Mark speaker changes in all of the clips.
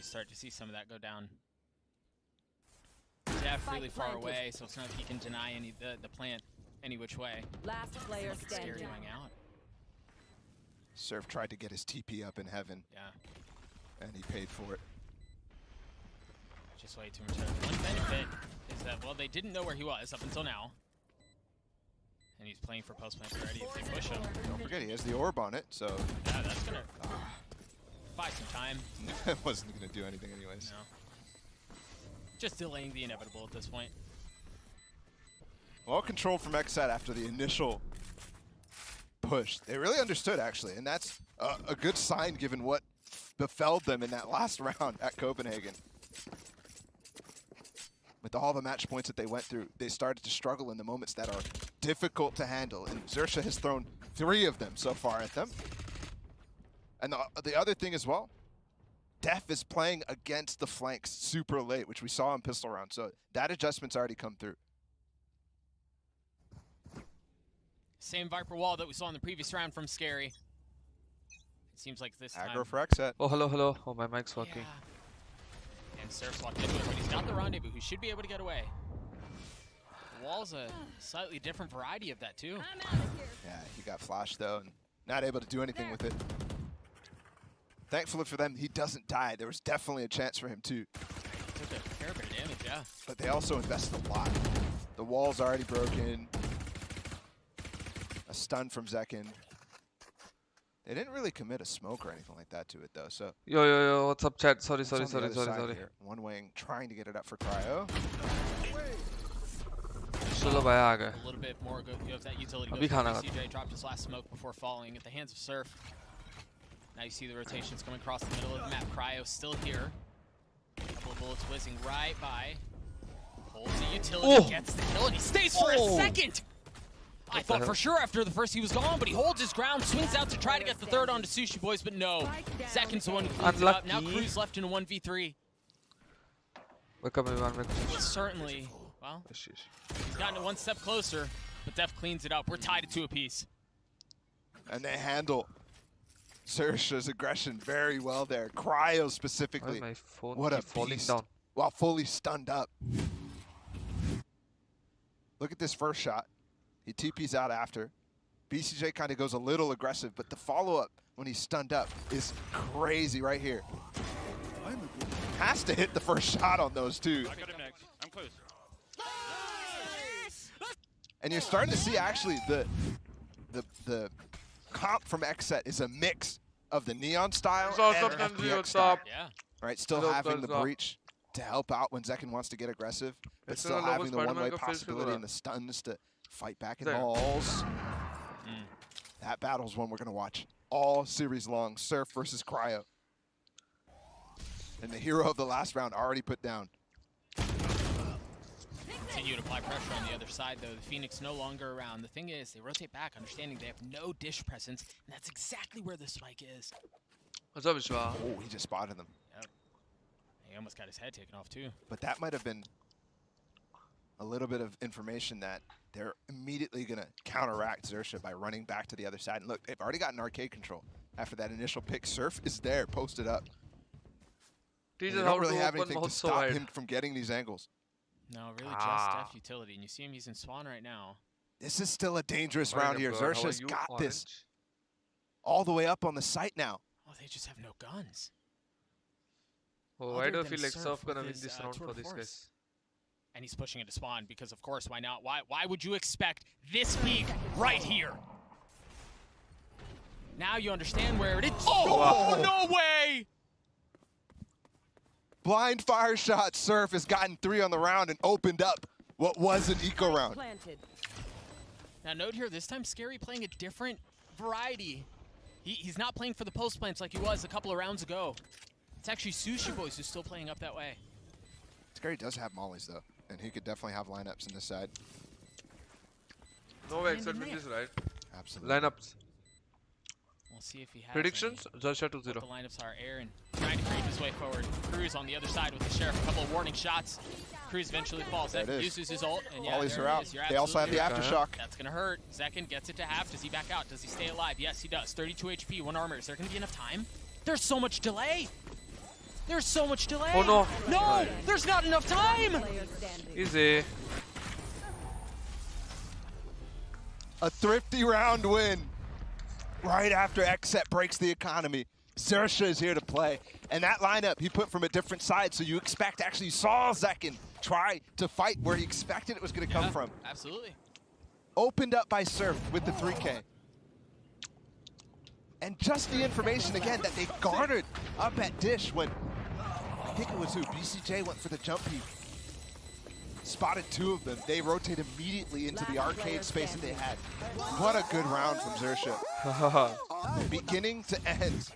Speaker 1: you start to see some of that go down. Def really far away, so it's not like he can deny any the plant any which way.
Speaker 2: Last player standing.
Speaker 1: Scary going out.
Speaker 3: Surf tried to get his TP up in heaven.
Speaker 1: Yeah.
Speaker 3: And he paid for it.
Speaker 1: Just way too much. One benefit is that, well, they didn't know where he was up until now. And he's playing for post plants already if they push him.
Speaker 3: Don't forget, he has the orb on it, so...
Speaker 1: Yeah, that's gonna buy some time.
Speaker 3: It wasn't gonna do anything anyways.
Speaker 1: No. Just delaying the inevitable at this point.
Speaker 3: Well controlled from Xset after the initial push. They really understood, actually, and that's a good sign given what befell them in that last round at Copenhagen. With all the match points that they went through, they started to struggle in the moments that are difficult to handle, and Xerxia has thrown 3 of them so far at them. And the other thing as well, Def is playing against the flanks super late, which we saw in pistol round, so that adjustment's already come through.
Speaker 1: Same Viper wall that we saw in the previous round from Scary. It seems like this time...
Speaker 3: Aggro for Xset.
Speaker 4: Oh, hello, hello. Oh, my mic's working.
Speaker 1: Yeah. And Surf's walked into it, but he's got the rendezvous, who should be able to get away. The wall's a slightly different variety of that, too.
Speaker 3: Yeah, he got flashed, though, and not able to do anything with it. Thankfully for them, he doesn't die. There was definitely a chance for him, too.
Speaker 1: He took a fair bit of damage, yeah.
Speaker 3: But they also invested a lot. The wall's already broken. A stun from Zekin. They didn't really commit a smoke or anything like that to it, though. So
Speaker 4: Yo, what's up, chat? Sorry.
Speaker 3: What's on the other side here? One wing trying to get it up for Cryo.
Speaker 4: चलो भाई आ गए.
Speaker 1: A little bit more of that utility.
Speaker 4: अभी खाना
Speaker 1: CJ dropped his last smoke before falling at the hands of Surf. Now you see the rotations coming across the middle of the map. Cryo still here. A couple of bullets whizzing right by. Holds the utility, gets the kill, and he stays for a second! I thought for sure after the first he was gone, but he holds his ground, swings out to try to get the third onto Sushi Boys, but no. Second's the one who cleans it up. Now Cruz left in a 1v3.
Speaker 4: Wake up, everyone. Wake up.
Speaker 1: Certainly, well, he's gotten it one step closer, but Def cleans it up. We're tied at 2 apiece.
Speaker 3: And they handle Xerxia's aggression very well there. Cryo specifically.
Speaker 4: My phone
Speaker 3: what a
Speaker 4: falling
Speaker 3: beast.
Speaker 4: down.
Speaker 3: While fully stunned up. Look at this first shot. He TP's out after. BCJ kind of goes a little aggressive, but the follow-up when he's stunned up is crazy right here. Has to hit the first shot on those two.
Speaker 5: I got him next. I'm close.
Speaker 3: And you're starting to see actually the comp from Xset is a mix of the Neon style and FPX style.
Speaker 1: Yeah.
Speaker 3: Right, still having the breach to help out when Zekin wants to get aggressive, but still having the one-way possibility and the stuns to fight back in balls. That battle's one we're going to watch all series long. Surf versus Cryo. And the hero of the last round already put down.
Speaker 1: Continue to apply pressure on the other side, though. The Phoenix no longer around. The thing is, they rotate back, understanding they have no dish presence, and that's exactly where the spike is.
Speaker 4: What's up, Vishwa?
Speaker 3: Oh, he just spotted them.
Speaker 1: Yep. He almost got his head taken off, too.
Speaker 3: But that might have been a little bit of information that they're immediately going to counteract Xerxia by running back to the other side. And look, they've already got an arcade control. After that initial pick, Surf is there, posted up. They don't really have anything to stop him from getting these angles.
Speaker 1: No, really just Def utility. And you see him using Spawn right now.
Speaker 3: This is still a dangerous round here. Xerxia's got this all the way up on the site now.
Speaker 1: Oh, they just have no guns.
Speaker 4: Oh, why do I feel like Surf gonna win this round for these guys?
Speaker 1: And he's pushing into Spawn because, of course, why not? Why would you expect this peak right here? Now you understand where it is. Oh, no way!
Speaker 3: Blind fire shot. Surf has gotten 3 on the round and opened up what was an eco round.
Speaker 1: Now note here, this time Scary playing a different variety. He's not playing for the post plants like he was a couple of rounds ago. It's actually Sushi Boys who's still playing up that way.
Speaker 3: Scary does have mollies though, and he could definitely have lineups in this side.
Speaker 4: No way, Xset win this, right?
Speaker 3: Absolutely.
Speaker 4: Lineups.
Speaker 1: We'll see if he has
Speaker 4: Predictions? Xerxia 2-0.
Speaker 1: The lineups are Aaron trying to creep his way forward. Cruz on the other side with the Sheriff. A couple of warning shots. Cruz eventually falls. Zekin uses his ult. And yeah,
Speaker 3: mollies are out. They also have the aftershock.
Speaker 1: That's going to hurt. Zekin gets it to half. Does he back out? Does he stay alive? Yes, he does. 32 HP, 1 armor. Is there going to be enough time? There's so much delay. There's so much delay.
Speaker 4: Oh no.
Speaker 1: No, there's not enough time.
Speaker 4: Easy.
Speaker 3: A thrifty round win right after Xset breaks the economy. Xerxia is here to play. And that lineup he put from a different side, so you actually saw Zekin try to fight where he expected it was going to come from.
Speaker 1: Absolutely.
Speaker 3: Opened up by Surf with the 3K. And just the information, again, that they garnered up at Dish when, I think it was who, BCJ went for the jump peek. Spotted 2 of them. They rotate immediately into the arcade space that they had. What a good round from Xerxia. Beginning to end,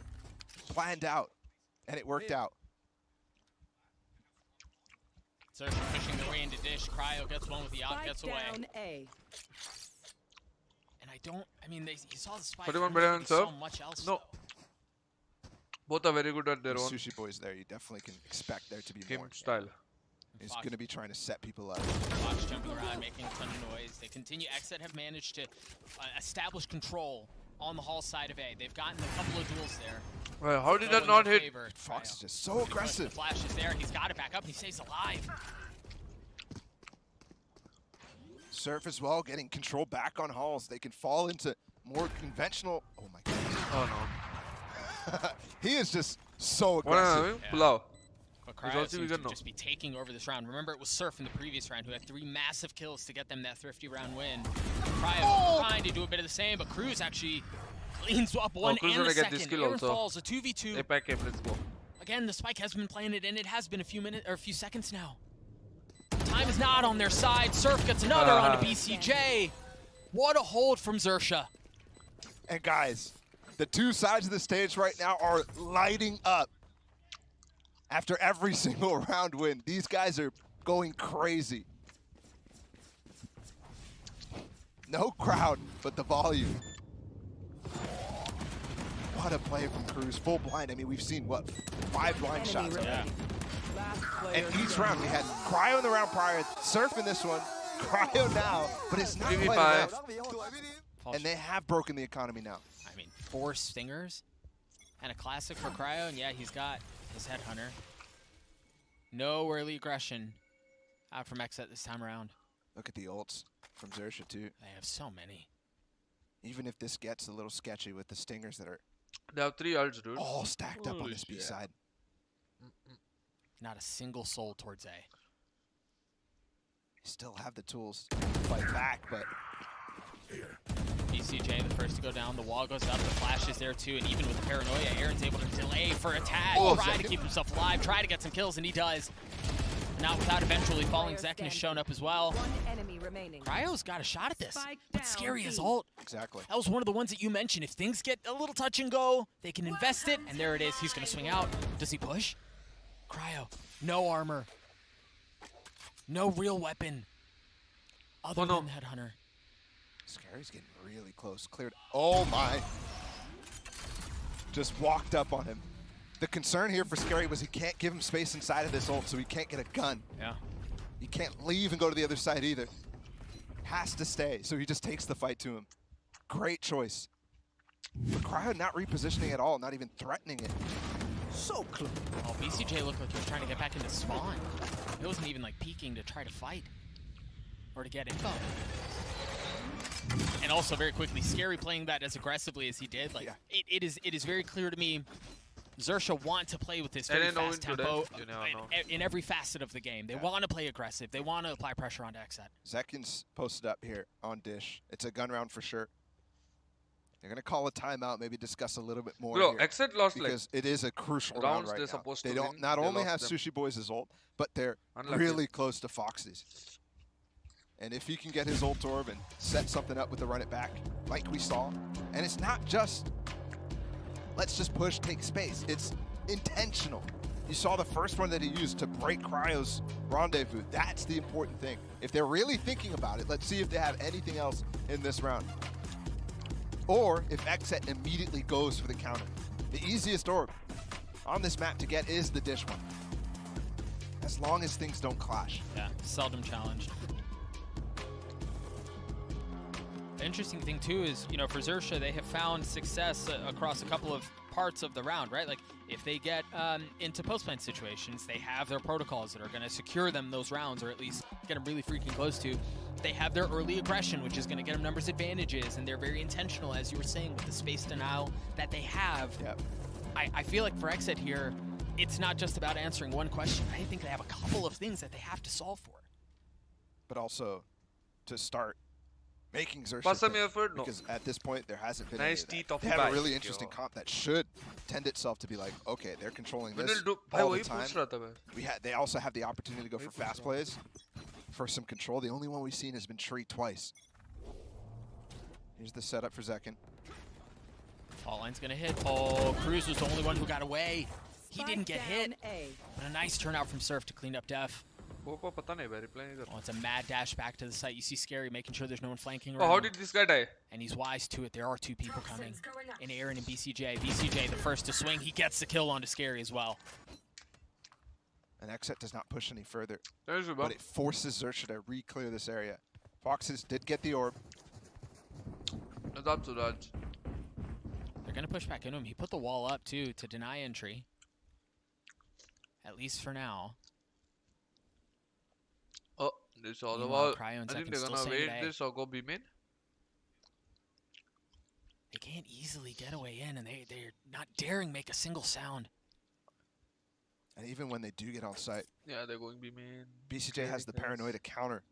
Speaker 3: planned out, and it worked out.
Speaker 1: Xerxia pushing the way into Dish. Cryo gets one with the op, gets away. And I mean, you saw the spike. So much else.
Speaker 4: No. Both are very good at their own.
Speaker 3: Sushi Boys there, you definitely can expect there to be
Speaker 4: game
Speaker 3: more.
Speaker 4: Style.
Speaker 3: He's going to be trying to set people up.
Speaker 1: Fox jumping around, making a ton of noise. They continue. Xset have managed to establish control on the Hall side of A. They've gotten a couple of duels there.
Speaker 4: Well, how did that not hit?
Speaker 3: Fox is just so aggressive.
Speaker 1: The flash is there. He's got it back up, and he stays alive.
Speaker 3: Surf as well, getting control back on Halls. They can fall into more conventional. Oh my goodness.
Speaker 4: Oh no.
Speaker 3: He is just so aggressive.
Speaker 4: Pull
Speaker 1: But Cryo seems to just be taking over this round. Remember, it was Surf in the previous round who had 3 massive kills to get them that thrifty round win. Cryo trying to do a bit of the same, but Cruz actually cleans up one and the second. Aaron falls, a 2v2.
Speaker 4: Let's go.
Speaker 1: Again, the spike has been planted, and it has been a few minutes or a few seconds now. Time is not on their side. Surf gets another onto BCJ. What a hold from Xerxia.
Speaker 3: And guys, the 2 sides of the stage right now are lighting up. After every single round win, these guys are going crazy. No crowd, but the volume. What a play from Cruz, full blind. I mean, we've seen, what, 5 blind shots.
Speaker 1: Yeah.
Speaker 3: And each round, we had Cryo in the round prior, Surf in this one, Cryo now, but it's not quite enough. And they have broken the economy now.
Speaker 1: I mean, 4 stingers and a classic for Cryo, and yeah, he's got his Headhunter. No early aggression out from Xset this time around.
Speaker 3: Look at the ults from Xerxia too.
Speaker 1: They have so many.
Speaker 3: Even if this gets a little sketchy with the stingers that are
Speaker 4: they have 3 ults, dude.
Speaker 3: All stacked up on this B side.
Speaker 1: Not a single soul towards A.
Speaker 3: Still have the tools to fight back, but
Speaker 1: BCJ the first to go down. The wall goes up. The flash is there too, and even with paranoia, Aaron's able to delay for a tag, try to keep himself alive, try to get some kills, and he does. Not without eventually falling. Zekin has shown up as well. Cryo's got a shot at this. But scary as ult.
Speaker 3: Exactly.
Speaker 1: That was one of the ones that you mentioned. If things get a little touch and go, they can invest it, and there it is. He's going to swing out. Does he push? Cryo, no armor. No real weapon. Other than Headhunter.
Speaker 3: Scary's getting really close. Cleared. Oh my. Just walked up on him. The concern here for Scary was he can't give him space inside of this ult, so he can't get a gun.
Speaker 1: Yeah.
Speaker 3: He can't leave and go to the other side either. Has to stay, so he just takes the fight to him. Great choice. But Cryo not repositioning at all, not even threatening it. So close.
Speaker 1: Oh, BCJ looked like he was trying to get back into spawn. It wasn't even like peeking to try to fight or to get info. And also very quickly, Scary playing that as aggressively as he did. Like it is very clear to me. Xerxia want to play with this very fast tempo in every facet of the game. They want to play aggressive. They want to apply pressure onto Xset.
Speaker 3: Zekin's posted up here on Dish. It's a gun round for sure. They're going to call a timeout, maybe discuss a little bit more here.
Speaker 4: Xset lost
Speaker 3: because it is a crucial round right now. They don't not only have Sushi Boys' ult, but they're really close to Foxy's. And if he can get his ult orb and set something up with the run it back, like we saw, and it's not just let's just push, take space. It's intentional. You saw the first one that he used to break Cryo's rendezvous. That's the important thing. If they're really thinking about it, let's see if they have anything else in this round. Or if Xset immediately goes for the counter. The easiest orb on this map to get is the Dish one. As long as things don't clash.
Speaker 1: Yeah, seldom challenged. The interesting thing too is, you know, for Xerxia, they have found success across a couple of parts of the round, right? Like if they get into post-plant situations, they have their protocols that are going to secure them those rounds, or at least get them really freaking close to. They have their early aggression, which is going to get them numbers advantages, and they're very intentional, as you were saying, with the space denial that they have.
Speaker 3: Yep.
Speaker 1: I feel like for Xset here, it's not just about answering one question. I think they have a couple of things that they have to solve for.
Speaker 3: But also to start making Xerxes, because at this point there hasn't been
Speaker 4: nice
Speaker 3: any of that. They have a really interesting comp that should tend itself to be like, okay, they're controlling this all the time. They also have the opportunity to go for fast plays, for some control. The only one we've seen has been Tree twice. Here's the setup for Zekin.
Speaker 1: Fall line's gonna hit. Oh, Cruz was the only one who got away. He didn't get hit. But a nice turnout from Surf to clean up Def. Oh, it's a mad dash back to the site. You see Scary making sure there's no one flanking around.
Speaker 4: Oh, how did this guy die?
Speaker 1: And he's wise to it. There are two people coming. In Aaron and BCJ. BCJ the first to swing. He gets the kill onto Scary as well.
Speaker 3: And Xset does not push any further. But it forces Xerxes to re-clear this area. Foxes did get the orb.
Speaker 4: That's up to dodge.
Speaker 1: They're going to push back into him. He put the wall up, too, to deny entry. At least for now.
Speaker 4: Oh, this is all about.
Speaker 1: I
Speaker 4: think they're going to wait this or go B main.
Speaker 1: They can't easily get away in, and they're not daring make a single sound.
Speaker 3: And even when they do get on site,
Speaker 4: yeah, they're going B main.
Speaker 3: BCJ has the paranoia to counter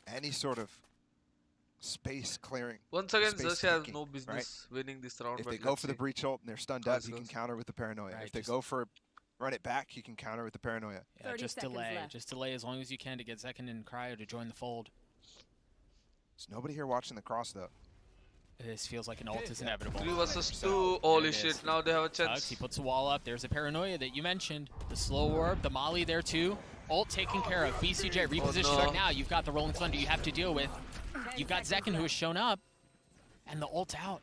Speaker 3: any sort of space clearing.
Speaker 4: Once again, Xerxes has no business winning this round.
Speaker 3: If they go for the breach ult and they're stunned up, he can counter with the paranoia. If they go for run it back, he can counter with the paranoia.
Speaker 1: Yeah, just delay. Just delay as long as you can to get Zekin and Cryo to join the fold.
Speaker 3: There's nobody here watching the cross, though.
Speaker 1: This feels like an ult is inevitable.
Speaker 4: 3 versus 2. Holy shit, now they have a chance.
Speaker 1: Tugs, he puts the wall up. There's a paranoia that you mentioned. The slow orb, the molly there too. Ult taken care of. BCJ repositioning now. You've got the rolling thunder you have to deal with. You've got Zekin who has shown up. And the ult's out.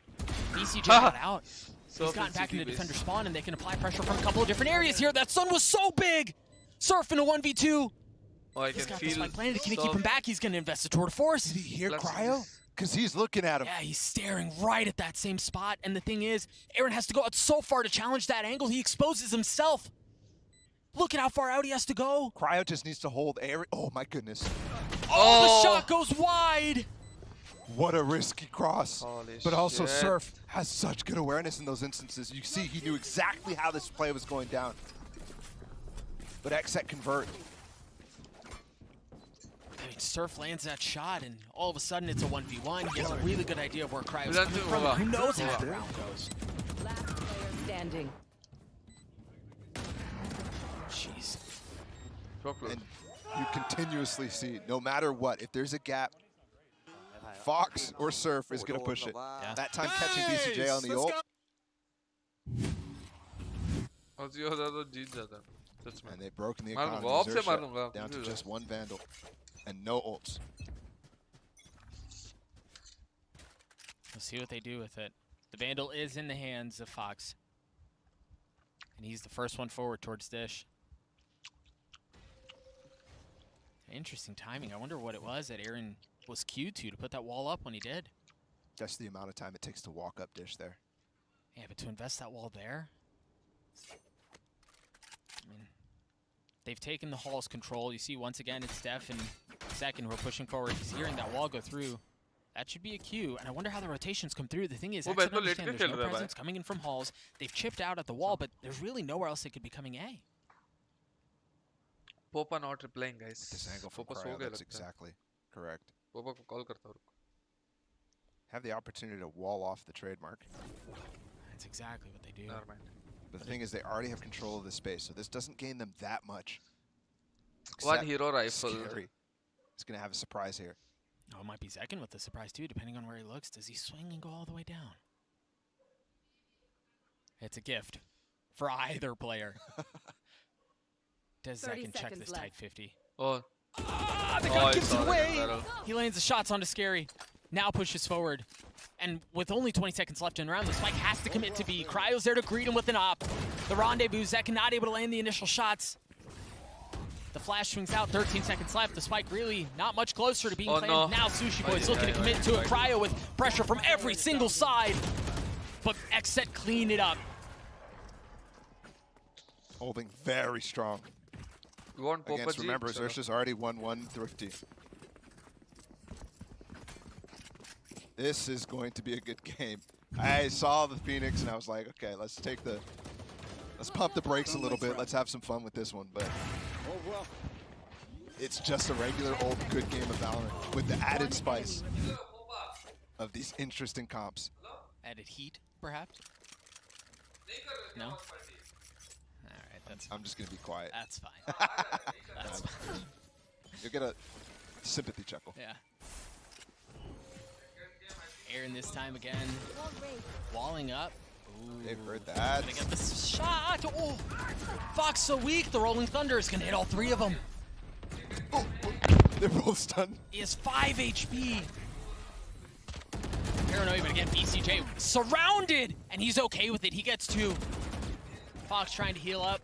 Speaker 1: BCJ got out. He's gotten back into defender spawn, and they can apply pressure from a couple of different areas here. That sun was so big! Surf in a 1v2.
Speaker 4: Oh, I can feel
Speaker 1: Spike landed. Can he keep him back? He's going to invest a tour de force.
Speaker 3: Did he hear Cryo? Because he's looking at him.
Speaker 1: Yeah, he's staring right at that same spot. And the thing is, Aaron has to go out so far to challenge that angle. He exposes himself. Look at how far out he has to go.
Speaker 3: Cryo just needs to hold Aaron. Oh, my goodness.
Speaker 1: Oh, the shot goes wide.
Speaker 3: What a risky cross. But also
Speaker 4: shit.
Speaker 3: Surf has such good awareness in those instances. You see he knew exactly how this play was going down. But Xset convert.
Speaker 1: I mean, Surf lands that shot, and all of a sudden it's a 1v1. He has a really good idea of where Cryo's coming from. Who knows how the round goes?
Speaker 2: Last player standing.
Speaker 1: Jeez.
Speaker 3: And you continuously see, no matter what, if there's a gap, Fox or Surf is going to push it.
Speaker 1: Yeah.
Speaker 3: That time catching BCJ on the ult. And they've broken the economy. Xerxes down to just one Vandal and no ults.
Speaker 1: We'll see what they do with it. The Vandal is in the hands of Fox. And he's the first one forward towards Dish. Interesting timing. I wonder what it was that Aaron was queued to put that wall up when he did.
Speaker 3: Just the amount of time it takes to walk up Dish there.
Speaker 1: Yeah, but to invest that wall there? I mean, they've taken the Hall's control. You see, once again, it's Steph and Zekin who are pushing forward. He's hearing that wall go through. That should be a queue, and I wonder how the rotations come through. The thing is, Xset understand there's no presence coming in from Halls. They've chipped out at the wall, but there's really nowhere else they could be coming A.
Speaker 4: Popa not replying, guys.
Speaker 3: This angle from Cryo, that's exactly correct.
Speaker 4: Popa को call करता हूँ.
Speaker 3: Have the opportunity to wall off the trademark.
Speaker 1: That's exactly what they do.
Speaker 4: Never mind.
Speaker 3: But the thing is, they already have control of the space, so this doesn't gain them that much.
Speaker 4: One hero rifle.
Speaker 3: Scary. He's going to have a surprise here.
Speaker 1: Oh, it might be Zekin with the surprise too, depending on where he looks. Does he swing and go all the way down? It's a gift for either player. Does Zekin check this tight 50?
Speaker 4: Oh.
Speaker 1: Ah, the guy gives it away! He lands the shots onto Scary. Now pushes forward. And with only 20 seconds left in the round, the spike has to commit to B. Cryo's there to greet him with an op. The rendezvous, Zekin not able to land the initial shots. The flash swings out, 13 seconds left. The spike really not much closer to being claimed.
Speaker 4: No.
Speaker 1: Now Sushi Boy's looking to commit to it. Cryo with pressure from every single side. But Xset clean it up.
Speaker 3: Holding very strong.
Speaker 4: You want Popa
Speaker 3: Against,
Speaker 4: G?
Speaker 3: remember, Xerxes already 1-1 thrifty. This is going to be a good game. I saw the Phoenix and I was like, okay, let's pump the brakes a little bit. Let's have some fun with this one. But it's just a regular old good game of Valorant with the added spice of these interesting comps.
Speaker 1: Added heat, perhaps? No? All right, that's fine.
Speaker 3: I'm just going to be quiet.
Speaker 1: That's fine. That's fine.
Speaker 3: You'll get a sympathy chuckle.
Speaker 1: Yeah. Aaron this time again. Walling up. Ooh.
Speaker 3: They've heard that.
Speaker 1: Gonna get this shot. Oh, Fox so weak. The Rolling Thunder is gonna hit all three of them.
Speaker 3: Oh, they're both stunned.
Speaker 1: He has 5 HP. Paranoia, but again, BCJ surrounded, and he's okay with it. He gets 2. Fox trying to heal up.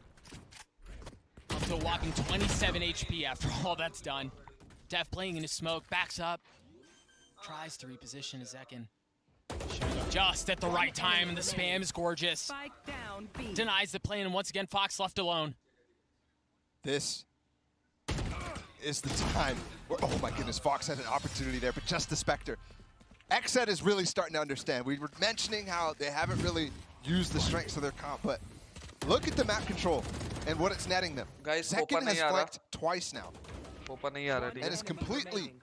Speaker 1: Up to a whopping 27 HP after all that's done. Def playing in his smoke, backs up. Tries to reposition his Zekin. Showing up just at the right time, and the spam is gorgeous. Denies the play, and once again, Fox left alone.
Speaker 3: This is the time where, oh my goodness, Fox had an opportunity there, but just the Spectre. Xset is really starting to understand. We were mentioning how they haven't really used the strengths of their comp, but look at the map control and what it's netting them.
Speaker 4: Guys,
Speaker 3: Zekin has flanked twice now.
Speaker 4: And
Speaker 3: And is completely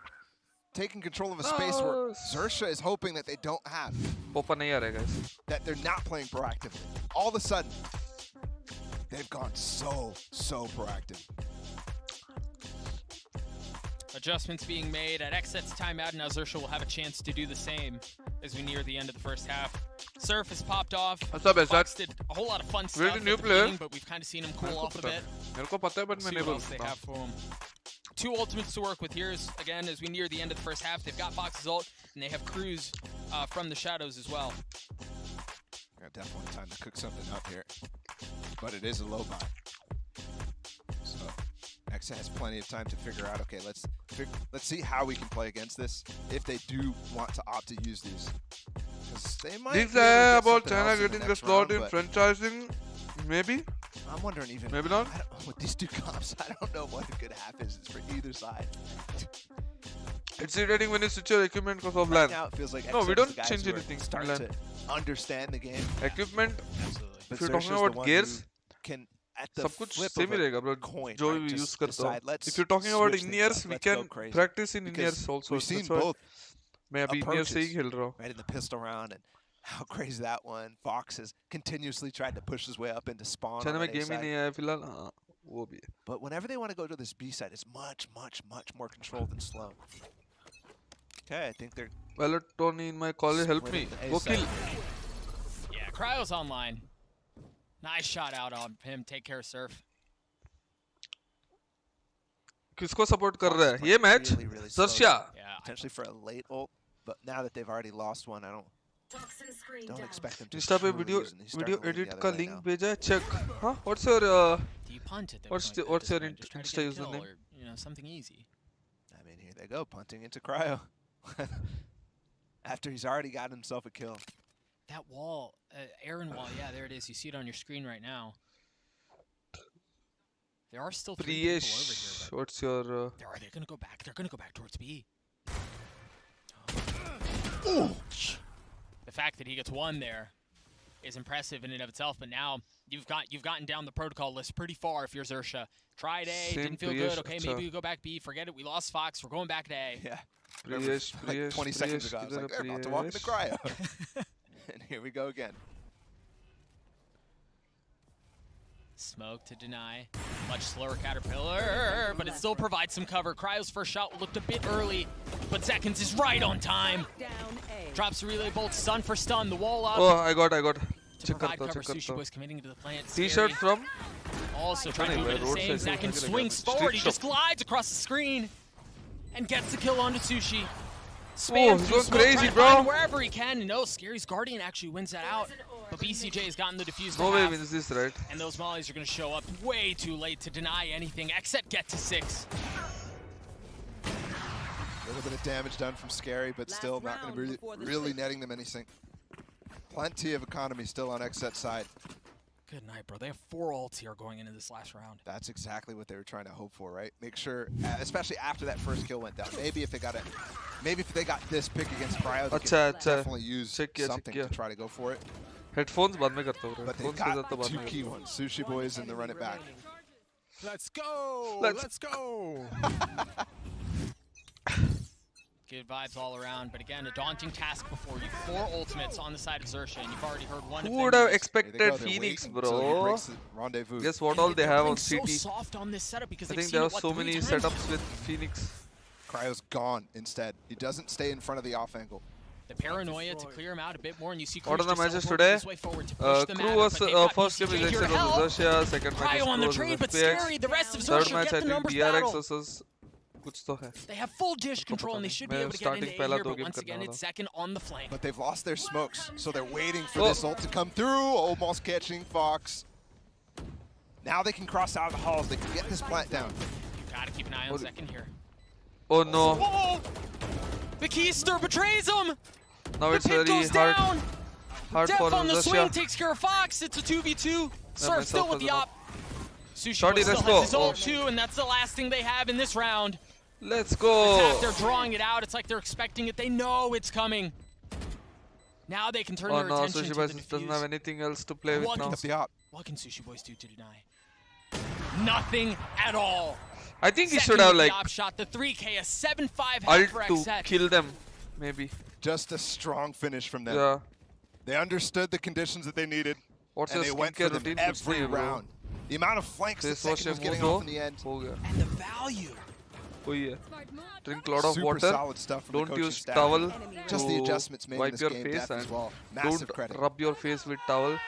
Speaker 3: taking control of a space where Xerxes is hoping that they don't have.
Speaker 4: guys.
Speaker 3: That they're not playing proactively. All of a sudden, they've gone so proactive.
Speaker 1: Adjustments being made at Xset's timeout, and now Xerxes will have a chance to do the same as we near the end of the first half. Surf has popped off.
Speaker 4: What's up,
Speaker 1: Fox did a whole lot of fun stuff at the beginning, but we've kind of seen him cool off a bit.
Speaker 4: मेरे को पता है, but
Speaker 1: See what else they have for him. 2 ultimates to work with here, again, as we near the end of the first half. They've got Fox's ult, and they have Cruz from the shadows as well.
Speaker 3: Got definitely time to cook something up here, but it is a low buy. So Xset has plenty of time to figure out, okay, let's see how we can play against this if they do want to opt to use these. Because they might
Speaker 4: These
Speaker 3: be able to
Speaker 4: are
Speaker 3: get
Speaker 4: about
Speaker 3: something else
Speaker 4: China
Speaker 3: in the
Speaker 4: getting a
Speaker 3: next
Speaker 4: slot
Speaker 3: round,
Speaker 4: in
Speaker 3: but
Speaker 4: franchising, maybe.
Speaker 3: I'm wondering even
Speaker 4: Maybe not.
Speaker 3: with these 2 comps, I don't know what a good half is for either side.
Speaker 4: It's irritating when you switch your equipment because of
Speaker 3: Right
Speaker 4: LAN.
Speaker 3: now it feels like
Speaker 4: No, we
Speaker 3: Xset's
Speaker 4: don't
Speaker 3: the guys
Speaker 4: change
Speaker 3: who are
Speaker 4: anything in
Speaker 3: starting
Speaker 4: LAN.
Speaker 3: to understand the game.
Speaker 4: Equipment,
Speaker 1: Absolutely.
Speaker 3: But
Speaker 4: if you're
Speaker 3: Xerxes
Speaker 4: talking
Speaker 3: is the
Speaker 4: about
Speaker 3: one
Speaker 4: gears,
Speaker 3: who can at the
Speaker 4: सब कुछ
Speaker 3: flip
Speaker 4: same
Speaker 3: of
Speaker 4: he
Speaker 3: a
Speaker 4: रहेगा bro.
Speaker 3: coin,
Speaker 4: जो
Speaker 3: right,
Speaker 4: भी
Speaker 3: just
Speaker 4: use करता
Speaker 3: decide,
Speaker 4: हो.
Speaker 3: let's
Speaker 4: If you're talking about
Speaker 3: switch things
Speaker 4: in-ears,
Speaker 3: up,
Speaker 4: we
Speaker 3: let's go
Speaker 4: can
Speaker 3: crazy.
Speaker 4: practice in
Speaker 3: Because
Speaker 4: in-ears also.
Speaker 3: we've seen
Speaker 4: That's why
Speaker 3: both
Speaker 4: मैं अभी in-ears से ही खेल रहा हूँ.
Speaker 3: right in the pistol round, and how crazy that one. Fox has continuously tried to push his way up into spawn
Speaker 4: China
Speaker 3: on
Speaker 4: में
Speaker 3: that A
Speaker 4: game he
Speaker 3: side.
Speaker 4: नहीं आया फिलहाल. हाँ, वो भी है.
Speaker 3: But whenever they want to go to this B side, it's much more controlled and slow. Okay, I think they're
Speaker 4: Well, Tony in my college helped me.
Speaker 3: Splitting the A
Speaker 4: Go
Speaker 3: side.
Speaker 4: kill.
Speaker 1: Yeah, Cryo's online. Nice shot out on him. Take care, Surf.
Speaker 4: किसको support कर रहा है?
Speaker 3: Fox is
Speaker 4: ये
Speaker 3: playing
Speaker 4: match.
Speaker 3: really slow,
Speaker 4: Sarsha.
Speaker 1: Yeah,
Speaker 3: potentially for a late ult, but now that they've already lost one, I don't expect them to.
Speaker 4: Insta पे
Speaker 3: truly
Speaker 4: video
Speaker 3: use it. He's starting to lean
Speaker 4: edit
Speaker 3: the other
Speaker 4: का
Speaker 3: way
Speaker 4: link
Speaker 3: now.
Speaker 4: भेजा है. Check. Huh? What's your
Speaker 1: do you punt at the
Speaker 4: What's
Speaker 1: point
Speaker 4: the-
Speaker 1: that
Speaker 4: what's your
Speaker 1: doesn't just try to
Speaker 4: Insta
Speaker 1: get a kill
Speaker 4: username?
Speaker 1: or, you know, something easy?
Speaker 3: I mean, here they go, punting into Cryo. After he's already got himself a kill.
Speaker 1: That wall, Aaron wall, yeah, there it is. You see it on your screen right now. There are still 3 people over
Speaker 4: Priyesh?
Speaker 1: here,
Speaker 4: What's your
Speaker 1: but they're gonna go back. They're gonna go back towards B. The fact that he gets 1 there is impressive in and of itself, but now you've gotten down the protocol list pretty far if you're Xerxes. Tried A,
Speaker 4: Same
Speaker 1: didn't feel
Speaker 4: Priyesh,
Speaker 1: good. Okay,
Speaker 4: acha.
Speaker 1: maybe we go back B. Forget it. We lost Fox. We're going back to A.
Speaker 3: Yeah.
Speaker 4: Priyesh?
Speaker 3: Like
Speaker 4: Priyesh,
Speaker 3: 20 seconds
Speaker 4: Priyesh,
Speaker 3: ago, I was
Speaker 4: किधर
Speaker 3: like,
Speaker 4: है
Speaker 3: they're about to walk into
Speaker 4: Priyesh?
Speaker 3: Cryo. And here we go again.
Speaker 1: Smoke to deny. Much slower Caterpillar, but it still provides some cover. Cryo's first shot looked a bit early, but Seconds is right on time. Drops a relay bolt, stun for stun. The wall up.
Speaker 4: Oh, I got.
Speaker 1: To
Speaker 4: Check
Speaker 1: provide
Speaker 4: करता
Speaker 1: cover,
Speaker 4: check
Speaker 1: Sushi
Speaker 4: करता.
Speaker 1: Boy's committing to the plant.
Speaker 4: T-shirt
Speaker 1: Scary.
Speaker 4: from
Speaker 1: Also trying to
Speaker 4: Funny,
Speaker 1: move into the
Speaker 4: road
Speaker 1: same.
Speaker 4: side,
Speaker 1: Zakin
Speaker 4: street
Speaker 1: swings forward. He
Speaker 4: shop.
Speaker 1: just glides across the screen and gets the kill onto Sushi.
Speaker 4: Oh,
Speaker 1: Spams
Speaker 4: he's
Speaker 1: through
Speaker 4: going
Speaker 1: smoke,
Speaker 4: crazy,
Speaker 1: trying to
Speaker 4: bro.
Speaker 1: find him wherever he can. No, Scary's Guardian actually wins that out. But BCJ has gotten the defuse to
Speaker 4: no way
Speaker 1: half,
Speaker 4: wins this, right?
Speaker 1: and those mollies are going to show up way too late to deny anything. Xset get to 6.
Speaker 3: A little bit of damage done from Scary, but still not going to be really netting them anything. Plenty of economy still on Xset's side.
Speaker 1: Good night, bro. They have 4 ults here going into this last round.
Speaker 3: That's exactly what they were trying to hope for, right? Make sure, especially after that first kill went down. Maybe if they got this pick against Cryo, they could definitely use something to try to go for it.
Speaker 4: Headphones band mein karta hu.
Speaker 3: But they've got 2 key ones, Sushi Boys and the Run It Back.
Speaker 5: Let's go! Let's go!
Speaker 1: Good vibes all around, but again, a daunting task before you. 4 ultimates on the side of Xerxia, and you've already heard one.
Speaker 4: Who would have expected Phoenix, bro? Guess what all they have on CT?
Speaker 1: So soft on this setup because
Speaker 4: I think there are so many setups with Phoenix.
Speaker 3: Cryo's gone instead. He doesn't stay in front of the off angle.
Speaker 1: The paranoia to clear him out a bit more, and you see.
Speaker 4: What are the matches today? Crew was first game is Xset versus Xerxia, second match is FPX. Third match I think DRX versus.
Speaker 1: They have full dish control and they should be able to get into A here, but once again it's second on the flank.
Speaker 3: But they've lost their smokes, so they're waiting for this ult to come through, almost catching Fox. Now they can cross out of the halls, they can get this plant down.
Speaker 1: You gotta keep an eye on second here.
Speaker 4: Oh no.
Speaker 1: Whoa! The Keister betrays him!
Speaker 4: Now it's very hard
Speaker 1: Def
Speaker 4: for
Speaker 1: on the swing
Speaker 4: Xerxia.
Speaker 1: takes care of Fox, it's a 2v2. Surf still with the op. Sushi
Speaker 4: Shorty,
Speaker 1: still
Speaker 4: let's
Speaker 1: has his
Speaker 4: go.
Speaker 1: ult too, and that's the last thing they have in this round.
Speaker 4: Let's go.
Speaker 1: They're drawing it out. It's like they're expecting it. They know it's coming. Now they can turn their attention to the
Speaker 4: Sushi Boys doesn't have anything else to play with now.
Speaker 1: What can Sushi Boys do to deny? Nothing at all.
Speaker 4: I think he should have like
Speaker 1: shot the 3K, a 7-5
Speaker 4: ult
Speaker 1: for
Speaker 4: to
Speaker 1: Xset.
Speaker 4: kill them, maybe.
Speaker 3: Just a strong finish from them.
Speaker 4: Yeah.
Speaker 3: They understood the conditions that they needed,
Speaker 4: What's
Speaker 3: and
Speaker 4: your
Speaker 3: they went for them
Speaker 4: routine
Speaker 3: every round. The amount of flanks that Second was getting off in the end.
Speaker 1: And the value.
Speaker 4: Drink a lot of
Speaker 3: Super
Speaker 4: water.
Speaker 3: solid stuff from the
Speaker 4: Don't
Speaker 3: coaching
Speaker 4: use
Speaker 3: staff.
Speaker 4: towel
Speaker 3: Just the adjustments made in
Speaker 4: wipe
Speaker 3: this
Speaker 4: your
Speaker 3: game
Speaker 4: face
Speaker 3: depth as
Speaker 4: and
Speaker 3: well. Massive
Speaker 4: don't
Speaker 3: credit.
Speaker 4: rub your face with towel.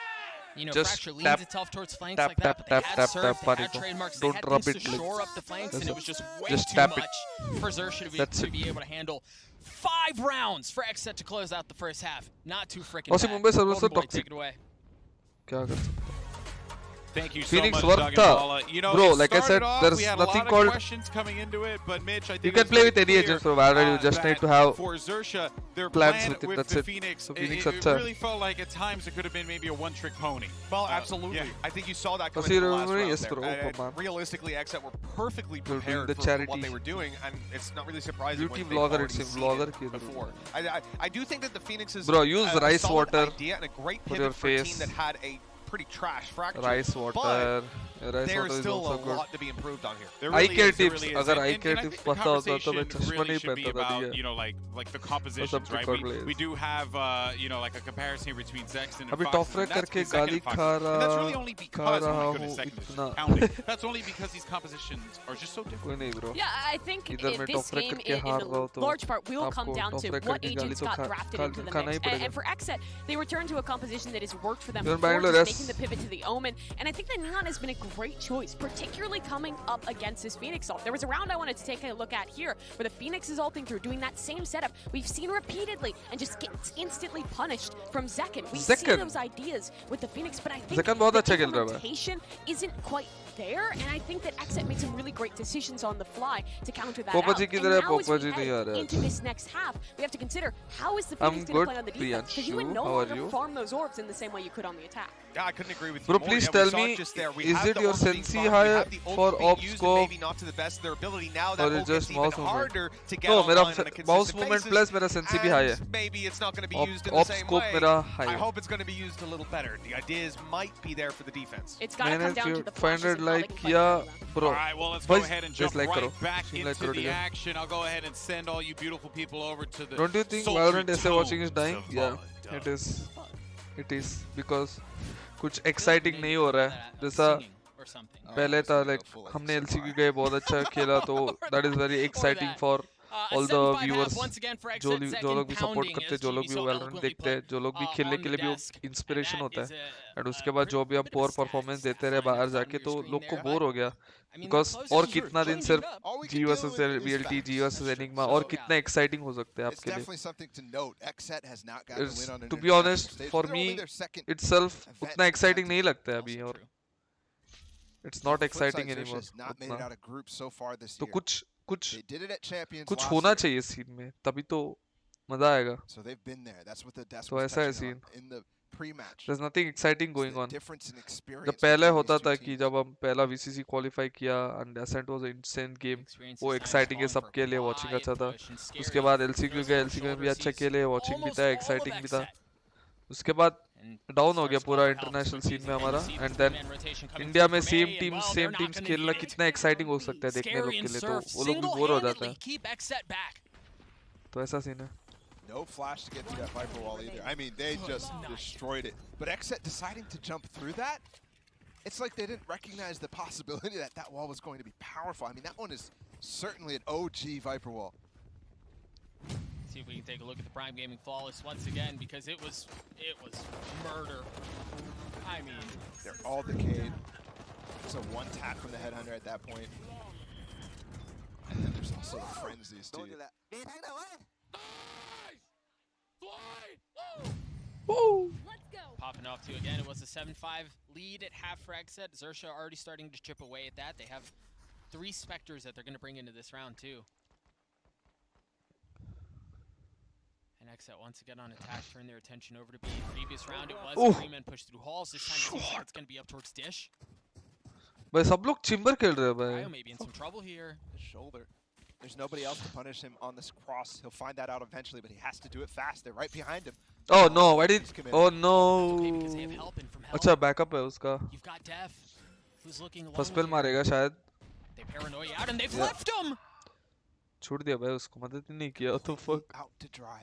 Speaker 1: You know,
Speaker 4: Just
Speaker 1: Fracture leans
Speaker 4: tap,
Speaker 1: itself towards flanks
Speaker 4: tap,
Speaker 1: like that, but they
Speaker 4: tap,
Speaker 1: had
Speaker 4: tap,
Speaker 1: surf,
Speaker 4: tap,
Speaker 1: they had
Speaker 4: Pariko.
Speaker 1: trademarks,
Speaker 4: Don't
Speaker 1: they had
Speaker 4: rub
Speaker 1: things
Speaker 4: it
Speaker 1: to
Speaker 4: like-
Speaker 1: shore up the flanks, and it was just way
Speaker 4: Just
Speaker 1: too
Speaker 4: tap
Speaker 1: much
Speaker 4: it.
Speaker 1: for Xerxia
Speaker 4: That's
Speaker 1: to
Speaker 4: it.
Speaker 1: be able to handle. 5 rounds for Xset to close out the first half. Not too freaking
Speaker 4: Aussie
Speaker 1: bad.
Speaker 4: Mumbai servers
Speaker 1: Golden
Speaker 4: are
Speaker 1: Boy,
Speaker 4: toxic.
Speaker 1: take it away.
Speaker 4: क्या कर सकते हैं?
Speaker 5: Thank you so
Speaker 4: Phoenix
Speaker 5: much,
Speaker 4: worked
Speaker 5: Doug and
Speaker 4: up.
Speaker 5: Paula. You know,
Speaker 4: Bro,
Speaker 5: it
Speaker 4: like I
Speaker 5: started
Speaker 4: said,
Speaker 5: off,
Speaker 4: there's
Speaker 5: we had
Speaker 4: nothing
Speaker 5: a lot
Speaker 4: called-
Speaker 5: of questions coming into it, but Mitch, I think
Speaker 4: You can
Speaker 5: it's
Speaker 4: play
Speaker 5: very
Speaker 4: with any
Speaker 5: clear,
Speaker 4: agents for Valorant, you just need to have
Speaker 5: for Xerxia, their
Speaker 4: plans
Speaker 5: plan
Speaker 4: with it,
Speaker 5: with
Speaker 4: that's
Speaker 5: the
Speaker 4: it.
Speaker 5: Phoenix,
Speaker 4: So Phoenix
Speaker 5: it
Speaker 4: अच्छा है.
Speaker 5: really felt like at times it could have been maybe a one-trick pony.
Speaker 6: Well, absolutely.
Speaker 5: Yeah.
Speaker 6: I think you saw that
Speaker 4: Aussie
Speaker 6: coming in the last
Speaker 4: Mumbai,
Speaker 6: round
Speaker 4: yes,
Speaker 6: there.
Speaker 4: bro,
Speaker 6: And
Speaker 4: come on.
Speaker 6: realistically, Xset were perfectly
Speaker 4: doing
Speaker 6: prepared
Speaker 4: the
Speaker 6: for
Speaker 4: charity.
Speaker 6: what they were doing, and it's not really surprising
Speaker 4: Beauty
Speaker 6: when they've
Speaker 4: vlogger,
Speaker 6: already
Speaker 4: it's a
Speaker 6: seen
Speaker 4: vlogger
Speaker 6: it
Speaker 4: ki idhar
Speaker 6: before. I do think that the Phoenix is
Speaker 4: Bro, use
Speaker 6: a
Speaker 4: rice
Speaker 6: solid
Speaker 4: water
Speaker 6: idea and a great
Speaker 4: for your
Speaker 6: pivot for a team
Speaker 4: face.
Speaker 6: that had a pretty trash fracture.
Speaker 4: Rice water. Rice
Speaker 6: There's
Speaker 4: water is
Speaker 6: still
Speaker 4: also
Speaker 6: a
Speaker 4: good.
Speaker 6: lot to be improved on here.
Speaker 5: There
Speaker 4: Eye
Speaker 5: really
Speaker 4: care
Speaker 5: is, there
Speaker 4: tips.
Speaker 5: really is.
Speaker 4: अगर eye
Speaker 5: And
Speaker 4: care
Speaker 5: I
Speaker 4: tips
Speaker 5: think the
Speaker 4: पता होता तो मैं
Speaker 5: conversation
Speaker 4: चश्मा
Speaker 5: really
Speaker 4: नहीं
Speaker 5: should be
Speaker 4: पहनता था,
Speaker 5: about,
Speaker 4: ठीक है?
Speaker 5: you know, like the compositions,
Speaker 4: सब
Speaker 5: right?
Speaker 4: record plays.
Speaker 5: We do have, you know, like a comparison between Xset and
Speaker 4: अभी
Speaker 5: Fox,
Speaker 4: top frag
Speaker 5: and that's
Speaker 4: करके
Speaker 5: the second
Speaker 4: गाली
Speaker 5: Fox.
Speaker 4: खा
Speaker 5: And that's really only
Speaker 4: खा
Speaker 5: because, oh
Speaker 4: रहा
Speaker 5: my goodness,
Speaker 4: हूँ
Speaker 5: second is
Speaker 4: इतना.
Speaker 5: pounding. That's only because these compositions are just so different.
Speaker 4: कोई नहीं bro.
Speaker 2: Yeah, I think
Speaker 4: इधर मैं
Speaker 2: this
Speaker 4: top frag
Speaker 2: game
Speaker 4: करके
Speaker 2: in
Speaker 4: हार
Speaker 2: a
Speaker 4: रहा हूँ तो
Speaker 2: large part will come
Speaker 4: आपको
Speaker 2: down
Speaker 4: top
Speaker 2: to
Speaker 4: frag
Speaker 2: what
Speaker 4: करके गाली
Speaker 2: agents
Speaker 4: तो
Speaker 2: got drafted into the
Speaker 4: खाना ही
Speaker 2: mix.
Speaker 4: पड़ेगा.
Speaker 2: And for Xset, they returned to a composition that has worked for them
Speaker 4: You're
Speaker 2: before,
Speaker 4: Bangalore,
Speaker 2: just
Speaker 4: yes.
Speaker 2: making the pivot to the Omen. And I think that Neon has been a great choice, particularly coming up against this Phoenix ult. There was a round I wanted to take a look at here where the Phoenix is ulting through, doing that same setup we've seen repeatedly and just gets instantly punished from Zekken. We see
Speaker 4: Zekken.
Speaker 2: those ideas with the Phoenix, but I think
Speaker 4: Zekken बहुत
Speaker 2: the
Speaker 4: अच्छा खेल रहा है.
Speaker 2: implementation isn't quite there, and I think that Xset made some really great decisions on the fly to counter that
Speaker 4: Popa
Speaker 2: out.
Speaker 4: ji
Speaker 2: And
Speaker 4: किधर है?
Speaker 2: now as
Speaker 4: Popa
Speaker 2: we
Speaker 4: ji नहीं आ
Speaker 2: head
Speaker 4: रहा है
Speaker 2: into
Speaker 4: आज.
Speaker 2: this next half, we have to consider how is the
Speaker 4: I'm
Speaker 2: Phoenix going to
Speaker 4: good,
Speaker 2: play on the defense, because you would
Speaker 4: Priyanshu.
Speaker 2: no
Speaker 4: How are
Speaker 2: longer
Speaker 4: you?
Speaker 2: farm those orbs in the same way you could on the attack.
Speaker 6: Yeah, I couldn't agree with you
Speaker 4: Bro,
Speaker 6: more.
Speaker 4: please
Speaker 6: Yeah, we
Speaker 4: tell
Speaker 6: saw
Speaker 4: me,
Speaker 6: it just there. We
Speaker 4: is
Speaker 6: have
Speaker 4: it
Speaker 6: the
Speaker 4: your
Speaker 6: orbs being
Speaker 4: Sensi
Speaker 6: farmed, we
Speaker 4: high
Speaker 6: have the ults
Speaker 4: for
Speaker 6: being
Speaker 4: ops
Speaker 6: used,
Speaker 4: scope?
Speaker 6: and maybe not to the best of their ability. Now that
Speaker 4: Or it's
Speaker 6: ult
Speaker 4: just
Speaker 6: gets even
Speaker 4: mouse movement?
Speaker 6: harder to get
Speaker 4: No,
Speaker 6: online
Speaker 4: मेरा
Speaker 6: on a consistent
Speaker 4: mouse movement
Speaker 6: basis,
Speaker 4: plus मेरा sensi भी high है.
Speaker 6: and maybe it's not going to be
Speaker 4: Op-
Speaker 6: used in the
Speaker 4: op
Speaker 6: same
Speaker 4: scope
Speaker 6: way.
Speaker 4: मेरा high
Speaker 6: I
Speaker 4: है.
Speaker 6: hope it's going to be used a little better. The ideas might be there for the defense.
Speaker 2: It's got to come
Speaker 4: मैंने
Speaker 2: down to the
Speaker 4: 500
Speaker 2: flashes and how they
Speaker 4: like
Speaker 2: can play
Speaker 4: किया
Speaker 2: around them.
Speaker 4: bro.
Speaker 5: All right, well, let's go
Speaker 4: Boys,
Speaker 5: ahead and
Speaker 4: please
Speaker 5: jump
Speaker 4: like
Speaker 5: right
Speaker 4: करो.
Speaker 5: back
Speaker 4: Like
Speaker 5: into
Speaker 4: करो
Speaker 5: the
Speaker 4: ठीक है.
Speaker 5: action. I'll go ahead and send all you beautiful people over to the
Speaker 4: Don't you think
Speaker 5: sultry
Speaker 4: Valorant essay watching is
Speaker 5: tones
Speaker 4: dying?
Speaker 5: of
Speaker 4: Yeah,
Speaker 5: Valorant.
Speaker 4: it is. It is because कुछ exciting नहीं हो रहा है. जैसा
Speaker 1: Or something.
Speaker 4: पहले था like हमने LCQ गए बहुत अच्छा खेला तो that is very exciting for all the viewers जो लोग भी support करते हैं, जो लोग भी Valorant देखते हैं, जो लोग भी खेलने के लिए भी वो inspiration होता है. And उसके बाद जो भी हम poor performance देते रहे बाहर जाके तो लोग को bore हो गया. Because और कितना दिन सिर्फ G versus VLT, G versus Enigma और कितना exciting हो सकते हैं आपके लिए. To be honest, for me itself उतना exciting नहीं लगता है अभी और it's not exciting anymore. उतना. तो कुछ होना चाहिए सीन में तभी तो मजा आएगा. तो ऐसा है scene.
Speaker 3: pre-match.
Speaker 4: There's nothing exciting going on.
Speaker 3: Difference in experience.
Speaker 4: जब पहले होता था कि जब हम पहला VCC qualify किया and Ascent was an insane game, वो exciting है सबके लिए, watching अच्छा था. उसके बाद LCQ गया, LCQ में भी अच्छा खेले, watching भी था, exciting भी था. उसके बाद डाउन हो गया पूरा इंटरनेशनल सीन में हमारा, एंड देन इंडिया में सेम टीम्स खेलना कितना एक्साइटिंग हो सकता है देखने लोग के लिए, तो वो लोग भी बोर हो जाता है. तो ऐसा सीन है.
Speaker 3: No flash to get through that Viper wall either. I mean, they just destroyed it. But Xset deciding to jump through that, it's like they didn't recognize the possibility that that wall was going to be powerful. I mean, that one is certainly an OG Viper wall.
Speaker 1: See if we can take a look at the Prime Gaming Flawless once again, because it was murder. I mean,
Speaker 3: they're all decayed. It's a one tap from the Headhunter at that point. And then there's also the frenzies too.
Speaker 7: Don't do that.
Speaker 2: Woo!
Speaker 1: Let's go. Popping off too again. It was a 7-5 lead at half for Xset. Xerxia already starting to chip away at that. They have 3 Spectres that they're going to bring into this round too. And Xset once again on attack, turn their attention over to B. Previous round it was 3 men pushed through halls. This time it seems like it's going to be up towards Dish.
Speaker 4: भाई सब लोग चिम्बर खेल रहे हैं भाई.
Speaker 1: Cryo may be in some trouble here.
Speaker 3: His shoulder. There's nobody else to punish him on this cross. He'll find that out eventually, but he has to do it fast. They're right behind him.
Speaker 4: Oh no, I did. Oh no. अच्छा backup है उसका.
Speaker 1: You've got Def, who's looking alone.
Speaker 4: First पेल मारेगा शायद.
Speaker 1: They paranoia out and they've left him.
Speaker 4: छोड़ दिया भाई उसको, मदद ही नहीं किया. तो fuck.
Speaker 3: Out to dry.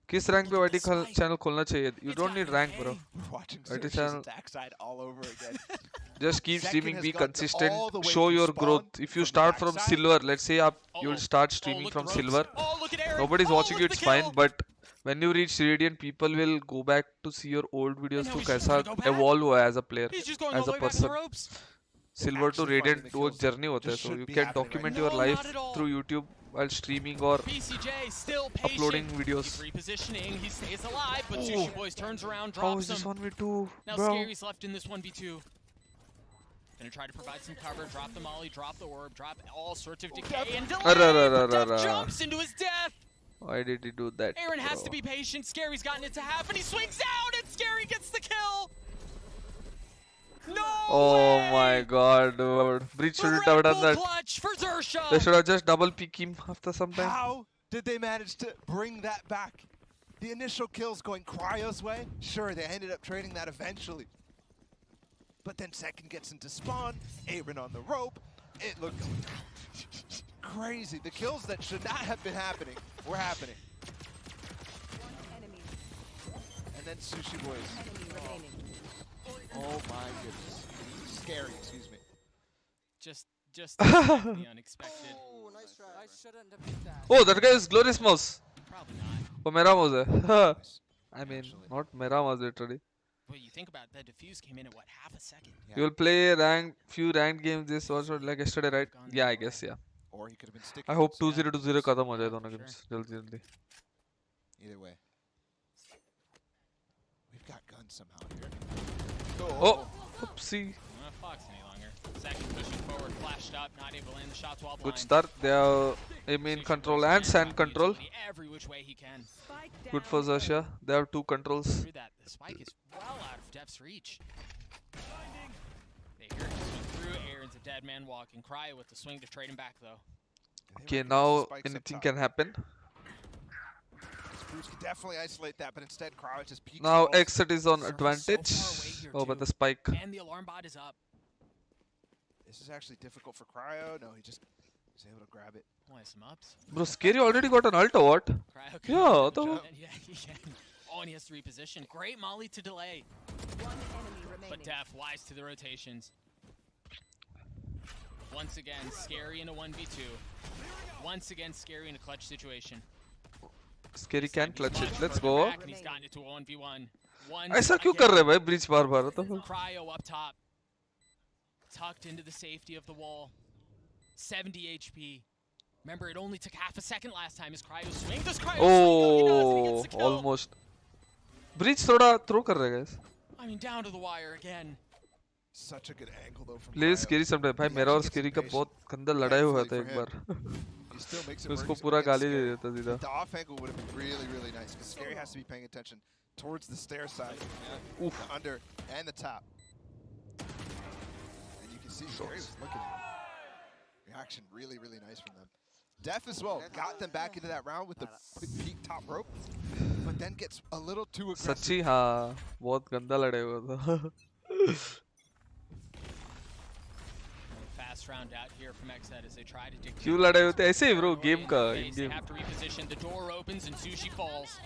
Speaker 4: किस रैंक पे YT चैनल खोलना चाहिए? You don't need rank, bro.
Speaker 3: YT channel all over again.
Speaker 4: Just keep streaming, be consistent, show your growth. If you start from silver, let's say you'll start streaming from silver. Nobody's watching you, it's fine. But when you reach Radiant, people will go back to see your old videos to कैसा evolve हुआ as a player, as a person. Silver to Radiant वो एक journey होता है, so you can document your life through YouTube while streaming or uploading videos.
Speaker 1: Repositioning, he stays alive, but Sushi Boys turns around, drops him.
Speaker 4: How is this 1v2,
Speaker 1: now
Speaker 4: bro?
Speaker 1: Scary's left in this 1v2. Gonna try to provide some cover, drop the molly, drop the orb, drop all sorts of decay, and delay! Jumps into his death!
Speaker 4: Why did he do that?
Speaker 1: Aaron has to be patient, Scary's gotten it to half, and he swings out, and Scary gets the kill! No
Speaker 4: Oh
Speaker 1: way!
Speaker 4: my god, dude. Breach shouldn't have done that.
Speaker 1: Clutch for Xerxia!
Speaker 4: They should have just double peek him after some time.
Speaker 3: How did they manage to bring that back? The initial kills going Cryo's way? Sure, they ended up trading that eventually. But then second gets into spawn, Aaron on the rope. It looked crazy. The kills that should not have been happening were happening. And then Sushi Boys. Oh my goodness. Scary, excuse me.
Speaker 1: Just the unexpected.
Speaker 7: Oh, nice try. I shouldn't have did that.
Speaker 4: Oh, that guy is Glorious Mouse.
Speaker 1: Probably not.
Speaker 4: वो मेरा mouse है. I mean, not मेरा mouse literally.
Speaker 1: But you think about that, defuse came in at what, half a second?
Speaker 3: Yeah.
Speaker 4: You will play few ranked games this also like yesterday, right? Yeah, I guess, yeah.
Speaker 3: Or he could have been sticking.
Speaker 4: I hope 2-0 खत्म हो जाए दोनों games जल्दी.
Speaker 3: Either way. We've got guns somehow here.
Speaker 4: Oh, oopsie.
Speaker 1: Not Fox any longer. Second pushing forward, flashed up, not able to land the shots while blind.
Speaker 4: Good start. They have aim in control and sand control.
Speaker 1: Every which way he can.
Speaker 4: Good for Xerxia. They have 2 controls.
Speaker 1: Through that, the spike is well out of Def's reach. They hear it swing through. Aaron's a dead man walking. Cryo with the swing to trade him back though.
Speaker 4: Okay, now anything can happen.
Speaker 3: Bruce could definitely isolate that, but instead Cryo just peeks.
Speaker 4: Now Xset is on advantage. Oh, but the spike.
Speaker 1: And the alarm bot is up.
Speaker 3: This is actually difficult for Cryo. No, he just is able to grab it.
Speaker 1: Oh, some ups.
Speaker 4: Bro, Scary already got an ult or what?
Speaker 1: Cryo can
Speaker 4: Yeah,
Speaker 1: yeah, he can. Oh, and he has to reposition. Great molly to delay. But Def wise to the rotations. Once again, Scary in a 1v2. Once again, Scary in a clutch situation.
Speaker 4: Scary can clutch it. Let's go.
Speaker 1: He's gotten it to a 1v1.
Speaker 4: ऐसा क्यों कर रहे भाई bridge बार-बार तो?
Speaker 1: Cryo up top. Tucked into the safety of the wall. 70 HP. Remember, it only took half a second last time. His Cryo swing. Does Cryo swing? No, he does, and he gets the kill.
Speaker 4: Almost. Breach थोड़ा throw कर रहे guys.
Speaker 1: I mean, down to the wire again.
Speaker 3: Such a good angle though from
Speaker 4: Play
Speaker 3: Cryo.
Speaker 4: Scary sometime. भाई मेरा और Scary का बहुत गंदा लड़ाई हुआ था एक बार.
Speaker 3: He still makes it
Speaker 4: उसको
Speaker 3: work
Speaker 4: पूरा
Speaker 3: against
Speaker 4: गाली दे
Speaker 3: Scary.
Speaker 4: देता सीधा.
Speaker 3: The off angle would have been really, really nice because Scary has to be paying attention towards the stair side, the under, and the top. And you can see Scary was looking at him. Reaction really, really nice from them. Def as well got them back into that round with the quick peek top rope, but then gets a little too aggressive.
Speaker 4: सच्ची हाँ बहुत गंदा लड़े हुए था.
Speaker 1: Fast round out here from Xset as they try to dictate.
Speaker 4: क्यों लड़े हुए थे ऐसे ही bro game का in
Speaker 1: They
Speaker 4: game.
Speaker 1: have to reposition. The door opens and Sushi falls.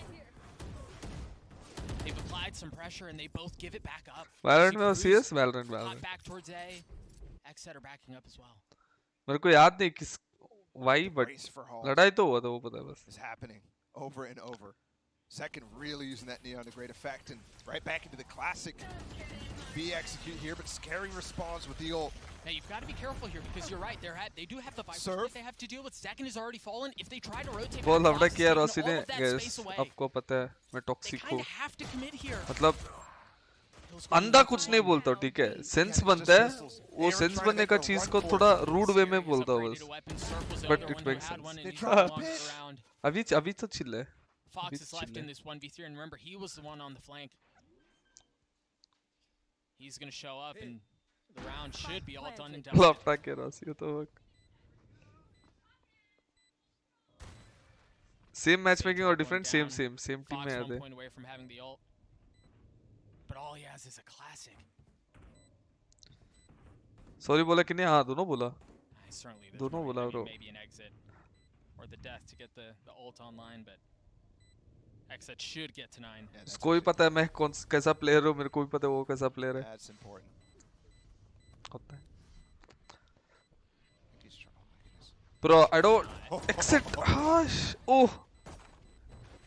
Speaker 1: They've applied some pressure and they both give it back up.
Speaker 4: Valorant में
Speaker 1: Sushi
Speaker 4: CS Valorant
Speaker 1: hot
Speaker 4: Valorant.
Speaker 1: back towards A. Xset are backing up as well.
Speaker 4: मेरे को याद नहीं किस why but
Speaker 3: Race for Hall
Speaker 4: लड़ाई तो हुआ था वो पता है बस.
Speaker 3: is happening over and over. Second really using that neon to great effect and right back into the classic B execute here, but Scary responds with the ult.
Speaker 1: Now you've got to be careful here because you're right. They do have the Viper
Speaker 3: Surf.
Speaker 1: that they have to deal with. Second has already fallen. If they try to rotate,
Speaker 4: वो
Speaker 1: back,
Speaker 4: लफड़ा
Speaker 1: Fox has
Speaker 4: किया
Speaker 1: taken
Speaker 4: Rossi
Speaker 1: all
Speaker 4: ने
Speaker 1: of that
Speaker 4: guys
Speaker 1: space away.
Speaker 4: आपको पता है मैं
Speaker 1: They
Speaker 4: toxic
Speaker 1: kind
Speaker 4: हूँ.
Speaker 1: of have to commit here.
Speaker 4: मतलब
Speaker 1: Hills
Speaker 4: अंधा
Speaker 1: going
Speaker 4: कुछ
Speaker 1: for
Speaker 4: नहीं
Speaker 1: one.
Speaker 4: बोलता ठीक है सेंस
Speaker 3: Yeah,
Speaker 4: बनता है
Speaker 3: just pistols.
Speaker 4: वो
Speaker 3: They were
Speaker 4: sense
Speaker 3: trying to
Speaker 4: बनने
Speaker 3: make
Speaker 4: का
Speaker 3: a
Speaker 4: चीज
Speaker 3: run
Speaker 4: को
Speaker 3: for
Speaker 4: थोड़ा
Speaker 3: it.
Speaker 4: रूड वे में
Speaker 1: Scary has
Speaker 4: बोलता
Speaker 1: upgraded
Speaker 4: बस.
Speaker 1: a weapon. Surf was the
Speaker 4: But
Speaker 1: only
Speaker 4: it
Speaker 1: one who
Speaker 4: makes
Speaker 1: had
Speaker 4: sense.
Speaker 1: one, and
Speaker 3: They
Speaker 1: he's
Speaker 3: tried
Speaker 1: no
Speaker 3: to
Speaker 1: longer
Speaker 3: pitch.
Speaker 1: around.
Speaker 4: अभी तो chill है.
Speaker 1: Fox
Speaker 4: Bit
Speaker 1: is left
Speaker 4: chilly.
Speaker 1: in this 1v3, and remember, he was the one on the flank. He's going to show up, and the round should be all done and done.
Speaker 4: लफड़ा किया Rossi तो वक्त. Same matchmaking or different? Same team
Speaker 1: Fox
Speaker 4: में आए
Speaker 1: 1
Speaker 4: थे.
Speaker 1: point away from having the ult. But all he has is a classic.
Speaker 4: Sorry बोला कि नहीं हाँ दोनों बोला.
Speaker 1: Certainly, there's
Speaker 4: दोनों
Speaker 1: more-
Speaker 4: बोला
Speaker 1: I mean,
Speaker 4: bro.
Speaker 1: maybe an exit or the death to get the ult online, but Xset should get to 9.
Speaker 3: Yeah, that's
Speaker 4: इसको भी पता है मैं कौन कैसा प्लेयर हूँ मेरे को भी पता है वो कैसा प्लेयर है.
Speaker 3: That's important.
Speaker 4: होता है.
Speaker 3: He's trying. Oh my goodness.
Speaker 4: Bro I don't Xset. Gosh. Oh.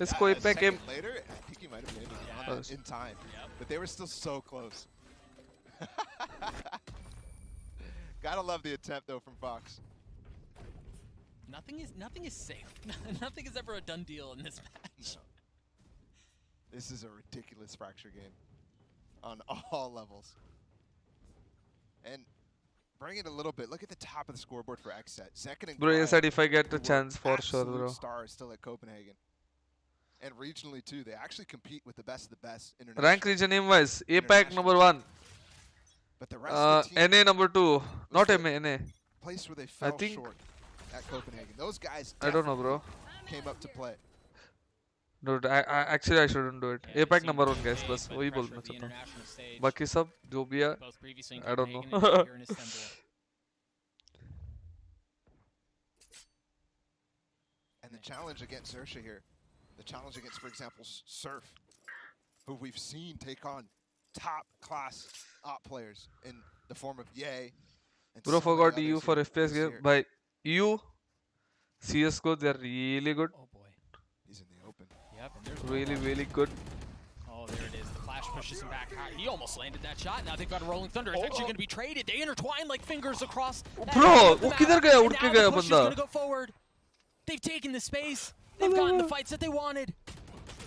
Speaker 4: इसको
Speaker 3: A
Speaker 4: impact
Speaker 3: second later, I think he might have made it
Speaker 1: Yeah.
Speaker 3: in time,
Speaker 1: Yep.
Speaker 3: but they were still so close. Gotta love the attempt though from Fox.
Speaker 1: Nothing is safe. Nothing is ever a done deal in this match.
Speaker 3: No. This is a ridiculous fracture game on all levels. And bring it a little bit. Look at the top of the scoreboard for Xset. Second and
Speaker 4: Bro
Speaker 3: Cryo,
Speaker 4: yes if I get the
Speaker 3: who were
Speaker 4: chance for sure
Speaker 3: absolute
Speaker 4: bro.
Speaker 3: stars still at Copenhagen. And regionally too, they actually compete with the best of the best internationally.
Speaker 4: Rank region name wise APAC number 1.
Speaker 3: But the rest of the team
Speaker 4: NA number 2. Not
Speaker 3: the
Speaker 4: MA NA.
Speaker 3: place where they fell
Speaker 4: think-
Speaker 3: short at Copenhagen. Those guys
Speaker 4: I don't know bro.
Speaker 3: came up to play.
Speaker 4: Dude, actually I shouldn't do it.
Speaker 1: Yeah,
Speaker 4: APAC
Speaker 1: they've
Speaker 4: number
Speaker 1: seen
Speaker 4: 1 guys
Speaker 1: big,
Speaker 4: बस
Speaker 1: but
Speaker 4: वही
Speaker 1: pressure
Speaker 4: बोलना
Speaker 1: of the
Speaker 4: चाहता हूँ.
Speaker 1: international stage,
Speaker 4: बाकी सब जो भी है
Speaker 1: both previously in
Speaker 4: I don't know.
Speaker 1: Copenhagen and here in Istanbul.
Speaker 3: And the challenge against Xerxia here, the challenge against, for example, Surf, who we've seen take on top-class op players in the form of Ye. And
Speaker 4: Bro
Speaker 3: so many
Speaker 4: forgot
Speaker 3: others
Speaker 4: EU for
Speaker 3: here
Speaker 4: FPS
Speaker 3: this
Speaker 4: game.
Speaker 3: year.
Speaker 4: By EU CSGO they're really good.
Speaker 1: Oh boy.
Speaker 3: He's in the open.
Speaker 1: Yep, and there's
Speaker 4: Really good.
Speaker 1: Oh, there it is. The flash pushes him back high. He almost landed that shot. Now they've got a rolling thunder. It's actually going to be traded. They intertwine like fingers across. that
Speaker 4: Bro,
Speaker 1: area of the
Speaker 4: वो
Speaker 1: map.
Speaker 4: किधर गया?
Speaker 1: And
Speaker 4: उड़ के
Speaker 1: now the
Speaker 4: गया
Speaker 1: push is
Speaker 4: बंदा.
Speaker 1: gonna go forward. They've taken the space. They've gotten the fights that they wanted.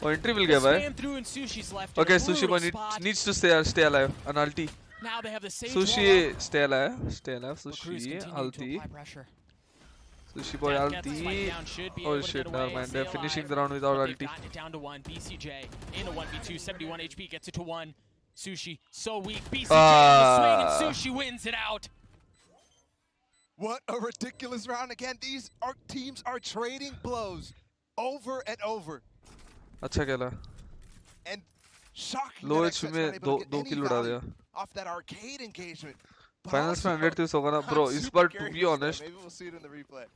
Speaker 4: और entry मिल गया भाई.
Speaker 1: Spam through and Sushi's left. in
Speaker 4: Okay,
Speaker 1: a
Speaker 4: Sushi boy
Speaker 1: brutal spot.
Speaker 4: needs to stay alive. An ulti.
Speaker 1: Now they have the sage
Speaker 4: Sushi stay alive. Stay alive.
Speaker 1: Cruz
Speaker 4: Sushi
Speaker 1: continuing to
Speaker 4: ulti.
Speaker 1: apply pressure.
Speaker 4: Sushi boy
Speaker 1: Death gets this fight
Speaker 4: ulti.
Speaker 1: down, should be
Speaker 4: Oh
Speaker 1: able to
Speaker 4: shit,
Speaker 1: get
Speaker 4: never
Speaker 1: away and
Speaker 4: mind.
Speaker 1: stay
Speaker 4: They're finishing
Speaker 1: alive.
Speaker 4: the round without
Speaker 1: But they've
Speaker 4: ulti.
Speaker 1: gotten it down to 1. BCJ in a 1v2, 71 HP, gets it to 1. Sushi, so weak. BCJ on the swing, and Sushi wins it out.
Speaker 3: What a ridiculous round again. These teams are trading blows over and over.
Speaker 4: अच्छा खेला.
Speaker 3: And shocking
Speaker 4: Low
Speaker 3: that
Speaker 4: HP
Speaker 3: Xset's
Speaker 4: में
Speaker 3: not able to get
Speaker 4: दो
Speaker 3: any
Speaker 4: kill उड़ा
Speaker 3: value
Speaker 4: दिया.
Speaker 3: off that arcade engagement. But
Speaker 4: Finals में
Speaker 3: also,
Speaker 4: 100 kills होगा ना.
Speaker 3: I'm
Speaker 4: Bro, इस
Speaker 3: super
Speaker 4: bar to
Speaker 3: curious
Speaker 4: be
Speaker 3: though.
Speaker 4: honest,
Speaker 3: Maybe we'll see it in the replay.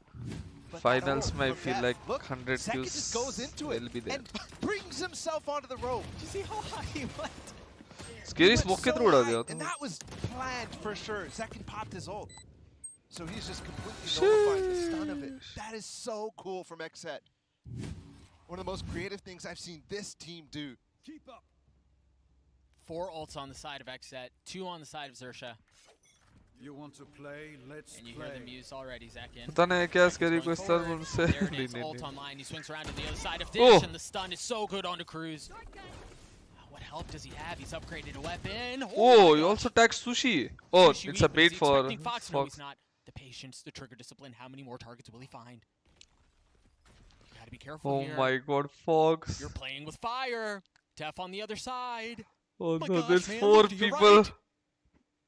Speaker 3: But that
Speaker 4: finals
Speaker 3: ult
Speaker 4: में I
Speaker 3: from
Speaker 4: feel
Speaker 3: Death,
Speaker 4: like
Speaker 3: look,
Speaker 4: 100
Speaker 3: Second
Speaker 4: kills
Speaker 3: just goes into it
Speaker 4: will be there.
Speaker 3: and brings himself onto the rope.
Speaker 1: Did you see how high he went?
Speaker 4: Scary
Speaker 3: He
Speaker 4: smoke
Speaker 3: went
Speaker 4: के
Speaker 3: so
Speaker 4: through उड़ा
Speaker 3: high,
Speaker 4: दिया.
Speaker 3: and that was planned for sure. Second popped his ult. So he's just completely nullifying the stun of it. That is so cool from Xset. One of the most creative things I've seen this team do.
Speaker 6: Keep up.
Speaker 1: 4 ults on the side of Xset, 2 on the side of Xerxia.
Speaker 6: You want to play? Let's
Speaker 1: And you hear the
Speaker 6: play.
Speaker 1: muse already, Zekin.
Speaker 4: पता नहीं क्या Scary
Speaker 1: Going
Speaker 4: को इस तरह
Speaker 1: forward.
Speaker 4: मुझसे
Speaker 1: There it
Speaker 4: नहीं
Speaker 1: is,
Speaker 4: नहीं
Speaker 1: ult
Speaker 4: नहीं.
Speaker 1: online. He swings around to the other side of Dish,
Speaker 4: Oh.
Speaker 1: and the stun is so good onto Cruz. What help does he have? He's upgraded a weapon.
Speaker 4: Oh,
Speaker 1: my
Speaker 4: you
Speaker 1: gosh.
Speaker 4: also tagged Sushi. Oh,
Speaker 1: Sushi
Speaker 4: it's a
Speaker 1: weak, but is
Speaker 4: bait
Speaker 1: he
Speaker 4: for
Speaker 1: expecting Fox. No,
Speaker 4: Fox.
Speaker 1: he's not. The patience, the trigger discipline. How many more targets will he find? Gotta be careful
Speaker 4: Oh
Speaker 1: here.
Speaker 4: my god, Fox.
Speaker 1: You're playing with fire. Def on the other side.
Speaker 4: Oh
Speaker 1: my
Speaker 4: no,
Speaker 1: gosh,
Speaker 4: there's
Speaker 1: man,
Speaker 4: 4
Speaker 1: look to your
Speaker 4: people.
Speaker 1: right.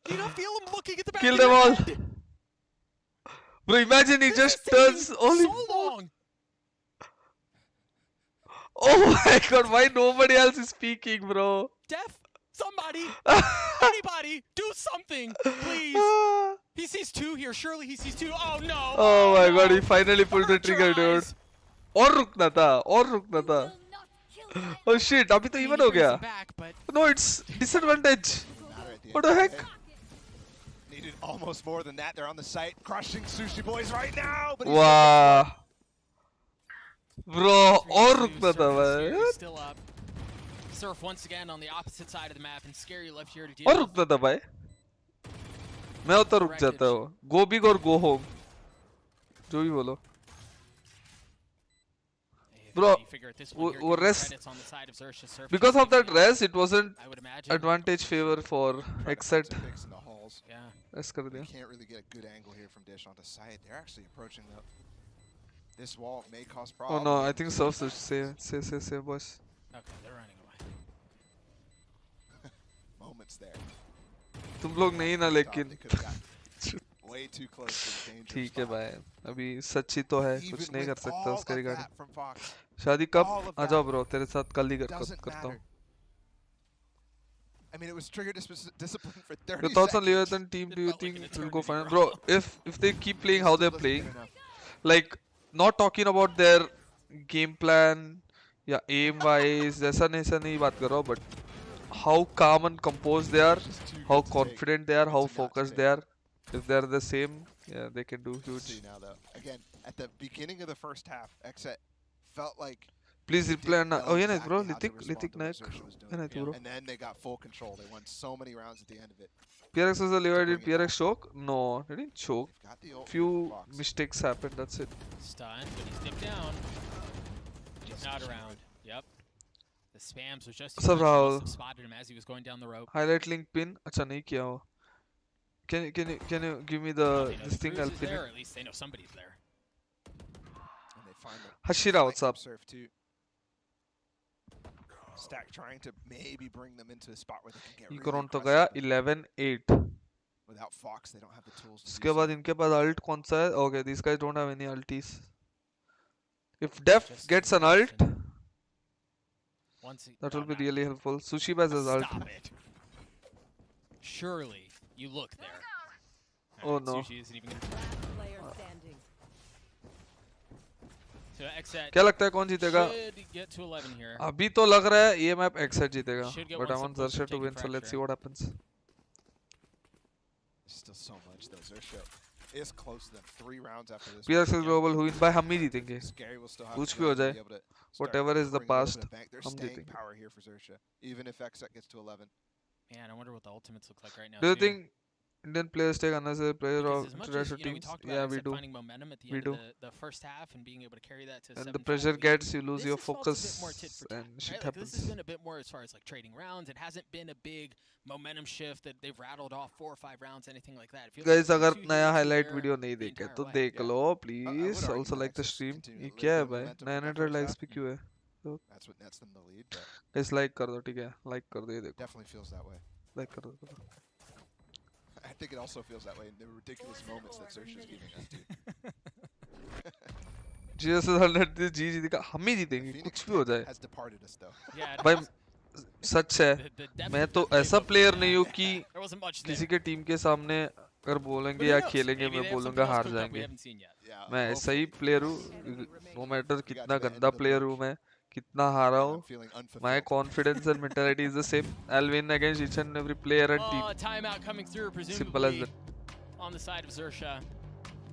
Speaker 1: Do you not feel him looking at the back
Speaker 4: Kill
Speaker 1: of
Speaker 4: them
Speaker 1: your
Speaker 4: all.
Speaker 1: head?
Speaker 4: Bro, imagine he
Speaker 1: This
Speaker 4: just
Speaker 1: is taking
Speaker 4: turns only.
Speaker 1: so long.
Speaker 4: Oh my god, why nobody else is speaking, bro?
Speaker 1: Def, somebody, anybody, do something, please. He sees 2 here. Surely he sees 2. Oh no.
Speaker 4: Oh my
Speaker 1: no.
Speaker 4: god, he finally pulled the
Speaker 1: Avert your
Speaker 4: trigger, dude.
Speaker 1: eyes.
Speaker 4: और रुकना था. Oh shit, अभी तो
Speaker 1: I mean,
Speaker 4: even
Speaker 1: he
Speaker 4: हो
Speaker 1: brings
Speaker 4: गया.
Speaker 1: him back, but
Speaker 4: No, it's disadvantage.
Speaker 3: Matter at the
Speaker 4: What
Speaker 3: end
Speaker 4: the
Speaker 3: of
Speaker 4: heck?
Speaker 3: day. Needed almost more than that. They're on the site, crushing Sushi Boys right now. But he's
Speaker 4: Wow. Bro,
Speaker 1: 3-2,
Speaker 4: और रुकना था
Speaker 1: Surf is here,
Speaker 4: भाई.
Speaker 1: he's still up. Surf once again on the opposite side of the map, and Scary left here to deal
Speaker 4: और
Speaker 1: with.
Speaker 4: रुकना था भाई. मैं होता रुक जाता हूँ. Go big or go home. जो भी बोलो. Bro,
Speaker 1: You figure at this point here,
Speaker 4: वो
Speaker 1: given the
Speaker 4: rest-
Speaker 1: credits on the side of Xerxes, Surf
Speaker 4: Because
Speaker 1: just
Speaker 4: of that
Speaker 1: taking it,
Speaker 4: res, it wasn't
Speaker 1: I would imagine.
Speaker 3: trying
Speaker 4: advantage favor for
Speaker 3: to find
Speaker 4: Xset.
Speaker 3: some picks in the halls.
Speaker 1: Yeah.
Speaker 4: ऐसा कर
Speaker 3: You
Speaker 4: दिया.
Speaker 3: can't really get a good angle here from Dish onto site. They're actually approaching this wall. May cause
Speaker 4: Oh
Speaker 3: problems.
Speaker 4: no, I think Surf should say boys.
Speaker 1: Okay, they're running away.
Speaker 3: Moments there.
Speaker 4: तुम लोग नहीं ना
Speaker 3: Thought
Speaker 4: लेकिन.
Speaker 3: they could've gotten way too close to the danger
Speaker 4: ठीक है
Speaker 3: spot.
Speaker 4: भाई. अभी सच्ची तो है,
Speaker 3: Even
Speaker 4: कुछ नहीं
Speaker 3: with
Speaker 4: कर सकता
Speaker 3: all
Speaker 4: उसके
Speaker 3: of
Speaker 4: regarding.
Speaker 3: that from Fox,
Speaker 4: शादी
Speaker 3: all
Speaker 4: कब?
Speaker 3: of
Speaker 4: आ जाओ
Speaker 3: that
Speaker 4: ब्रो, तेरे साथ कल ही
Speaker 3: doesn't
Speaker 4: करता हूँ.
Speaker 3: matter. I mean, it was trigger discipline for 30
Speaker 4: Your thoughts on
Speaker 3: seconds.
Speaker 4: Leviathan team?
Speaker 1: It
Speaker 4: Do you
Speaker 1: felt like
Speaker 4: think
Speaker 1: an
Speaker 4: will go
Speaker 1: eternity,
Speaker 4: final? Bro, if they keep playing how
Speaker 3: Still
Speaker 4: they're
Speaker 3: doesn't
Speaker 4: playing,
Speaker 3: get enough.
Speaker 4: like not talking about their game plan, yeah, aim wise, ऐसा नहीं बात कर रहा हूँ, but how calm and composed they are,
Speaker 3: Just too
Speaker 4: how
Speaker 3: good to take.
Speaker 4: confident they are, how
Speaker 3: It's a not to
Speaker 4: focused
Speaker 3: take.
Speaker 4: they are. If they're the same, yeah, they can do
Speaker 3: See
Speaker 4: huge.
Speaker 3: now though, again, at the beginning of the first half, Xset felt like
Speaker 4: Please
Speaker 3: they
Speaker 4: reply
Speaker 3: didn't
Speaker 4: na.
Speaker 3: know
Speaker 4: Oh yeah,
Speaker 3: exactly
Speaker 4: bro,
Speaker 3: how to
Speaker 4: Litik
Speaker 3: respond to what
Speaker 4: Naik.
Speaker 3: Xerxes was doing.
Speaker 4: Yeah, nice, bro.
Speaker 3: And then they got full control. They won so many rounds at the end of it.
Speaker 4: PRX was a Levi. Did
Speaker 3: bring it
Speaker 4: PRX choke? No, he didn't choke.
Speaker 3: They've got the ult
Speaker 4: Few
Speaker 3: for Fox.
Speaker 4: mistakes happened. That's it.
Speaker 1: Stunned, but he's dipped down. He's
Speaker 3: Just
Speaker 1: not
Speaker 3: a
Speaker 1: around. Yep. The spams was just
Speaker 4: What's up,
Speaker 1: too much. He
Speaker 4: Rahul?
Speaker 1: must have spotted him as he was going down the rope.
Speaker 4: Highlight link pin. अच्छा नहीं किया हो. Can you give me
Speaker 1: They know
Speaker 4: the this thing?
Speaker 1: Cruz
Speaker 4: I'll
Speaker 1: is
Speaker 4: pin
Speaker 1: there,
Speaker 4: it.
Speaker 1: or at least they know somebody's there.
Speaker 3: And they find the
Speaker 4: Hashira, what's up?
Speaker 3: Surf too. Stack trying to maybe bring them into a spot where they can get
Speaker 4: ये
Speaker 3: really
Speaker 4: कौन तो गया
Speaker 3: aggressive.
Speaker 4: 11-8.
Speaker 3: Without Fox, they don't have the tools to
Speaker 4: उसके
Speaker 3: do
Speaker 4: बाद
Speaker 3: so.
Speaker 4: इनके पास ult कौन सा है? Okay, these guys don't have any ultis. If Def
Speaker 1: Just
Speaker 4: gets
Speaker 1: a
Speaker 4: an ult,
Speaker 1: question.
Speaker 4: that will be
Speaker 1: not-
Speaker 4: really helpful. Sushi Baz has ult.
Speaker 1: Stop it. Surely you look there.
Speaker 4: Oh,
Speaker 1: Alright,
Speaker 4: no.
Speaker 1: Sushi isn't even gonna So Xset
Speaker 4: क्या लगता है कौन जीतेगा?
Speaker 1: should get to 11 here.
Speaker 4: अभी तो लग रहा है ये मैप Xset जीतेगा.
Speaker 1: Should get
Speaker 4: But
Speaker 1: one
Speaker 4: I want
Speaker 1: supposed to
Speaker 4: Xset to
Speaker 1: take
Speaker 4: win, so
Speaker 1: fracture.
Speaker 4: let's see what happens.
Speaker 3: There's still so much though. Xerxes is close to them. 3 rounds after this.
Speaker 4: PRX Global who win by हम ही जीतेंगे.
Speaker 3: Scary will still have
Speaker 4: कुछ
Speaker 3: to
Speaker 4: भी हो
Speaker 3: go
Speaker 4: जाए,
Speaker 3: and be able to start
Speaker 4: whatever is the
Speaker 3: bringing a little
Speaker 4: past,
Speaker 3: bit of bank. There's
Speaker 4: हम
Speaker 3: staying
Speaker 4: जीतेंगे.
Speaker 3: power here for Xerxes, even if Xset gets to 11.
Speaker 1: Man, I wonder what the ultimates look like right now.
Speaker 4: Do you
Speaker 1: too.
Speaker 4: think Indian players take unnecessary pressure
Speaker 1: Because
Speaker 4: of
Speaker 1: as much
Speaker 4: international
Speaker 1: as, we
Speaker 4: teams?
Speaker 1: talked
Speaker 4: Yeah,
Speaker 1: about
Speaker 4: we
Speaker 1: Xset
Speaker 4: do.
Speaker 1: finding momentum at the
Speaker 4: We
Speaker 1: end
Speaker 4: do.
Speaker 1: of the first half and being able to carry that to
Speaker 4: And
Speaker 1: 7-5
Speaker 4: the pressure
Speaker 1: lead.
Speaker 4: gets, you lose
Speaker 1: This
Speaker 4: your
Speaker 1: has felt a bit
Speaker 4: focus
Speaker 1: more tit for tat,
Speaker 4: and shit
Speaker 1: right? Like, this
Speaker 4: happens.
Speaker 1: has been a bit more as far as like trading rounds. It hasn't been a big momentum shift that they've rattled off 4 or 5 rounds, anything like that. It feels
Speaker 4: Guys,
Speaker 1: like
Speaker 4: अगर
Speaker 1: 2
Speaker 4: नया
Speaker 1: here, 2
Speaker 4: highlight
Speaker 1: there
Speaker 4: video नहीं
Speaker 1: the
Speaker 4: देखे
Speaker 1: entire
Speaker 4: तो
Speaker 1: way.
Speaker 4: देख
Speaker 3: Yeah.
Speaker 4: Low
Speaker 3: I
Speaker 4: please.
Speaker 3: would
Speaker 4: Also
Speaker 3: argue
Speaker 4: like the
Speaker 3: Nexus
Speaker 4: stream.
Speaker 3: continue to
Speaker 4: ये
Speaker 3: live
Speaker 4: क्या है
Speaker 3: the
Speaker 4: भाई?
Speaker 3: momentum from that
Speaker 4: 900
Speaker 3: first
Speaker 4: likes
Speaker 3: half.
Speaker 4: पे क्यों है?
Speaker 3: That's what nets them the lead, but
Speaker 4: Guys like कर दो ठीक है? Like कर दो ये देखो.
Speaker 3: definitely feels that way.
Speaker 4: Like कर दो.
Speaker 3: I think it also feels that way in the ridiculous moments that Xerxes is giving us too.
Speaker 4: GS 100 जी जीतेगा. हम ही जीतेंगे.
Speaker 3: Phoenix
Speaker 4: कुछ भी हो जाए.
Speaker 3: has departed us though.
Speaker 1: Yeah, it
Speaker 4: भाई
Speaker 1: was-
Speaker 4: सच है.
Speaker 1: the depth
Speaker 4: मैं
Speaker 1: of
Speaker 4: तो
Speaker 1: that
Speaker 4: ऐसा
Speaker 1: playbook
Speaker 4: प्लेयर
Speaker 1: was
Speaker 4: नहीं हूँ
Speaker 1: not-
Speaker 4: कि
Speaker 1: there wasn't much
Speaker 4: किसी
Speaker 1: there.
Speaker 4: के टीम के सामने अगर बोलेंगे
Speaker 1: But
Speaker 4: या
Speaker 1: who knows?
Speaker 4: खेलेंगे
Speaker 1: Maybe
Speaker 4: मैं
Speaker 1: they have
Speaker 4: बोलूँगा
Speaker 1: something else
Speaker 4: हार
Speaker 1: cooked up we
Speaker 4: जाएंगे.
Speaker 1: haven't seen yet.
Speaker 3: Yeah.
Speaker 4: मैं ऐसा ही
Speaker 3: hopefully.
Speaker 4: प्लेयर हूँ. नो मैटर कितना
Speaker 3: to the end
Speaker 4: गंदा
Speaker 3: of the
Speaker 4: प्लेयर
Speaker 3: match.
Speaker 4: हूँ मैं, कितना हारा
Speaker 3: I'm
Speaker 4: हूँ.
Speaker 3: feeling
Speaker 4: My
Speaker 3: unfulfilled.
Speaker 4: confidence and mentality is the same. I'll win against each and every player and team.
Speaker 1: Oh, timeout coming through,
Speaker 4: Simple as
Speaker 1: presumably
Speaker 4: that.
Speaker 1: on the side of Xerxes.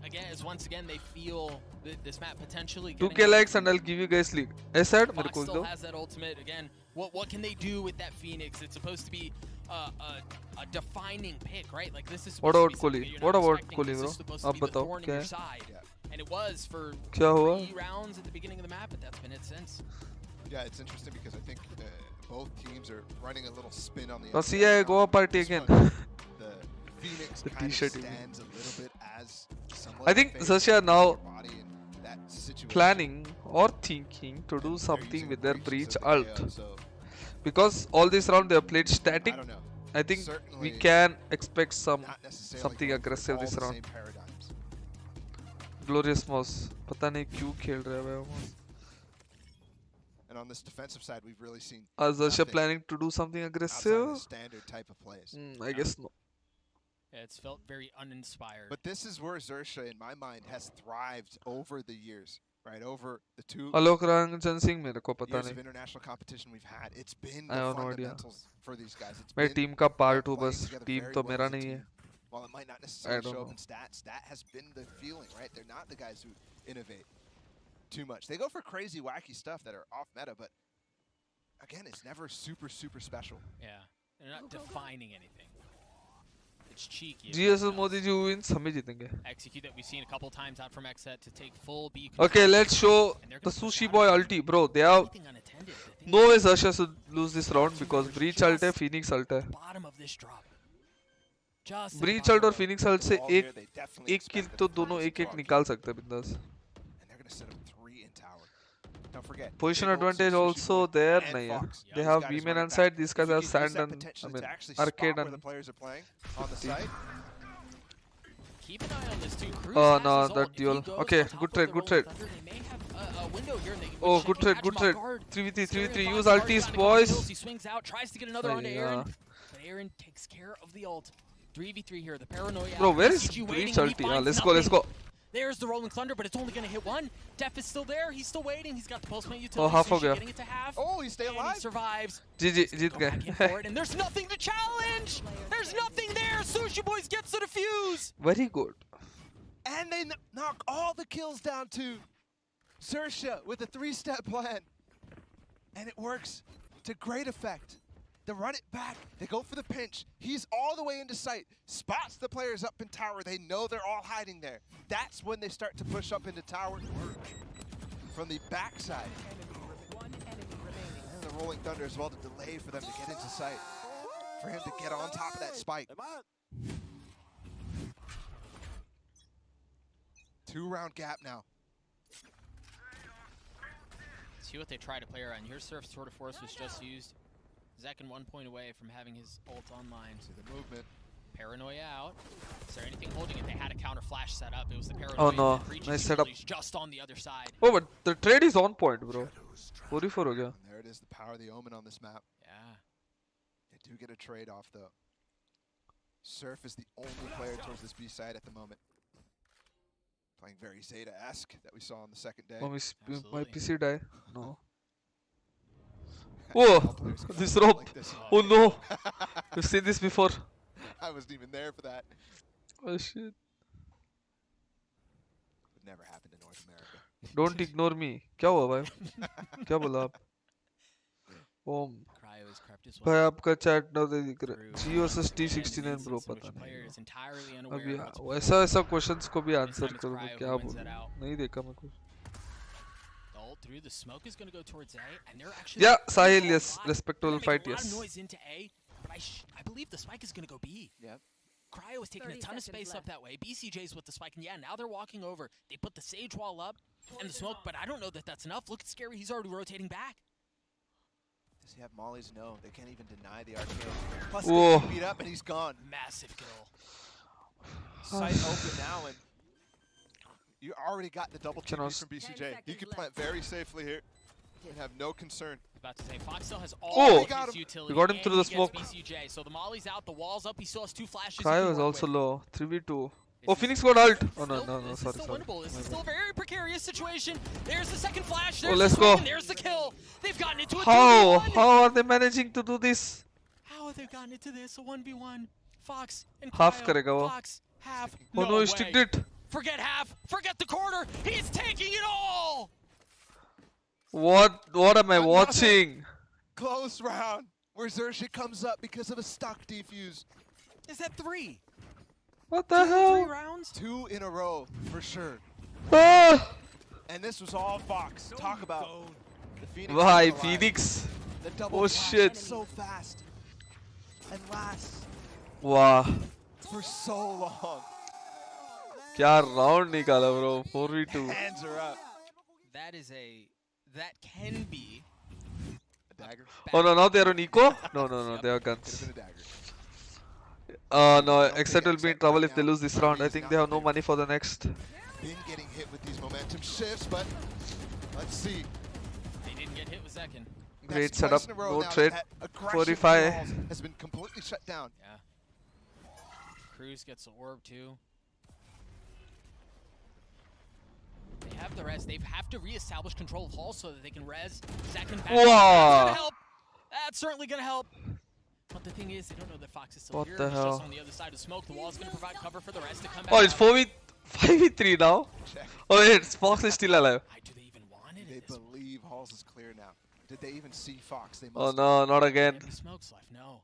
Speaker 1: Again, as once again they feel this map potentially
Speaker 4: 2k
Speaker 1: getting
Speaker 4: likes and I'll give you guys lead. Said मेरे
Speaker 1: Fox
Speaker 4: को
Speaker 1: still
Speaker 4: दो.
Speaker 1: has that ultimate. Again, what can they do with that Phoenix? It's supposed to be a defining pick, right? Like this is.
Speaker 4: What
Speaker 1: supposed to
Speaker 4: about
Speaker 1: be something
Speaker 4: Kohli?
Speaker 1: that you're
Speaker 4: What
Speaker 1: not
Speaker 4: about
Speaker 1: expecting.
Speaker 4: Kohli,
Speaker 1: This
Speaker 4: bro?
Speaker 1: is supposed to
Speaker 4: आप
Speaker 1: be the
Speaker 4: बताओ,
Speaker 1: thorn in
Speaker 4: क्या
Speaker 1: your
Speaker 4: है?
Speaker 1: side.
Speaker 3: Yeah.
Speaker 1: And it was for
Speaker 4: क्या हुआ?
Speaker 1: 3 rounds at the beginning of the map, but that's been it since.
Speaker 3: Yeah, it's interesting because I think both teams are running a little spin on the.
Speaker 4: Now see,
Speaker 3: inside
Speaker 4: I go
Speaker 3: now.
Speaker 4: up party
Speaker 3: This
Speaker 4: again.
Speaker 3: one, The Phoenix
Speaker 4: The
Speaker 3: kind of
Speaker 4: t-shirt even.
Speaker 3: stands a little bit as somewhat
Speaker 4: I
Speaker 3: of a
Speaker 4: think
Speaker 3: favorite
Speaker 4: Xerxes are
Speaker 3: because of
Speaker 4: now
Speaker 3: their body and that situation.
Speaker 4: Planning or thinking to do something with their breach ult. Because all this round they have played static, I think we can expect something aggressive this round. Glorious Mouse. पता नहीं क्यों खेल रहा है वो.
Speaker 3: And on this defensive side, we've really seen.
Speaker 4: Is Russia planning to do something aggressive?
Speaker 3: Standard type of plays.
Speaker 4: I guess no.
Speaker 1: Yeah, it's felt very uninspired.
Speaker 3: But this is where Xerxia, in my mind, has thrived over the years, right? Over the 2
Speaker 4: Alok Ranjan Singh मेरे को पता
Speaker 3: years of
Speaker 4: नहीं.
Speaker 3: international competition we've had. It's been
Speaker 4: I
Speaker 3: the
Speaker 4: have no idea.
Speaker 3: fundamentals for these guys. It's
Speaker 4: मैं
Speaker 3: been
Speaker 4: team का part हूँ
Speaker 3: playing
Speaker 4: बस.
Speaker 3: together
Speaker 4: team
Speaker 3: very
Speaker 4: तो
Speaker 3: well
Speaker 4: मेरा
Speaker 3: as a
Speaker 4: नहीं
Speaker 3: team.
Speaker 4: है.
Speaker 3: While it might not necessarily
Speaker 4: don't
Speaker 3: show
Speaker 4: know.
Speaker 3: up in stats, that has been the feeling, right? They're not the guys who innovate too much. They go for crazy, wacky stuff that are off meta, but again, it's never super, super special.
Speaker 1: Yeah, they're not defining anything. It's cheeky.
Speaker 4: GSS Modi ji wins, हम ही जीतेंगे.
Speaker 1: Execute that we've seen a couple times out from Xset to take full B.
Speaker 4: Okay, let's show the Sushi Boy ulti, bro. They have no way Xerxia should lose this round because Breach ult है, Phoenix ult है.
Speaker 1: Bottom of this drop.
Speaker 4: Breach ult और Phoenix ult से एक kill तो दोनों एक निकाल सकते हैं बिंदास.
Speaker 3: And they're going to set up 3 in tower. Don't forget.
Speaker 4: Position advantage also there नहीं है. They have B-man inside. These guys have sand and arcade and.
Speaker 3: The players are playing on the site.
Speaker 1: Keep an eye on this too. Cruz
Speaker 4: Oh
Speaker 1: has
Speaker 4: no,
Speaker 1: his
Speaker 4: that
Speaker 1: ult. If
Speaker 4: duel.
Speaker 1: he goes
Speaker 4: Okay,
Speaker 1: on top
Speaker 4: good
Speaker 1: of
Speaker 4: trade,
Speaker 1: the
Speaker 4: good
Speaker 1: Rolling
Speaker 4: trade.
Speaker 1: Thunder, they may have a window here and they
Speaker 4: Oh,
Speaker 1: should
Speaker 4: good trade,
Speaker 1: catch
Speaker 4: good
Speaker 1: him
Speaker 4: trade.
Speaker 1: off guard.
Speaker 4: 3v3, 3v3.
Speaker 1: Aaron
Speaker 4: Use
Speaker 1: Fox
Speaker 4: ultis,
Speaker 1: already got a couple
Speaker 4: boys.
Speaker 1: kills. He swings out, tries to get another onto Aaron, but Aaron takes care of the ult. 3v3 here, the paranoia.
Speaker 4: Bro, where is
Speaker 1: BCG waiting,
Speaker 4: Breach
Speaker 1: and he
Speaker 4: ulti?
Speaker 1: finds
Speaker 4: Let's go, let's
Speaker 1: nothing.
Speaker 4: go.
Speaker 1: There's the Rolling Thunder, but it's only going to hit one. Def is still there. He's still waiting. He's got the pulse plate utility.
Speaker 4: Oh, half
Speaker 1: Sushi
Speaker 4: हो गया.
Speaker 1: getting it to half.
Speaker 3: Oh, he stay
Speaker 1: And
Speaker 3: alive.
Speaker 1: he survives.
Speaker 4: GG, Jeet
Speaker 1: Go back in
Speaker 4: गए.
Speaker 1: for it, and there's nothing to challenge. There's nothing there. Sushi Boys gets the defuse.
Speaker 4: Very good.
Speaker 3: And they knock all the kills down to Xerxia with a 3-step plan. And it works to great effect. They run it back. They go for the pinch. He's all the way into sight. Spots the players up in tower. They know they're all hiding there. That's when they start to push up into tower from the backside. And the Rolling Thunder as well to delay for them to get into sight. For him to get on top of that spike. 2-round gap now.
Speaker 1: See what they try to play around. Here, Surf's Sword of Force was just used. Zekin 1 point away from having his ult online.
Speaker 3: See the movement.
Speaker 1: Paranoia out. Is there anything holding it? They had a counter flash set up. It was the Paranoia.
Speaker 4: Oh no, nice setup.
Speaker 1: Just on the other side.
Speaker 4: Oh, but the trade is on point, bro. 44 हो गया.
Speaker 3: And there it is, the power of the Omen on this map.
Speaker 1: Yeah.
Speaker 3: They do get a trade off though. Surf is the only player towards this B side at the moment. Playing very Zeta-esque that we saw on the second day.
Speaker 4: Oh, my
Speaker 1: Absolutely.
Speaker 4: PC die. No. Oh, this rope.
Speaker 3: Like this.
Speaker 4: Oh no. We've seen this before.
Speaker 3: I wasn't even there for that.
Speaker 4: Oh shit.
Speaker 3: Would never happen to North America.
Speaker 4: Don't ignore me. क्या हुआ भाई? क्या बोला आप? ओम.
Speaker 1: Cryo is crept as
Speaker 4: भाई
Speaker 1: well.
Speaker 4: आपका chat ना दे दिख रहा है. G versus T69 bro पता नहीं.
Speaker 1: Player is entirely
Speaker 4: अभी
Speaker 1: unaware of what's
Speaker 4: वैसा ऐसा questions को भी
Speaker 1: This
Speaker 4: answer
Speaker 1: time it's
Speaker 4: करो
Speaker 1: Cryo
Speaker 4: क्या
Speaker 1: who wins
Speaker 4: बोलूं?
Speaker 1: that out.
Speaker 4: नहीं देखा मैं कुछ.
Speaker 1: The ult through the smoke is going to go towards A, and they're actually.
Speaker 4: Yeah, Sahil,
Speaker 1: making a
Speaker 4: yes,
Speaker 1: lot-
Speaker 4: respectable
Speaker 1: they're making
Speaker 4: fight,
Speaker 1: a lot of
Speaker 4: yes.
Speaker 1: noise into A, but I believe the spike is going to go B.
Speaker 3: Yep.
Speaker 1: Cryo is taking a
Speaker 2: 30
Speaker 1: ton of
Speaker 2: seconds
Speaker 1: space up
Speaker 2: left.
Speaker 1: that way. BCJ's with the spike, and yeah, now they're walking over. They put the Sage wall up and the smoke, but I don't know that that's enough. Look at Scary, he's already rotating back.
Speaker 3: Does he have Molly's? No, they can't even deny the arcade. Plus,
Speaker 4: Whoa.
Speaker 3: they beat up and he's gone.
Speaker 1: Massive kill.
Speaker 3: Sight open now, and you already got the double TP
Speaker 4: Cannot-
Speaker 3: from BCJ. He can plant very safely here and have no concern.
Speaker 1: About to say, Fox still has all
Speaker 4: Oh,
Speaker 1: of
Speaker 3: got
Speaker 1: his
Speaker 3: him.
Speaker 1: utility.
Speaker 4: We got him
Speaker 1: and
Speaker 4: through the
Speaker 1: he gets
Speaker 4: smoke.
Speaker 1: BCJ. So the Molly's out, the wall's up. He still has 2 flashes. he
Speaker 4: Cryo
Speaker 1: can
Speaker 4: is
Speaker 1: work
Speaker 4: also
Speaker 1: with.
Speaker 4: low. 3v2.
Speaker 1: This
Speaker 4: Oh,
Speaker 1: is-
Speaker 4: Phoenix got ult. Oh no,
Speaker 1: Still-
Speaker 4: no, no,
Speaker 1: this
Speaker 4: sorry,
Speaker 1: is still
Speaker 4: sorry.
Speaker 1: winnable. This
Speaker 4: My
Speaker 1: is
Speaker 4: bad.
Speaker 1: still a very precarious situation. There's the second flash.
Speaker 4: Oh,
Speaker 1: There's
Speaker 4: let's
Speaker 1: the smoke,
Speaker 4: go.
Speaker 1: and there's the kill. They've gotten into a
Speaker 4: How?
Speaker 1: 2v1.
Speaker 4: How are they managing to do this?
Speaker 1: How have they gotten into this? A 1v1. Fox and
Speaker 4: Half
Speaker 1: Cryo.
Speaker 4: करेगा वो.
Speaker 1: Fox, half.
Speaker 4: Oh no,
Speaker 1: way.
Speaker 4: he sticked it.
Speaker 1: Forget half. Forget the quarter. He's taking it all.
Speaker 4: What am I
Speaker 3: Another-
Speaker 4: watching?
Speaker 3: Close round where Xerxia comes up because of a stock defuse.
Speaker 1: Is that 3?
Speaker 4: What the
Speaker 1: 3
Speaker 4: hell?
Speaker 1: rounds?
Speaker 3: 2 in a row for sure.
Speaker 4: Ah!
Speaker 3: And this was all Fox. Talk about the Phoenix.
Speaker 4: Why,
Speaker 3: being alive.
Speaker 4: Phoenix?
Speaker 3: The double
Speaker 4: Oh,
Speaker 3: flash
Speaker 4: shit.
Speaker 3: so fast and lasts
Speaker 4: Wow.
Speaker 3: for so long.
Speaker 4: क्या round निकाला bro? 4v2.
Speaker 3: Hands are up.
Speaker 1: that can be
Speaker 3: a dagger.
Speaker 4: Oh no, now they're on eco? No, they are guns.
Speaker 3: Could have been a dagger.
Speaker 4: No, Xset will be in trouble if they lose this round. I think they have no money for the next.
Speaker 3: Been getting hit with these momentum shifts, but let's see.
Speaker 1: They didn't get hit with second.
Speaker 4: Great
Speaker 3: That's
Speaker 4: setup,
Speaker 3: twice in a row
Speaker 4: no
Speaker 3: now
Speaker 4: trade.
Speaker 3: that aggression
Speaker 4: 45.
Speaker 3: from Walls has been completely shut down.
Speaker 1: Yeah. Cruz gets the orb too. They have the res. They have to reestablish control of Hall so that they can res. Second back.
Speaker 4: Whoa.
Speaker 1: That's gonna help. That's certainly gonna help. But the thing is, they don't know that Fox is still
Speaker 4: What
Speaker 1: here.
Speaker 4: the
Speaker 1: He's
Speaker 4: hell?
Speaker 1: just on the other side of smoke. The wall's gonna provide cover for the rest to come back.
Speaker 4: Oh, it's
Speaker 1: out.
Speaker 4: 5v3 now?
Speaker 3: Check.
Speaker 4: Oh wait, Fox is still alive.
Speaker 1: Do they even want it?
Speaker 3: They
Speaker 1: at this
Speaker 3: believe Halls is clear now. Did they even see Fox? They
Speaker 4: Oh
Speaker 3: must.
Speaker 4: no, not again.
Speaker 1: Any smokes left? No.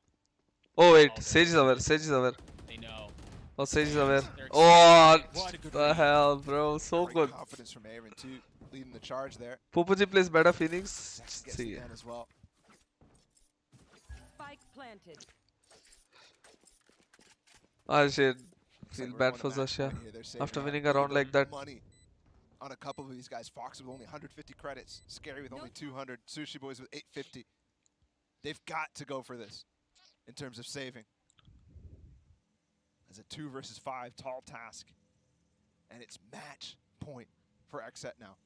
Speaker 4: Oh wait, Sage is aware, Sage is aware.
Speaker 1: They know.
Speaker 4: Oh, Sage is aware.
Speaker 1: They're
Speaker 4: Oh,
Speaker 1: excited. What a good
Speaker 4: the
Speaker 1: read.
Speaker 4: hell, bro. So
Speaker 3: Great
Speaker 4: good.
Speaker 3: confidence from Aaron too, leading the charge there.
Speaker 4: Pupuji plays better Phoenix.
Speaker 3: Sex gets
Speaker 4: See.
Speaker 3: it done as well.
Speaker 7: Spike planted.
Speaker 4: Ah shit.
Speaker 3: Looks
Speaker 4: Feel
Speaker 3: like we're
Speaker 4: bad
Speaker 3: going
Speaker 4: for
Speaker 3: to match
Speaker 4: Zasha.
Speaker 3: point here. They're saving
Speaker 4: After
Speaker 3: up
Speaker 4: winning
Speaker 3: a
Speaker 4: a
Speaker 3: little
Speaker 4: round
Speaker 3: bit
Speaker 4: like
Speaker 3: of
Speaker 4: that.
Speaker 3: money on a couple of these guys. Fox with only 150 credits. Scary with only 200. Sushi Boys with 850. They've got to go for this in terms of saving. As a 2 versus 5 tall task. And it's match point for Xset now.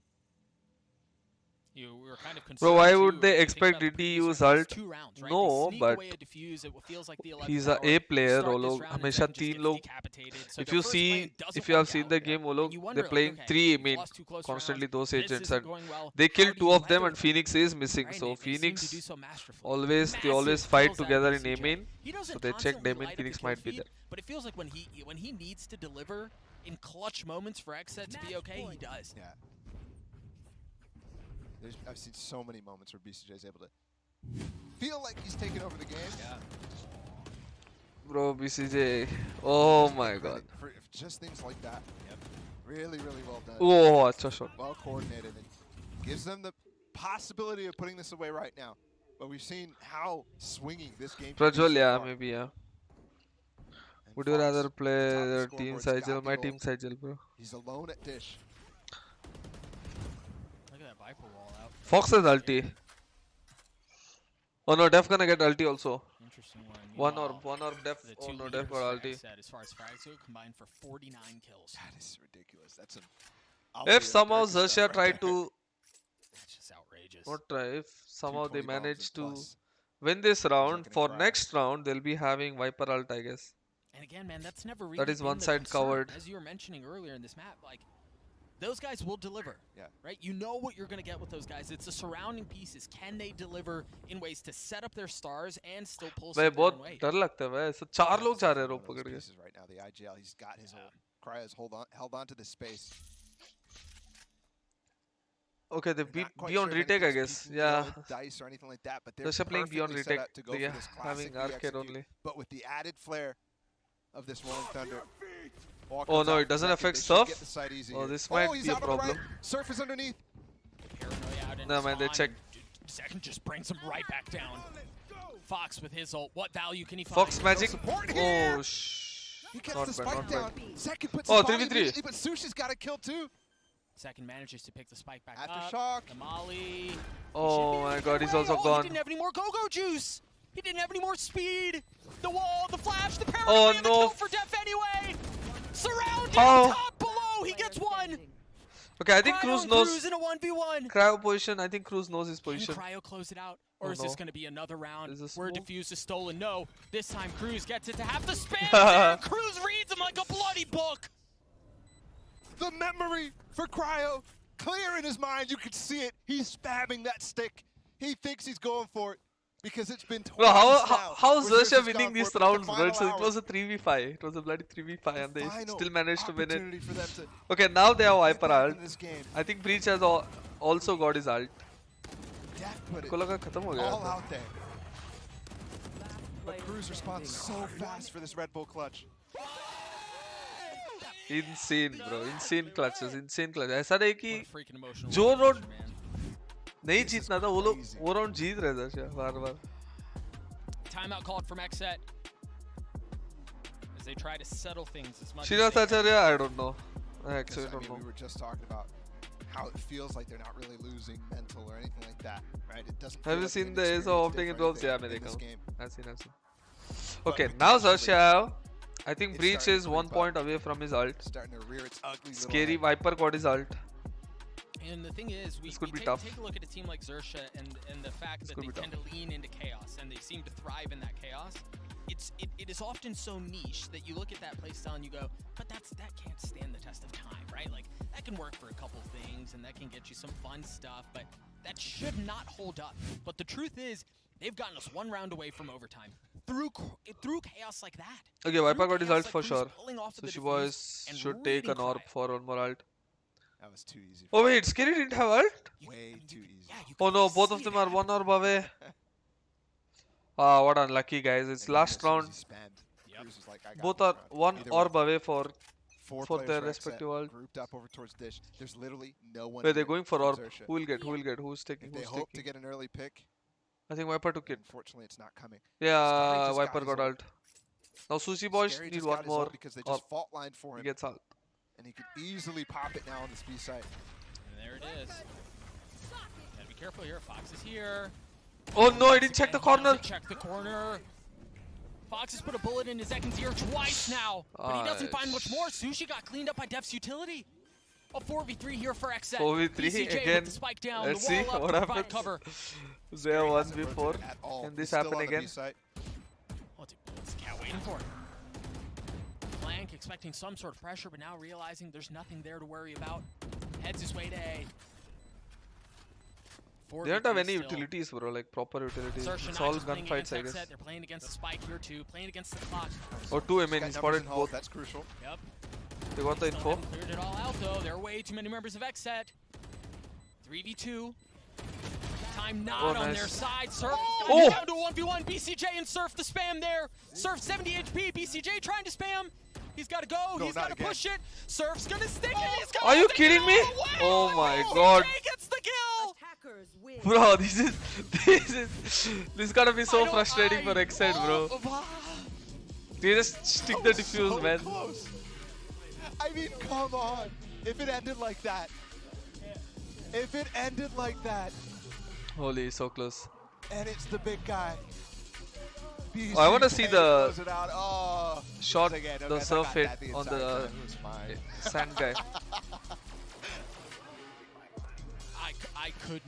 Speaker 1: We were kind of
Speaker 4: Bro, why
Speaker 1: concerned,
Speaker 4: would
Speaker 1: too,
Speaker 4: they
Speaker 1: if you think
Speaker 4: expect
Speaker 1: about the
Speaker 4: Diddy
Speaker 1: previous
Speaker 4: use
Speaker 1: rounds,
Speaker 4: ult?
Speaker 1: two rounds, right?
Speaker 4: No,
Speaker 1: They sneak
Speaker 4: but
Speaker 1: away a defuse. It feels like the 11th
Speaker 4: he's a
Speaker 1: hour.
Speaker 4: A player.
Speaker 1: Start
Speaker 4: वो
Speaker 1: this
Speaker 4: लोग
Speaker 1: round and
Speaker 4: हमेशा
Speaker 1: then just
Speaker 4: तीन
Speaker 1: get
Speaker 4: लोग.
Speaker 1: decapitated. So
Speaker 4: If
Speaker 1: their
Speaker 4: you
Speaker 1: first
Speaker 4: see,
Speaker 1: play doesn't
Speaker 4: if you have
Speaker 1: work
Speaker 4: seen
Speaker 1: out,
Speaker 4: the game, वो
Speaker 1: and
Speaker 4: लोग
Speaker 1: you wonder,
Speaker 4: they're
Speaker 1: like,
Speaker 4: playing
Speaker 1: okay,
Speaker 4: 3
Speaker 1: we've
Speaker 4: main
Speaker 1: lost 2 close
Speaker 4: constantly
Speaker 1: rounds.
Speaker 4: those
Speaker 1: This
Speaker 4: agents
Speaker 1: isn't
Speaker 4: and
Speaker 1: going well.
Speaker 4: they
Speaker 1: How
Speaker 4: kill
Speaker 1: do
Speaker 4: 2
Speaker 1: you
Speaker 4: of them
Speaker 1: weather
Speaker 4: and
Speaker 1: that?
Speaker 4: Phoenix is missing.
Speaker 1: Right,
Speaker 4: So
Speaker 1: they seem to
Speaker 4: Phoenix
Speaker 1: do so masterfully.
Speaker 4: always they
Speaker 1: Massive
Speaker 4: always fight
Speaker 1: kills out
Speaker 4: together
Speaker 1: of
Speaker 4: in A
Speaker 1: BCJ.
Speaker 4: main.
Speaker 1: He doesn't
Speaker 4: So they check
Speaker 1: constantly
Speaker 4: them in
Speaker 1: light up
Speaker 4: Phoenix
Speaker 1: the kill
Speaker 4: might be
Speaker 1: feed,
Speaker 4: there.
Speaker 1: but it feels like when he needs to deliver in clutch moments for Xset to be okay, he does.
Speaker 3: Yeah. I've seen so many moments where BCJ is able to feel like he's taking over the game.
Speaker 1: Yeah.
Speaker 4: Bro, BCJ. Oh my god.
Speaker 3: For just things like that. Yep. Really, really well done.
Speaker 4: Oh, acha shot.
Speaker 3: Well coordinated and gives them the possibility of putting this away right now. But we've seen how swinging this game can be
Speaker 4: Prajwal,
Speaker 3: so
Speaker 4: yeah,
Speaker 3: far.
Speaker 4: maybe, yeah.
Speaker 3: And
Speaker 4: Would you
Speaker 3: Fox,
Speaker 4: rather
Speaker 3: top
Speaker 4: play
Speaker 3: of the
Speaker 4: team
Speaker 3: scoreboard's got
Speaker 4: Sigel?
Speaker 3: the
Speaker 4: My
Speaker 3: ult.
Speaker 4: team Sigel, bro.
Speaker 3: He's alone at Dish.
Speaker 1: Look at that Viper wall out.
Speaker 4: Fox has ulti. Oh no, Def gonna get ulti also.
Speaker 1: Interesting one.
Speaker 4: One
Speaker 1: Meanwhile,
Speaker 4: orb Def.
Speaker 1: the
Speaker 4: Oh
Speaker 1: two
Speaker 4: no,
Speaker 1: leaders
Speaker 4: Def
Speaker 1: for
Speaker 4: got ulti.
Speaker 1: Xset, as far as frags go, combined for 49 kills.
Speaker 3: That is ridiculous. That's an
Speaker 4: If somehow Xerxia tried to,
Speaker 1: That's just outrageous.
Speaker 4: not try, if somehow they
Speaker 3: 220 bombs
Speaker 4: managed
Speaker 3: and
Speaker 4: to
Speaker 3: plus.
Speaker 4: win this round,
Speaker 3: gonna
Speaker 4: for
Speaker 3: cry.
Speaker 4: next round they'll be having Viper ult, I guess.
Speaker 1: And again, man, that's never really
Speaker 4: is
Speaker 1: been
Speaker 4: one
Speaker 1: the
Speaker 4: side
Speaker 1: concern.
Speaker 4: covered.
Speaker 1: As you were mentioning earlier in this map, like, those guys will deliver.
Speaker 3: Yeah.
Speaker 1: Right? You know what you're going to get with those guys. It's the surrounding pieces. Can they deliver in ways to set up their stars and still pull
Speaker 4: भाई
Speaker 1: some
Speaker 4: बहुत
Speaker 1: away?
Speaker 4: डर लगता है भाई so 4 लोग जा रहे हैं
Speaker 3: One
Speaker 4: rope
Speaker 3: of those
Speaker 4: पकड़ के
Speaker 3: pieces right now. The IGL, he's got his ult. Cryo's held on to this space.
Speaker 4: okay they
Speaker 3: They're
Speaker 4: beat
Speaker 3: not quite
Speaker 4: beyond
Speaker 3: sure if
Speaker 4: retake I
Speaker 3: anything's
Speaker 4: guess
Speaker 3: peeking,
Speaker 4: yeah
Speaker 3: dice or anything like that, but they're
Speaker 4: they're playing beyond
Speaker 3: perfectly set
Speaker 4: retake
Speaker 3: up to go
Speaker 4: they
Speaker 3: for this classic
Speaker 4: having arcade
Speaker 3: execute,
Speaker 4: only
Speaker 3: but with the added flair of this Rolling Thunder.
Speaker 4: Oh no, it doesn't affect Surf? Oh, this might
Speaker 3: he's
Speaker 4: be a
Speaker 3: out on the
Speaker 4: problem.
Speaker 3: right. Surf is underneath.
Speaker 1: Paranoia out in
Speaker 4: No, man, they
Speaker 1: spawn,
Speaker 4: check.
Speaker 1: and Second just brings him right back down. Fox with his ult. What value can he find?
Speaker 4: Fox magic
Speaker 3: support here.
Speaker 4: oh shh
Speaker 3: He gets
Speaker 4: not
Speaker 3: the
Speaker 4: bad,
Speaker 3: spike
Speaker 4: not
Speaker 3: down.
Speaker 4: bad.
Speaker 3: Second puts
Speaker 4: Oh,
Speaker 3: his body
Speaker 4: 3v3.
Speaker 3: immediately, but Sushi's got a kill too.
Speaker 1: Second manages to pick the spike back up.
Speaker 3: Aftershock.
Speaker 1: The molly.
Speaker 4: Oh my god, he's also
Speaker 1: He
Speaker 4: gone.
Speaker 1: didn't have any more go-go juice. He didn't have any more speed. The wall, the flash, the paranoia,
Speaker 4: Oh,
Speaker 1: the
Speaker 4: no.
Speaker 1: kill for Def anyway. Surrounded,
Speaker 4: How?
Speaker 1: top, below. He gets one.
Speaker 4: Okay, I think
Speaker 1: Cryo
Speaker 4: Cruz
Speaker 1: and
Speaker 4: knows
Speaker 1: Cruz in a 1v1.
Speaker 4: Cryo position. I think Cruz knows his
Speaker 1: Can
Speaker 4: position.
Speaker 1: Cryo close it out? Or
Speaker 4: Oh,
Speaker 1: is this
Speaker 4: no.
Speaker 1: going to be another round
Speaker 4: Is this
Speaker 1: where
Speaker 4: smoke?
Speaker 1: Diffuse is stolen? No. This time Cruz gets it to have the spam there. Cruz reads him like a bloody book.
Speaker 3: The memory for Cryo, clear in his mind. You can see it. He's spamming that stick. He thinks he's going for it because it's been twice
Speaker 4: Bro,
Speaker 3: now
Speaker 4: how's
Speaker 3: where
Speaker 4: Xerxia
Speaker 3: Xerxia's
Speaker 4: winning
Speaker 3: gone
Speaker 4: these
Speaker 3: for it, but
Speaker 4: rounds,
Speaker 3: the
Speaker 4: bro?
Speaker 3: final
Speaker 4: It was
Speaker 3: hour,
Speaker 4: a 3v5. It was a bloody 3v5 and they
Speaker 3: final
Speaker 4: still managed to win it.
Speaker 3: opportunity for them to
Speaker 4: Okay, now they have
Speaker 3: get
Speaker 4: Viper
Speaker 3: back
Speaker 4: ult.
Speaker 3: into this game.
Speaker 4: I think Breach has also got his ult.
Speaker 3: Def put it
Speaker 4: को लगा खत्म हो गया
Speaker 3: all
Speaker 4: था.
Speaker 3: out there. But Cruz responds so fast for this Red Bull clutch.
Speaker 4: Insane, bro. Insane clutches. Insane clutch. ऐसा नहीं कि
Speaker 1: What a freaking emotional
Speaker 4: जो
Speaker 1: round,
Speaker 4: round
Speaker 1: man.
Speaker 4: नहीं
Speaker 3: This is
Speaker 4: जीतना था वो लोग
Speaker 3: crazy.
Speaker 4: वो round जीत रहे थे शायद बार-बार.
Speaker 1: Timeout called from Xset as they try to settle things as much as
Speaker 4: Srinivas
Speaker 1: they can.
Speaker 4: Acharya, I don't know. I
Speaker 3: Because,
Speaker 4: actually
Speaker 3: I
Speaker 4: don't
Speaker 3: mean,
Speaker 4: know.
Speaker 3: we were just talking about how it feels like they're not really losing mental or anything like that, right? It doesn't.
Speaker 4: Have you
Speaker 3: like
Speaker 4: seen
Speaker 3: an
Speaker 4: the Ace of
Speaker 3: experience
Speaker 4: Opting Drops? Yeah,
Speaker 3: in this game.
Speaker 4: I've seen.
Speaker 3: But
Speaker 4: Okay,
Speaker 3: we can
Speaker 4: now
Speaker 3: actually-
Speaker 4: Xset, I think
Speaker 3: it's
Speaker 4: Breach
Speaker 3: starting
Speaker 4: is
Speaker 3: to
Speaker 4: 1
Speaker 3: creep
Speaker 4: point
Speaker 3: up.
Speaker 4: away from his ult.
Speaker 3: Starting to rear its ugly little
Speaker 4: Scary
Speaker 3: head.
Speaker 4: Viper got his ult.
Speaker 1: And the thing is, we
Speaker 4: This could be
Speaker 1: take,
Speaker 4: tough.
Speaker 1: take a look at a team like Xerxia and the fact that
Speaker 4: could
Speaker 1: they
Speaker 4: be
Speaker 1: tend to lean into chaos and they seem to thrive in that chaos. It is often so niche that you look at that playstyle and you go, but that can't stand the test of time, right? Like that can work for a couple things and that can get you some fun stuff, but that should not hold up. But the truth is, they've gotten us 1 round away from overtime through chaos like that.
Speaker 4: Okay, Viper got his ult
Speaker 1: Like
Speaker 4: for
Speaker 1: Cruz
Speaker 4: sure.
Speaker 1: pulling off of the
Speaker 4: Sushi
Speaker 1: defuse
Speaker 4: Boys
Speaker 1: and
Speaker 4: should take
Speaker 1: reading
Speaker 4: an orb
Speaker 1: Cryo.
Speaker 4: for one more ult.
Speaker 3: That was too easy.
Speaker 4: Oh wait, Scary didn't have ult?
Speaker 3: Way too easy.
Speaker 1: Yeah, you
Speaker 4: Oh
Speaker 1: can
Speaker 4: no, both
Speaker 1: see
Speaker 4: of them
Speaker 1: it
Speaker 4: are 1 orb away. Ah, what unlucky guys. It's
Speaker 3: And
Speaker 4: last
Speaker 3: as soon as
Speaker 4: round.
Speaker 3: he spammed,
Speaker 1: Yep.
Speaker 3: Cruz was like, I got
Speaker 4: Both
Speaker 3: this
Speaker 4: are
Speaker 3: round.
Speaker 4: 1
Speaker 3: Either
Speaker 4: orb
Speaker 3: way,
Speaker 4: away for
Speaker 3: four
Speaker 4: for
Speaker 3: players
Speaker 4: their
Speaker 3: Xset,
Speaker 4: respective ult.
Speaker 3: grouped up over towards Dish. There's literally no one.
Speaker 4: Wait,
Speaker 3: in
Speaker 4: they're
Speaker 3: it
Speaker 4: going for
Speaker 3: from
Speaker 4: orb.
Speaker 3: Xerxia.
Speaker 4: Who will get? Who will get? Who's taking?
Speaker 3: If they
Speaker 4: Who's
Speaker 3: hope to
Speaker 4: taking?
Speaker 3: get an early pick,
Speaker 4: I think Viper took it.
Speaker 3: unfortunately, it's not coming.
Speaker 4: Yeah,
Speaker 3: Scary just
Speaker 4: Viper
Speaker 3: his
Speaker 4: got ult. Now Sushi Boys
Speaker 3: Scary
Speaker 4: need
Speaker 3: just
Speaker 4: 1
Speaker 3: got his ult
Speaker 4: more.
Speaker 3: because they
Speaker 4: Or
Speaker 3: just fault lined for
Speaker 4: he
Speaker 3: him,
Speaker 4: gets ult.
Speaker 3: and he could easily pop it now on this B site.
Speaker 1: And there it is. Gotta be careful here. Fox is here.
Speaker 4: Oh no, I didn't check the corner.
Speaker 1: Check the corner. Fox has put a bullet in his Ekken's ear twice now, but he doesn't find much more. Sushi got cleaned up by Def's utility. A 4v3 here for Xset.
Speaker 4: 4v3
Speaker 1: BCJ
Speaker 4: again.
Speaker 1: with the spike down,
Speaker 4: Let's
Speaker 1: the
Speaker 4: see
Speaker 1: wall up
Speaker 4: what
Speaker 1: to provide
Speaker 4: happens.
Speaker 1: cover.
Speaker 4: There
Speaker 3: He
Speaker 4: was
Speaker 3: hasn't
Speaker 4: before.
Speaker 3: rotated at all.
Speaker 4: Can this
Speaker 3: He's still
Speaker 4: happen
Speaker 3: on the B
Speaker 4: again?
Speaker 3: site.
Speaker 1: What's this cat waiting for? Flank expecting some sort of pressure, but now realizing there's nothing there to worry about. Heads his way to A.
Speaker 4: They don't have any
Speaker 1: still.
Speaker 4: utilities, bro, like proper utilities.
Speaker 1: Xerxia
Speaker 4: It's
Speaker 1: not
Speaker 4: all
Speaker 1: just playing
Speaker 4: gunfights, I
Speaker 1: against
Speaker 4: guess.
Speaker 1: Xset, they're playing against the spike here too, playing against the clock.
Speaker 4: Or 2, I mean,
Speaker 3: Got
Speaker 4: he
Speaker 3: numbers
Speaker 4: spotted
Speaker 3: in hold,
Speaker 4: both.
Speaker 3: that's crucial.
Speaker 1: Yep.
Speaker 4: They got the
Speaker 1: Still
Speaker 4: info.
Speaker 1: haven't cleared it all out though. There are way too many members of Xset. 3v2. Time not
Speaker 4: Oh,
Speaker 1: on
Speaker 4: nice.
Speaker 1: their side. Surf
Speaker 4: Oh!
Speaker 1: down to a 1v1. BCJ and Surf the spam there. Surf 70 HP. BCJ trying to spam. He's got to go.
Speaker 3: No,
Speaker 1: He's
Speaker 3: not
Speaker 1: got to
Speaker 3: again.
Speaker 1: push it. Surf's going to stick it. He's gonna
Speaker 4: Are you
Speaker 1: the
Speaker 4: kidding
Speaker 1: kill.
Speaker 4: me?
Speaker 1: Wow.
Speaker 4: Oh my
Speaker 1: BCJ
Speaker 4: god.
Speaker 1: gets the kill.
Speaker 4: Bro, this gotta be so frustrating for Xset, bro. They just stick the diffuse,
Speaker 3: so
Speaker 4: man.
Speaker 3: Close. I mean, come on. If it ended like that. If it ended like that.
Speaker 4: Holy, so close.
Speaker 3: And it's the big guy.
Speaker 4: Oh, I wanna see the
Speaker 3: close it out. Oh.
Speaker 4: shot,
Speaker 3: Again,
Speaker 4: the
Speaker 3: okay, I
Speaker 4: surf
Speaker 3: got
Speaker 4: hit
Speaker 3: that the
Speaker 4: on
Speaker 3: entire
Speaker 4: the
Speaker 3: time. It was fine.
Speaker 4: sand guy.
Speaker 1: I could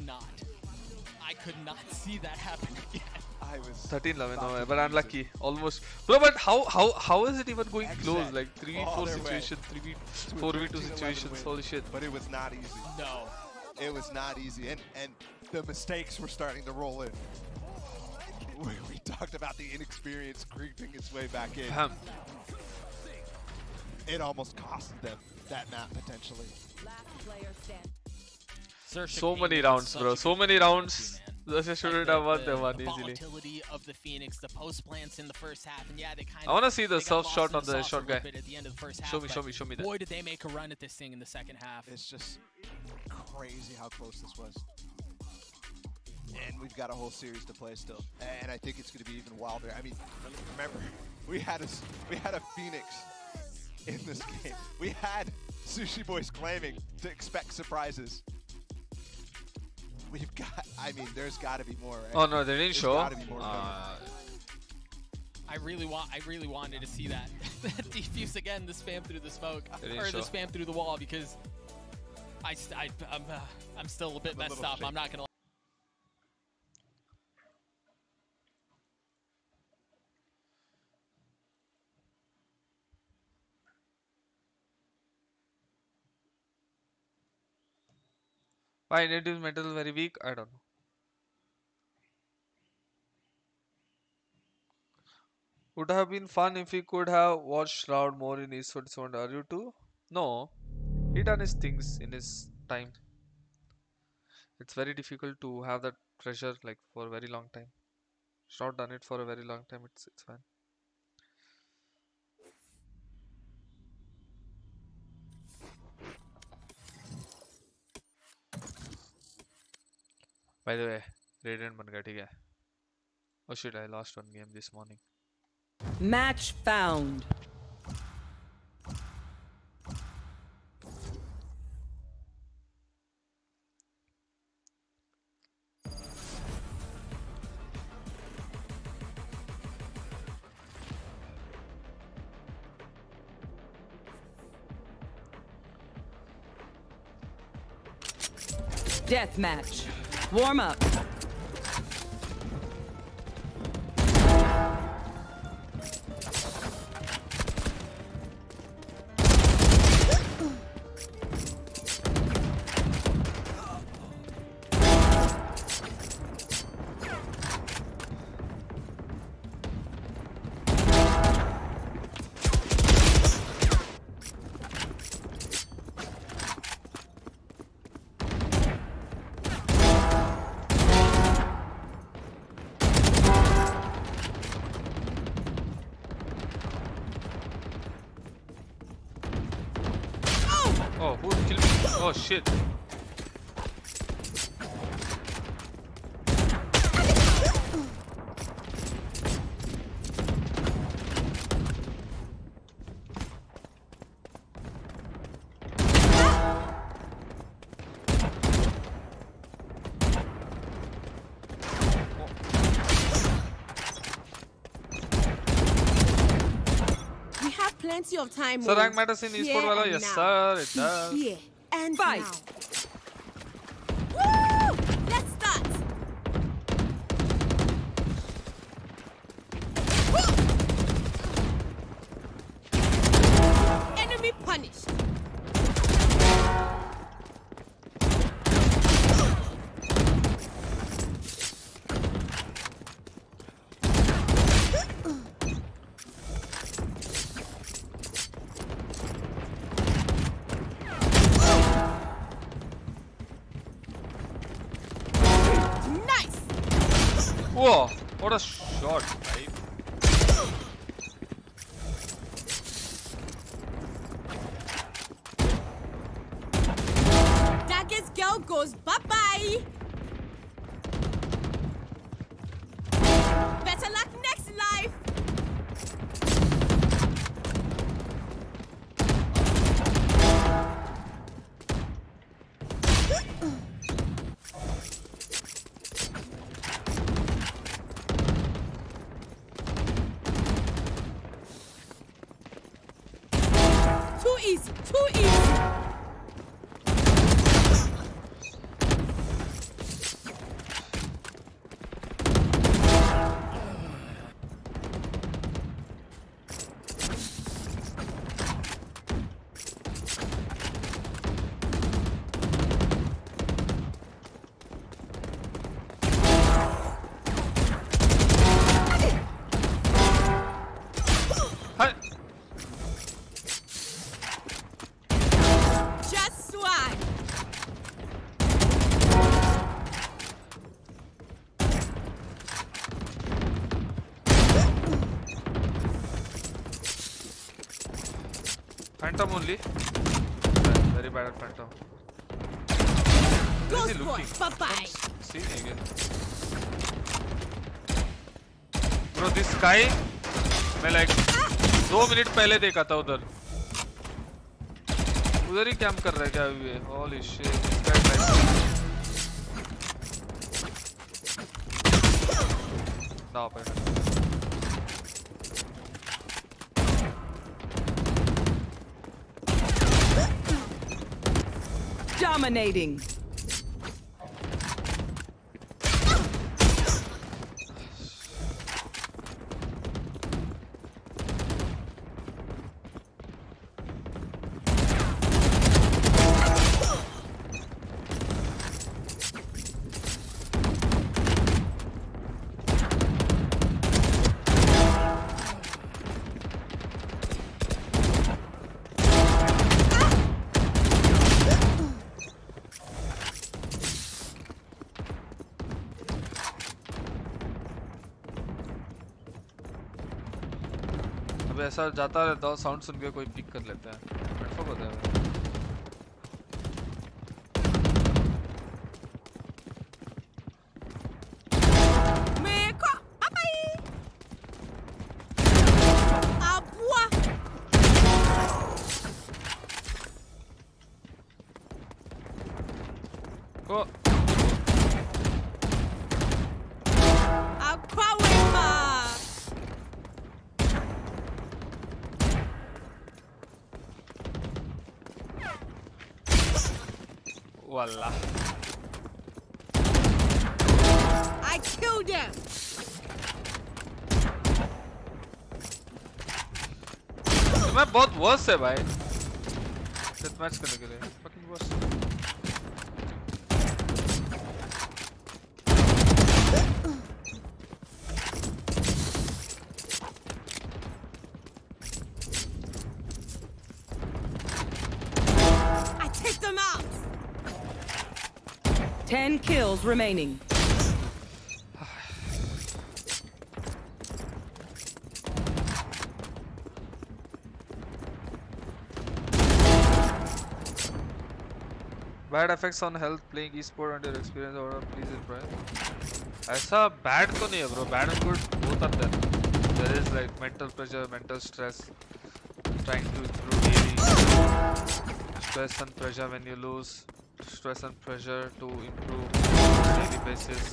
Speaker 1: not see that happen again.
Speaker 3: I was
Speaker 4: 13-11,
Speaker 3: about
Speaker 4: no,
Speaker 3: to
Speaker 4: but
Speaker 3: lose
Speaker 4: unlucky.
Speaker 3: it.
Speaker 4: Almost. Bro, but how is it even going
Speaker 3: Xset
Speaker 4: close? Like 3v4
Speaker 3: all their way
Speaker 4: situation,
Speaker 3: to a
Speaker 4: 4v2
Speaker 3: 13-11
Speaker 4: situations.
Speaker 3: win.
Speaker 4: Holy shit.
Speaker 3: But it was not easy.
Speaker 1: No.
Speaker 3: It was not easy. And the mistakes were starting to roll in. We talked about the inexperience creeping its way back in.
Speaker 4: Bam.
Speaker 3: It almost costed them that map potentially.
Speaker 1: Xerxia
Speaker 4: So
Speaker 1: came
Speaker 4: many
Speaker 1: in
Speaker 4: rounds,
Speaker 1: such
Speaker 4: bro.
Speaker 1: a
Speaker 4: So
Speaker 1: good
Speaker 4: many
Speaker 1: position,
Speaker 4: rounds.
Speaker 1: man.
Speaker 4: Xerxia shouldn't have won them one
Speaker 1: the
Speaker 4: easily.
Speaker 1: volatility of the Phoenix, the post plants in the first half, and yeah, they kind of.
Speaker 4: I wanna see the
Speaker 1: they got
Speaker 4: surf
Speaker 1: lost
Speaker 4: shot
Speaker 1: in
Speaker 4: on the
Speaker 1: sauce a
Speaker 4: short
Speaker 1: little
Speaker 4: guy.
Speaker 1: bit at the end of the first half,
Speaker 4: Show me,
Speaker 1: but
Speaker 4: show me, show me that.
Speaker 1: Boy, did they make a run at this thing in the second half.
Speaker 3: It's just crazy how close this was. And we've got a whole series to play still. And I think it's going to be even wilder. I mean, remember, we had a Phoenix in this game. We had Sushi Boys claiming to expect surprises. We've got, I mean, there's got to be more, right?
Speaker 4: Oh no, they didn't
Speaker 3: There's
Speaker 4: show.
Speaker 3: gotta be more coming.
Speaker 1: I really wanted to see that defuse again, the spam through the smoke
Speaker 4: They didn't
Speaker 1: or the
Speaker 4: show.
Speaker 1: spam through the wall because I'm still a bit
Speaker 3: I'm a
Speaker 1: messed
Speaker 3: little
Speaker 1: up. I'm not gonna.
Speaker 4: Why native metal very weak? I don't know. Would have been fun if we could have watched Shroud more in Esports. Are you too? No. He done his things in his time. It's very difficult to have that pressure like for a very long time. Shroud done it for a very long time. It's fine. By the way, Radiant ban gaya, theek hai? Oh shit, I lost one game this morning.
Speaker 8: Match found. Deathmatch. Warm up.
Speaker 4: Oh, who killed me? Oh shit.
Speaker 7: We have plenty of time.
Speaker 4: So rank matters in esports wala? Yes sir, it does.
Speaker 7: Here and
Speaker 8: Fight.
Speaker 7: now. Woo! Let's start. Enemy punished. Nice.
Speaker 4: Whoa, what a shot, right?
Speaker 7: Darkest girl goes bye-bye. Better luck next life. Too easy, too easy.
Speaker 4: Hi.
Speaker 7: Just swag.
Speaker 4: Phantom only. Very bad at Phantom. Where is
Speaker 7: Ghost
Speaker 4: he
Speaker 7: boy,
Speaker 4: looking?
Speaker 7: bye-bye.
Speaker 4: See me again. Bro, this guy, मैं like 2 minute पहले देखा था उधर. उधर ही camp कर रहा है क्या अभी ये? Holy shit, this guy like. ना पे.
Speaker 8: Dominating.
Speaker 4: अब ऐसा जाता रहता हूँ साउंड सुन के कोई पिक कर लेता है. ऐसा होता है.
Speaker 7: Meko, bye-bye. Abua.
Speaker 4: Oh,
Speaker 7: Aquawema.
Speaker 4: wallah.
Speaker 7: I killed them.
Speaker 4: मैं बहुत worse है भाई Deathmatch करने के लिए fucking worse
Speaker 7: I take them out.
Speaker 8: 10 kills remaining.
Speaker 4: Bad effects on health playing esport and your experience overall, please improve. ऐसा bad तो नहीं है bro, bad and good both are there. There is like mental pressure, mental stress, trying to improve daily. Stress and pressure when you lose, stress and pressure to improve on a daily basis.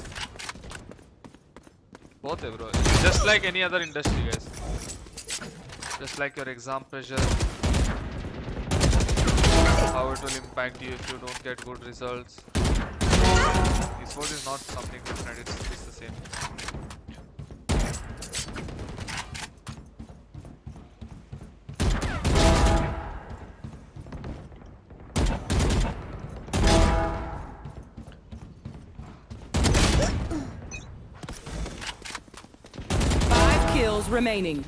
Speaker 4: Both है bro, just like any other industry guys. Just like your exam pressure. How it will impact you if you don't get good results. Esport is not something different, it's the same.
Speaker 8: Five kills remaining.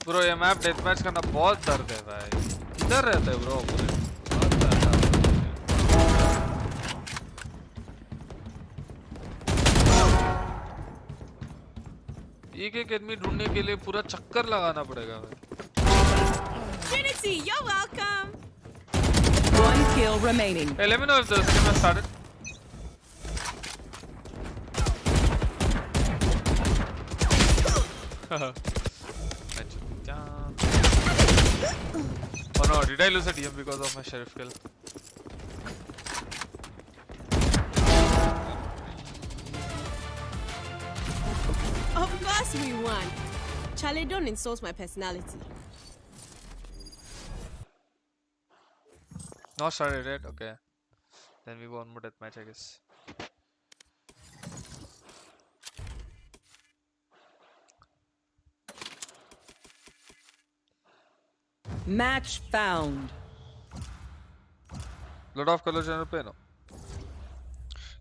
Speaker 4: Bro ये map deathmatch करना बहुत दर्द है भाई किधर रहते हैं bro पूरे एक एनिमी ढूंढने के लिए पूरा चक्कर लगाना पड़ेगा भाई
Speaker 7: Trinity, you're welcome.
Speaker 8: 1 kill remaining.
Speaker 4: Hey, let me know if the stream has started. Oh no, did I lose a DM because of my sheriff kill?
Speaker 7: Of course we won. Charlie, don't insult my personality.
Speaker 4: Not started yet? Okay. Then we go on more deathmatch, I guess.
Speaker 8: Match found.
Speaker 4: Lot of color channel pay no.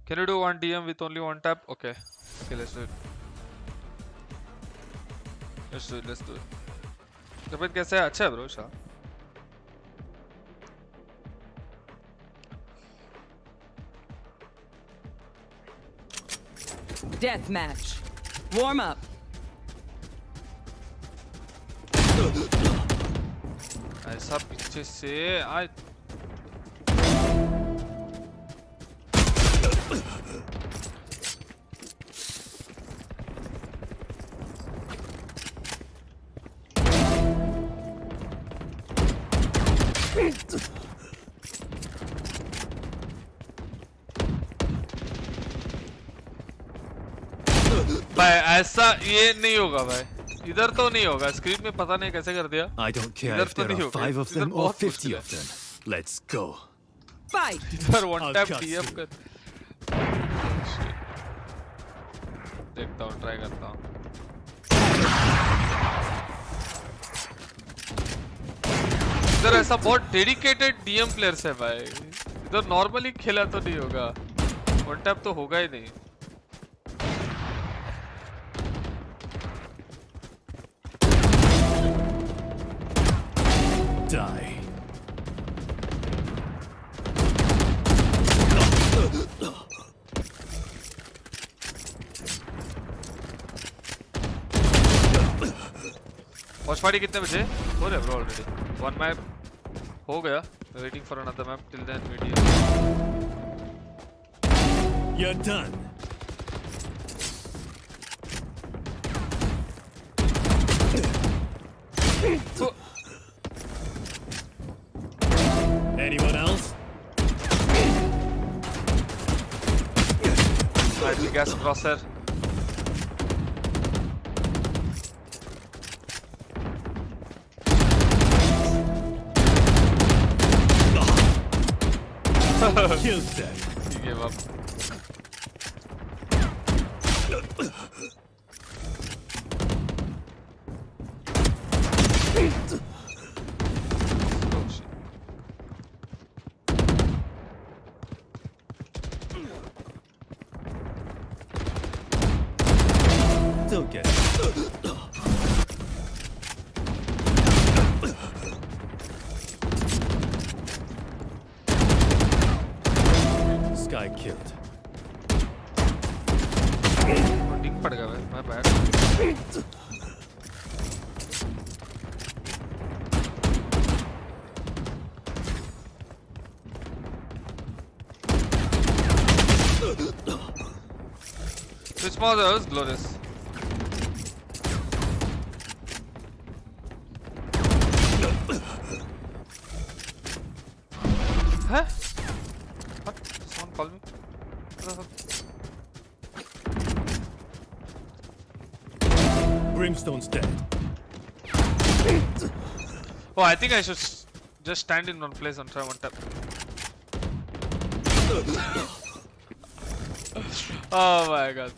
Speaker 4: Can you do one DM with only one tap? Okay. Okay, let's do it. Let's do it. तबियत कैसा है? अच्छा है bro Shah.
Speaker 8: Deathmatch. Warm up.
Speaker 4: ऐसा पीछे से आज भाई ऐसा ये नहीं होगा भाई इधर तो नहीं होगा स्क्रीन में पता नहीं कैसे कर दिया
Speaker 9: I don't care if there are 5 of them or 50 of them. Let's go.
Speaker 8: Fight.
Speaker 4: इधर वन टैप डीएफ कर देखता हूँ ट्राई करता हूँ इधर ऐसा बहुत डेडिकेटेड डीएम प्लेयर्स है भाई इधर नॉर्मली खेला तो नहीं होगा वन टैप तो होगा ही नहीं
Speaker 9: Die.
Speaker 4: वॉच पार्टी कितने बजे हो रहे ब्रो ऑलरेडी वन मैप हो गया waiting for another map till then video
Speaker 9: You're done. Anyone else?
Speaker 4: I guess crosshair.
Speaker 9: Kills them.
Speaker 4: He gave up.
Speaker 9: Don't get it. Sky killed.
Speaker 4: Ding pad gaya, my bad. Which mother was glorious? Huh? What? Someone called me?
Speaker 9: Brimstone's dead.
Speaker 4: Oh, I think I should just stand in one place and try one tap. Oh my god.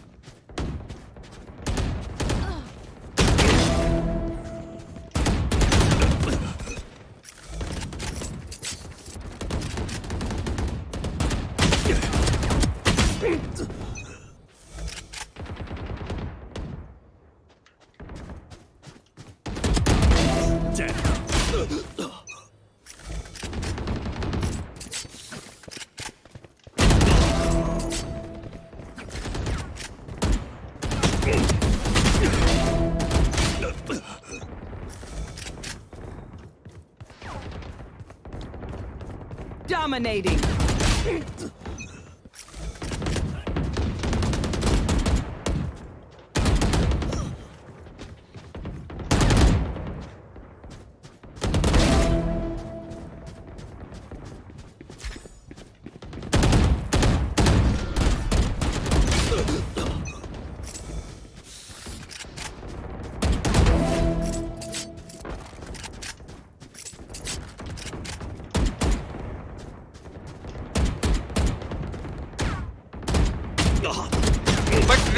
Speaker 8: Dominating.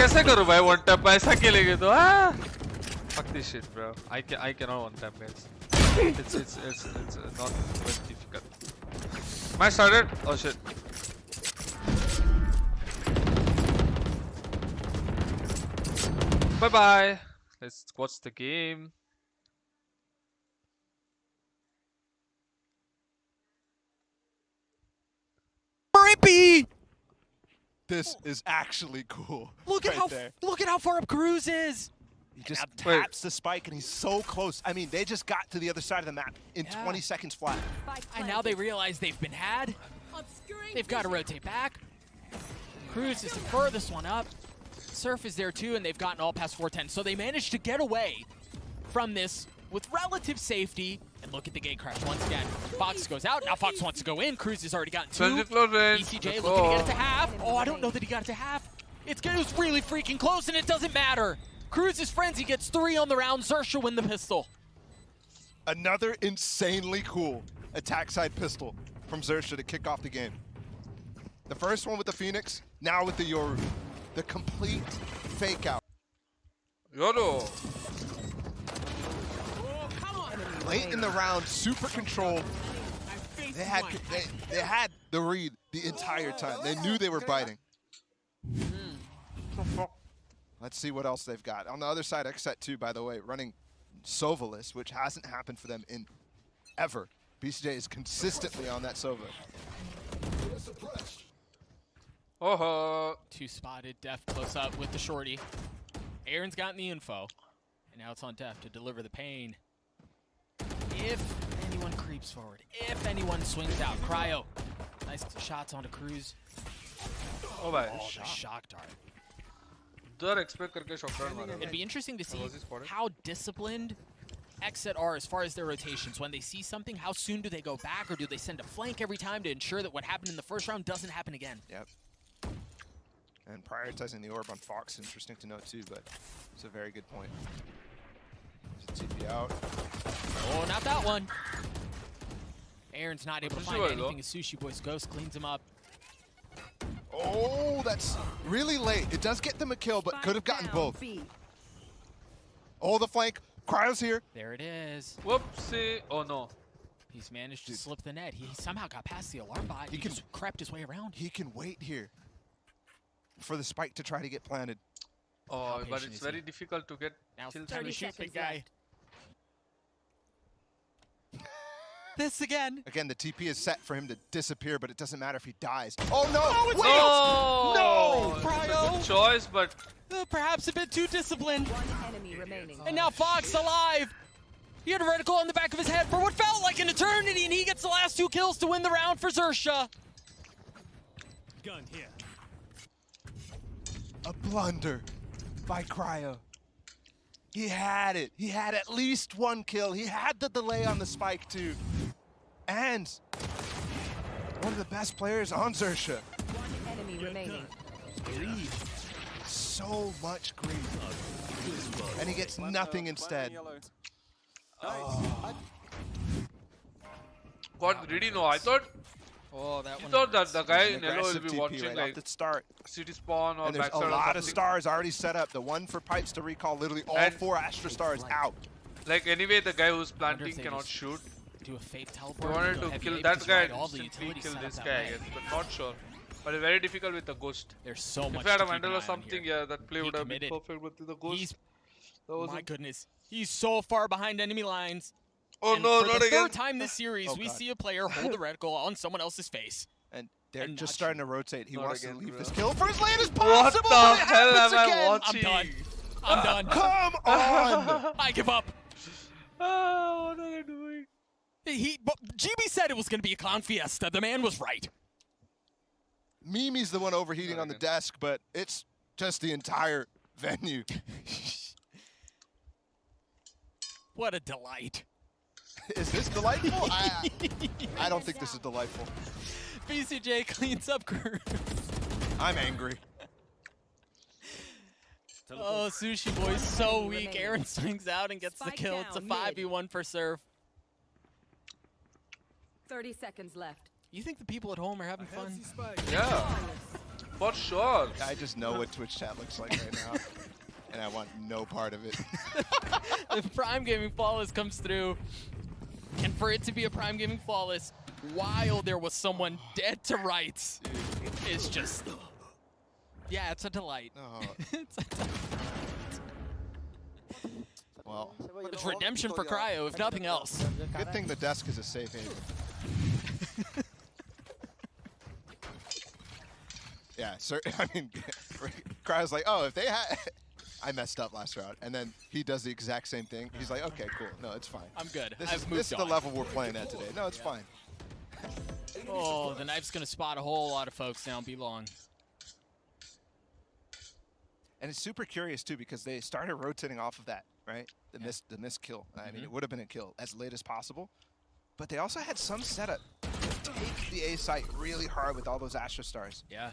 Speaker 4: कैसे करूँ भाई one tap ऐसा खेलेंगे तो हाँ fuck this shit bro I cannot one tap guys it's not very difficult. Match started. Oh shit. Bye bye. Let's watch the game.
Speaker 3: Rippy! This is actually cool.
Speaker 1: Look at how far up Cruz is.
Speaker 6: He just taps the spike and he's so close. I mean, they just got to the other side of the map in 20 seconds flat.
Speaker 1: And now they realize they've been had. They've got to rotate back. Cruz is the furthest one up. Surf is there too, and they've gotten all past 410. So they managed to get away from this with relative safety. And look at the gate crash once again. Fox goes out. Now Fox wants to go in. Cruz has already gotten 2. BCJ looking to get it to half. Oh, I don't know that he got it to half. It was really freaking close, and it doesn't matter. Cruz's frenzy gets 3 on the round. Xerxia win the pistol.
Speaker 3: Another insanely cool attack side pistol from Xerxia to kick off the game. The first one with the Phoenix, now with the Yoru. The complete fake out.
Speaker 4: Yoru.
Speaker 3: Late in the round, super controlled. They had the read the entire time. They knew they were biting. Let's see what else they've got. On the other side, Xset too, by the way, running Sovalus, which hasn't happened for them in ever. BCJ is consistently on that Sova.
Speaker 4: Oh,
Speaker 1: 2 spotted, Def close up with the shorty. Aaron's gotten the info, and now it's on Def to deliver the pain. If anyone creeps forward, if anyone swings out, Cryo. Nice shots onto Cruz.
Speaker 4: Oh, my.
Speaker 1: The shock dart. It'd be interesting to see how disciplined Xset are as far as their rotations. When they see something, how soon do they go back, or do they send a flank every time to ensure that what happened in the first round doesn't happen again?
Speaker 3: Yep. And prioritizing the orb on Fox, interesting to note too, but it's a very good point. TP out.
Speaker 1: Oh, not that one. Aaron's not able to find anything as Sushi Boy's Ghost cleans him up.
Speaker 3: Oh, that's really late. It does get them a kill, but could have gotten both. Oh, the flank. Cryo's here.
Speaker 1: There it is.
Speaker 4: Whoopsie. Oh, no.
Speaker 1: He's managed to slip the net. He somehow got past the alarm bot. He just crept his way around.
Speaker 3: He can wait here for the spike to try to get planted.
Speaker 4: Oh, but it's very difficult to get
Speaker 1: now
Speaker 4: kills.
Speaker 1: 30 seconds big guy. This again.
Speaker 3: Again, the TP is set for him to disappear, but it doesn't matter if he dies. Oh, no!
Speaker 4: Oh,
Speaker 1: no! Cryo!
Speaker 4: Good choice, but
Speaker 1: perhaps a bit too disciplined.
Speaker 8: One enemy remaining.
Speaker 1: And now Fox alive. He had a reticle on the back of his head for what felt like an eternity, and he gets the last 2 kills to win the round for Xersha.
Speaker 9: Gun here.
Speaker 3: A blunder by Cryo. He had it. He had at least 1 kill. He had the delay on the spike too. And one of the best players on Xersha.
Speaker 8: One enemy remaining.
Speaker 3: Greed. So much greed. And he gets nothing instead.
Speaker 4: God, really no. I thought that the guy in yellow will be watching like
Speaker 3: the start.
Speaker 4: City spawn or
Speaker 3: and there's a lot of stars already set up. The one for pipes to recall, literally all 4 Astra stars out.
Speaker 4: Like anyway, the guy who's planting cannot shoot.
Speaker 1: Do a fake
Speaker 4: I
Speaker 1: teleport.
Speaker 4: wanted to kill that guy and instantly kill this guy, I guess, but not sure. But it's very difficult with the ghost.
Speaker 1: There's so much.
Speaker 4: If I had a Vandal or something, yeah, that play would have been perfect. But with the ghost,
Speaker 1: my goodness, he's so far behind enemy lines.
Speaker 4: Oh
Speaker 1: and
Speaker 4: no,
Speaker 1: for
Speaker 4: not
Speaker 1: the
Speaker 4: again!
Speaker 1: 3rd time this series, we see a player hold the reticle on someone else's face.
Speaker 3: And they're just starting to rotate. He wants to leave this kill
Speaker 4: for
Speaker 3: as late as possible.
Speaker 4: What the hell am I watching?
Speaker 1: I'm done.
Speaker 3: Come on!
Speaker 1: I give up.
Speaker 4: Oh, what are they doing?
Speaker 1: GB said it was going to be a clown fiesta. The man was right.
Speaker 3: Mimi's the one overheating on the desk, but it's just the entire venue.
Speaker 1: What a delight.
Speaker 3: Is this delightful? I don't think this is delightful.
Speaker 1: BCJ cleans up Cruz.
Speaker 3: I'm angry.
Speaker 1: Oh, Sushi Boy's so weak. Aaron swings out and gets the kill. It's a 5v1 for Surf.
Speaker 8: 30 seconds left.
Speaker 1: You think the people at home are having fun?
Speaker 4: Yeah, for sure.
Speaker 3: I just know what Twitch chat looks like right now, and I want no part of it.
Speaker 1: The Prime Gaming Flawless comes through, and for it to be a Prime Gaming Flawless while there was someone dead to rights is just... Yeah, it's a delight.
Speaker 3: Oh.
Speaker 1: It's a delight.
Speaker 3: Well,
Speaker 1: it's redemption for Cryo, if nothing else.
Speaker 3: Good thing the desk is a safe haven. Yeah, sir. I mean, Cryo's like, oh, if they had... I messed up last round, and then he does the exact same thing. He's like, okay, cool. No, it's fine.
Speaker 1: I'm good.
Speaker 3: This is the level we're playing at today. No, it's fine.
Speaker 1: Oh, the knife's going to spot a whole lot of folks now. Be long.
Speaker 3: And it's super curious, too, because they started rotating off of that, right? The missed kill. I mean, it would have been a kill as late as possible. But they also had some setup to take the A site really hard with all those Astra stars.
Speaker 1: Yeah.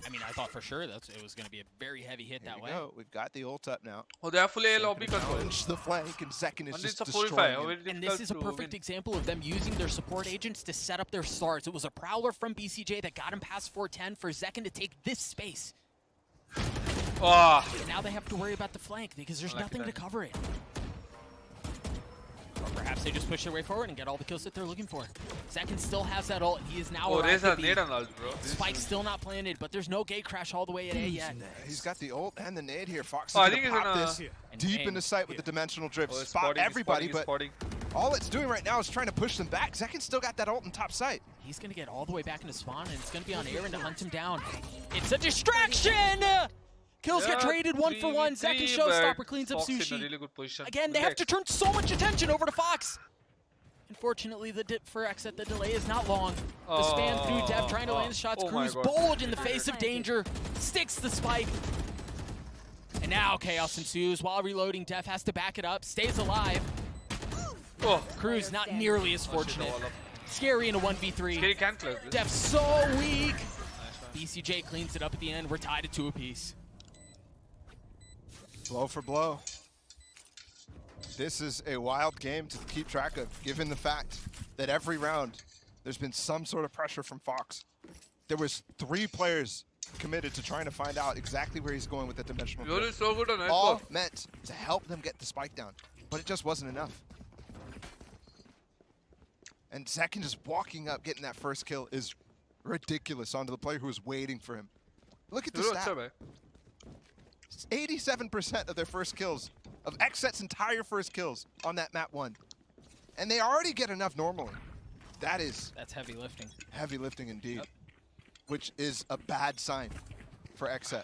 Speaker 1: I mean, I thought for sure it was going to be a very heavy hit that way.
Speaker 3: We've got the ult up now.
Speaker 4: Oh, they are fully lobby control.
Speaker 3: The flank, and Zekin is just
Speaker 4: destroying
Speaker 3: destroying
Speaker 1: And this is a perfect example of them using their support agents to set up their stars. It was a Prowler from BCJ that got him past 410 for Zekin to take this space.
Speaker 4: Oh.
Speaker 1: And now they have to worry about the flank because there's nothing to cover it. Or perhaps they just push their way forward and get all the kills that they're looking for. Zekin still has that ult. He is now
Speaker 4: there's a nade on ult, bro.
Speaker 1: Spike's still not planted, but there's no gate crash all the way at A yet.
Speaker 3: He's got the ult and the nade here. Fox is
Speaker 4: I
Speaker 3: going
Speaker 4: think
Speaker 3: to pop this deep into sight with the dimensional drift. Spot everybody, but all it's doing right now is trying to push them back. Zekin's still got that ult in top sight.
Speaker 1: He's going to get all the way back into spawn, and it's going to be on Aaron to hunt him down. It's a distraction! Kills get traded 1-for-1. Zekin showstopper cleans up Sushi.
Speaker 4: Really
Speaker 1: again, they have to turn so much attention over to Fox. Unfortunately, the dip for Xset, the delay is not long. The span through Dev trying to land shots. Cruz bold in the face of danger. Sticks the spike. And now chaos ensues. While reloading, Dev has to back it up. Stays alive. Cruz not nearly as fortunate. Scary in a 1v3.
Speaker 4: Scary can't close this.
Speaker 1: Dev so weak. BCJ cleans it up at the end. We're tied at 2 apiece.
Speaker 3: Blow for blow. This is a wild game to keep track of, given the fact that every round there's been some sort of pressure from Fox. There was 3 players committed to trying to find out exactly where he's going with the dimensional drift.
Speaker 4: So good on
Speaker 3: All meant to help them get the spike down, but it just wasn't enough. And Zekin just walking up, getting that first kill is ridiculous onto the player who was waiting for him. Look at the stat. 87% of their first kills, of Xset's entire first kills on that map 1. And they already get enough normally. That's
Speaker 1: heavy lifting.
Speaker 3: Heavy lifting indeed. Yep. Which is a bad sign for Xset.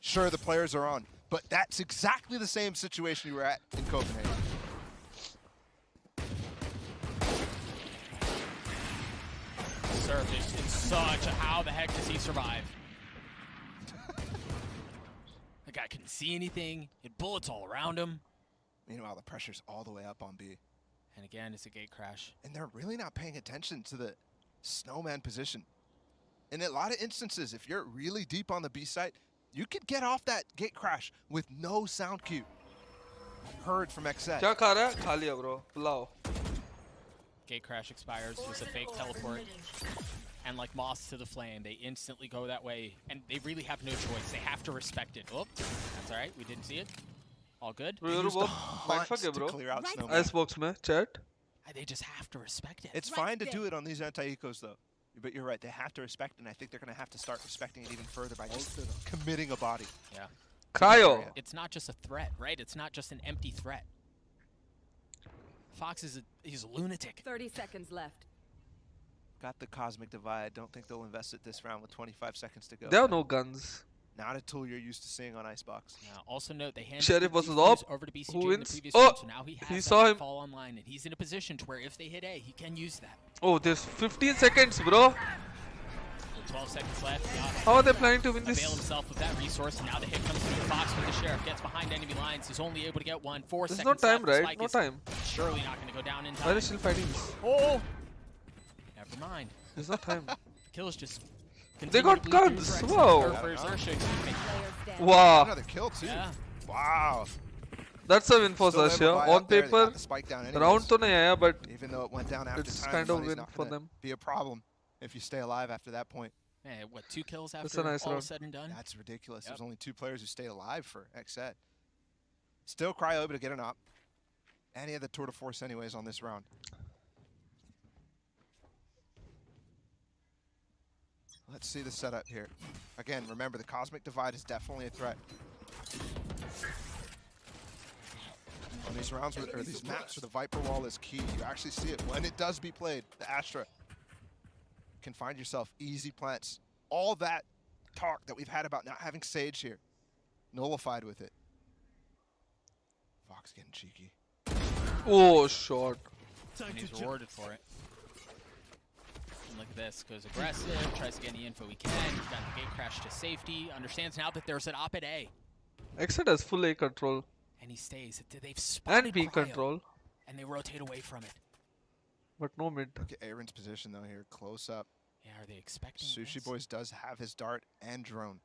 Speaker 3: Sure, the players are on, but that's exactly the same situation you were at in Copenhagen.
Speaker 1: Surf is in such a how the heck does he survive? The guy couldn't see anything. He had bullets all around him.
Speaker 3: Meanwhile, the pressure's all the way up on B.
Speaker 1: And again, it's a gate crash.
Speaker 3: And they're really not paying attention to the snowman position. In a lot of instances, if you're really deep on the B site, you could get off that gate crash with no sound cue heard from Xset.
Speaker 4: Kya kha raha hai? Kha liya, bro. Pulao.
Speaker 1: Gate crash expires, just a fake teleport. And like moths to the flame, they instantly go that way, and they really have no choice. They have to respect it. Oh, that's all right. We didn't see it. All good.
Speaker 3: Clear out snowman.
Speaker 4: Icebox mein, chat.
Speaker 1: They just have to respect it.
Speaker 6: It's fine to do it on these anti-ecos, though. But you're right. They have to respect it, and I think they're going to have to start respecting it even further by just committing a body.
Speaker 1: Yeah.
Speaker 4: Cryo.
Speaker 1: It's not just a threat, right? It's not just an empty threat. Fox he's a lunatic.
Speaker 8: 30 seconds left.
Speaker 6: Got the Cosmic Divide. Don't think they'll invest it this round with 25 seconds to go.
Speaker 4: There are no guns.
Speaker 6: Not a tool you're used to seeing on Icebox.
Speaker 1: Also note they handed
Speaker 4: Sheriff was
Speaker 1: over to BCG
Speaker 4: Who wins?
Speaker 1: in the previous
Speaker 4: Oh,
Speaker 1: round, so now he
Speaker 4: saw him.
Speaker 1: Fall online, and he's in a position to where if they hit A, he can use that.
Speaker 4: Oh, there's 15 seconds, bro.
Speaker 1: With 12 seconds left.
Speaker 4: How are they planning to win this?
Speaker 1: Avail himself of that resource, and now the hit comes through. Fox with the Sheriff gets behind enemy lines. He's only able to get 1. 4
Speaker 4: There's
Speaker 1: seconds
Speaker 4: no time,
Speaker 1: left.
Speaker 4: right? No time.
Speaker 1: Surely not going to go down in time.
Speaker 4: Why are they still fighting this?
Speaker 1: Oh! Never mind.
Speaker 4: There's no time.
Speaker 1: The kills just.
Speaker 4: They got guns. Whoa.
Speaker 3: Wow. Another kill too.
Speaker 1: Yeah.
Speaker 3: Wow.
Speaker 4: That's a win for Russia. On paper, round to nahi aaya, but
Speaker 3: even though it went down after
Speaker 4: it's
Speaker 3: time,
Speaker 4: kind of win for them.
Speaker 3: Be a problem if you stay alive after that point.
Speaker 1: Man, what, 2 kills after
Speaker 4: That's a nice
Speaker 1: all
Speaker 4: round.
Speaker 1: said and done?
Speaker 3: That's ridiculous. There's only 2 players who stay alive for Xset. Still Cryo able to get an op. And he had the tour de force anyways on this round. Let's see the setup here. Again, remember the Cosmic Divide is definitely a threat. On these rounds, or these maps where the Viper Wall is key, you actually see it when it does be played. The Astra can find yourself easy plants. All that talk that we've had about not having Sage here, nullified with it. Fox getting cheeky.
Speaker 4: Oh, shot.
Speaker 1: And he's rewarded for it. And look at this, goes aggressive, tries to get any info he can. He's got the gate crash to safety, understands now that there's an op at A.
Speaker 4: Xset has full A control.
Speaker 1: And he stays. They've spotted
Speaker 4: And B
Speaker 1: Cryo,
Speaker 4: control.
Speaker 1: and they rotate away from it.
Speaker 4: But no mid.
Speaker 3: Look at Aaron's position though here, close up.
Speaker 1: Yeah, are they expecting
Speaker 3: Sushi
Speaker 1: this?
Speaker 3: Boys does have his dart and drone.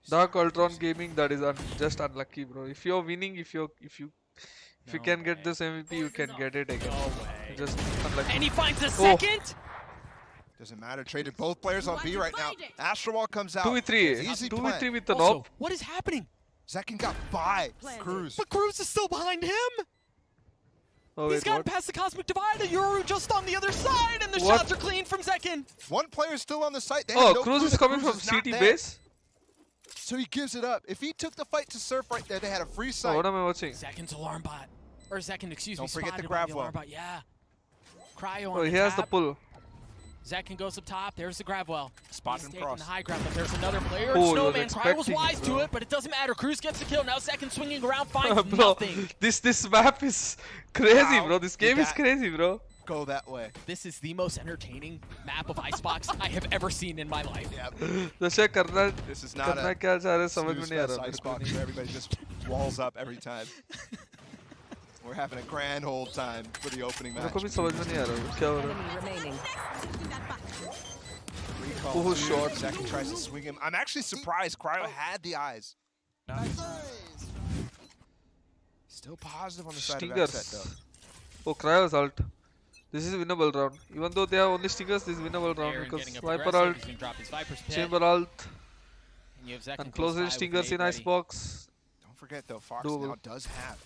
Speaker 4: Dark Ultron Gaming, that is just unlucky, bro. If you're winning, if you can get this MVP, you can get it again.
Speaker 1: No way.
Speaker 4: Just unlucky.
Speaker 1: And he finds the second.
Speaker 3: Doesn't matter. Traded both players on B right now. Astro Wall comes out.
Speaker 4: 2v3.
Speaker 3: Easy
Speaker 4: 2v3 with the
Speaker 1: Also,
Speaker 4: knob.
Speaker 1: what is happening?
Speaker 3: Zekin got by Cruz.
Speaker 1: But Cruz is still behind him.
Speaker 4: Oh,
Speaker 1: He's
Speaker 4: wait,
Speaker 1: gotten
Speaker 4: what?
Speaker 1: past the Cosmic Divide. And Yoru just on the other side, and the
Speaker 4: What?
Speaker 1: shots are clean from Zekin.
Speaker 3: One player still on the site. They have
Speaker 4: Oh,
Speaker 3: no
Speaker 4: Cruz
Speaker 3: clue
Speaker 4: is
Speaker 3: that
Speaker 4: coming
Speaker 3: Cruz
Speaker 4: from
Speaker 3: is not
Speaker 4: CT
Speaker 3: there.
Speaker 4: base.
Speaker 3: So he gives it up. If he took the fight to Surf right there, they had a free
Speaker 4: Oh,
Speaker 3: site.
Speaker 4: what am I watching?
Speaker 1: Zekin's alarm bot. Or Zekin, excuse me,
Speaker 3: Don't forget the
Speaker 1: spotted
Speaker 3: grab
Speaker 1: by the
Speaker 3: well.
Speaker 1: alarm bot. Yeah. Cryo on
Speaker 4: Oh,
Speaker 1: the
Speaker 4: he has the
Speaker 1: tap.
Speaker 4: pull.
Speaker 1: Zekin goes up top. There's the grab well.
Speaker 6: Spot
Speaker 1: He's
Speaker 6: and
Speaker 1: taking
Speaker 6: cross.
Speaker 1: the high ground, but there's another player.
Speaker 4: Oh, he was
Speaker 1: Snowman. Cryo was
Speaker 4: expecting
Speaker 1: wise
Speaker 4: it,
Speaker 1: to
Speaker 4: bro.
Speaker 1: it, but it doesn't matter. Cruz gets the kill. Now Zekin swinging around, finds
Speaker 4: Bro,
Speaker 1: nothing.
Speaker 4: this map is crazy,
Speaker 3: How
Speaker 4: bro. This
Speaker 3: did
Speaker 4: game is
Speaker 3: that-
Speaker 4: crazy, bro.
Speaker 3: Go that way.
Speaker 1: This is the most entertaining map of Icebox I have ever seen in my life.
Speaker 3: Yep.
Speaker 4: दशा करना
Speaker 3: This is not a
Speaker 4: क्या चाह रहे समझ में
Speaker 3: snooze
Speaker 4: नहीं आ
Speaker 3: fest
Speaker 4: रहा.
Speaker 3: Icebox where everybody just walls up every time. We're having a grand old time for the opening
Speaker 4: मेरे
Speaker 3: match.
Speaker 4: को भी समझ में नहीं आ रहा क्या हो रहा है.
Speaker 8: Enemy remaining.
Speaker 3: Recall
Speaker 4: Oh,
Speaker 3: two.
Speaker 4: shot.
Speaker 3: Zekin tries to swing him. I'm actually surprised Cryo had the eyes. Still positive on the side
Speaker 4: Stingers.
Speaker 3: of Xset, though.
Speaker 4: Oh, Cryo's ult. This is a winnable round. Even though they have only Stingers, this is winnable round
Speaker 1: Aaron
Speaker 4: because
Speaker 1: getting up
Speaker 4: Viper
Speaker 1: aggressive.
Speaker 4: ult,
Speaker 1: He's gonna drop his Viper's pit.
Speaker 4: Chamber ult,
Speaker 1: And you have Zek
Speaker 4: and
Speaker 1: close
Speaker 4: closing
Speaker 1: by with
Speaker 4: Stingers
Speaker 1: nade
Speaker 4: in
Speaker 1: ready.
Speaker 4: Icebox.
Speaker 3: Don't forget, though, Fox
Speaker 4: Doable.
Speaker 3: now does have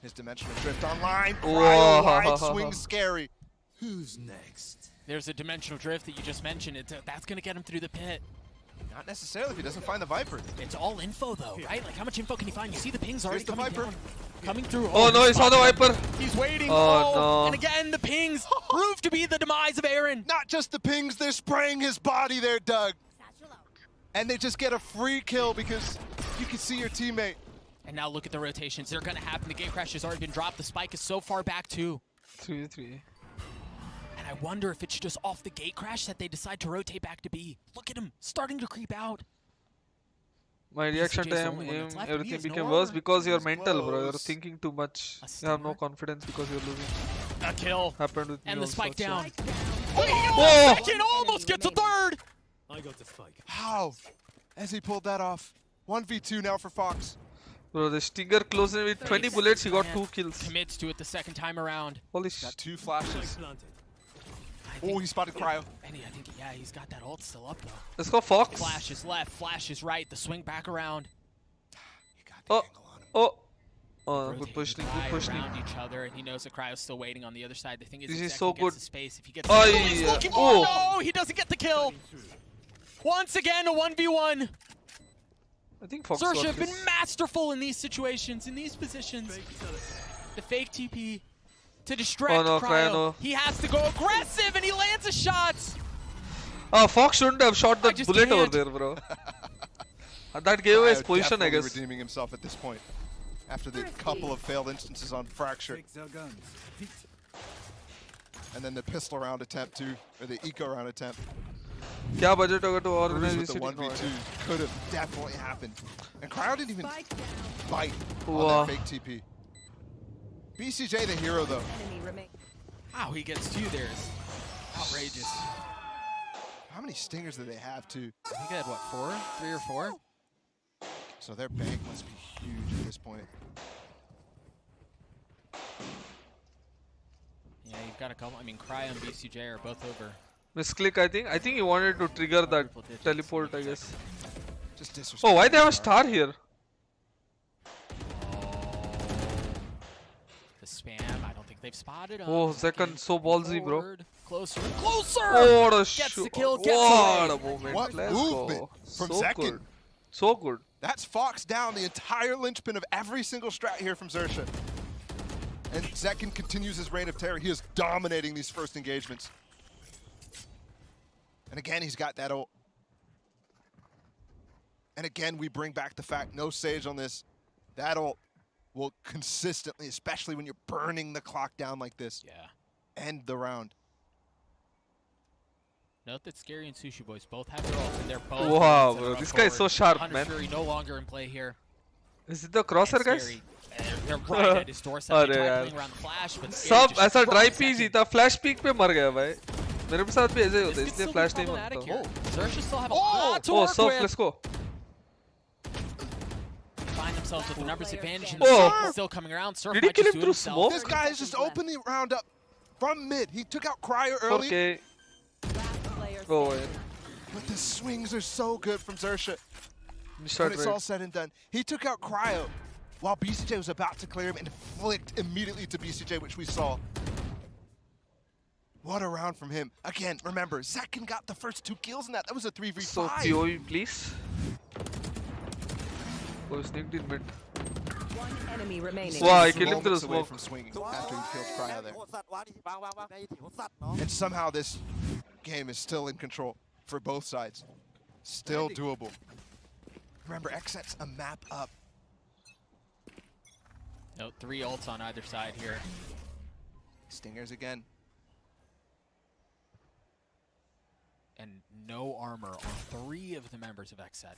Speaker 3: his Dimensional Drift online.
Speaker 4: Whoa.
Speaker 3: Cryo wide swing scary.
Speaker 9: Who's next?
Speaker 1: There's a Dimensional Drift that you just mentioned. That's gonna get him through the pit.
Speaker 3: Not necessarily if he doesn't find the Viper.
Speaker 1: It's all info though, right? Like how much info can he find? You see the pings already
Speaker 3: Here's the
Speaker 1: coming
Speaker 3: Viper.
Speaker 1: down. Coming through.
Speaker 4: Oh no, he saw the
Speaker 1: spotted him.
Speaker 4: Viper.
Speaker 1: He's waiting.
Speaker 4: Oh, no.
Speaker 1: And again, the pings prove to be the demise of Aaron.
Speaker 3: Not just the pings, they're spraying his body there, Doug. And they just get a free kill because you can see your teammate.
Speaker 1: And now look at the rotations. They're gonna happen. The game crash has already been dropped. The spike is so far back too.
Speaker 4: 3-3.
Speaker 1: And I wonder if it's just off the gate crash that they decide to rotate back to B. Look at him starting to creep out.
Speaker 4: My reaction
Speaker 1: VCT is the
Speaker 4: time,
Speaker 1: only one that's left. He
Speaker 4: everything
Speaker 1: has no
Speaker 4: became worse
Speaker 1: armor.
Speaker 4: because you're
Speaker 3: He's
Speaker 4: mental, bro. You're
Speaker 3: close.
Speaker 4: thinking too much.
Speaker 1: A
Speaker 4: You have no
Speaker 1: stunner.
Speaker 4: confidence because you're losing.
Speaker 1: A kill.
Speaker 4: Happened with
Speaker 1: And
Speaker 4: me
Speaker 1: the spike
Speaker 4: also,
Speaker 1: down.
Speaker 4: so-
Speaker 1: Oh! Second almost gets a third.
Speaker 9: I got the spike.
Speaker 3: How? As he pulled that off. 1v2 now for Fox.
Speaker 4: Bro, the Stinger closing with 20 bullets, he got 2 kills.
Speaker 1: Commits to it the second time around.
Speaker 4: Holy
Speaker 3: Got
Speaker 4: shit.
Speaker 3: 2 flashes.
Speaker 9: Planted.
Speaker 1: I
Speaker 3: Oh,
Speaker 1: think-
Speaker 3: he spotted Cryo.
Speaker 1: And I think, yeah, he's got that ult still up though.
Speaker 4: Let's go Fox.
Speaker 1: Flash is left, flash is right, the swing back around.
Speaker 3: He got the
Speaker 4: Oh.
Speaker 3: angle on him.
Speaker 4: Oh. Oh, good
Speaker 1: Rotated
Speaker 4: positioning, good
Speaker 1: wide
Speaker 4: positioning.
Speaker 1: around each other, and he knows the Cryo's still waiting on the other side. The thing is,
Speaker 4: This
Speaker 1: if
Speaker 4: is
Speaker 1: Zek
Speaker 4: so
Speaker 1: gets
Speaker 4: good.
Speaker 1: the space, if he gets
Speaker 4: Oh,
Speaker 1: the he's
Speaker 4: yeah.
Speaker 1: looking
Speaker 4: Oh.
Speaker 1: no, he doesn't get the kill. Once again, a 1v1.
Speaker 4: I think Fox
Speaker 1: Xerxia
Speaker 4: got
Speaker 1: have been
Speaker 4: this.
Speaker 1: masterful in these situations, in these positions.
Speaker 9: Fake teleport.
Speaker 1: The fake TP to distract
Speaker 4: Oh, no,
Speaker 1: Cryo.
Speaker 4: Cryo.
Speaker 1: He has to go aggressive, and he lands a shot.
Speaker 4: Fox shouldn't have shot that
Speaker 1: just
Speaker 4: bullet over
Speaker 1: can't.
Speaker 4: there, bro. That gave away his
Speaker 3: Cryo
Speaker 4: position, I
Speaker 3: definitely
Speaker 4: guess.
Speaker 3: redeeming himself at this point. After the couple of failed instances on Fracture.
Speaker 9: Take their guns. Feet.
Speaker 3: And then the pistol round attempt too, or the eco round attempt.
Speaker 4: क्या budget होगा to organize
Speaker 3: Bruise with the
Speaker 4: VCT?
Speaker 3: 1v2 could have definitely happened. And Cryo didn't even
Speaker 8: Spike down.
Speaker 3: bite
Speaker 4: Wow.
Speaker 3: on that fake TP. BCJ the hero though.
Speaker 8: Enemy remain.
Speaker 1: Wow, he gets two there. It's outrageous.
Speaker 3: How many stingers do they have too?
Speaker 1: I think I had, what, 4? 3 or 4?
Speaker 3: So their bank must be huge at this point.
Speaker 1: Yeah, you've got a couple. I mean, Cryo and BCJ are both over.
Speaker 4: Misclick, I think. I think he wanted to trigger that
Speaker 1: Triple digits.
Speaker 4: teleport, I guess.
Speaker 3: Just disrespect.
Speaker 4: Oh, why they have a star here?
Speaker 1: The spam, I don't think they've spotted him.
Speaker 4: Oh, second, so ballsy, bro.
Speaker 1: Forward. Closer and closer!
Speaker 4: Oh, what a
Speaker 1: Gets
Speaker 4: shoot.
Speaker 1: the kill, gets
Speaker 4: What
Speaker 1: away.
Speaker 4: a moment.
Speaker 3: What
Speaker 4: Let's
Speaker 3: movement
Speaker 4: go.
Speaker 3: from
Speaker 4: So
Speaker 3: Zekin.
Speaker 4: good. So good.
Speaker 3: That's Fox down, the entire linchpin of every single strat here from Xerxia. And Zekin continues his reign of terror. He is dominating these first engagements. And again, he's got that ult. And again, we bring back the fact, no Sage on this. That ult will consistently, especially when you're burning the clock down like this,
Speaker 1: Yeah.
Speaker 3: end the round.
Speaker 1: Note that Scary and Sushi Boys both have their ult, and they're both.
Speaker 4: Wow,
Speaker 1: the ones that
Speaker 4: bro,
Speaker 1: are
Speaker 4: this
Speaker 1: up
Speaker 4: guy is so
Speaker 1: forward.
Speaker 4: sharp,
Speaker 1: Hunter
Speaker 4: man.
Speaker 1: Fury no longer in play here.
Speaker 4: Is it the
Speaker 1: And
Speaker 4: crosser, guys?
Speaker 1: Scary, they're right at his doorstep. They tried
Speaker 4: यार।
Speaker 1: playing around the flash, but Scary
Speaker 4: सब
Speaker 1: just
Speaker 4: ऐसा
Speaker 1: drops
Speaker 4: dry
Speaker 1: that
Speaker 4: piece ही
Speaker 1: in.
Speaker 4: था flash peak पे मर गया भाई मेरे भी साथ भी ऐसे ही होता है
Speaker 1: This could
Speaker 4: इसलिए
Speaker 1: still be
Speaker 4: फ्लैश नहीं
Speaker 1: problematic
Speaker 4: मारता
Speaker 1: here. Xerxia still have a
Speaker 3: Oh!
Speaker 1: lot to
Speaker 4: oh
Speaker 1: work
Speaker 4: surf
Speaker 1: with.
Speaker 4: let's go
Speaker 1: Find themselves with the numbers advantage, and
Speaker 4: Oh!
Speaker 1: Surf is still coming around. Surf
Speaker 4: Did he
Speaker 1: might
Speaker 4: kill
Speaker 1: just
Speaker 4: him
Speaker 1: do it
Speaker 4: through
Speaker 1: himself.
Speaker 4: smoke?
Speaker 3: This guy is just opened the round up from mid. He took out Cryo early,
Speaker 4: okay
Speaker 8: Last player
Speaker 4: oh
Speaker 8: standing.
Speaker 4: yeah.
Speaker 3: but the swings are so good from Xerxia.
Speaker 4: Missed
Speaker 3: When
Speaker 4: shot
Speaker 3: it's all
Speaker 4: right
Speaker 3: said and done, he took out Cryo while BCJ was about to clear him and flicked immediately to BCJ, which we saw. What a round from him. Again, remember, Zekin got the first 2 kills in that. That was a 3v5.
Speaker 4: so POE please oh sneaked in mid
Speaker 8: One enemy remaining.
Speaker 4: Wow, I
Speaker 3: Just
Speaker 4: killed him through
Speaker 3: moments
Speaker 4: the
Speaker 3: away
Speaker 4: smoke.
Speaker 3: from swinging after he killed Cryo there. And somehow this game is still in control for both sides. Still doable. Remember, Xset's a map up.
Speaker 1: No, 3 ults on either side here.
Speaker 3: Stingers again.
Speaker 1: And no armor on 3 of the members of Xset.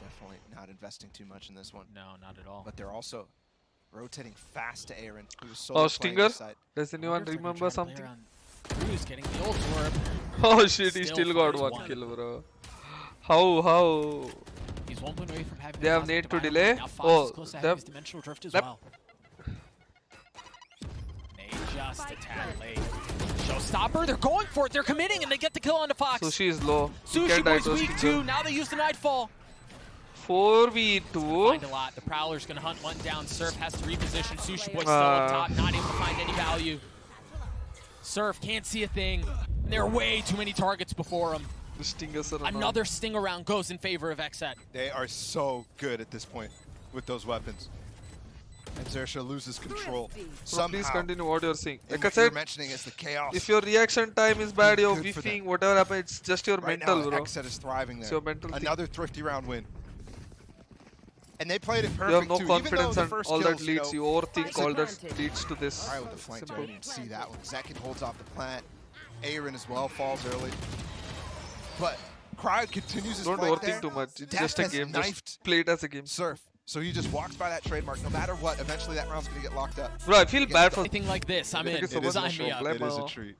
Speaker 3: Definitely not investing too much in this one.
Speaker 1: No, not at all.
Speaker 3: But they're also rotating fast to Aaron, who's
Speaker 4: oh
Speaker 3: solo playing
Speaker 4: Stinger
Speaker 3: this side.
Speaker 4: does
Speaker 1: I
Speaker 4: anyone
Speaker 1: wonder if they're gonna
Speaker 4: remember
Speaker 1: try to play
Speaker 4: something
Speaker 1: around Cruz getting the ult orb.
Speaker 4: oh shit he
Speaker 1: Still
Speaker 4: still got
Speaker 1: finds
Speaker 4: one
Speaker 1: one.
Speaker 4: kill bro how
Speaker 1: He's 1 point away from having
Speaker 4: They have
Speaker 1: cosmic
Speaker 4: need to
Speaker 1: divide.
Speaker 4: delay.
Speaker 1: Now Fox
Speaker 4: Oh,
Speaker 1: is close to
Speaker 4: they
Speaker 1: having
Speaker 4: have-
Speaker 1: his dimensional drift as
Speaker 4: Yep.
Speaker 1: well. They just a tad late. Showstopper, they're going for it. They're committing, and they get the kill onto Fox.
Speaker 4: Sushi is low. You
Speaker 1: Sushi
Speaker 4: can't die
Speaker 1: Boy's
Speaker 4: to a
Speaker 1: weak
Speaker 4: Stinger.
Speaker 1: too. Now they use the Nightfall.
Speaker 4: 4v2.
Speaker 1: Find a lot. The Prowler's gonna hunt one down. Surf has to reposition. Sushi Boy still up top, not able to find any value. Surf can't see a thing. And there are way too many targets before him.
Speaker 4: The Stingers are
Speaker 1: Another sting around goes in favor of Xset.
Speaker 6: They are so good at this point with those weapons. And Xerxia loses control.
Speaker 4: So please continue what you're saying.
Speaker 6: And
Speaker 4: Like I
Speaker 6: what you're
Speaker 4: said,
Speaker 6: mentioning is the chaos.
Speaker 4: if your reaction time is bad, you're
Speaker 6: good for
Speaker 4: beefing,
Speaker 6: them.
Speaker 4: whatever happens, it's just your
Speaker 6: Right
Speaker 4: mental,
Speaker 6: now,
Speaker 4: bro.
Speaker 6: Xset is thriving
Speaker 4: It's
Speaker 6: there.
Speaker 4: your mental thing.
Speaker 6: Another thrifty round win. And they played it
Speaker 4: You
Speaker 6: perfect
Speaker 4: have no
Speaker 6: too.
Speaker 4: confidence
Speaker 6: Even though
Speaker 4: and
Speaker 6: the first
Speaker 4: all that
Speaker 6: kills,
Speaker 4: leads, you overthink all that leads to this.
Speaker 6: All right, with the flank, I didn't even see that one. Zekin holds off the plant. Aaron as well falls early. But Cryo continues his
Speaker 4: Don't
Speaker 6: flank
Speaker 4: overthink
Speaker 6: there.
Speaker 4: too much. It's
Speaker 6: Death
Speaker 4: just a
Speaker 6: has
Speaker 4: game.
Speaker 6: knifed
Speaker 4: Just play it as a game.
Speaker 6: Surf. So he just walks by that trademark. No matter what, eventually that round's going to get locked up.
Speaker 4: Bro, I feel bad for
Speaker 1: Anything like this, I'm in.
Speaker 4: It is a
Speaker 1: Sign me up.
Speaker 6: It is a treat.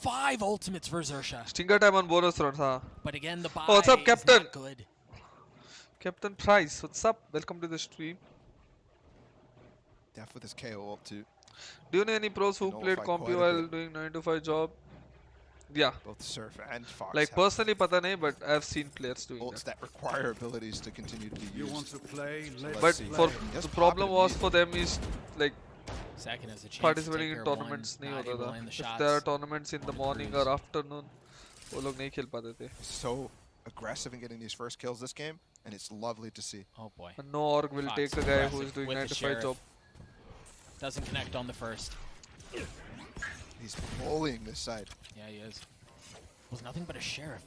Speaker 1: 5 ultimates for Xerxia.
Speaker 4: Stinger time on bonus rounds, huh?
Speaker 1: But again, the buy
Speaker 4: Oh, what's up,
Speaker 1: is
Speaker 4: Captain?
Speaker 1: not good.
Speaker 4: Captain Price, what's up? Welcome to the stream.
Speaker 6: Def with his KO ult too.
Speaker 4: Do you know any pros who
Speaker 6: Nullified
Speaker 4: played compy
Speaker 6: quite a
Speaker 4: while
Speaker 6: bit.
Speaker 4: doing 9 to 5 job? Yeah.
Speaker 6: Both Surf and Fox
Speaker 4: Like
Speaker 6: have
Speaker 4: personally, pata nahi, but I've seen players doing
Speaker 6: ults
Speaker 4: that.
Speaker 6: that require abilities to continue to be used.
Speaker 9: You want to play?
Speaker 6: So
Speaker 9: Let's
Speaker 4: But
Speaker 6: see.
Speaker 4: for
Speaker 6: He does
Speaker 4: the
Speaker 6: pop
Speaker 4: problem
Speaker 6: it
Speaker 4: was
Speaker 6: immediately.
Speaker 4: for them is like
Speaker 1: Second has a chance
Speaker 4: participating
Speaker 1: to
Speaker 4: in
Speaker 1: take care of
Speaker 4: tournaments
Speaker 1: one,
Speaker 4: नहीं
Speaker 1: not
Speaker 4: होता
Speaker 1: able to
Speaker 4: था.
Speaker 1: land the
Speaker 4: If
Speaker 1: shots.
Speaker 4: there are tournaments in the morning or afternoon, वो लोग नहीं खेल पाते थे.
Speaker 6: So aggressive in getting these first kills this game, and it's lovely to see.
Speaker 1: Oh boy.
Speaker 4: And no org will
Speaker 1: Fox
Speaker 4: take a guy who
Speaker 1: aggressive
Speaker 4: is doing
Speaker 1: with
Speaker 4: 9
Speaker 1: the
Speaker 4: to 5
Speaker 1: sheriff.
Speaker 4: job.
Speaker 1: Doesn't connect on the first.
Speaker 6: He's bullying this side.
Speaker 1: Yeah, he is. Was nothing but a sheriff.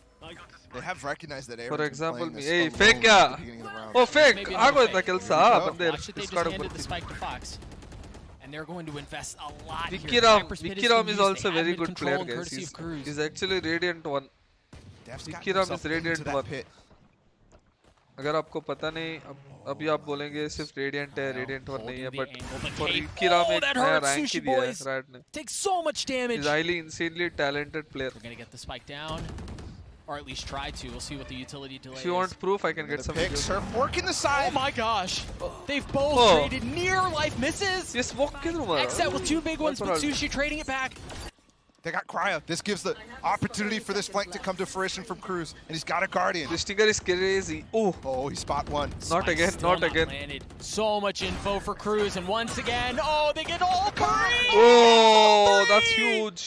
Speaker 6: They have recognized that
Speaker 4: For
Speaker 6: Aaron's been
Speaker 4: example,
Speaker 6: playing
Speaker 4: me.
Speaker 6: this
Speaker 4: Hey,
Speaker 6: alone
Speaker 4: fake
Speaker 6: at the
Speaker 4: क्या?
Speaker 6: beginning of the round.
Speaker 4: Oh, fake!
Speaker 1: Maybe another
Speaker 4: ಆಗೋಯ್ತಾ
Speaker 1: fake.
Speaker 4: ಕೆಲಸ
Speaker 6: Here we go.
Speaker 4: ಬಂದೆ
Speaker 1: Watch it, they just
Speaker 4: discard
Speaker 1: handed the
Speaker 4: ಬರ್ತೀನಿ.
Speaker 1: spike to Fox. And they're going to invest a lot
Speaker 4: Vicky
Speaker 1: here.
Speaker 4: Ram
Speaker 1: Hyperspit
Speaker 4: Vicky
Speaker 1: been
Speaker 4: Ram is
Speaker 1: used.
Speaker 4: also a
Speaker 1: They
Speaker 4: very
Speaker 1: have
Speaker 4: good
Speaker 1: mid-control
Speaker 4: player,
Speaker 1: and
Speaker 4: guys.
Speaker 1: courtesy of Cruz.
Speaker 4: He's actually Radiant 1.
Speaker 6: Def's
Speaker 4: Vicky
Speaker 6: gotten
Speaker 4: Ram
Speaker 6: himself
Speaker 4: is Radiant
Speaker 6: into that
Speaker 4: 1.
Speaker 6: pit.
Speaker 4: अगर आपको पता नहीं अभी आप बोलेंगे सिर्फ radiant है radiant 1 नहीं है
Speaker 1: Holding
Speaker 4: but
Speaker 1: the angle, but
Speaker 4: for
Speaker 1: Kate-
Speaker 4: Vicky Ram
Speaker 1: Oh,
Speaker 4: एक
Speaker 1: that
Speaker 4: नया
Speaker 1: hurts,
Speaker 4: रैंक
Speaker 1: Sushi
Speaker 4: ही दिया है
Speaker 1: Boys.
Speaker 4: राइट ने.
Speaker 1: Takes so much damage.
Speaker 4: He's highly insanely talented player.
Speaker 1: We're going to get the spike down. Or at least try to. We'll see what the utility delay
Speaker 4: If you
Speaker 1: is.
Speaker 4: want proof, I can get
Speaker 6: The
Speaker 4: some
Speaker 6: pick,
Speaker 4: videos.
Speaker 6: Surf working the
Speaker 1: Oh
Speaker 6: side.
Speaker 1: my gosh. They've both
Speaker 4: Oh.
Speaker 1: traded near life misses.
Speaker 4: ये smoke किधर मारा?
Speaker 1: Xset with 2 big ones, but
Speaker 4: That's all.
Speaker 1: Sushi trading it back.
Speaker 6: They got Cryo. This gives the opportunity for this flank to come to fruition from Cruz, and he's got a Guardian.
Speaker 4: This Stinger is crazy. Oh,
Speaker 6: Oh, he spot one.
Speaker 4: not
Speaker 1: Spike
Speaker 4: again,
Speaker 1: still
Speaker 4: not again.
Speaker 1: Landed. So much info for Cruz, and once again, oh, they get all 3!
Speaker 4: Oh, that's huge.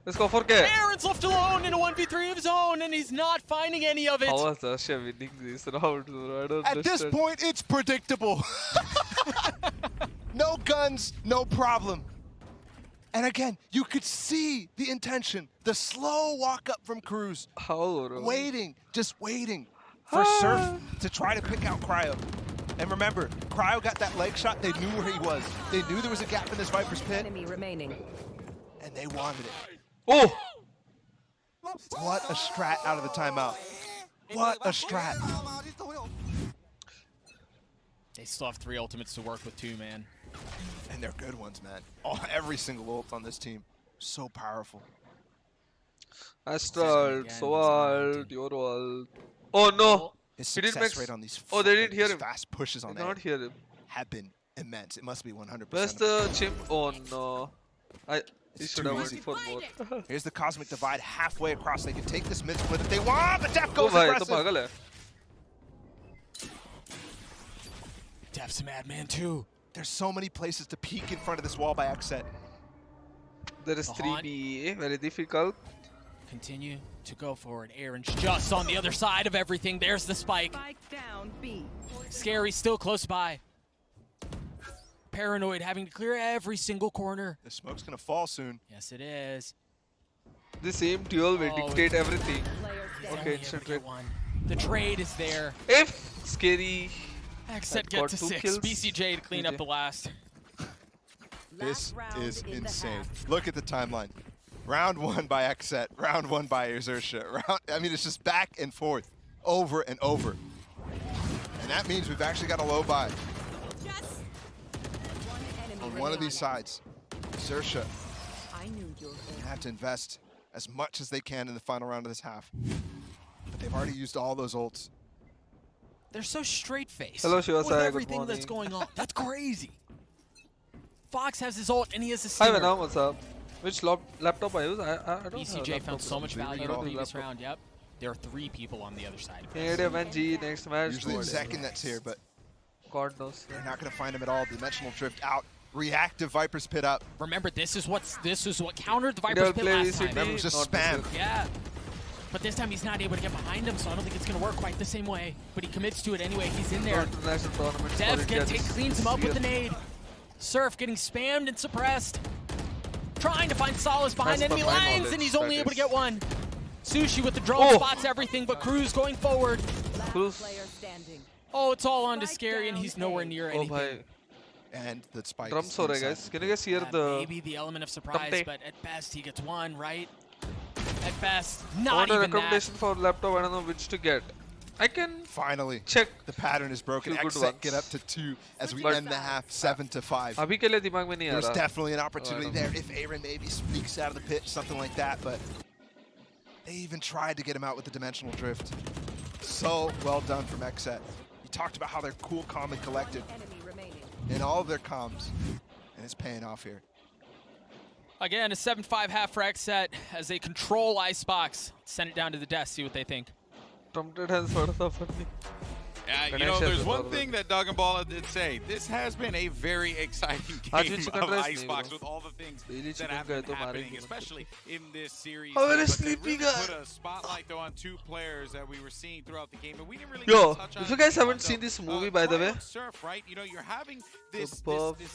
Speaker 4: Let's go for K.
Speaker 1: Aaron's left alone in a 1v3 of his own, and he's not finding any of it.
Speaker 4: How was Russia winning this round? I don't
Speaker 6: At this
Speaker 4: understand.
Speaker 6: point, it's predictable. No guns, no problem. And again, you could see the intention, the slow walk up from Cruz,
Speaker 4: How, bro?
Speaker 6: waiting, just waiting for Surf to try to pick out Cryo. And remember, Cryo got that leg shot. They knew where he was. They knew there was a gap in this Viper's pit,
Speaker 8: Enemy remaining.
Speaker 6: and they wanted it.
Speaker 4: Oh!
Speaker 6: What a strat out of the timeout. What a strat.
Speaker 1: They still have 3 ultimates to work with too, man.
Speaker 6: And they're good ones, man. Oh, every single ult on this team. So powerful.
Speaker 4: Astral,
Speaker 1: Again,
Speaker 4: Soal, Diorwal. Oh no!
Speaker 6: His
Speaker 4: He didn't
Speaker 6: success
Speaker 4: max-
Speaker 6: rate on these,
Speaker 4: Oh, they didn't hear
Speaker 6: these
Speaker 4: him.
Speaker 6: fast pushes
Speaker 4: I
Speaker 6: on
Speaker 4: did not
Speaker 6: A
Speaker 4: hear him.
Speaker 6: have been immense. It must be 100%.
Speaker 4: Where's the chimp? Oh no. He
Speaker 6: It's
Speaker 4: should
Speaker 6: too
Speaker 4: have
Speaker 6: easy.
Speaker 4: went for more.
Speaker 6: Here's the Cosmic Divide halfway across. They can take this mid split if they want, but Def
Speaker 4: Oh
Speaker 6: goes
Speaker 4: भाई तो
Speaker 6: aggressive.
Speaker 4: पागल है.
Speaker 1: Def's a madman too.
Speaker 6: There's so many places to peek in front of this wall by Xset.
Speaker 4: There is
Speaker 1: The haunt.
Speaker 4: 3B, very difficult.
Speaker 1: Continue to go forward. Aaron's just on the other side of everything. There's the spike.
Speaker 8: Spike down B.
Speaker 1: Scary still close by. Paranoid having to clear every single corner.
Speaker 6: The smoke's gonna fall soon.
Speaker 1: Yes, it is.
Speaker 4: The same duel will
Speaker 1: Oh,
Speaker 4: dictate everything.
Speaker 8: Player
Speaker 1: They
Speaker 8: standing.
Speaker 1: only
Speaker 4: Okay,
Speaker 1: ever
Speaker 4: instant
Speaker 1: get
Speaker 4: trade.
Speaker 1: one. The trade is there.
Speaker 4: If Scary
Speaker 1: Xset
Speaker 4: Had
Speaker 1: get
Speaker 4: got
Speaker 1: to
Speaker 4: 2
Speaker 1: 6.
Speaker 4: kills.
Speaker 1: BCJ to clean up
Speaker 4: GG.
Speaker 1: the last.
Speaker 6: This
Speaker 8: Last round
Speaker 6: is
Speaker 8: in the
Speaker 6: insane.
Speaker 8: half.
Speaker 6: Look at the timeline. Round 1 by Xset, round 1 by Xerxia. I mean, it's just back and forth, over and over. And that means we've actually got a low buy
Speaker 8: Yes. One enemy
Speaker 6: on one of these
Speaker 8: remaining.
Speaker 6: sides. Xerxia
Speaker 8: I knew you were
Speaker 6: gonna have to invest as much as they can in the final round of this half. But they've already used all those ults.
Speaker 1: They're so straight-faced
Speaker 4: Hello, Shiva
Speaker 1: with
Speaker 4: Sai, good
Speaker 1: everything that's
Speaker 4: morning.
Speaker 1: going on. That's crazy. Fox has his ult, and he has a
Speaker 4: Hi,
Speaker 1: stinger.
Speaker 4: Venom, what's up? Which laptop I use? I don't have
Speaker 1: BCJ found so much value in the previous
Speaker 4: laptop.
Speaker 1: round. Yep. There are 3 people on the other side of
Speaker 4: Hey,
Speaker 1: this.
Speaker 4: MNG, next match.
Speaker 3: Usually it's second that's here, but
Speaker 4: God knows.
Speaker 3: they're not going to find him at all. Dimensional drift out. Reactive Viper's Pit up.
Speaker 1: Remember, this is what countered the
Speaker 4: They'll
Speaker 1: Viper's Pit
Speaker 4: play
Speaker 1: last
Speaker 4: VCT,
Speaker 1: time.
Speaker 3: Remember, it was just
Speaker 4: not
Speaker 3: spam.
Speaker 4: this
Speaker 1: Yeah. But this time he's not able to get behind him, so I don't think it's going to work quite the same way. But he commits to it anyway. He's in there.
Speaker 4: International tournament.
Speaker 1: Dev cleans him up with the nade. Surf getting spammed and suppressed. Trying to find solace behind
Speaker 4: As per
Speaker 1: enemy
Speaker 4: my
Speaker 1: lines,
Speaker 4: knowledge,
Speaker 1: and he's only
Speaker 4: that
Speaker 1: able to
Speaker 4: is.
Speaker 1: get one. Sushi with the drone
Speaker 4: Oh.
Speaker 1: spots everything, but Cruz going forward.
Speaker 4: Cruz.
Speaker 8: Player standing.
Speaker 1: Oh, it's all on to Scary, and he's nowhere near
Speaker 4: Oh,
Speaker 1: anything.
Speaker 4: bhai.
Speaker 3: And the spike.
Speaker 4: Drums ho rahe, guys. Can you guys hear
Speaker 1: Yeah,
Speaker 4: the...
Speaker 1: maybe the element of surprise,
Speaker 4: Thumping.
Speaker 1: but at best he gets one, right? At best,
Speaker 4: I
Speaker 1: not
Speaker 4: want a
Speaker 1: even that.
Speaker 4: recommendation for laptop. I don't know which to get. I can
Speaker 3: Finally,
Speaker 4: check.
Speaker 3: the pattern is broken.
Speaker 4: Few good
Speaker 3: Xset get
Speaker 4: ones.
Speaker 3: up to 2 as we
Speaker 4: But-
Speaker 3: end the half 7-5.
Speaker 4: अभी के लिए दिमाग में नहीं आ
Speaker 3: There's
Speaker 4: रहा.
Speaker 3: definitely an opportunity
Speaker 4: know.
Speaker 3: there if Aaron maybe sneaks out of the pit, something like that, but they even tried to get him out with the dimensional drift. So well done from Xset. You talked about how they're cool, calm, and collected
Speaker 8: Enemy remaining.
Speaker 3: in all of their comms, and it's paying off here.
Speaker 1: Again, a 7-5 half for Xset as they control Icebox. Send it down to the desk, see what they think.
Speaker 4: Trumpet has sort of funny.
Speaker 5: Yeah, you
Speaker 4: Ganesh
Speaker 5: know,
Speaker 4: has
Speaker 5: there's
Speaker 4: a
Speaker 5: one
Speaker 4: lot of
Speaker 5: thing
Speaker 4: it.
Speaker 5: that Dog and Ball did say. This has been a very exciting
Speaker 4: आज भी
Speaker 5: game
Speaker 4: chicken
Speaker 5: of
Speaker 4: rice नहीं
Speaker 5: Icebox
Speaker 4: bro.
Speaker 5: with all the things
Speaker 4: Daily
Speaker 5: that
Speaker 4: chicken
Speaker 5: have
Speaker 4: गए
Speaker 5: been
Speaker 4: तो
Speaker 5: happening,
Speaker 4: मारेंगे
Speaker 5: especially in this series.
Speaker 4: Oh,
Speaker 5: But
Speaker 4: it's
Speaker 5: they
Speaker 4: sleepy
Speaker 5: really
Speaker 4: guy.
Speaker 5: put a spotlight though on 2 players that we were seeing throughout the game, and we didn't really
Speaker 4: Yo,
Speaker 5: touch on
Speaker 4: if you
Speaker 5: it
Speaker 4: guys
Speaker 5: too
Speaker 4: haven't
Speaker 5: much,
Speaker 4: seen
Speaker 5: though.
Speaker 4: this movie, by the way,
Speaker 5: Surf, right? You know, you're having this
Speaker 4: perfect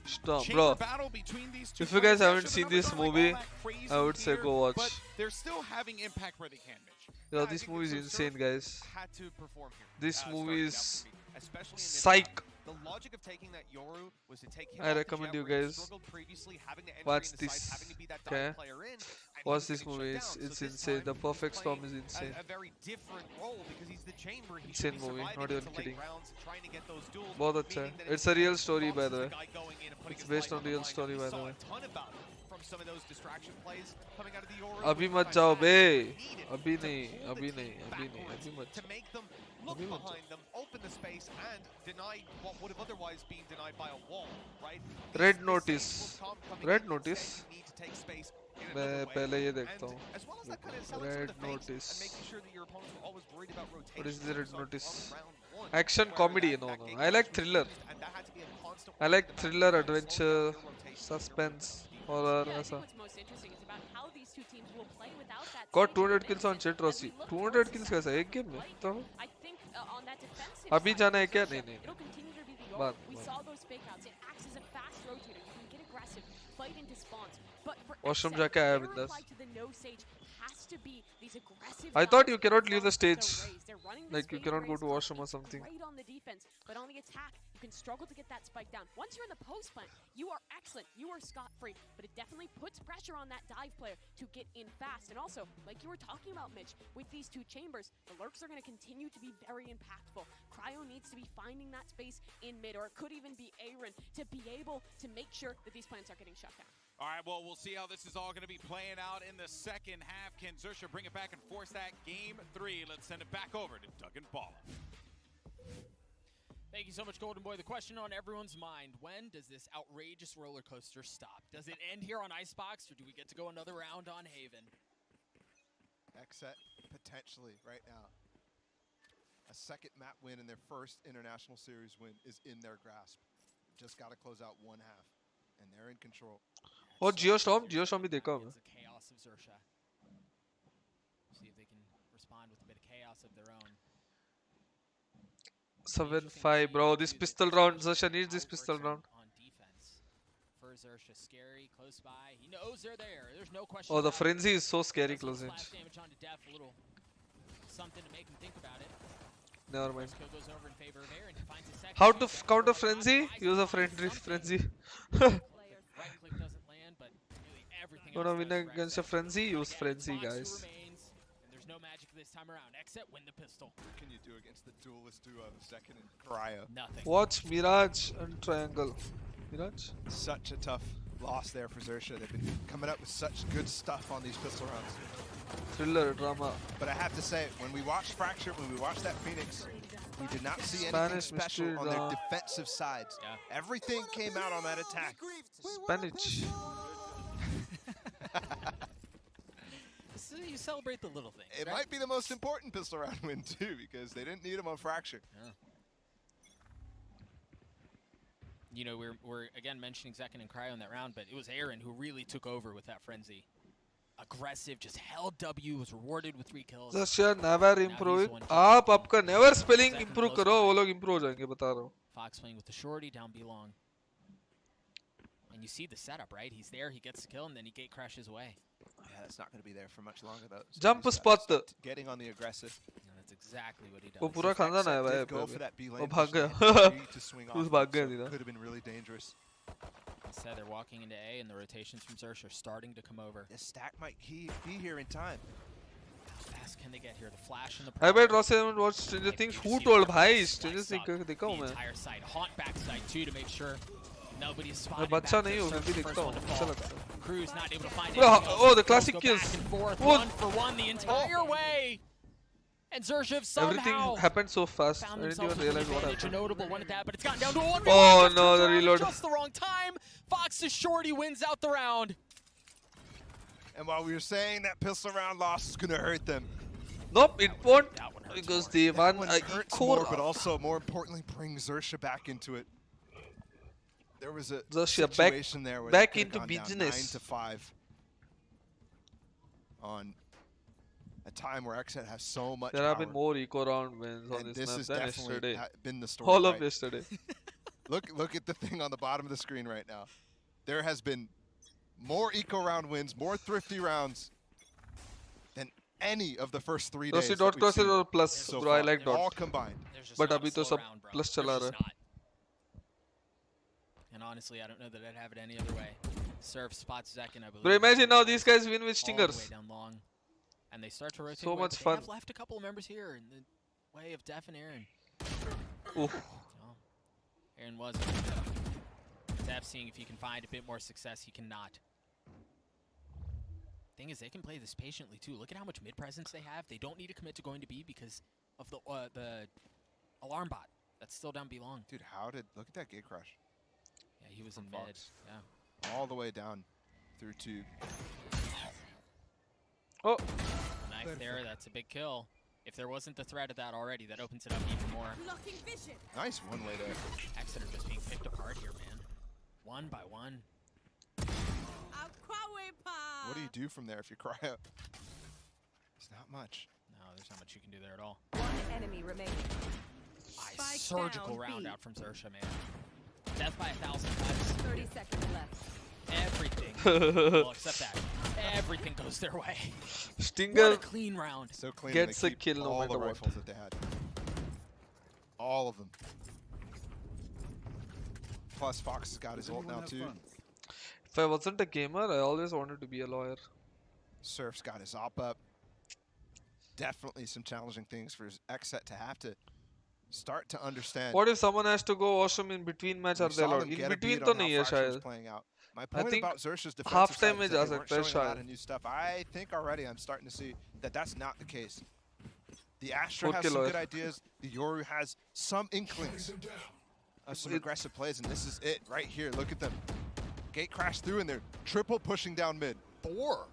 Speaker 4: storm,
Speaker 5: chamber
Speaker 4: bro.
Speaker 5: battle between these 2
Speaker 4: If you
Speaker 5: players.
Speaker 4: guys haven't
Speaker 5: Sure, the
Speaker 4: seen
Speaker 5: numbers
Speaker 4: this
Speaker 5: aren't like all
Speaker 4: movie,
Speaker 5: that crazy
Speaker 4: I would say
Speaker 5: here,
Speaker 4: go watch.
Speaker 5: But they're still having impact where they can, Mitch.
Speaker 4: Yo,
Speaker 5: I
Speaker 4: this
Speaker 5: think
Speaker 4: movie is
Speaker 5: that Surf
Speaker 4: insane, guys.
Speaker 10: had to perform here.
Speaker 4: This
Speaker 10: starting
Speaker 4: movie
Speaker 10: out
Speaker 4: is
Speaker 10: for me, especially in this
Speaker 4: psych.
Speaker 10: round. The logic of taking that Yoru was to take him
Speaker 4: I
Speaker 10: off the
Speaker 4: recommend
Speaker 10: jet
Speaker 4: you
Speaker 10: where he
Speaker 4: guys
Speaker 10: struggled previously, having to enter
Speaker 4: watch
Speaker 10: in the
Speaker 4: this,
Speaker 10: side, having to be that
Speaker 4: okay?
Speaker 10: dive player in, and he
Speaker 4: Watch
Speaker 10: was
Speaker 4: this
Speaker 10: getting
Speaker 4: movie.
Speaker 10: shut down.
Speaker 4: It's
Speaker 10: So this
Speaker 4: insane.
Speaker 10: time
Speaker 4: The perfect
Speaker 10: he's
Speaker 4: storm is
Speaker 10: playing
Speaker 4: insane.
Speaker 10: a very different role because he's the chamber. He
Speaker 4: Insane
Speaker 10: should be
Speaker 4: movie,
Speaker 10: surviving
Speaker 4: not even
Speaker 10: into late
Speaker 4: kidding.
Speaker 10: rounds, trying to get those duels,
Speaker 4: बहुत अच्छा है.
Speaker 10: meaning that
Speaker 4: It's a real
Speaker 10: if
Speaker 4: story, by
Speaker 10: Fox
Speaker 4: the
Speaker 10: is
Speaker 4: way.
Speaker 10: guy going in and putting
Speaker 4: It's
Speaker 10: his
Speaker 4: based
Speaker 10: life
Speaker 4: on
Speaker 10: the
Speaker 4: real
Speaker 10: line,
Speaker 4: story,
Speaker 10: we
Speaker 4: by the
Speaker 10: saw
Speaker 4: way.
Speaker 10: a ton about it from some of those distraction plays coming out of the Yoru.
Speaker 4: अभी
Speaker 10: which
Speaker 4: मत
Speaker 10: was
Speaker 4: जाओ बे.
Speaker 10: needed
Speaker 4: अभी
Speaker 10: to
Speaker 4: नहीं,
Speaker 10: pull the
Speaker 4: अभी
Speaker 10: team
Speaker 4: नहीं, अभी नहीं,
Speaker 10: backwards,
Speaker 4: अभी मत
Speaker 10: to
Speaker 4: जाओ.
Speaker 10: make them look
Speaker 4: अभी मत जाओ.
Speaker 10: behind them, open the space, and deny what would have otherwise been denied by a wall, right?
Speaker 4: Red
Speaker 10: These
Speaker 4: notice.
Speaker 10: saves will come coming
Speaker 4: Red
Speaker 10: in and
Speaker 4: notice.
Speaker 10: saying you need to take space in
Speaker 4: मैं
Speaker 10: another way.
Speaker 4: पहले ये देखता
Speaker 10: And
Speaker 4: हूँ.
Speaker 10: as well as that kind of selling to
Speaker 4: Red
Speaker 10: the fakes
Speaker 4: notice.
Speaker 10: and making sure that your opponents were always worried about rotation.
Speaker 4: What is the red
Speaker 10: So
Speaker 4: notice?
Speaker 10: on round one,
Speaker 4: Action
Speaker 10: where
Speaker 4: comedy,
Speaker 10: that-
Speaker 4: no,
Speaker 10: that
Speaker 4: no.
Speaker 10: game
Speaker 4: I like
Speaker 10: was
Speaker 4: thriller.
Speaker 10: used, and that had to be a constant
Speaker 4: I
Speaker 10: worry
Speaker 4: like
Speaker 10: in the
Speaker 4: thriller,
Speaker 10: background, slowing down
Speaker 4: adventure,
Speaker 10: your rotation, your
Speaker 4: suspense,
Speaker 10: ability.
Speaker 4: horror,
Speaker 2: Yeah, I
Speaker 4: ऐसा.
Speaker 2: think what's most interesting is about how these two teams will play without that
Speaker 4: Got
Speaker 2: same
Speaker 4: 200 kills on
Speaker 2: momentum.
Speaker 4: SKRossi.
Speaker 2: As we look
Speaker 4: 200
Speaker 2: towards
Speaker 4: kills
Speaker 2: the
Speaker 4: कैसा है? एक
Speaker 2: second
Speaker 4: game में?
Speaker 2: play
Speaker 4: तो
Speaker 2: here, I think on that defensive
Speaker 4: अभी
Speaker 2: side,
Speaker 4: जाना है क्या?
Speaker 2: Zercha,
Speaker 4: नहीं, नहीं.
Speaker 2: it'll continue to be the Yoru.
Speaker 4: बाद,
Speaker 2: We
Speaker 4: बाद.
Speaker 2: saw those fake outs. It acts as a fast rotator. You can get aggressive, fight into spawns. But for
Speaker 4: Washroom
Speaker 2: Xset,
Speaker 4: जाके आया
Speaker 2: their
Speaker 4: बिंदास.
Speaker 2: reply to the no sage has to be these aggressive
Speaker 4: I thought
Speaker 2: dives
Speaker 4: you cannot leave the
Speaker 2: from
Speaker 4: stage.
Speaker 2: raise. They're running this
Speaker 4: Like you
Speaker 2: fade
Speaker 4: cannot go
Speaker 2: raise
Speaker 4: to
Speaker 2: cut.
Speaker 4: washroom or
Speaker 2: It's
Speaker 4: something.
Speaker 2: Great on the defense, but on the attack, you can struggle to get that spike down. Once you're in the post plant, you are excellent. You are scot-free, but it definitely puts pressure on that dive player to get in fast. And also, like you were talking about, Mitch, with these 2 chambers, the lurks are going to continue to be very impactful. Cryo needs to be finding that space in mid, or it could even be Aaron to be able to make sure that these plants are getting shut down.
Speaker 5: All right, well, we'll see how this is all going to be playing out in the second half. Can Xerxa bring it back and force that game 3? Let's send it back over to Doug and Ball.
Speaker 1: Thank you so much, Golden Boy. The question on everyone's mind, when does this outrageous roller coaster stop? Does it end here on Icebox, or do we get to go another round on Haven?
Speaker 3: Xset potentially right now. A second map win and their first international series win is in their grasp. Just got to close out one half, and they're in control.
Speaker 4: और Geostorm भी देखा हूँ मैं.
Speaker 1: It's the chaos of Xerxa. See if they can respond with a bit of chaos of their own.
Speaker 4: 7-5, bro. This pistol round. Xerxa needs this pistol round.
Speaker 1: On defense. For Xerxa, scary, close by. He knows they're there. There's no question.
Speaker 4: Oh, the
Speaker 1: about it.
Speaker 4: frenzy is so scary
Speaker 1: Does some
Speaker 4: close range.
Speaker 1: splash damage onto Def, a little something to make him think about it.
Speaker 4: Never mind.
Speaker 1: First kill goes over in favor of Aaron. He finds his second.
Speaker 4: How to
Speaker 1: Def
Speaker 4: counter
Speaker 1: goes
Speaker 4: frenzy?
Speaker 1: on.
Speaker 4: Use a
Speaker 1: Something.
Speaker 4: frenzy.
Speaker 1: Right click doesn't land, but nearly everything
Speaker 4: Wanna
Speaker 1: else
Speaker 4: win
Speaker 1: does for
Speaker 4: against a
Speaker 1: Xset.
Speaker 4: frenzy? Use
Speaker 1: Again,
Speaker 4: frenzy,
Speaker 1: Fox who
Speaker 4: guys.
Speaker 1: remains, and there's no magic this time around. Xset win the pistol.
Speaker 6: What can you do against the duelist duo, second and Cryo?
Speaker 1: Nothing.
Speaker 4: Watch Mirage and Triangle. Mirage?
Speaker 3: Such a tough loss there for Xerxa. They've been coming up with such good stuff on these pistol rounds.
Speaker 4: Thriller, drama.
Speaker 3: But I have to say, when we watched Fracture, when we watched that Phoenix,
Speaker 6: We did not see anything
Speaker 4: Spanish
Speaker 6: special
Speaker 4: Mr.
Speaker 6: on their defensive sides.
Speaker 1: Yeah.
Speaker 6: Everything came out on that attack.
Speaker 4: Spanish.
Speaker 1: So you celebrate the little things.
Speaker 6: It might be the most important pistol round win too, because they didn't need him on Fracture.
Speaker 1: Yeah. You know, we're again mentioning Zekin and Cryo in that round, but it was Aaron who really took over with that frenzy. Aggressive, just held W, was rewarded with 3 kills.
Speaker 4: Russia never improve. आप आपका never spelling improve करो, वो लोग improve हो जाएंगे, बता रहा हूँ.
Speaker 1: Fox playing with the shorty down B long. And you see the setup, right? He's there, he gets the kill, and then he gate crashes away.
Speaker 6: Yeah, that's not going to be there for much longer though. So
Speaker 4: Jump
Speaker 6: he's
Speaker 4: spot.
Speaker 6: getting on the aggressive.
Speaker 1: Yeah, that's exactly what he does.
Speaker 4: वो पूरा खानदान आया भाई.
Speaker 6: Go for that B lane.
Speaker 4: वो भाग गया.
Speaker 6: Who's
Speaker 4: भाग गया सीधा.
Speaker 6: Could have been really dangerous.
Speaker 1: Instead, they're walking into A, and the rotations from Zersh are starting to come over.
Speaker 6: The stack might be here in time.
Speaker 1: How fast can they get here? The flash and the.
Speaker 4: I bet Rossi haven't watched Stranger Things. Who told भाई? Stranger Things देखा हूँ मैं.
Speaker 1: Entire side, haunt backside too to make sure nobody is spotted.
Speaker 4: मैं बच्चा नहीं हूँ, फिर भी देखता हूँ. अच्छा लगता है.
Speaker 1: Cruz not able to find
Speaker 4: Bro,
Speaker 1: anything
Speaker 4: oh,
Speaker 1: else.
Speaker 4: the classic
Speaker 1: Go
Speaker 4: kills.
Speaker 1: back and forth,
Speaker 4: Oh.
Speaker 1: 1 for 1 the entire way. And Zershiv somehow
Speaker 4: Everything happened so fast. I
Speaker 1: found
Speaker 4: didn't
Speaker 1: themselves
Speaker 4: even realize
Speaker 1: with
Speaker 4: what
Speaker 1: an advantage, a
Speaker 4: happened.
Speaker 1: notable one at that, but it's gotten down to a 1v1.
Speaker 4: Oh
Speaker 1: Just
Speaker 4: no,
Speaker 1: turns
Speaker 4: the
Speaker 1: around at
Speaker 4: reload.
Speaker 1: Just the wrong time. Fox's shorty wins out the round.
Speaker 6: And while we were saying that pistol round loss is going to hurt them,
Speaker 4: Nope, it won't
Speaker 1: hurts
Speaker 4: because
Speaker 1: more.
Speaker 4: they
Speaker 6: that
Speaker 4: won
Speaker 6: one
Speaker 4: a
Speaker 6: hurts
Speaker 4: equal.
Speaker 6: more, but also more importantly, bring Zersha back into it. There was a
Speaker 4: Zersha
Speaker 6: situation there where
Speaker 4: back
Speaker 6: they could've
Speaker 4: into
Speaker 6: gone down
Speaker 4: business.
Speaker 6: 9-5 on a time where Xset has so much
Speaker 4: There have
Speaker 6: power.
Speaker 4: been more eco round wins on
Speaker 6: And
Speaker 4: this
Speaker 6: this
Speaker 4: map
Speaker 6: has
Speaker 4: than
Speaker 6: definitely
Speaker 4: yesterday.
Speaker 6: been the story.
Speaker 4: All of
Speaker 6: right?
Speaker 4: yesterday.
Speaker 6: Look at the thing on the bottom of the screen right now. There has been more eco round wins, more thrifty rounds than any of the first 3 days.
Speaker 4: Rossi
Speaker 6: that
Speaker 4: dot
Speaker 6: we've
Speaker 4: cross
Speaker 6: seen
Speaker 4: or plus,
Speaker 6: so
Speaker 4: bro. I
Speaker 6: far.
Speaker 4: like
Speaker 6: All
Speaker 4: dot.
Speaker 6: combined.
Speaker 1: There's just
Speaker 4: But
Speaker 1: not a
Speaker 4: अभी तो
Speaker 1: slow
Speaker 4: सब
Speaker 1: round, bro.
Speaker 4: plus
Speaker 1: There's
Speaker 4: चला
Speaker 1: just
Speaker 4: रहा है.
Speaker 1: not. And honestly, I don't know that I'd have it any other way. Surf spots Zekin, I believe.
Speaker 4: Bro, imagine now these guys win with
Speaker 1: all the way
Speaker 4: stingers.
Speaker 1: down long. And they start to rotate
Speaker 4: So
Speaker 1: away,
Speaker 4: much
Speaker 1: but they
Speaker 4: fun.
Speaker 1: have left a couple of members here in the way of Def and Aaron.
Speaker 4: Oof.
Speaker 1: Well, Aaron was. Def seeing if he can find a bit more success. He cannot. Thing is, they can play this patiently too. Look at how much mid presence they have. They don't need to commit to going to B because of the alarm bot that's still down B long.
Speaker 6: Dude, look at that gate crush.
Speaker 1: Yeah, he was in
Speaker 6: Fox.
Speaker 1: mid. Yeah.
Speaker 6: All the way down through to.
Speaker 4: Oh.
Speaker 1: Knife there. That's a big kill. If there wasn't the threat of that already, that opens it up even more.
Speaker 7: Blocking vision.
Speaker 6: Nice one way there.
Speaker 1: Xset are just being picked apart here, man. One by one.
Speaker 6: What do you do from there if you cry out? It's not much.
Speaker 1: No, there's not much you can do there at all.
Speaker 8: 1 enemy remaining.
Speaker 1: Nice surgical round out from Zersha, man. Death by 1,000 cuts.
Speaker 8: 30 seconds left.
Speaker 1: Everything. Well, except that. Everything goes their way.
Speaker 4: Stinger
Speaker 1: What a clean round.
Speaker 6: So clean.
Speaker 4: Gets
Speaker 6: they
Speaker 4: a
Speaker 6: keep
Speaker 4: kill no
Speaker 6: all
Speaker 4: matter
Speaker 6: the
Speaker 4: what.
Speaker 6: rifles that they had. All of them. Plus, Fox has got his ult now too.
Speaker 4: If I wasn't a gamer, I always wanted to be a lawyer.
Speaker 6: Surf's got his op up. Definitely some challenging things for Xset to have to start to understand.
Speaker 4: What if someone has to go washroom in between match? Are
Speaker 6: We
Speaker 4: they
Speaker 6: saw
Speaker 4: allowed?
Speaker 6: them
Speaker 4: In
Speaker 6: get a
Speaker 4: between
Speaker 6: beat
Speaker 4: तो
Speaker 6: on how
Speaker 4: नहीं है
Speaker 6: Fracture was
Speaker 4: शायद.
Speaker 6: playing out. My point
Speaker 4: think
Speaker 6: about Zersha's defensive
Speaker 4: half
Speaker 6: side
Speaker 4: time
Speaker 6: is
Speaker 4: में
Speaker 6: that
Speaker 4: जा
Speaker 6: they weren't
Speaker 4: सकता है
Speaker 6: showing a lot
Speaker 4: शायद.
Speaker 6: of new stuff. I think already I'm starting to see that that's not the case. The Astra has
Speaker 4: Okay,
Speaker 6: some
Speaker 4: lawyer.
Speaker 6: good ideas. The Yoru has some inklings of some aggressive plays, and this is it right here. Look at them. Gate crash through, and they're triple pushing down mid.
Speaker 1: 4.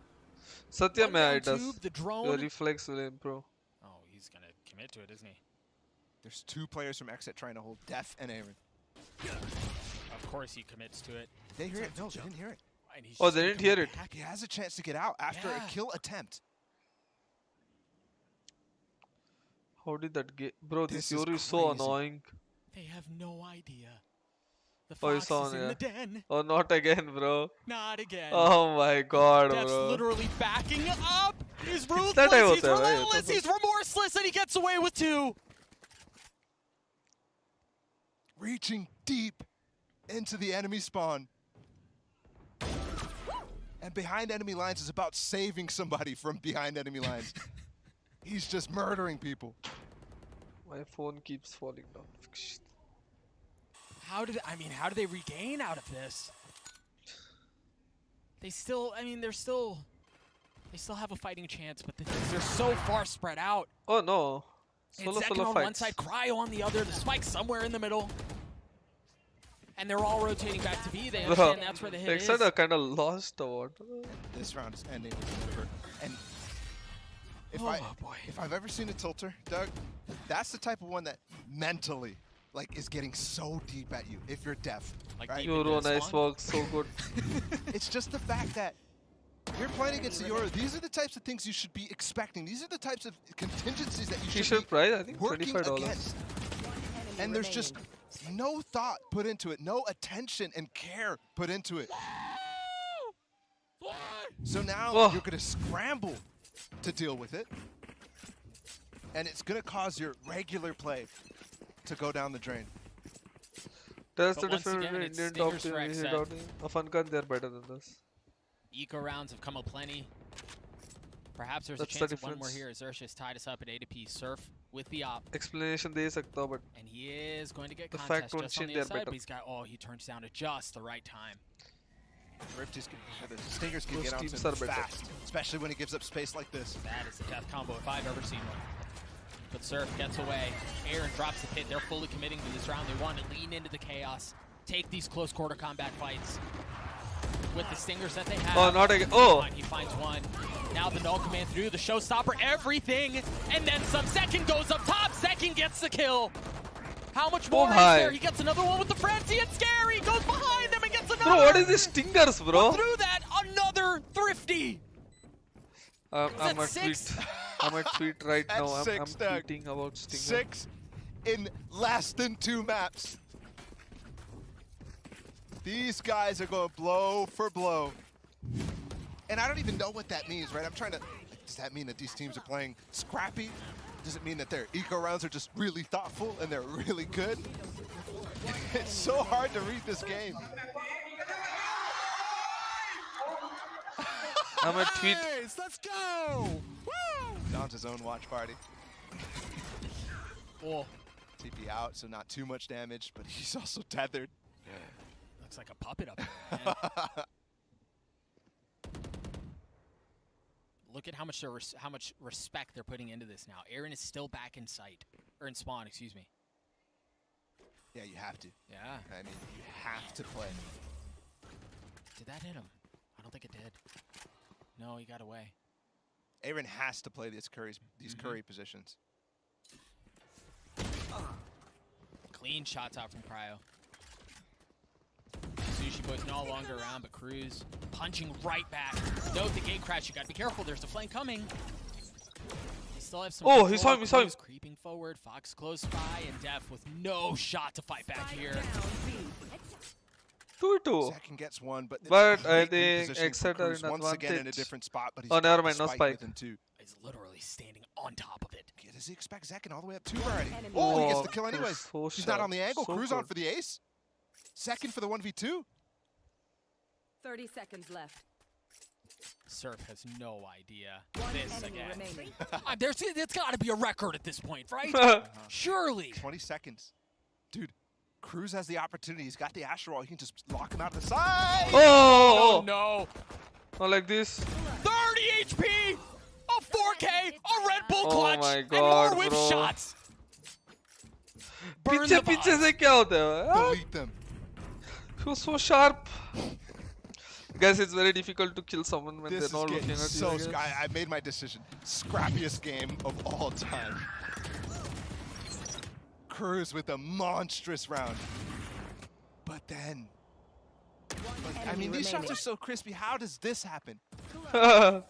Speaker 4: Satya
Speaker 1: One
Speaker 4: में
Speaker 1: down
Speaker 4: it does.
Speaker 1: tube, the drone.
Speaker 4: Your reflex will improve.
Speaker 1: Oh, he's going to commit to it, isn't he?
Speaker 6: There's 2 players from Xset trying to hold Def and Aaron.
Speaker 1: Of course he commits to it.
Speaker 6: Did they hear it? No, they didn't hear it.
Speaker 1: And he's
Speaker 4: Oh,
Speaker 1: just
Speaker 4: they
Speaker 1: gonna
Speaker 4: didn't hear
Speaker 1: come
Speaker 4: it.
Speaker 1: back.
Speaker 6: He has a chance to get out after
Speaker 1: Yeah.
Speaker 6: a kill attempt.
Speaker 4: How did that get? Bro, this
Speaker 6: This is
Speaker 4: Yoru is so
Speaker 6: crazy.
Speaker 4: annoying.
Speaker 1: They have no idea. The
Speaker 4: Oh, you
Speaker 1: Fox
Speaker 4: saw
Speaker 1: is
Speaker 4: it,
Speaker 1: in
Speaker 4: yeah.
Speaker 1: the den.
Speaker 4: Oh, not again, bro.
Speaker 1: Not again.
Speaker 4: Oh my god,
Speaker 1: Def's
Speaker 4: bro.
Speaker 1: literally backing up. He's ruthless.
Speaker 4: that type of
Speaker 1: He's
Speaker 4: thing, right?
Speaker 1: relentless. He's remorseless, and he gets away with 2.
Speaker 6: Reaching deep into the enemy spawn. And behind enemy lines is about saving somebody from behind enemy lines. He's just murdering people.
Speaker 4: My phone keeps falling down.
Speaker 1: How do they regain out of this? They still, they still have a fighting chance, but the thing is they're so far spread out.
Speaker 4: Oh no.
Speaker 1: It's Zekin on one side, Cryo on the other, the Spike somewhere in the middle. And they're all rotating back to B. They understand that's where the hit is.
Speaker 4: Xset are kind of lost or what?
Speaker 6: This round is ending with River. And if I've ever seen a tilter, Doug, that's the type of one that mentally is getting so deep at you if you're deaf. Right?
Speaker 4: Euro, nice work, so good.
Speaker 6: It's just the fact that you're playing against the Euro. These are the types of things you should be expecting. These are the types of contingencies that you should be
Speaker 4: price, I think
Speaker 6: working
Speaker 4: $25.
Speaker 6: against. And there's just no thought put into it, no attention and care put into it. So now you're going to scramble to deal with it. And it's going to cause your regular play to go down the drain.
Speaker 4: That's the difference between Indian top team and Indian top team. Afankan, they're better than this.
Speaker 1: Eco rounds have come up plenty. Perhaps there's a chance of one more here. Xerxes tied us up at A to P. Surf with the op.
Speaker 4: Explanation de sakta, but
Speaker 1: and he is going to get contest just on the inside, but he's got, he turns down at just the right time.
Speaker 6: The Stingers can get on to him fast, especially when he gives up space like this.
Speaker 1: That is a death combo if I've ever seen one. But Surf gets away. Aaron drops the pit. They're fully committing to this round. They want to lean into the chaos, take these close quarter combat fights with the Stingers that they have.
Speaker 4: Oh, not again. Oh!
Speaker 1: He finds one. Now the null command through, the showstopper, everything, and then some. Zekin goes up top. Zekin gets the kill. How much more is there? He gets another one with the frenzy, and Scary goes behind them and gets another.
Speaker 4: Bro, what is this Stingers, bro?
Speaker 1: Through that, another Thrifty.
Speaker 4: I'm at tweet right now. I'm tweeting about Stingers.
Speaker 6: 6 in less than 2 maps. These guys are going blow for blow. And I don't even know what that means, right? I'm trying to, does that mean that these teams are playing scrappy? Does it mean that their eco rounds are just really thoughtful and they're really good? It's so hard to read this game.
Speaker 4: I'm a tweet.
Speaker 6: Let's go! Woo! Don's his own watch party. TP out, so not too much damage, but he's also tethered.
Speaker 1: Looks like a puppet up there, man. Look at how much respect they're putting into this now. Aaron is still back in sight, or in spawn, excuse me.
Speaker 6: Yeah, you have to.
Speaker 1: Yeah.
Speaker 6: I mean, you have to play.
Speaker 1: Did that hit him? I don't think it did. No, he got away.
Speaker 6: Aaron has to play these curry positions.
Speaker 1: Clean shots out from Cryo. Sushi Boy's no longer around, but Cruz punching right back. Note the gate crash. You gotta be careful. There's the flame coming. They still have some.
Speaker 4: Oh, he saw him. He saw him.
Speaker 1: Creeping forward. Fox close by, and Def with no shot to fight back here.
Speaker 4: 2-2.
Speaker 6: Second gets one, but
Speaker 4: I think Xset are in
Speaker 6: once again in a different spot. But he's
Speaker 4: never mind. No spike.
Speaker 1: He's literally standing on top of it.
Speaker 6: Does he expect Zekin all the way up 2 already? Oh, he gets the kill anyways.
Speaker 4: So
Speaker 6: he's not on the angle.
Speaker 4: So
Speaker 6: Cruz on for the ace. Second for the 1v2.
Speaker 8: 30 seconds left.
Speaker 1: Surf has no idea. This again. It's got to be a record at this point, right? Surely.
Speaker 6: 20 seconds. Dude, Cruz has the opportunity. He's got the Astral Wall. He can just lock him out of the side.
Speaker 4: Oh,
Speaker 1: no.
Speaker 4: Not like this.
Speaker 1: 30 HP, a 4K, a Red Bull clutch,
Speaker 4: my God,
Speaker 1: and more whip shots.
Speaker 4: पीछे से क्या होता है?
Speaker 6: Delete them.
Speaker 4: He was so sharp. Guys, it's very difficult to kill someone when they're not looking at you.
Speaker 6: I made my decision. Scrappiest game of all time. Cruz with a monstrous round. But then, I mean, these shots are so crispy. How does this happen?
Speaker 5: Oh!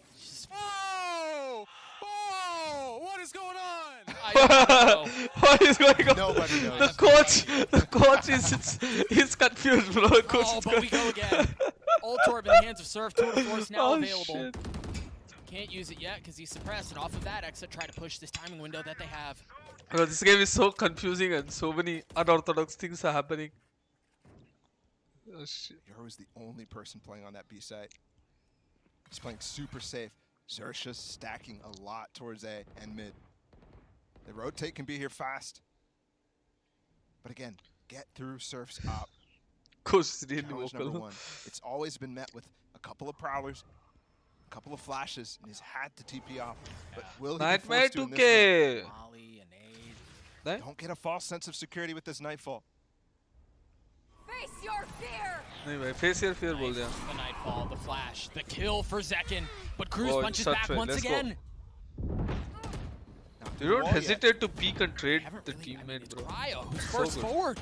Speaker 5: What is going on?
Speaker 1: I don't know.
Speaker 4: What is going on?
Speaker 6: Nobody knows.
Speaker 4: The coach is confused, bro.
Speaker 1: But we go again. Ult Orb in the hands of Surf. 2 to 4 is now available.
Speaker 4: Shit.
Speaker 1: Can't use it yet because he's suppressed, and off of that, Xset try to push this timing window that they have.
Speaker 4: Bro, this game is so confusing and so many unorthodox things are happening. Oh shit.
Speaker 6: Yoro is the only person playing on that B site. He's playing super safe. Xerxes stacking a lot towards A and mid. The rotate can be here fast. But again, get through Surf's op.
Speaker 4: Coach is really
Speaker 6: Challenge
Speaker 4: vocal.
Speaker 6: number 1. It's always been met with a couple of prowlers, a couple of flashes, and he's had to TP off. But will he be
Speaker 4: Nightmare
Speaker 6: forced to in
Speaker 4: 2K.
Speaker 6: this one?
Speaker 1: Molly and
Speaker 6: Don't get a false sense of security with this Nightfall.
Speaker 8: Face your fear.
Speaker 4: नहीं भाई face your fear बोल दिया.
Speaker 1: The Nightfall, the flash, the kill for Zekin, but Cruz punches back once again.
Speaker 4: You don't hesitate to peek and trade the teammate, bro.
Speaker 1: Cryo, who's first forward.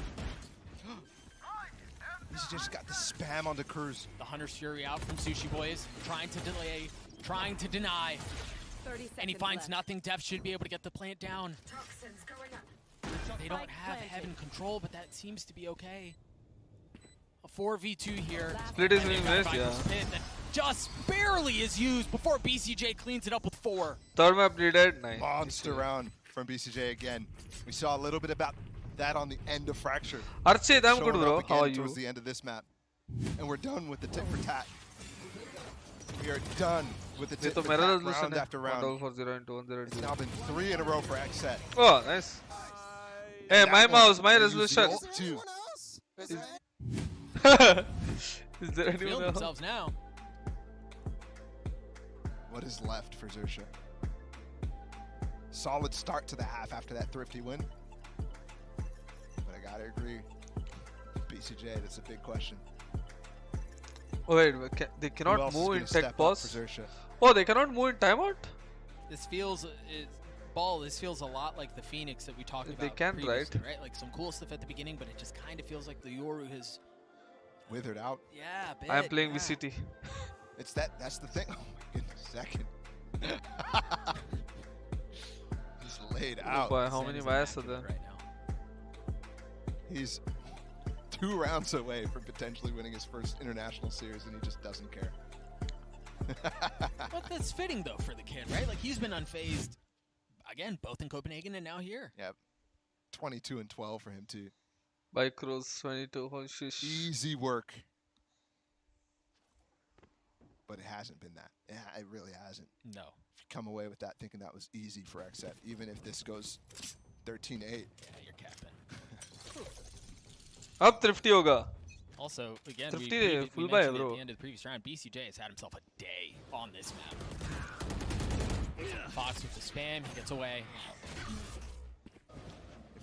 Speaker 6: He's just got the spam onto Cruz.
Speaker 1: The Hunter's Fury out from Sushi Boys, trying to delay, trying to deny.
Speaker 8: 30 seconds
Speaker 1: And he finds
Speaker 8: left.
Speaker 1: nothing. Dev should be able to get the plant down. They don't have Heaven control, but that seems to be okay. A 4v2 here.
Speaker 4: Split is being missed, yeah.
Speaker 1: Just barely is used before BCJ cleans it up with 4.
Speaker 4: Third map needed. Nice.
Speaker 6: Monster round from BCJ again. We saw a little bit about that on the end of Fracture.
Speaker 4: Archie, I'm good,
Speaker 6: Showing
Speaker 4: bro.
Speaker 6: up
Speaker 4: How are
Speaker 6: again
Speaker 4: you?
Speaker 6: towards the end of this map. And we're done with the tit for tat. We are done with the tit for tat round after round. It's now been 3 in a row for Xset.
Speaker 4: Oh, nice. Hey, my mouse, my resolution. Is there anyone
Speaker 1: Feeling
Speaker 4: else?
Speaker 1: themselves now.
Speaker 6: What is left for Xerxia? Solid start to the half after that thrifty win. But I gotta agree, BCJ, that's a big question.
Speaker 4: Oh wait, they cannot move in tech pause. Oh, they cannot move in timeout?
Speaker 1: This feels, this feels a lot like the Phoenix that we talked about.
Speaker 4: They can, right?
Speaker 1: Like some cool stuff at the beginning, but it just kind of feels like the Yoru has
Speaker 6: withered out.
Speaker 1: Yeah, a bit,
Speaker 4: I'm playing VCT.
Speaker 6: It's that's the thing. Oh my goodness, second. Just laid out.
Speaker 4: Boy, how many bias are there?
Speaker 1: Right now.
Speaker 6: He's 2 rounds away from potentially winning his first international series, and he just doesn't care.
Speaker 1: But that's fitting though for the kid, right? Like he's been unfazed again, both in Copenhagen and now here.
Speaker 6: Yep. 22 and 12 for him too.
Speaker 4: By Cruz 22. Oh, shish.
Speaker 6: Easy work. But it hasn't been that. Yeah, it really hasn't.
Speaker 1: No.
Speaker 6: If you come away with that thinking that was easy for Xset, even if this goes 13-8.
Speaker 1: Yeah, you're capping.
Speaker 4: Ab thrifty hoga.
Speaker 1: Also, again,
Speaker 4: Thrifty
Speaker 1: we
Speaker 4: full
Speaker 1: mentioned
Speaker 4: buy,
Speaker 1: at
Speaker 4: bro.
Speaker 1: the end of the previous round, BCJ has had himself a day on this map. Fox with the spam, he gets away.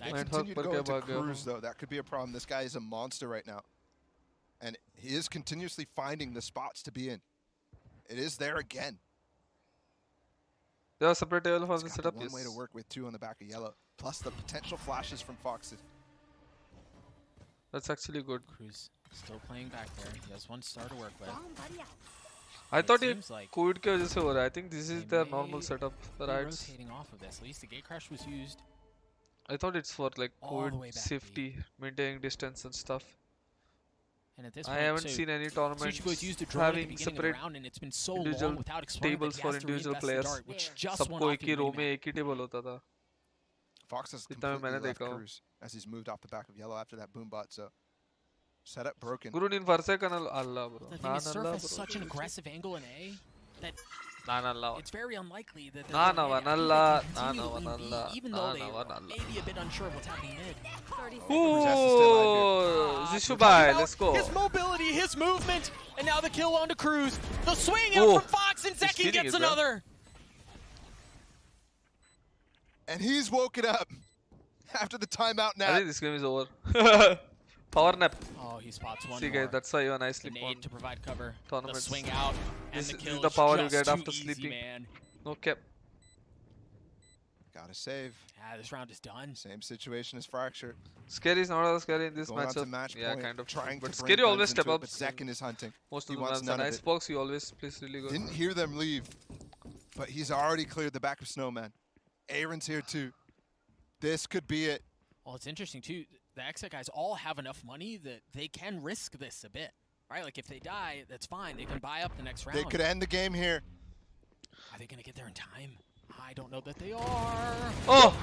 Speaker 6: If they continue to go into Cruz, though, that could be a problem. This guy is a monster right now. And he is continuously finding the spots to be in. It is there again.
Speaker 4: There are separate table for the setup.
Speaker 6: One way to work with 2 on the back of yellow, plus the potential flashes from Foxes.
Speaker 4: That's actually good.
Speaker 1: Cruz still playing back there. He has 1 star to work with.
Speaker 4: I thought it
Speaker 1: like
Speaker 4: COVID ke wajah se ho raha hai. I think this is their normal setup. Right?
Speaker 1: Rotating off of this. At least the gate crash was used.
Speaker 4: I thought it's for like
Speaker 1: All the
Speaker 4: COVID
Speaker 1: way back
Speaker 4: safety, maintaining distance and stuff.
Speaker 1: And at this
Speaker 4: I
Speaker 1: point,
Speaker 4: haven't seen any tournaments
Speaker 1: used a drone at the
Speaker 4: having
Speaker 1: beginning
Speaker 4: separate
Speaker 1: of the round, and it's been so
Speaker 4: individual
Speaker 1: long without exploding
Speaker 4: tables
Speaker 1: that he
Speaker 4: for
Speaker 1: has to
Speaker 4: individual
Speaker 1: reinvest the
Speaker 4: players.
Speaker 1: dart, which just went
Speaker 4: सबको
Speaker 1: off
Speaker 4: एक ही
Speaker 1: in
Speaker 4: row
Speaker 1: the
Speaker 4: में
Speaker 1: map.
Speaker 4: एक ही table होता था.
Speaker 6: Fox has
Speaker 4: जितना मैं
Speaker 6: completely
Speaker 4: मैंने
Speaker 6: left
Speaker 4: देखा हूँ.
Speaker 6: Cruz as he's moved off the back of yellow after that boom bot. So setup broken.
Speaker 4: Guru nin farse kanal Allah bro.
Speaker 1: The thing is, Surf has such an aggressive angle in A that it's very unlikely that
Speaker 4: Na na vanalla,
Speaker 1: even though they may be a bit unsure of what's happening mid.
Speaker 4: Ooh, Zishubai, let's go.
Speaker 1: His mobility, his movement, and now the kill onto Cruz. The swing out from Fox, and Zekin gets another.
Speaker 6: And he's woken up after the timeout nap.
Speaker 4: I think this game is over. Power nap.
Speaker 1: Oh, he spots one
Speaker 4: See
Speaker 1: more.
Speaker 4: guys, that's why you are nicely
Speaker 1: Grenade to provide cover.
Speaker 4: tournaments.
Speaker 1: The swing out, and
Speaker 4: This
Speaker 1: the
Speaker 4: is
Speaker 1: kill
Speaker 4: the power you
Speaker 1: is
Speaker 4: get
Speaker 1: just
Speaker 4: after
Speaker 1: too
Speaker 4: sleeping.
Speaker 1: easy, man.
Speaker 4: No cap.
Speaker 6: Gotta save.
Speaker 1: Yeah, this round is done.
Speaker 6: Same situation as Fracture.
Speaker 4: Scary is not as scary in this
Speaker 6: Going on to
Speaker 4: matchup.
Speaker 6: match
Speaker 4: Yeah,
Speaker 6: point,
Speaker 4: kind of.
Speaker 6: trying
Speaker 4: But
Speaker 6: to bring
Speaker 4: Scary always
Speaker 6: guns
Speaker 4: step
Speaker 6: into it,
Speaker 4: up.
Speaker 6: but Zekin is hunting.
Speaker 4: Most
Speaker 6: He
Speaker 4: of the
Speaker 6: wants
Speaker 4: maps
Speaker 6: none
Speaker 4: and
Speaker 6: of it.
Speaker 4: Icebox, he always plays really good.
Speaker 6: Didn't hear them leave, but he's already cleared the back of Snowman. Aaron's here too. This could be it.
Speaker 1: Well, it's interesting too. The Xset guys all have enough money that they can risk this a bit, right? Like if they die, that's fine. They can buy up the next round.
Speaker 6: They could end the game here.
Speaker 1: Are they gonna get there in time? I don't know that they are.
Speaker 4: Oh!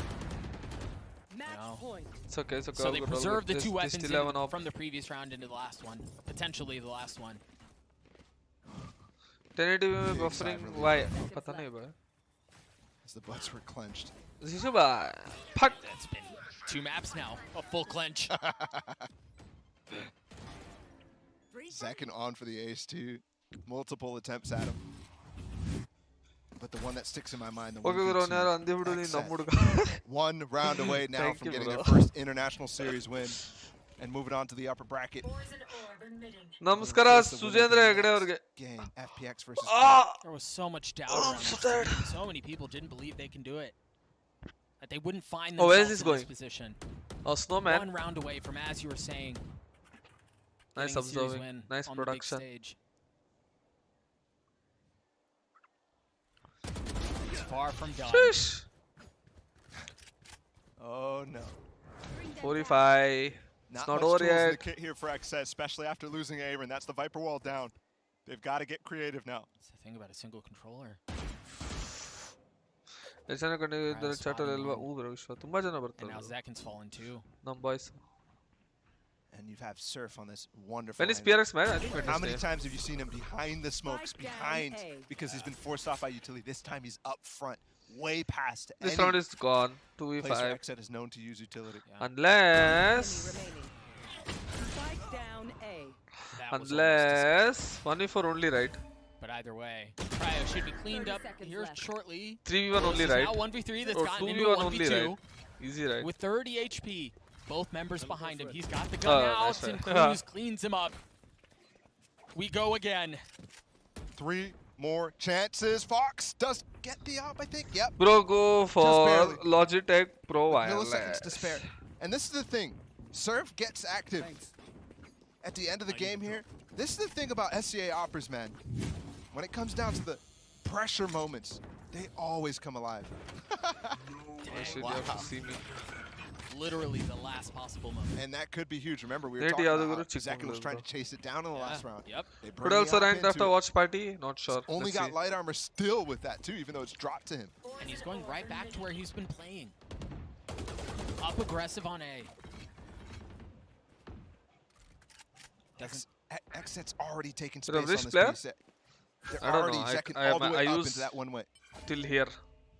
Speaker 8: Match point.
Speaker 4: It's okay, it's okay.
Speaker 1: So they preserved the 2
Speaker 4: They
Speaker 1: weapons
Speaker 4: still have an op.
Speaker 1: from the previous round into the last one. Potentially the last one.
Speaker 4: 1080 में buffering, why? पता नहीं भाई.
Speaker 6: As the butts were clenched.
Speaker 4: Zishubai. Fuck.
Speaker 1: That's been 2 maps now. A full clench.
Speaker 6: Zekin on for the ace too. Multiple attempts at him. but the one that sticks in my mind, the
Speaker 4: Okay,
Speaker 6: one
Speaker 4: bro. यार अंधे video नहीं
Speaker 6: Xset.
Speaker 4: नम्मुड़
Speaker 6: 1 round away now
Speaker 4: Thank
Speaker 6: from
Speaker 4: you,
Speaker 6: getting
Speaker 4: bro.
Speaker 6: their first international series win and moving on to the upper bracket.
Speaker 4: नमस्कार सुजेंद्र हेगड़े और
Speaker 6: Game FPX versus
Speaker 1: There was so much doubt around this team. So many people didn't believe they can do it. That they wouldn't find
Speaker 4: where is
Speaker 1: themselves
Speaker 4: this
Speaker 1: in
Speaker 4: going?
Speaker 1: this position.
Speaker 4: Oh, Snowman.
Speaker 1: 1 round away from, as you were saying,
Speaker 4: Nice
Speaker 1: getting a series
Speaker 4: observing.
Speaker 1: win
Speaker 4: Nice
Speaker 1: on the big
Speaker 4: production.
Speaker 1: stage. It's far from done.
Speaker 4: Sheesh.
Speaker 6: Oh no.
Speaker 4: 45.
Speaker 6: Not
Speaker 4: It's not
Speaker 6: much
Speaker 4: over
Speaker 6: tools in the
Speaker 4: yet.
Speaker 6: kit here for Xset, especially after losing Aaron. That's the Viper wall down. They've got to get creative now.
Speaker 1: That's the thing about a single controller.
Speaker 4: ऐसा ना करने इधर chatter Alva ऊपर विश्व तुम्बा जना
Speaker 1: And
Speaker 4: बरता
Speaker 1: now Zekin's fallen too.
Speaker 4: Num boys.
Speaker 6: And you have Surf on this wonderful.
Speaker 4: When is
Speaker 6: angle.
Speaker 4: PRX man? I think
Speaker 6: How many
Speaker 4: Wednesday.
Speaker 6: times have you seen him behind the smokes, behind, because he's been forced off by utility? This time he's up front, way past.
Speaker 4: This round is gone.
Speaker 6: Place
Speaker 4: 2v5.
Speaker 6: where Xset is known to use utility.
Speaker 1: Yeah.
Speaker 4: Unless.
Speaker 8: Spike down A.
Speaker 1: That was almost
Speaker 4: Unless. 1v4 only, right?
Speaker 1: But either way, Cryo should be cleaned
Speaker 8: 30
Speaker 1: up
Speaker 8: seconds
Speaker 1: here
Speaker 8: left.
Speaker 1: shortly.
Speaker 4: 3v1 only,
Speaker 1: This is
Speaker 4: right?
Speaker 1: now 1v3 that's
Speaker 4: Or
Speaker 1: gotten into
Speaker 4: 2v1
Speaker 1: a
Speaker 4: only,
Speaker 1: 1v2
Speaker 4: right? Easy, right?
Speaker 1: with 30 HP. Both members behind him. He's got the gun
Speaker 4: Oh,
Speaker 1: out,
Speaker 4: nice
Speaker 1: and
Speaker 4: try.
Speaker 1: Cruz cleans him up. We go again.
Speaker 6: 3 more chances. Fox does get the op, I think. Yep.
Speaker 4: Bro, go for
Speaker 6: barely.
Speaker 4: Logitech Pro
Speaker 6: Milliseconds
Speaker 4: Wireless.
Speaker 6: to spare. And this is the thing. Surf gets active at the end of the game here. This is the thing about SCA operas, man. When it comes down to the pressure moments, they always come alive.
Speaker 4: Oh shit, you have to see me.
Speaker 1: Literally the last possible moment.
Speaker 6: And that could be huge. Remember, we were
Speaker 4: Rate
Speaker 6: talking
Speaker 4: Yadu
Speaker 6: about
Speaker 4: Guru
Speaker 6: how
Speaker 4: chick
Speaker 6: Zekin was
Speaker 4: Mongol,
Speaker 6: trying
Speaker 4: bro.
Speaker 6: to chase it down in the last round.
Speaker 1: Yep.
Speaker 6: They
Speaker 4: But
Speaker 6: bring the
Speaker 4: also
Speaker 6: op
Speaker 4: ranked
Speaker 6: into
Speaker 4: after
Speaker 6: it.
Speaker 4: watch party? Not sure.
Speaker 6: Only
Speaker 4: Let's
Speaker 6: got
Speaker 4: see.
Speaker 6: light armor still with that too, even though it's dropped to him.
Speaker 1: And he's going right back to where he's been playing. Up aggressive on A.
Speaker 6: Xset's already taken
Speaker 4: Is it a
Speaker 6: space on
Speaker 4: wrist
Speaker 6: this
Speaker 4: player?
Speaker 6: B set. They're
Speaker 4: I don't
Speaker 6: already
Speaker 4: know.
Speaker 6: Zekin
Speaker 4: I
Speaker 6: all the way up
Speaker 4: use
Speaker 6: into that one way.
Speaker 4: Till here.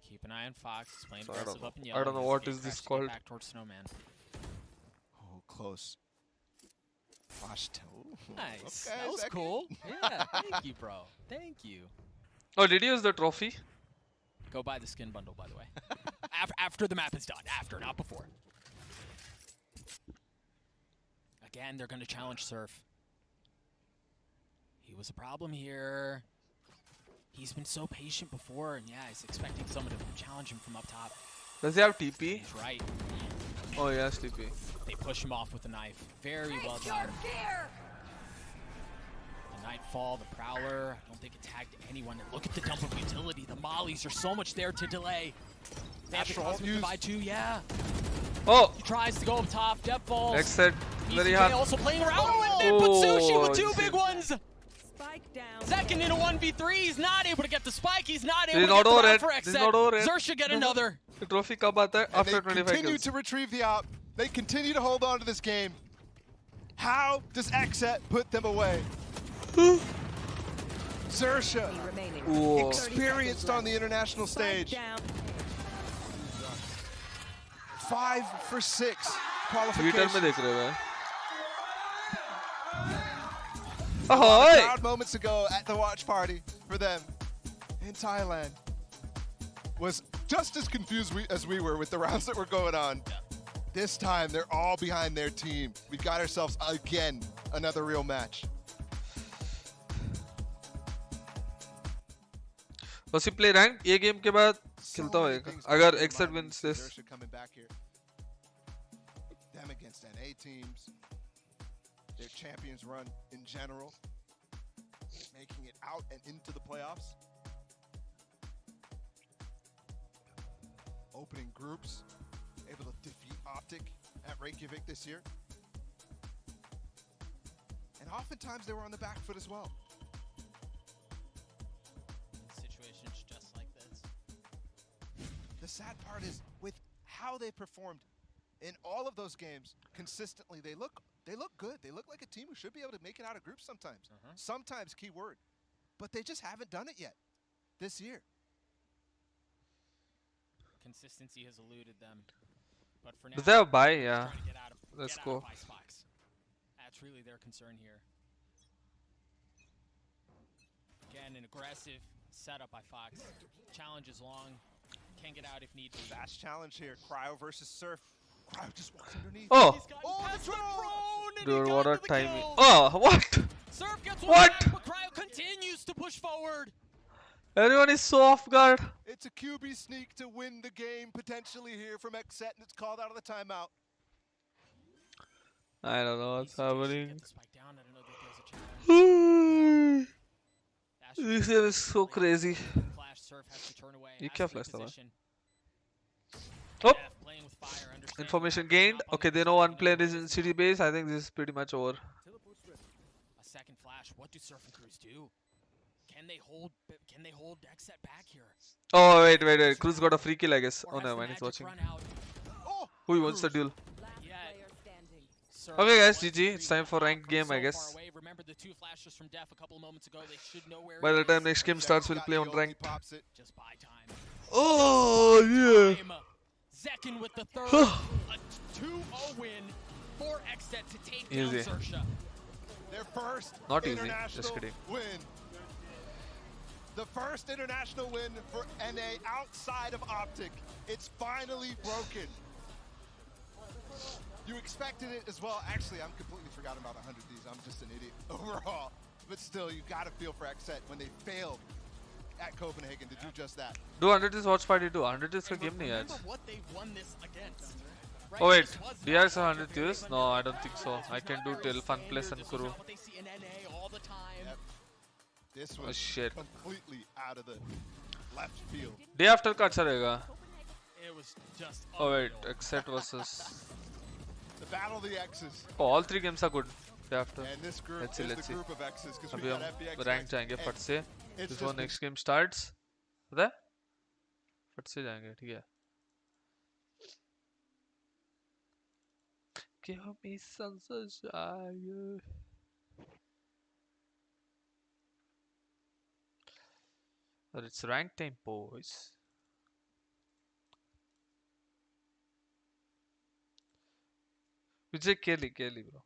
Speaker 1: Keep an eye on Fox. He's playing
Speaker 4: So I don't
Speaker 1: aggressive
Speaker 4: know.
Speaker 1: up in
Speaker 4: I
Speaker 1: yellow.
Speaker 4: don't know
Speaker 1: He's
Speaker 4: what
Speaker 1: getting
Speaker 4: is this
Speaker 1: crashed to get
Speaker 4: called.
Speaker 1: Back towards Snowman.
Speaker 6: Oh, close. Flash toe.
Speaker 1: Nice.
Speaker 6: Okay,
Speaker 1: That was
Speaker 6: Zekin.
Speaker 1: cool. Yeah, thank you, bro. Thank you.
Speaker 4: Oh, did you use the trophy?
Speaker 1: Go buy the skin bundle, by the way. After the map is done. After, not before. Again, they're going to challenge Surf. He was a problem here. He's been so patient before, and yeah, he's expecting someone to challenge him from up top.
Speaker 4: Does he have TP?
Speaker 1: He's right.
Speaker 4: Oh, yes, TP.
Speaker 1: They push him off with a knife. Very well
Speaker 8: Face your
Speaker 1: done.
Speaker 8: fear.
Speaker 1: The Nightfall, the Prowler. I don't think it tagged anyone. And look at the dump of utility. The mollies are so much there to delay. They have the
Speaker 6: Astral
Speaker 1: Cosmic
Speaker 6: use.
Speaker 1: Divide too, yeah.
Speaker 4: Oh!
Speaker 1: He tries to go up top. Depth falls.
Speaker 4: Xset. Very
Speaker 1: ECJ
Speaker 4: hard.
Speaker 1: also playing around with it, but Sushi with 2
Speaker 4: insane.
Speaker 1: big ones.
Speaker 8: Spike down.
Speaker 1: Second in a 1v3. He's not able to get the spike. He's not able
Speaker 4: This
Speaker 1: to
Speaker 4: is
Speaker 1: get the
Speaker 4: not over
Speaker 1: round
Speaker 4: yet.
Speaker 1: for
Speaker 4: This is
Speaker 1: Xset.
Speaker 4: not over yet.
Speaker 1: Zersha get another.
Speaker 4: The trophy कब आता है?
Speaker 6: And
Speaker 4: After
Speaker 6: they
Speaker 4: 25
Speaker 6: continue
Speaker 4: kills.
Speaker 6: to retrieve the op. They continue to hold on to this game. How does Xset put them away? Zersha,
Speaker 8: Remaining.
Speaker 4: Whoa.
Speaker 6: experienced on the international
Speaker 8: Spike
Speaker 6: stage.
Speaker 8: down.
Speaker 6: 5 for 6
Speaker 4: Twitter में
Speaker 6: qualifications.
Speaker 4: देख रहे हो मैं.
Speaker 6: A
Speaker 4: Ahoy!
Speaker 6: crowd moments ago at the watch party for them in Thailand was just as confused as we were with the rounds that were going on. This time, they're all behind their team. We got ourselves, again, another real match.
Speaker 4: बस play rank ये game के बाद खेलता
Speaker 6: many
Speaker 4: होएगा.
Speaker 6: things
Speaker 4: अगर
Speaker 6: going on
Speaker 4: Xset
Speaker 6: in
Speaker 4: wins
Speaker 6: Zersha
Speaker 4: this.
Speaker 6: coming back here. Them against NA teams. Their champions run in general. Making it out and into the playoffs. Opening groups. Able to defeat Optic at Reykjavik this year. And oftentimes they were on the back foot as well.
Speaker 1: Situations just like this.
Speaker 6: The sad part is with how they performed in all of those games consistently, they look good. They look like a team who should be able to make it out of groups sometimes. Sometimes, key word. But they just haven't done it yet this year.
Speaker 1: Consistency has eluded them. But for now,
Speaker 4: Does they have a buy?
Speaker 1: they're
Speaker 4: Yeah.
Speaker 1: trying to get out of,
Speaker 4: Let's
Speaker 1: get
Speaker 4: go.
Speaker 1: out of icebox. That's really their concern here. Again, an aggressive setup by Fox. Challenge is long. Can get out if need be.
Speaker 6: Fast challenge here. Cryo versus Surf. Cryo just walks underneath.
Speaker 4: Oh!
Speaker 1: The drone,
Speaker 4: Dude, what a timing.
Speaker 1: kill.
Speaker 4: Oh, what?
Speaker 1: Surf gets
Speaker 4: What?
Speaker 1: Back, but Cryo continues to push forward.
Speaker 4: Everyone is so off guard.
Speaker 6: It's a QB sneak to win the game potentially here from Xset, and it's called out of the timeout.
Speaker 4: I don't know what's happening. This game is so crazy. You can't flash the one. Oh! Information gained. Okay, they know one player is in city base. I think this is pretty much over.
Speaker 1: A second flash. What do Surf and Cruz do? Can they hold Xset back here?
Speaker 4: Oh, wait. Cruz got a free kill, I guess. Oh, no, man, he's watching. Who wants the duel? Okay, guys, GG. It's time for ranked game, I guess. By the time next game starts, we'll play on ranked. Oh, yeah.
Speaker 1: Zekin with the third. A 2-0 win for Xset to take down
Speaker 4: Easy.
Speaker 1: Xersha.
Speaker 6: Their first
Speaker 4: Not easy,
Speaker 6: international
Speaker 4: just kidding.
Speaker 6: win. The first international win for NA outside of Optic. It's finally broken. You expected it as well. Actually, I'm completely forgotten about 100 Ds. I'm just an idiot overall. But still, you got to feel for Xset when they failed at Copenhagen to do just that.
Speaker 4: Do 100 is watch party do. 100 is का game नहीं है आज.
Speaker 1: What they won this against. Right?
Speaker 4: Oh wait, DR is 100 views? No, I don't think so. I can do till Fun Place and Kuru.
Speaker 1: What they see in NA all the time.
Speaker 6: Yep. This
Speaker 4: Oh
Speaker 6: was
Speaker 4: shit.
Speaker 6: completely out of the left field.
Speaker 4: Day after का अच्छा रहेगा.
Speaker 1: It was just
Speaker 4: Oh wait, Xset versus.
Speaker 6: The battle of the X's.
Speaker 4: Oh, all three games are good. Day after.
Speaker 6: And this group
Speaker 4: Let's
Speaker 6: is
Speaker 4: see.
Speaker 6: the group of X's because we
Speaker 4: अभी
Speaker 6: got
Speaker 4: हम
Speaker 6: FPX.
Speaker 4: rank जाएंगे फट से.
Speaker 6: It's
Speaker 4: Before
Speaker 6: just
Speaker 4: next game starts. पता है? फट से जाएंगे, ठीक है. Give me some sunshine. But it's rank time, boys. Vijay Kelly, bro.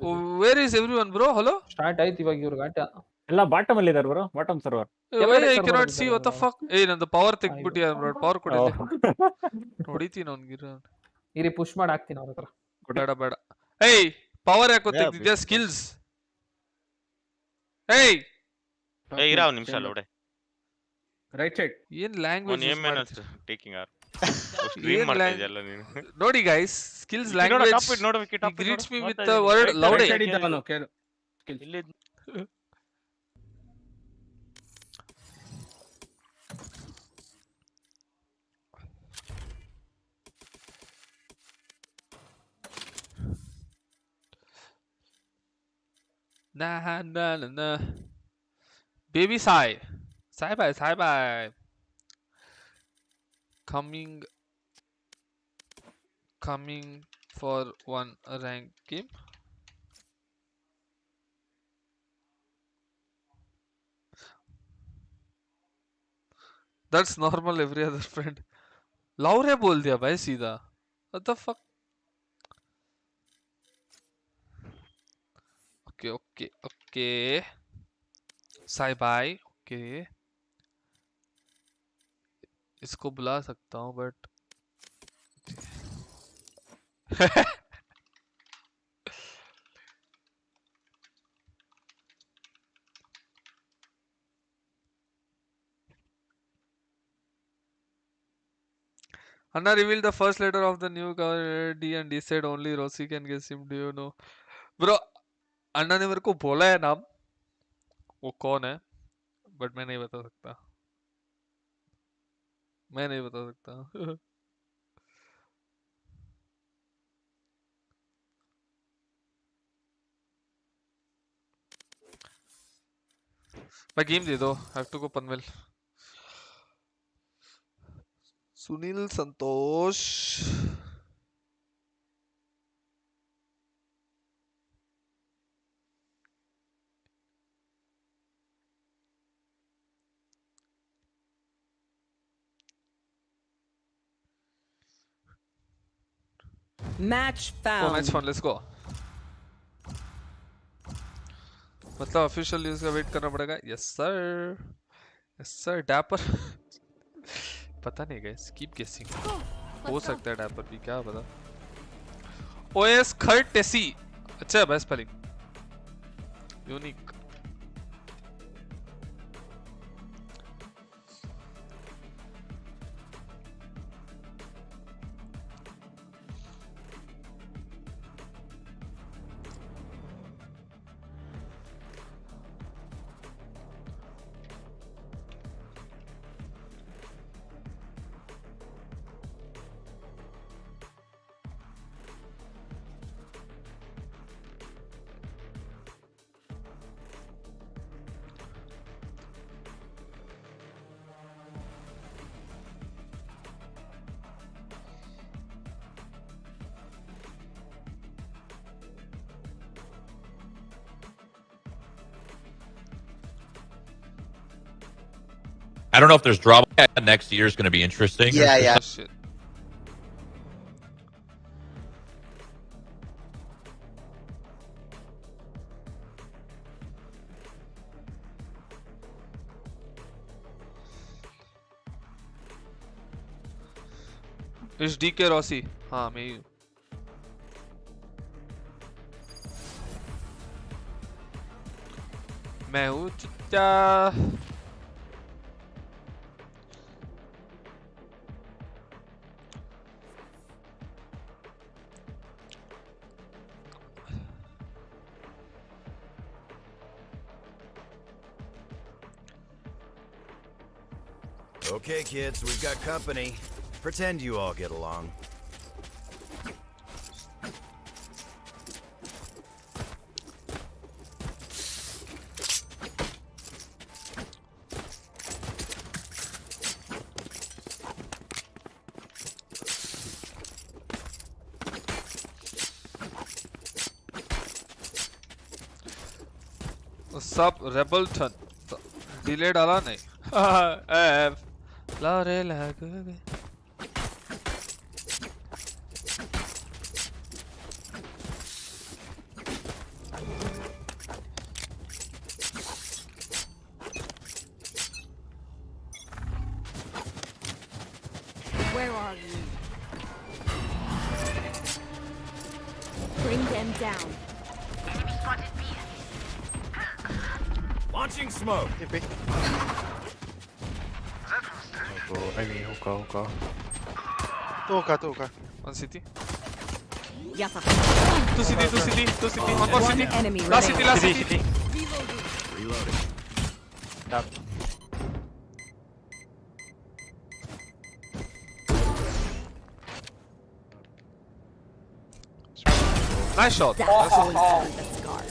Speaker 4: Oh, where is everyone, bro? Hello?
Speaker 11: Start ಆಯ್ತು ಇವಾಗ ಇವ್ರ ಗಾಟ ಎಲ್ಲ ಬಾಟಮ್ ಅಲ್ಲಿ ಇದಾರೆ bro bottom server
Speaker 4: Why I cannot see? What the fuck? Hey, ನಂದು power ತೆಗ್ಬಿಟ್ಟಿಯ bro. Power ಕೊಡಿ. ಹೊಡಿತೀನಿ ಅವನಿಗೆ.
Speaker 11: ಇರಿ ಪುಷ್ ಮಾಡಿ ಹಾಕ್ತೀನಿ ಅವ್ರ ಹತ್ರ.
Speaker 4: ಬೇಡ. Hey, ಪವರ್ ಯಾಕೋ ತೆಗ್ದಿದ್ಯಾ ಸ್ಕಿಲ್ಸ್? Hey.
Speaker 12: Hey, ಇರಾ ಒಂದು ನಿಮಿಷ ಅಲ್ಲ ಒಡೆ.
Speaker 11: Right side.
Speaker 4: ಏನ್ ಲ್ಯಾಂಗ್ವೇಜ್
Speaker 12: ಯೂಸ್ ಮಾಡ್ತೀರಾ? ಟೇಕಿಂಗ್ ಆರ್. ಸ್ಟ್ರೀಮ್ ಮಾಡ್ತಾ ಇದೆಯಲ್ಲ ನೀನು.
Speaker 4: ನೋಡಿ guys, skills language. He greets me with the word loud.
Speaker 12: ಇಲ್ಲಿ
Speaker 4: Nah. Baby Sai. Sai bye. Coming for one rank game. That's normal every other friend. Laure बोल दिया भाई सीधा. What the fuck? Okay. Sai bye. Okay. इसको बुला सकता हूँ but Anna revealed the first letter of the new cover D and he said only Rossi can guess him. Do you know? Bro, अन्ना ने मेरे को बोला है नाम. वो कौन है? But मैं नहीं बता सकता. भाई गेम दे दो. Have to go Panvel. Sunil Santosh
Speaker 8: Match found.
Speaker 4: Oh, match found. Let's go. मतलब ऑफिशियल न्यूज़ का वेट करना पड़ेगा. Yes sir. Yes sir. Dapper. पता नहीं guys. Keep guessing. हो सकता है Dapper भी, क्या पता. OS courtesy. अच्छा है best spelling. Unique.
Speaker 13: I don't know if there's drama. Next year is going to be interesting.
Speaker 14: Yeah.
Speaker 4: Shit. It's SKRossi. हाँ मैं ही हूँ. मैं हूँ चुच्चा.
Speaker 15: Okay, kids, we've got company. Pretend you all get along.
Speaker 4: सब रेबल्टन delay डाला नहीं. F लारे लग गए.
Speaker 7: Where are you? Bring them down.
Speaker 15: Launching smoke.
Speaker 14: Hookah.
Speaker 4: One city.
Speaker 7: Yata.
Speaker 4: Two city. One more
Speaker 8: One
Speaker 4: city.
Speaker 8: enemy
Speaker 4: Last
Speaker 8: remaining.
Speaker 4: city.
Speaker 15: Reloading.
Speaker 14: Tap.
Speaker 4: Nice shot.
Speaker 7: That's always the scar.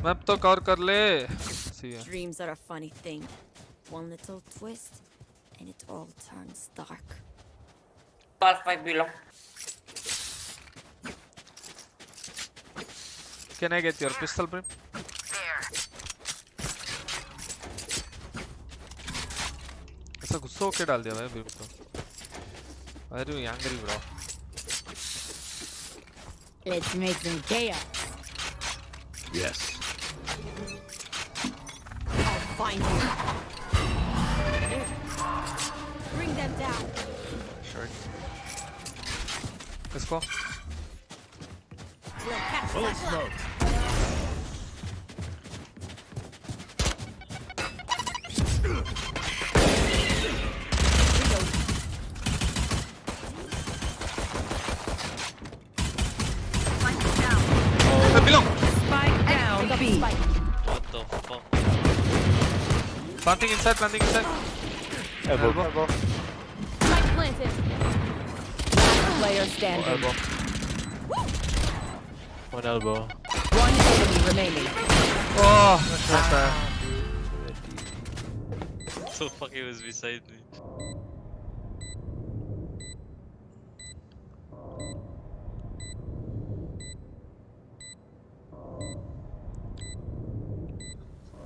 Speaker 4: Map तो cover कर ले. See ya.
Speaker 7: Dreams are a funny thing. One little twist, and it all turns dark.
Speaker 4: Can I get your pistol, Brim? ऐसा गुस्सा होके डाल दिया भाई Brim को. Why are you angry, bro?
Speaker 7: Let's make some chaos.
Speaker 15: Yes.
Speaker 7: I'll find you. Bring them down.
Speaker 4: Sure. Let's go.
Speaker 7: We'll catch
Speaker 15: Full
Speaker 7: that
Speaker 15: smoke.
Speaker 8: Spike down B.
Speaker 12: What the fuck?
Speaker 4: Planting inside.
Speaker 14: Elbow.
Speaker 7: Spike planted.
Speaker 8: Player standing.
Speaker 12: One elbow.
Speaker 8: One enemy remaining.
Speaker 4: Oh,
Speaker 12: So fuck, he was beside me.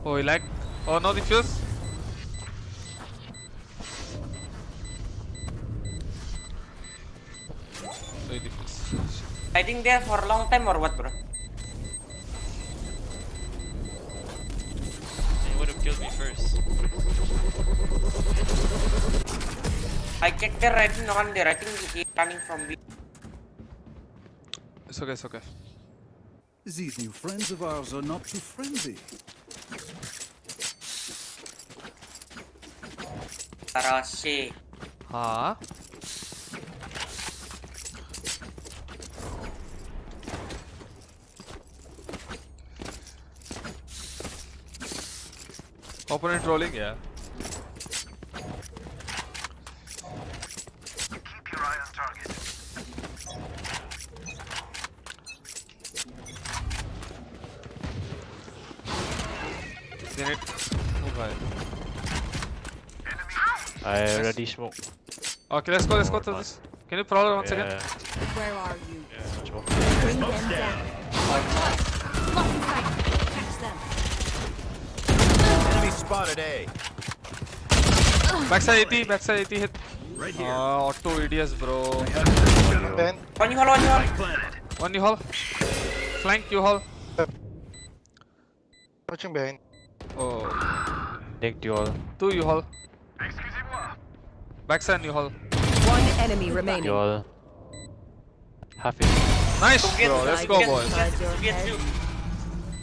Speaker 4: oh, he lagged. Oh no, defuse.
Speaker 14: Hiding there for a long time or what, bro?
Speaker 12: He would have killed me first.
Speaker 14: I checked there, I think no one there. I think he's running from B.
Speaker 4: It's okay, it's okay.
Speaker 9: These new friends of ours are not too friendly.
Speaker 14: SKRossi.
Speaker 4: Huh? Opponent rolling, yeah.
Speaker 15: Keep your eye on target.
Speaker 4: Get it. Oh, bhai.
Speaker 12: I already smoked.
Speaker 4: Okay, let's go to this. Can you prowl once again?
Speaker 7: Where are you?
Speaker 12: Yeah,
Speaker 7: Bring them down. Blocking sight. Catch them.
Speaker 15: Enemy spotted A.
Speaker 4: Backside 80, backside 80 hit.
Speaker 15: Right here.
Speaker 4: Auto EDS, bro.
Speaker 14: One you hold.
Speaker 4: One you haul. Flank you haul.
Speaker 6: Watching behind.
Speaker 4: Oh.
Speaker 12: Nick duel.
Speaker 4: Two you haul. Backside you haul.
Speaker 8: One enemy remaining.
Speaker 12: Duel. Half it.
Speaker 4: Nice, bro. Let's go, boys.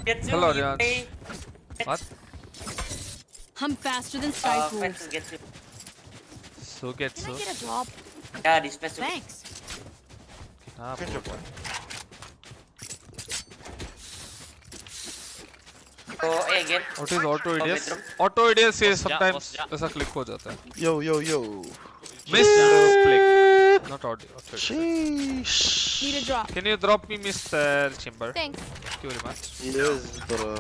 Speaker 14: Get
Speaker 4: Hello, Ryan. What?
Speaker 7: I'm faster than Sky Fools.
Speaker 4: So get so.
Speaker 7: Can I get a drop?
Speaker 14: Yeah, this special.
Speaker 7: Thanks.
Speaker 4: Ah,
Speaker 6: Finish your
Speaker 4: boy.
Speaker 14: So, again.
Speaker 4: What is auto EDS? Auto EDS is sometimes ऐसा click हो जाता है.
Speaker 6: Yo.
Speaker 4: Miss click. Not audio.
Speaker 6: Sheesh.
Speaker 7: Need a drop.
Speaker 4: Can you drop me Mr. Chamber?
Speaker 7: Thanks.
Speaker 4: Thank you very much.
Speaker 6: Yes, bro.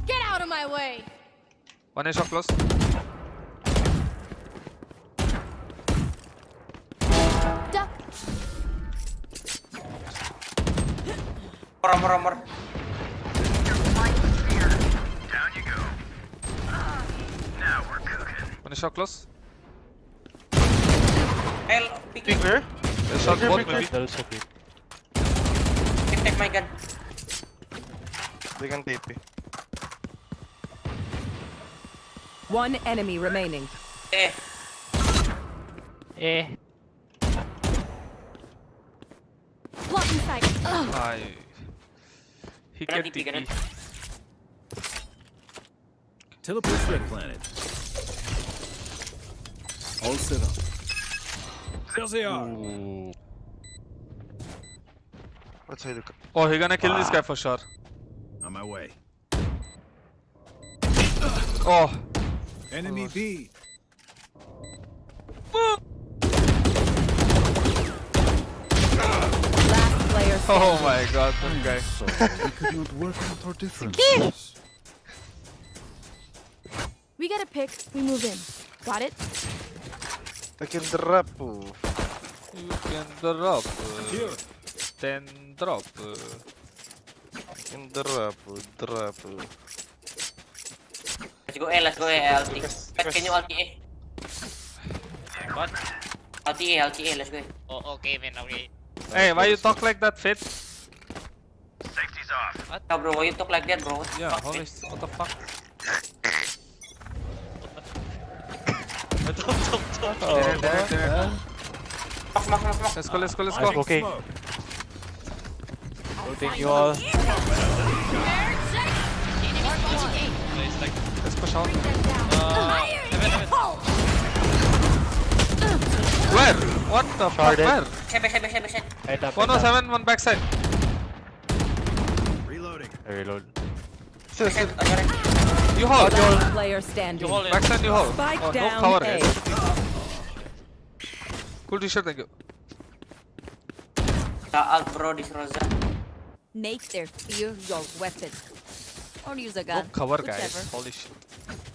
Speaker 7: Get out of my way.
Speaker 4: One is shot close.
Speaker 7: Duck.
Speaker 14: More.
Speaker 15: Down you go. Now we're cooking.
Speaker 4: One is shot close.
Speaker 14: Hell, pick me.
Speaker 6: Where?
Speaker 4: Shot both maybe.
Speaker 12: That was so quick.
Speaker 14: Take my gun.
Speaker 6: They can TP.
Speaker 8: One enemy remaining.
Speaker 7: Blocking sight.
Speaker 4: Aye. He can TP.
Speaker 9: Teleport's red planet. All set up. There they are.
Speaker 12: Ooh.
Speaker 6: Let's say look.
Speaker 4: Oh, he gonna kill this guy for sure.
Speaker 9: On my way.
Speaker 4: Oh.
Speaker 9: Enemy B.
Speaker 8: Last player standing.
Speaker 4: Oh my god, that guy.
Speaker 9: So we could not work out our differences.
Speaker 7: We get a pick. We move in. Got it?
Speaker 6: I can drop.
Speaker 4: You can drop.
Speaker 9: Here.
Speaker 4: Then drop.
Speaker 6: Can drop.
Speaker 14: Let's go A, ulti. Can you ulti A?
Speaker 12: What?
Speaker 14: Ulti A, let's go.
Speaker 12: Oh, okay, man, okay.
Speaker 4: Hey, why you talk like that, Fit?
Speaker 15: Safety's off.
Speaker 14: No, bro, why you talk like that, bro?
Speaker 4: Yeah, holy what the fuck?
Speaker 14: Smoke.
Speaker 4: Let's go.
Speaker 12: I'm okay. Oh, thank you all.
Speaker 4: Let's push out.
Speaker 12: Heaven.
Speaker 4: Where? What the fuck? Where?
Speaker 14: Head.
Speaker 4: 107, one backside.
Speaker 15: Reloading.
Speaker 12: I reload.
Speaker 4: You hold.
Speaker 8: Last player standing.
Speaker 12: You hold it.
Speaker 4: Backside, you hold.
Speaker 8: Spike
Speaker 4: Oh, no
Speaker 8: down
Speaker 4: cover,
Speaker 8: A.
Speaker 4: guys. Cool t-shirt, thank you.
Speaker 14: Alt, bro, this Rosa.
Speaker 7: Make their fear your weapon. Or use a
Speaker 4: No
Speaker 7: gun.
Speaker 4: cover,
Speaker 7: Whichever.
Speaker 4: guys. Holy shit.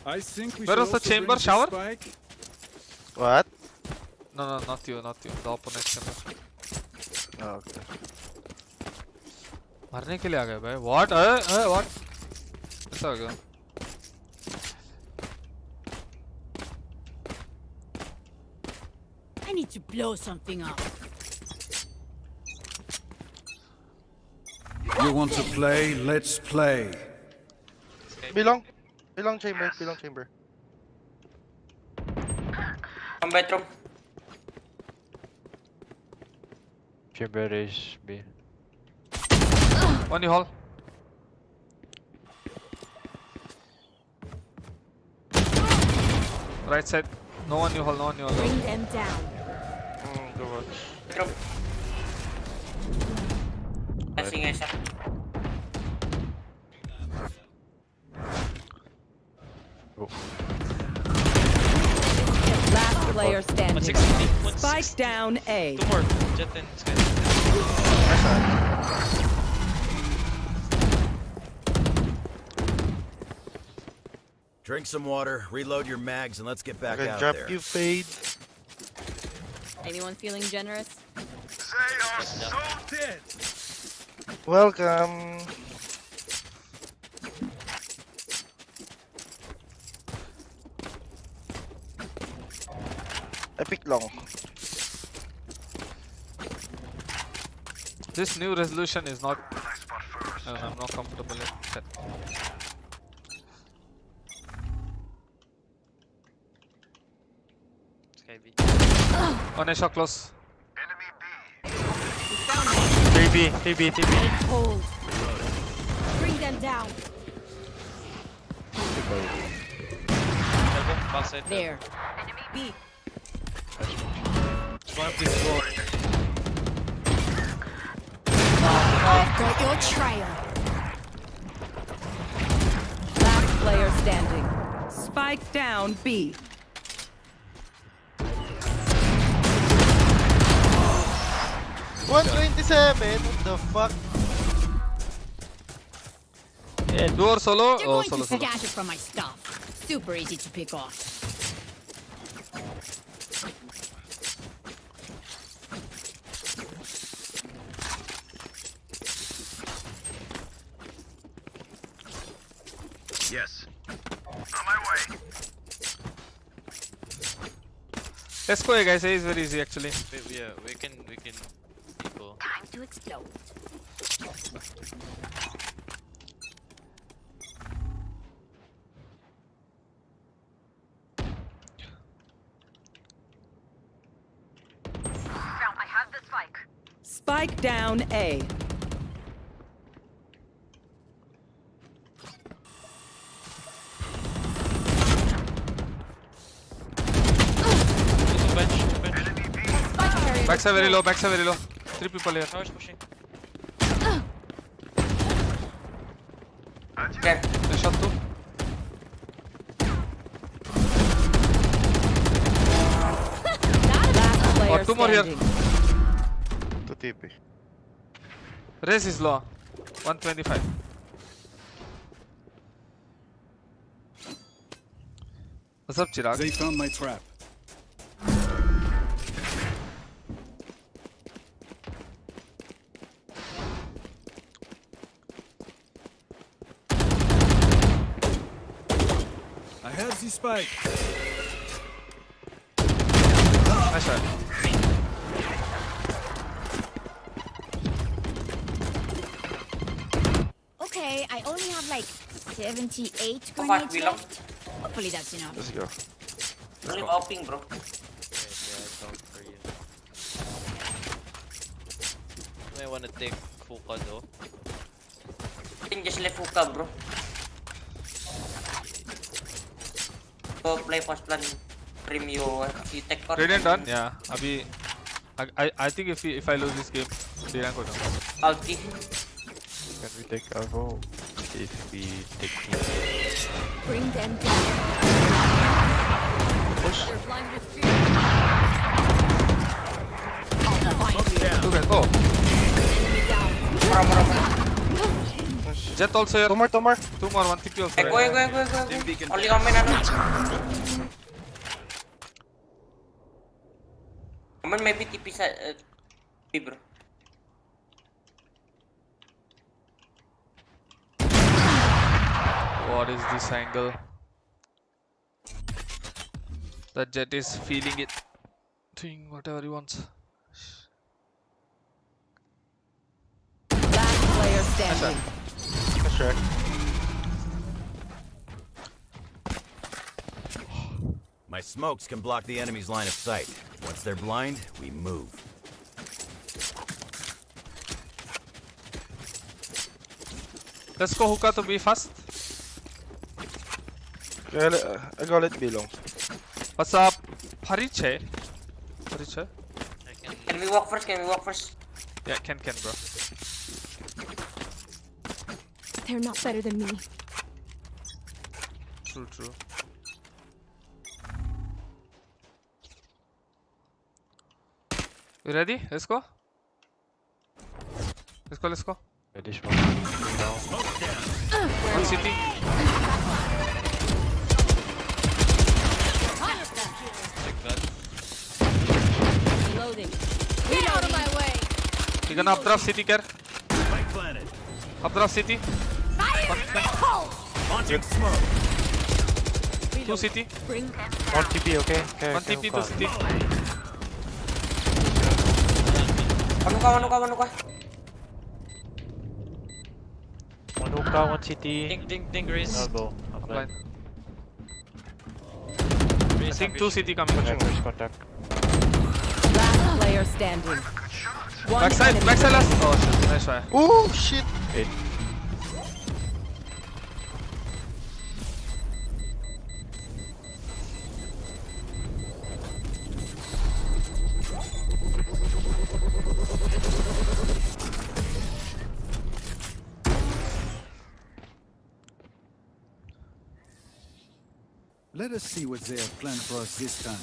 Speaker 9: I think we
Speaker 4: Where
Speaker 9: should
Speaker 4: was the
Speaker 9: also
Speaker 4: chamber?
Speaker 9: bring
Speaker 4: Shower?
Speaker 9: Spike.
Speaker 6: What?
Speaker 4: No, not you. The opponent chamber.
Speaker 6: Oh, okay.
Speaker 4: मरने के लिए आ गए भाई. What? What? ऐसा हो गया.
Speaker 7: I need to blow something up.
Speaker 9: You want to play? Let's play.
Speaker 16: Belong chamber.
Speaker 14: One bedroom.
Speaker 12: Chamber is B.
Speaker 4: One new hall. Right side. No one new hall.
Speaker 7: Bring them down.
Speaker 16: Go watch.
Speaker 14: Bedroom. Passing isa.
Speaker 8: Last player standing.
Speaker 12: 160.
Speaker 8: Spike down A.
Speaker 12: 2 more. Jet and Sky.
Speaker 15: Drink some water, reload your mags, and let's get back
Speaker 16: I
Speaker 15: out
Speaker 16: drop
Speaker 15: there.
Speaker 16: you, Fade.
Speaker 7: Anyone feeling generous?
Speaker 10: They are so dead.
Speaker 16: Welcome. Epic long.
Speaker 4: This new resolution is not. I'm not comfortable with that.
Speaker 12: Sky B.
Speaker 4: One shot close.
Speaker 12: TB.
Speaker 7: Hold. Bring them down.
Speaker 12: Elbow. Backside.
Speaker 7: There.
Speaker 12: B.
Speaker 7: I've got your trail.
Speaker 8: Last player standing. Spike down B.
Speaker 16: $127. What the fuck?
Speaker 4: Door solo.
Speaker 7: They're
Speaker 4: Oh,
Speaker 7: going
Speaker 4: solo.
Speaker 7: to scatter from my stuff. Super easy to pick off.
Speaker 10: Yes. On my way.
Speaker 4: Let's go, guys. A is very easy actually.
Speaker 12: Yeah, we can go.
Speaker 7: Time to explode.
Speaker 17: I have the spike.
Speaker 8: Spike down A.
Speaker 4: Backs are very low. 3 people here.
Speaker 12: Now it's pushing.
Speaker 14: Okay.
Speaker 4: One shot 2.
Speaker 8: Last player
Speaker 4: 2 more here.
Speaker 8: standing.
Speaker 16: 2 TP.
Speaker 4: Race is low. 125. What's up, Chirag?
Speaker 9: They found my trap. I have the spike.
Speaker 4: Nice shot.
Speaker 7: Okay, I only have like 78
Speaker 14: Fuck,
Speaker 7: grenades
Speaker 14: we long.
Speaker 7: left. Hopefully that's enough.
Speaker 16: Let's go.
Speaker 14: Only hopping, bro.
Speaker 12: Yeah, for you. I wanna take Fuka though.
Speaker 14: I think just left hookah, bro. Go play first plan. Trim you take corner.
Speaker 4: Radiant done? Yeah. Abhi, I think if I lose this game, Radiant go down.
Speaker 14: Ulti.
Speaker 12: Can we take Avo? If we take
Speaker 7: Bring them down.
Speaker 4: Push.
Speaker 7: They're blind with fear. I'll find you.
Speaker 4: Two guys. Oh,
Speaker 7: Enemy down.
Speaker 4: Jet also here.
Speaker 16: 2 more.
Speaker 4: 2 more. 1 TP also.
Speaker 14: Go. Only comment Comment maybe TP sa bro.
Speaker 4: What is this angle? The Jet is feeling it. Doing whatever he wants.
Speaker 8: Last player standing.
Speaker 16: That's right.
Speaker 15: My smokes can block the enemy's line of sight. Once they're blind, we move.
Speaker 4: Let's go hookah to be fast.
Speaker 16: I got it below.
Speaker 4: What's up? Pariche?
Speaker 14: Can we walk first? Can we walk first?
Speaker 4: Yeah, can bro.
Speaker 2: They're not better than me.
Speaker 4: True. You ready? Let's go. Let's go.
Speaker 16: Ready, smoke.
Speaker 4: One city.
Speaker 12: Take that.
Speaker 7: Loading.
Speaker 2: Get out of my way!
Speaker 4: You're gonna updraft city, care.
Speaker 15: Spike planted.
Speaker 4: Updraft city.
Speaker 15: Launching smoke.
Speaker 4: 2 city.
Speaker 16: One TP, okay?
Speaker 4: 1 TP, 2 city.
Speaker 14: One hookah.
Speaker 16: One hookah, one CT.
Speaker 12: Ding, Grease.
Speaker 16: Elbow.
Speaker 4: Blind. I think 2 city coming.
Speaker 16: First contact.
Speaker 8: Last player standing.
Speaker 4: Backside last. Oh shit, nice try.
Speaker 16: Oh shit! Wait.
Speaker 9: Let us see what they have planned for us this time.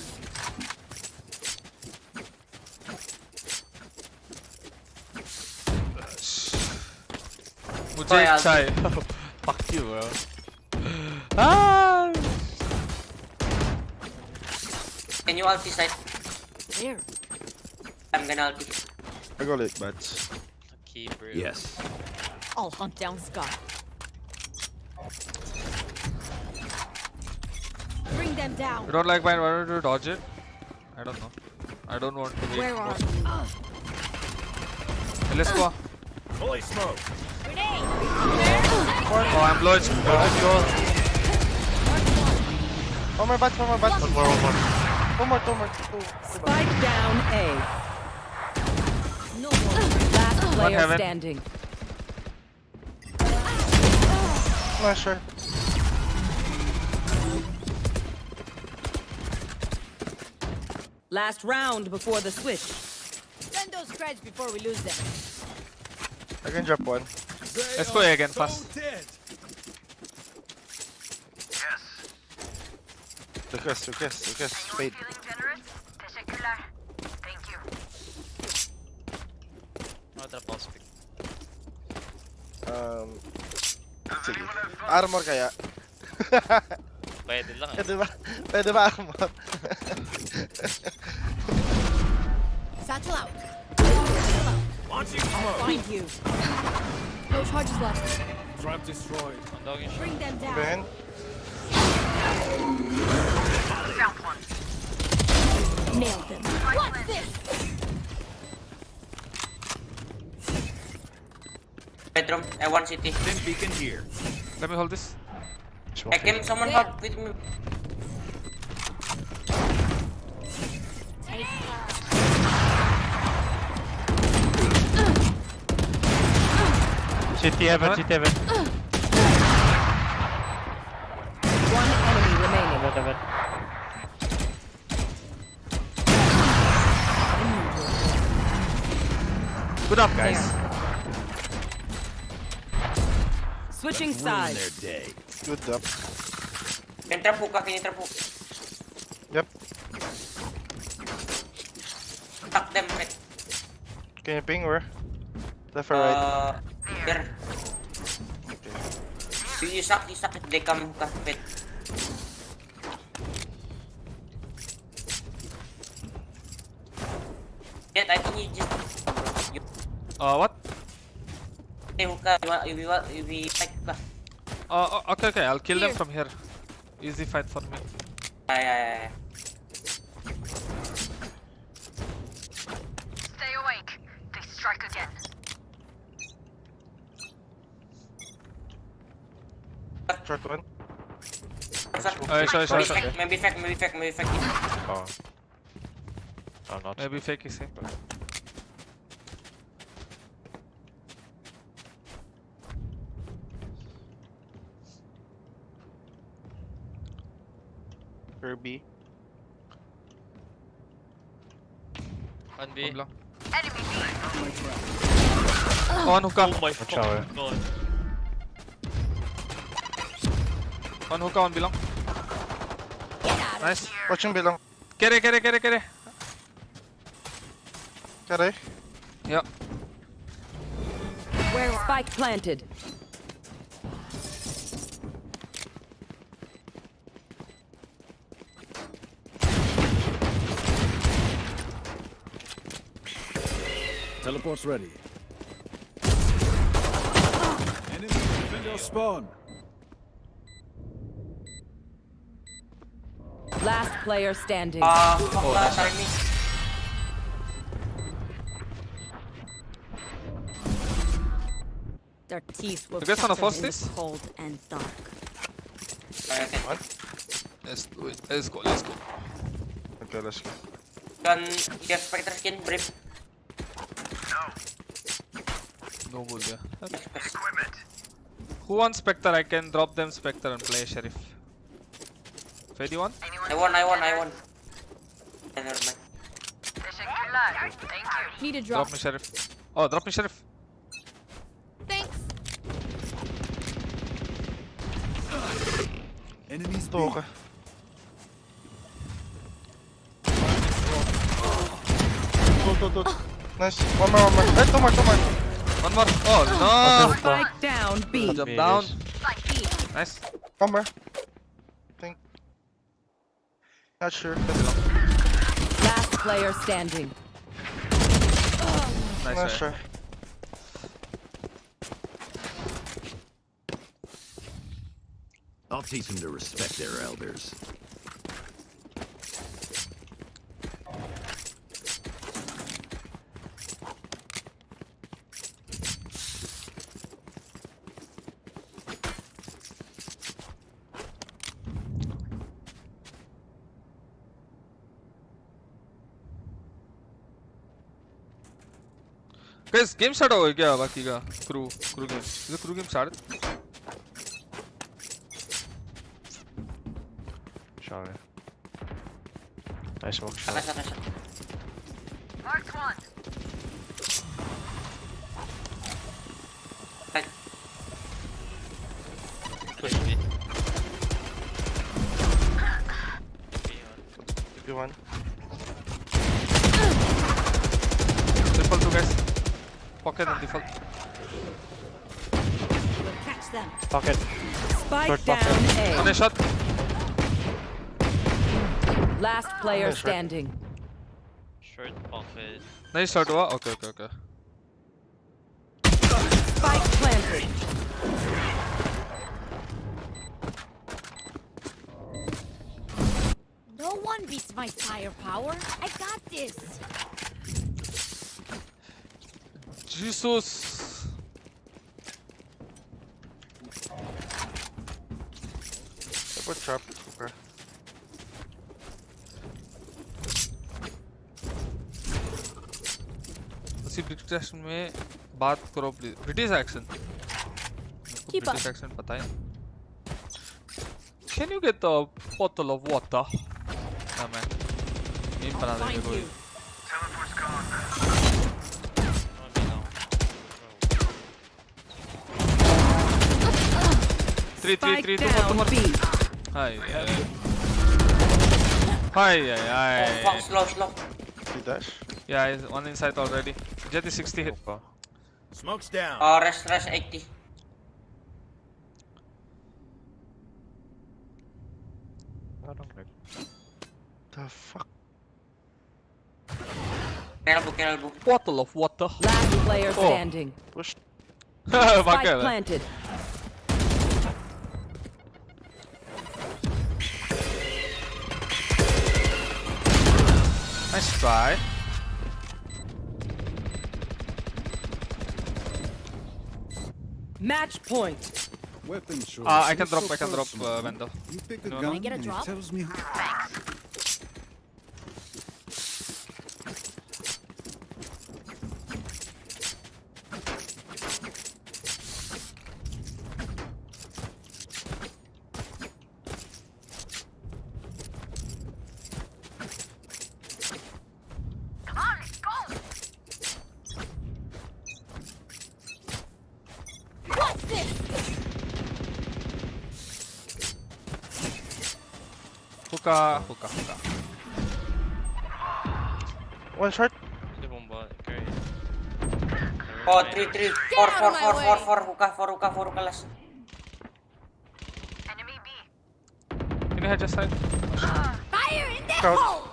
Speaker 4: Mujhe chai.
Speaker 12: Fuck you, bro.
Speaker 4: Ah!
Speaker 14: Can you ulti side?
Speaker 7: There.
Speaker 14: I'm gonna ulti.
Speaker 16: I got it, but
Speaker 12: Key, bro.
Speaker 15: Yes.
Speaker 7: I'll hunt down Scott. Bring them down.
Speaker 4: You don't like mine, why don't you dodge it? I don't know. I don't want to be.
Speaker 7: Where are
Speaker 4: exposed.
Speaker 7: you?
Speaker 4: Hey, let's go.
Speaker 15: Fully smoked.
Speaker 4: Oh, I'm low.
Speaker 16: one more bat. One more.
Speaker 8: Spike down A.
Speaker 7: No more.
Speaker 8: Last player
Speaker 4: heaven.
Speaker 8: standing.
Speaker 16: Not sure.
Speaker 8: Last round before the switch.
Speaker 7: Send those creds before we lose them.
Speaker 16: I can drop one.
Speaker 4: Let's go again fast.
Speaker 16: Request. Fade. Sige. Armor kaya?
Speaker 12: Pwede lang eh.
Speaker 16: Pwede ba armor?
Speaker 7: Satchel out.
Speaker 15: Launching smoke.
Speaker 7: Find you. No charges left.
Speaker 9: Trap destroyed.
Speaker 7: Bring them down.
Speaker 16: Ben?
Speaker 7: Nailed them. What's this?
Speaker 14: Bedroom. I want city.
Speaker 15: Then beacon here.
Speaker 4: Let me hold this.
Speaker 14: I came. Someone help with me.
Speaker 7: Take
Speaker 16: City heaven.
Speaker 8: One enemy remaining.
Speaker 16: Heaven.
Speaker 4: Good up, guys.
Speaker 8: Switching
Speaker 15: Ruin
Speaker 8: sides.
Speaker 15: their day.
Speaker 16: Good up.
Speaker 14: Can you trap hookah?
Speaker 16: Yep.
Speaker 14: Tuck them. Mate.
Speaker 16: Can you ping where? Left or right?
Speaker 14: There. You suck it. They come hookah. Wait. Yet, I think you just...
Speaker 4: What?
Speaker 14: Hey, hookah. You be fight hookah.
Speaker 4: Okay. I'll kill them from here. Easy fight for me.
Speaker 14: Yeah.
Speaker 17: Stay awake. They strike again.
Speaker 16: Short one.
Speaker 4: Short.
Speaker 14: Maybe fake.
Speaker 12: Oh. Oh, not.
Speaker 4: Maybe fake is it.
Speaker 16: Kirby.
Speaker 12: One B.
Speaker 4: One hookah.
Speaker 12: Oh my god.
Speaker 4: One hookah, one belong. Nice.
Speaker 16: Watching below.
Speaker 4: Kere.
Speaker 16: Carry.
Speaker 4: Yeah.
Speaker 8: Where spike planted.
Speaker 9: Teleport's ready. Enemy defender spawn.
Speaker 8: Last player standing.
Speaker 7: Their teeth will
Speaker 4: You guys wanna
Speaker 7: chatter
Speaker 4: force
Speaker 7: in
Speaker 4: this?
Speaker 7: the cold and dark.
Speaker 4: Let's do it. Let's go.
Speaker 16: Okay, let's go.
Speaker 14: Can get Spectre skin brief.
Speaker 4: No good, yeah. Who wants Spectre? I can drop them Spectre and play Sheriff. Fade, you want?
Speaker 14: I won. Never mind.
Speaker 7: Need a
Speaker 4: Drop me Sheriff. Oh, drop me Sheriff.
Speaker 7: Thanks.
Speaker 9: Enemies B.
Speaker 16: Okay. Go. Nice. One more. Hey, two more.
Speaker 4: One more. Oh, no.
Speaker 8: Spike down B.
Speaker 4: Jump down. Nice.
Speaker 16: One more. Think. Not sure.
Speaker 8: Last player standing.
Speaker 4: Nice.
Speaker 16: Not sure.
Speaker 9: I'll teach them to respect their elders.
Speaker 4: Guys, game start हो गया बाकी का crew game. Is the crew game started?
Speaker 12: Sorry. Nice smoke.
Speaker 14: Marked one.
Speaker 12: Push B.
Speaker 16: Good one.
Speaker 4: Default two guys. Pocket and default.
Speaker 7: We'll catch them.
Speaker 16: Pocket.
Speaker 8: Spike down A.
Speaker 4: One shot.
Speaker 8: Last player standing.
Speaker 12: Short pocket.
Speaker 4: Nice shot हुआ. Okay.
Speaker 8: Spike planted.
Speaker 7: No one beats my firepower. I got this.
Speaker 4: Jesus.
Speaker 16: Put trap. Okay.
Speaker 4: उसी British action में बात करो please. British action. British action पता है. Can you get a bottle of water? हाँ मैं. नहीं बना देंगे कोई. Three,
Speaker 8: down B.
Speaker 4: Hi.
Speaker 14: Oh, slow.
Speaker 16: You dash.
Speaker 4: Yeah, he's one inside already. Jet is 60 hit.
Speaker 16: Smoke's down.
Speaker 14: Rush 80.
Speaker 12: I don't like.
Speaker 16: The fuck?
Speaker 14: Elbow.
Speaker 4: Bottle of water.
Speaker 8: Last player standing.
Speaker 16: Push.
Speaker 8: Spike planted.
Speaker 4: Nice try.
Speaker 8: Match point.
Speaker 4: I can drop vendor.
Speaker 9: You pick a
Speaker 4: No,
Speaker 9: gun
Speaker 2: Can I get a
Speaker 9: and
Speaker 2: drop?
Speaker 9: it tells me how.
Speaker 4: Hookah.
Speaker 16: One short.
Speaker 14: Oh, 3, 4, hookah last.
Speaker 4: Can you head just side?
Speaker 2: Fire in the
Speaker 16: Crouch.
Speaker 2: hole!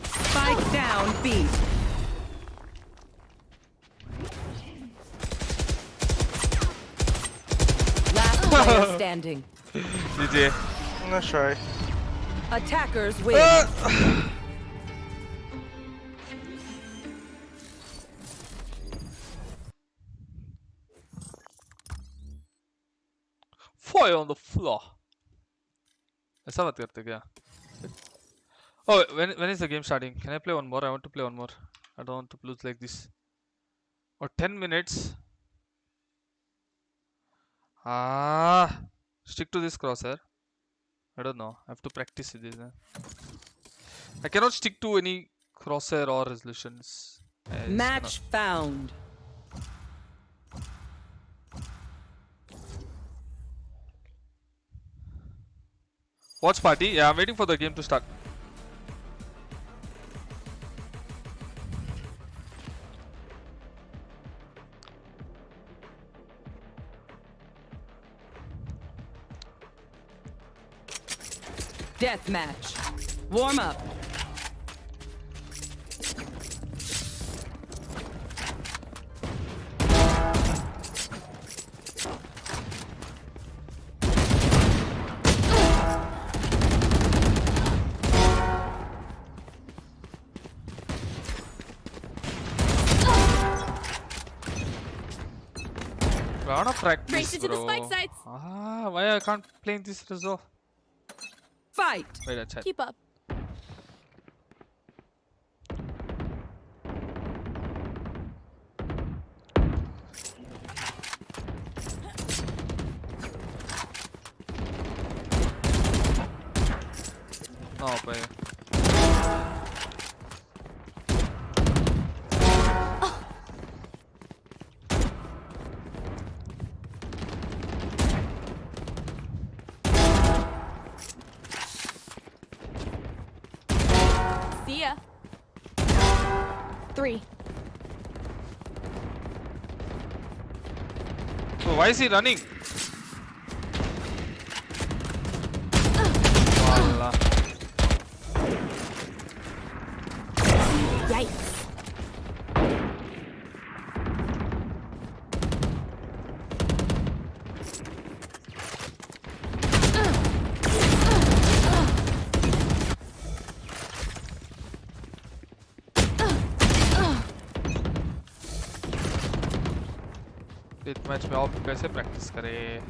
Speaker 8: Spike down B. Last player standing.
Speaker 4: GG.
Speaker 16: I'm not sure.
Speaker 8: Attackers win.
Speaker 4: Fire on the floor. ऐसा बात करते क्या? Oh, when is the game starting? Can I play one more? I want to play one more. I don't want to lose like this. Or 10 minutes. Stick to this crosshair. I don't know. I have to practice with this. I cannot stick to any crosshair or resolutions.
Speaker 8: Match found.
Speaker 4: Watch party. Yeah, I'm waiting for the game to start.
Speaker 8: Deathmatch. Warm up.
Speaker 4: I wanna practice,
Speaker 2: Race into the
Speaker 4: bro.
Speaker 2: spike sites.
Speaker 4: Why I can't play in this resolve?
Speaker 8: Fight.
Speaker 4: Wait, that's it.
Speaker 2: Keep up.
Speaker 4: Oh, boy.
Speaker 2: See ya. 3.
Speaker 4: So why is he running? Wallah.
Speaker 2: Yikes.
Speaker 4: Deathmatch में आप कैसे practice करें?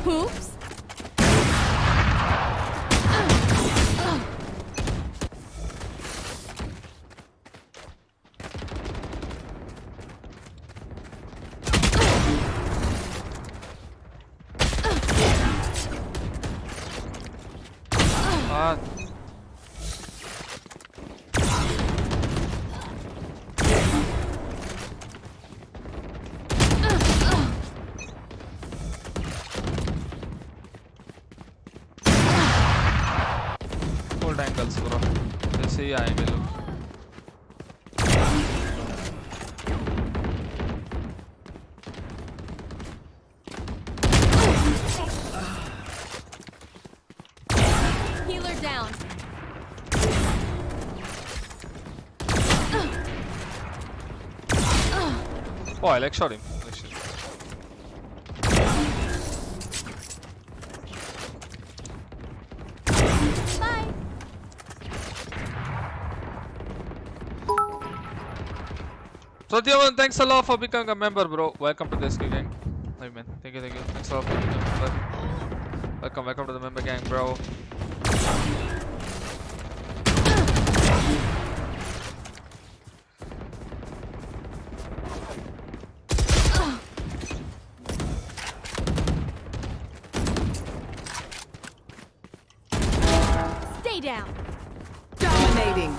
Speaker 2: Oops.
Speaker 4: Angles, bro. ऐसे ही आएंगे लोग. Oh, I like shot him.
Speaker 2: Bye.
Speaker 4: Satyavan, thanks a lot for becoming a member, bro. Welcome to the SK gang. Hey man, thank you. Thanks a lot for becoming a member. Welcome to the member gang, bro.
Speaker 2: Stay down.
Speaker 8: Dominating.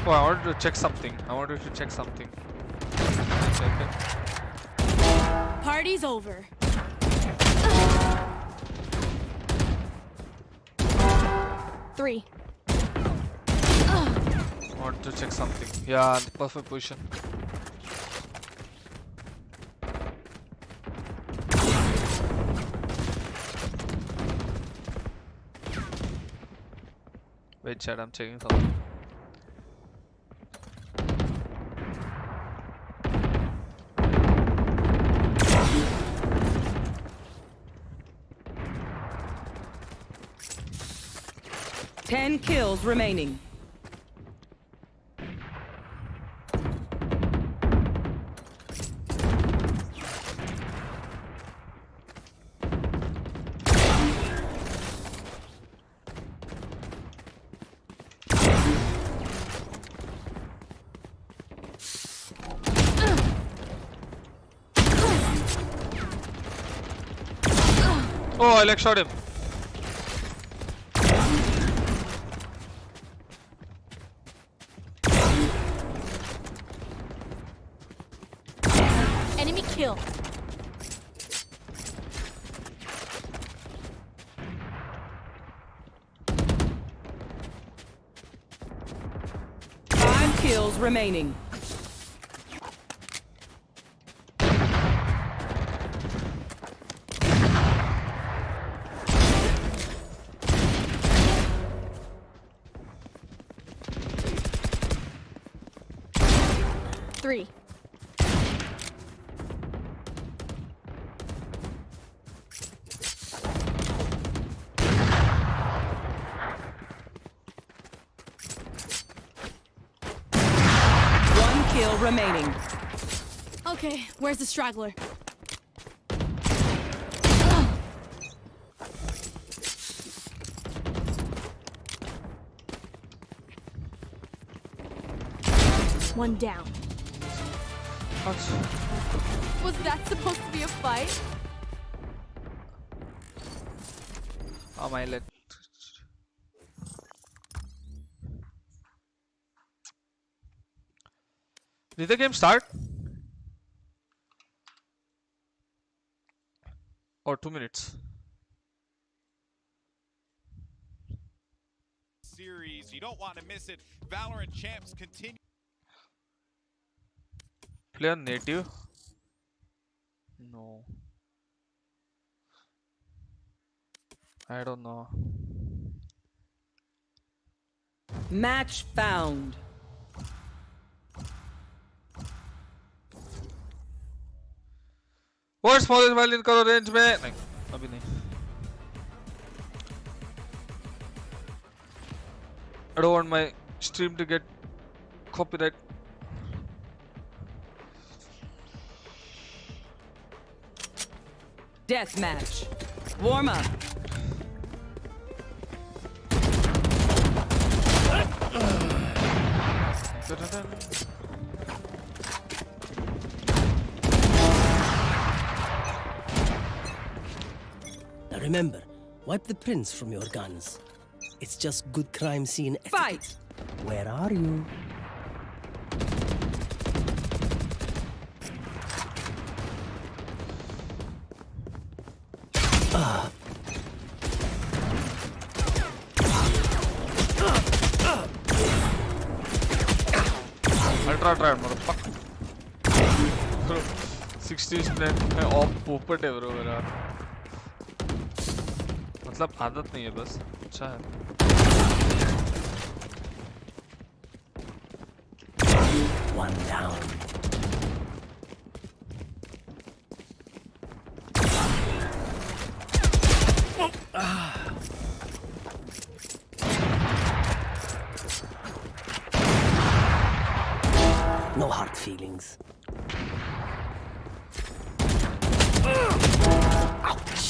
Speaker 4: Oh, I wanted to check something.
Speaker 2: Party's over. Three.
Speaker 4: I wanted to check something. Yeah, perfect position. Wait, chat, I'm checking something.
Speaker 8: Ten kills remaining.
Speaker 4: Oh, I like shot him.
Speaker 2: Enemy kill.
Speaker 8: Five kills remaining.
Speaker 2: Three.
Speaker 8: One kill remaining.
Speaker 2: Okay, where's the straggler? One down. Was that supposed to be a fight?
Speaker 4: Oh, my leg. Did the game start? Or 2 minutes?
Speaker 5: Series, you don't want to miss it. Valorant champs continue.
Speaker 4: Player native? No. I don't know.
Speaker 8: Match found.
Speaker 4: What smallest violin करो range में? नहीं, अभी नहीं. I don't want my stream to get copyright.
Speaker 8: Deathmatch. Warm up.
Speaker 9: Now remember, wipe the prints from your guns. It's just good crime scene etiquette.
Speaker 8: Fight!
Speaker 9: Where are you?
Speaker 4: Ultra try, motherfucker. 60 split में of पोपट है bro मेरा. मतलब आदत नहीं है बस. अच्छा है.
Speaker 9: One down. No hard feelings. Ouch.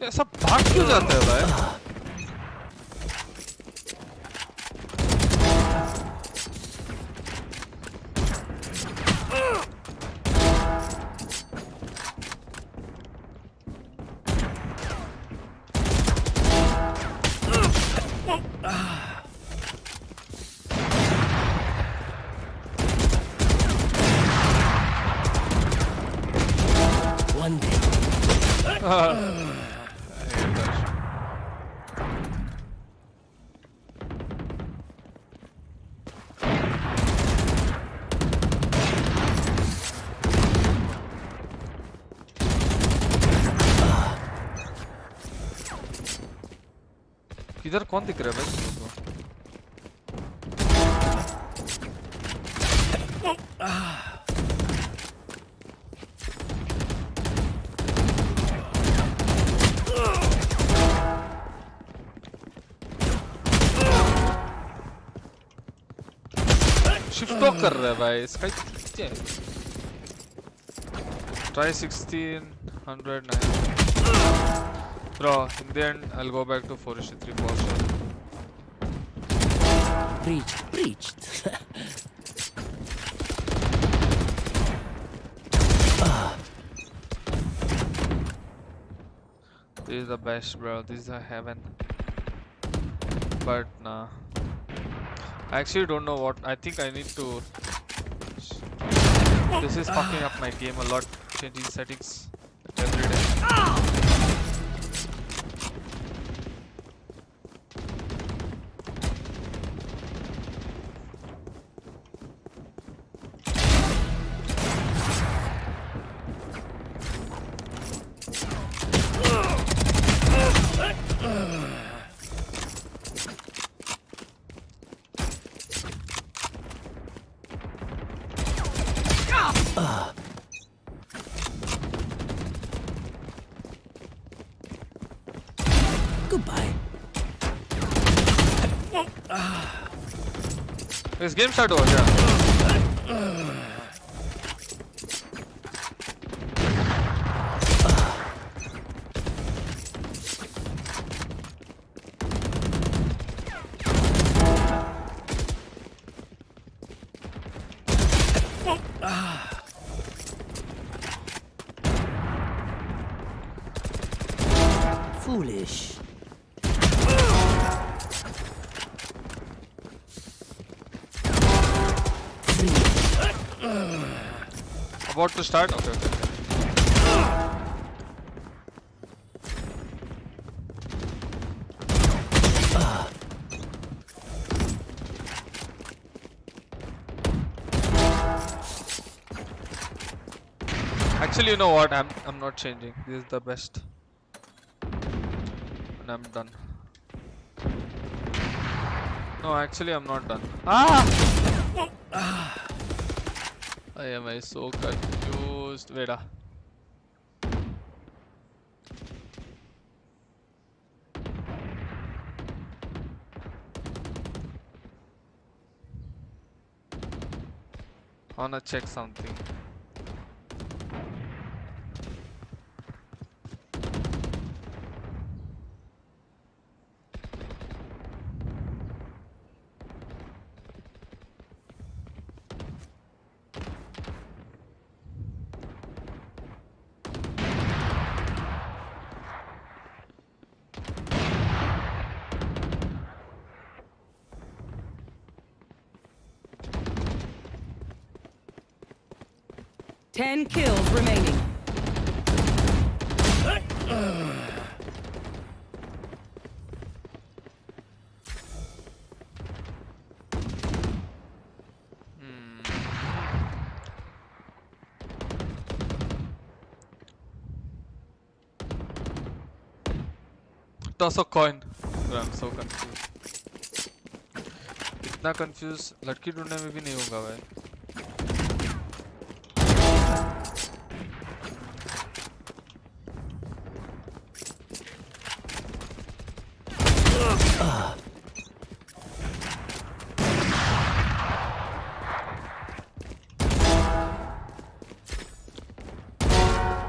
Speaker 4: ऐसा भाग क्यों जाता है भाई?
Speaker 9: One day.
Speaker 4: किधर कौन दिख रहा है भाई? शिफ्ट तो कर रहा है भाई. इसका क्या है? Try 1609. Bro, in the end, I'll go back to 4:3 for sure.
Speaker 9: Breached.
Speaker 4: This is the best, bro. This is a heaven. But nah. I actually don't know what. I think I need to. This is fucking up my game a lot. Changing settings every day.
Speaker 9: Goodbye.
Speaker 4: This game start over here.
Speaker 9: Foolish.
Speaker 4: About to start? Okay. Actually, you know what? I'm not changing. This is the best. And I'm done. No, actually I'm not done. I am so confused. Wait. I wanna check something.
Speaker 8: 10 kills remaining.
Speaker 4: Toss a coin. I'm so confused. इतना confused लड़की ढूंढने में भी नहीं होगा भाई.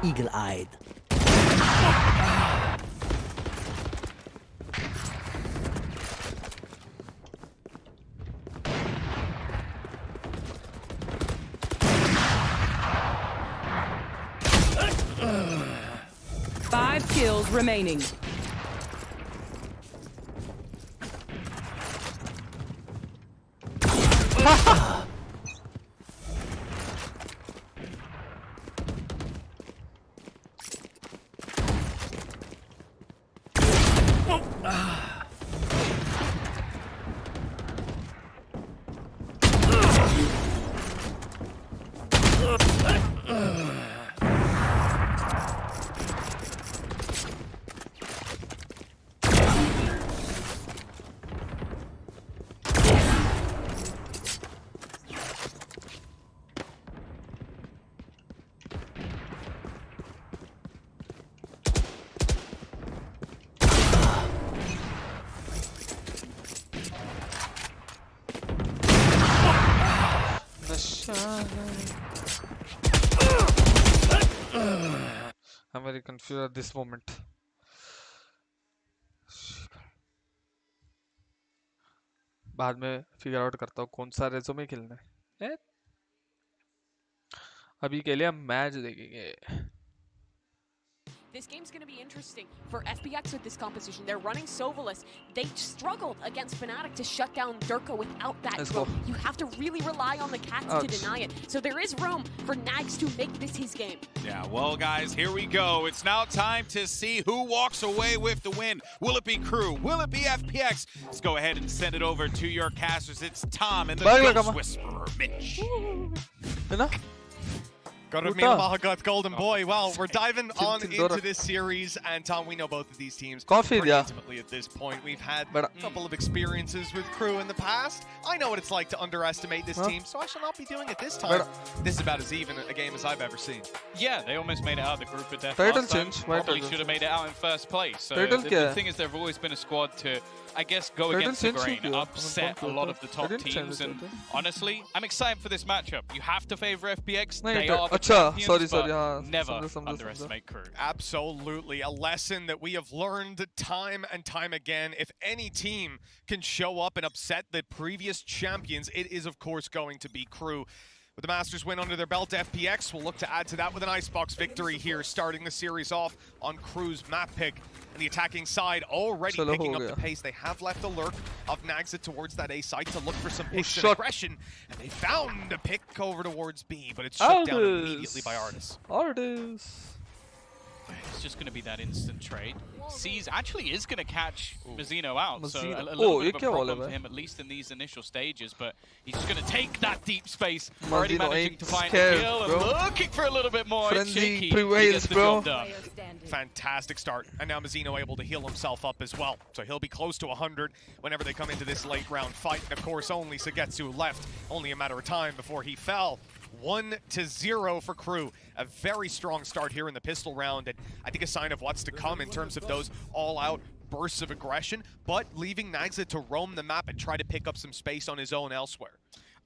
Speaker 9: Eagle-eyed.
Speaker 8: Five kills remaining.
Speaker 4: I'm very confused at this moment. बाद में figure out करता हूँ कौन सा resume खेलना है. अभी के लिए हम मैच देखेंगे.
Speaker 2: This game's going to be interesting for FPX with this composition. They're running Sovalus. They struggled against Fnatic to shut down Durka without that throw. You have to really rely on the Cats to deny it. So there is room for Nags to make this his game.
Speaker 5: Yeah, well, guys, here we go. It's now time to see who walks away with the win. Will it be Crew? Will it be FPX? Let's go ahead and send it over to your casters. It's Tom and the Ghost Whisperer, Mitch.
Speaker 10: Mahagot Golden Boy. Well, we're diving on into this series, and Tom, we know both of these teams pretty intimately at this point. We've had a couple of experiences with Crew in the past. I know what it's like to underestimate this team, so I shall not be doing it this time. This is about as even a game as I've ever seen.
Speaker 12: Yeah, they almost made it out of the group at death last time. Probably should have made it out in first place. So the thing is, they've always been a squad to, I guess, go against the grain, upset a lot of the top teams, and honestly, I'm excited for this matchup. You have to favor FPX. They are the champions, but never underestimate Crew.
Speaker 10: Absolutely. A lesson that we have learned time and time again. If any team can show up and upset the previous champions, it is, of course, going to be Crew. With the Masters win under their belt, FPX will look to add to that with an Icebox victory here, starting the series off on Crew's map pick. And the attacking side already picking up the pace. They have left a lurk of Xset towards that A site to look for some picks and aggression. And they found a pick over towards B, but it's shut down immediately by Artis.
Speaker 12: It's just going to be that instant trade. Sees actually is going to catch Mazzino out, so a little bit of a problem for him, at least in these initial stages, but he's just going to take that deep space, already managing to find a kill and looking for a little bit more.
Speaker 4: Frenzy prevails, bro.
Speaker 10: Fantastic start, and now Mazzino able to heal himself up as well, so he'll be close to 100 whenever they come into this late round fight. And of course, only Sagetsu left, only a matter of time before he fell. 1-0 for Crew. A very strong start here in the pistol round, and I think a sign of what's to come in terms of those all-out bursts of aggression, but leaving Xset to roam the map and try to pick up some space on his own elsewhere.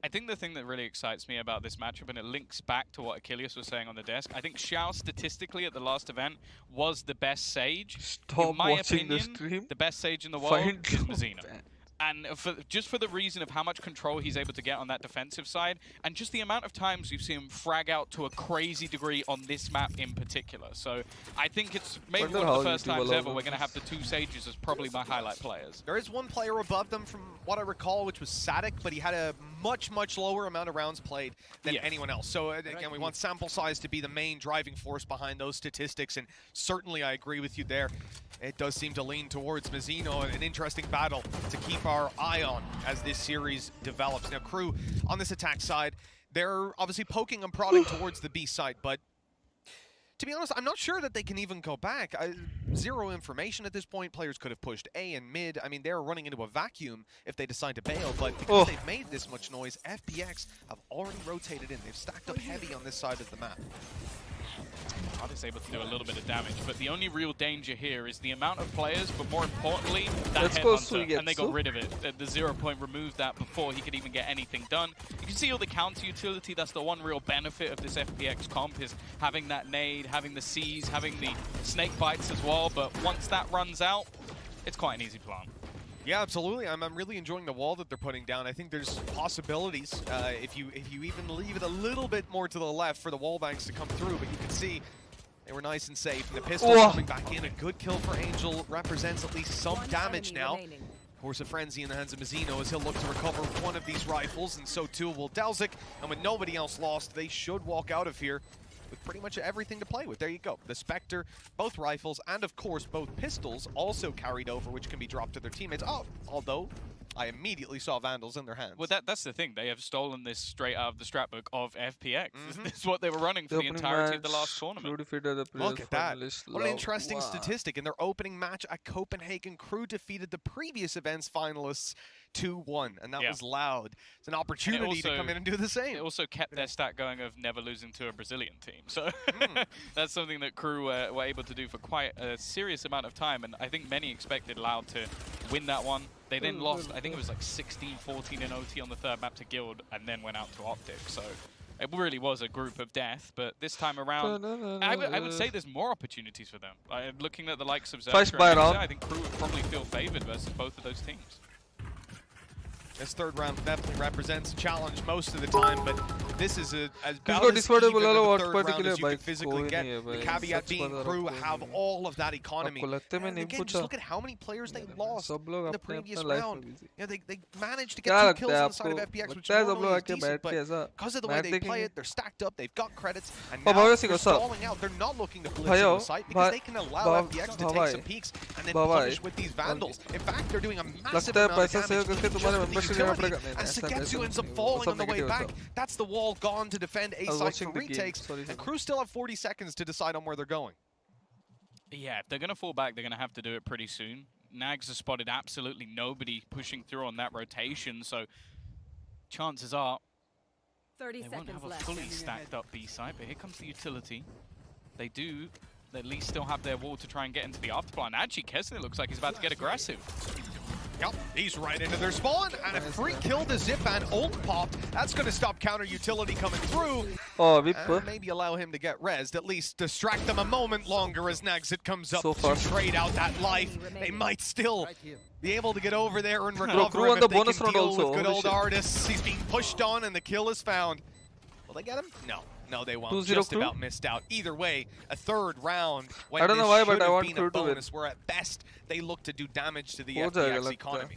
Speaker 12: I think the thing that really excites me about this matchup, and it links back to what Achilles was saying on the desk, I think Xiao statistically at the last event was the best Sage. In my opinion, the best Sage in the world is Mazzino. And just for the reason of how much control he's able to get on that defensive side, and just the amount of times you've seen him frag out to a crazy degree on this map in particular. So I think it's maybe one of the first times ever we're going to have the two Sages as probably my highlight players.
Speaker 10: There is one player above them from what I recall, which was Sadik, but he had a much lower amount of rounds played than anyone else. So again, we want sample size to be the main driving force behind those statistics, and certainly I agree with you there. It does seem to lean towards Mazzino, an interesting battle to keep our eye on as this series develops. Now, Crew, on this attack side, they're obviously poking and prodding towards the B side, but to be honest, I'm not sure that they can even go back. Zero information at this point. Players could have pushed A and mid. I mean, they're running into a vacuum if they decide to bail, but because they've made this much noise, FPX have already rotated in. They've stacked up heavy on this side of the map.
Speaker 12: Ardis able to do a little bit of damage, but the only real danger here is the amount of players, but more importantly, that headhunter, and they got rid of it. The 0 point removed that before he could even get anything done. You can see all the counter utility. That's the one real benefit of this FPX comp, is having that nade, having the C's, having the snake bites as well, but once that runs out, it's quite an easy plan.
Speaker 10: Yeah, absolutely. I'm really enjoying the wall that they're putting down. I think there's possibilities if you even leave it a little bit more to the left for the wall banks to come through, but you can see they were nice and safe. And the pistol coming back in. A good kill for Angel represents at least some damage now. Of course, a frenzy in the hands of Mazzino as he'll look to recover one of these rifles, and so too will Delzik. And with nobody else lost, they should walk out of here with pretty much everything to play with. There you go. The Spectre, both rifles, and of course both pistols also carried over, which can be dropped to their teammates. Oh, although I immediately saw Vandals in their hands.
Speaker 12: Well, that's the thing. They have stolen this straight out of the scrapbook of FPX. This is what they were running for the entirety of the last tournament.
Speaker 10: Look at that. What an interesting statistic. In their opening match at Copenhagen, Crew defeated the previous event's finalists 2-1, and that was loud. It's an opportunity to come in and do the same.
Speaker 12: It also kept their stat going of never losing to a Brazilian team. So that's something that Crew were able to do for quite a serious amount of time, and I think many expected Loud to win that one. They then lost, I think it was like 16-14 in OT on the third map to Guild, and then went out to Optic. So it really was a group of death, but this time around, I would say there's more opportunities for them. Looking at the likes of Zerker, I think Crew would probably feel favored versus both of those teams.
Speaker 10: This third round definitely represents a challenge most of the time, but this is as about as even a third round as you can physically get. The caveat being Crew have all of that economy. And again, just look at how many players they lost in the previous round. You know, they managed to get 2 kills on the side of FPX, which normally is decent, but because of the way they play it, they're stacked up, they've got credits, and now they're stalling out. They're not looking to blitz on the site because they can allow FPX to take some peeks and then punish with these Vandals. In fact, they're doing a massive amount of damage to and Sagetsu ends up falling on the way back. That's the wall gone to defend A site for retakes, and Crew still have 40 seconds to decide on where they're going.
Speaker 12: Yeah, if they're going to fall back, they're going to have to do it pretty soon. Nags has spotted absolutely nobody pushing through on that rotation, so chances are they won't have a fully stacked up B site, but here comes the utility. They do at least still have their wall to try and get into the afterplan. Actually, Kesner looks like he's about to get aggressive.
Speaker 10: Yep, he's right into their spawn, and a free kill to Zip and ult popped. That's going to stop counter utility coming through. And maybe allow him to get rezzed, at least distract them a moment longer as Nagsit comes up to trade out that life. They might still be able to get over there and recover him if they can deal with good old Artists. He's being pushed on, and the kill is found. Will they get him? No. No, they won't. Just about missed out. Either way, a third round when this should have been a bonus, where at best they look to do damage to the FPX economy.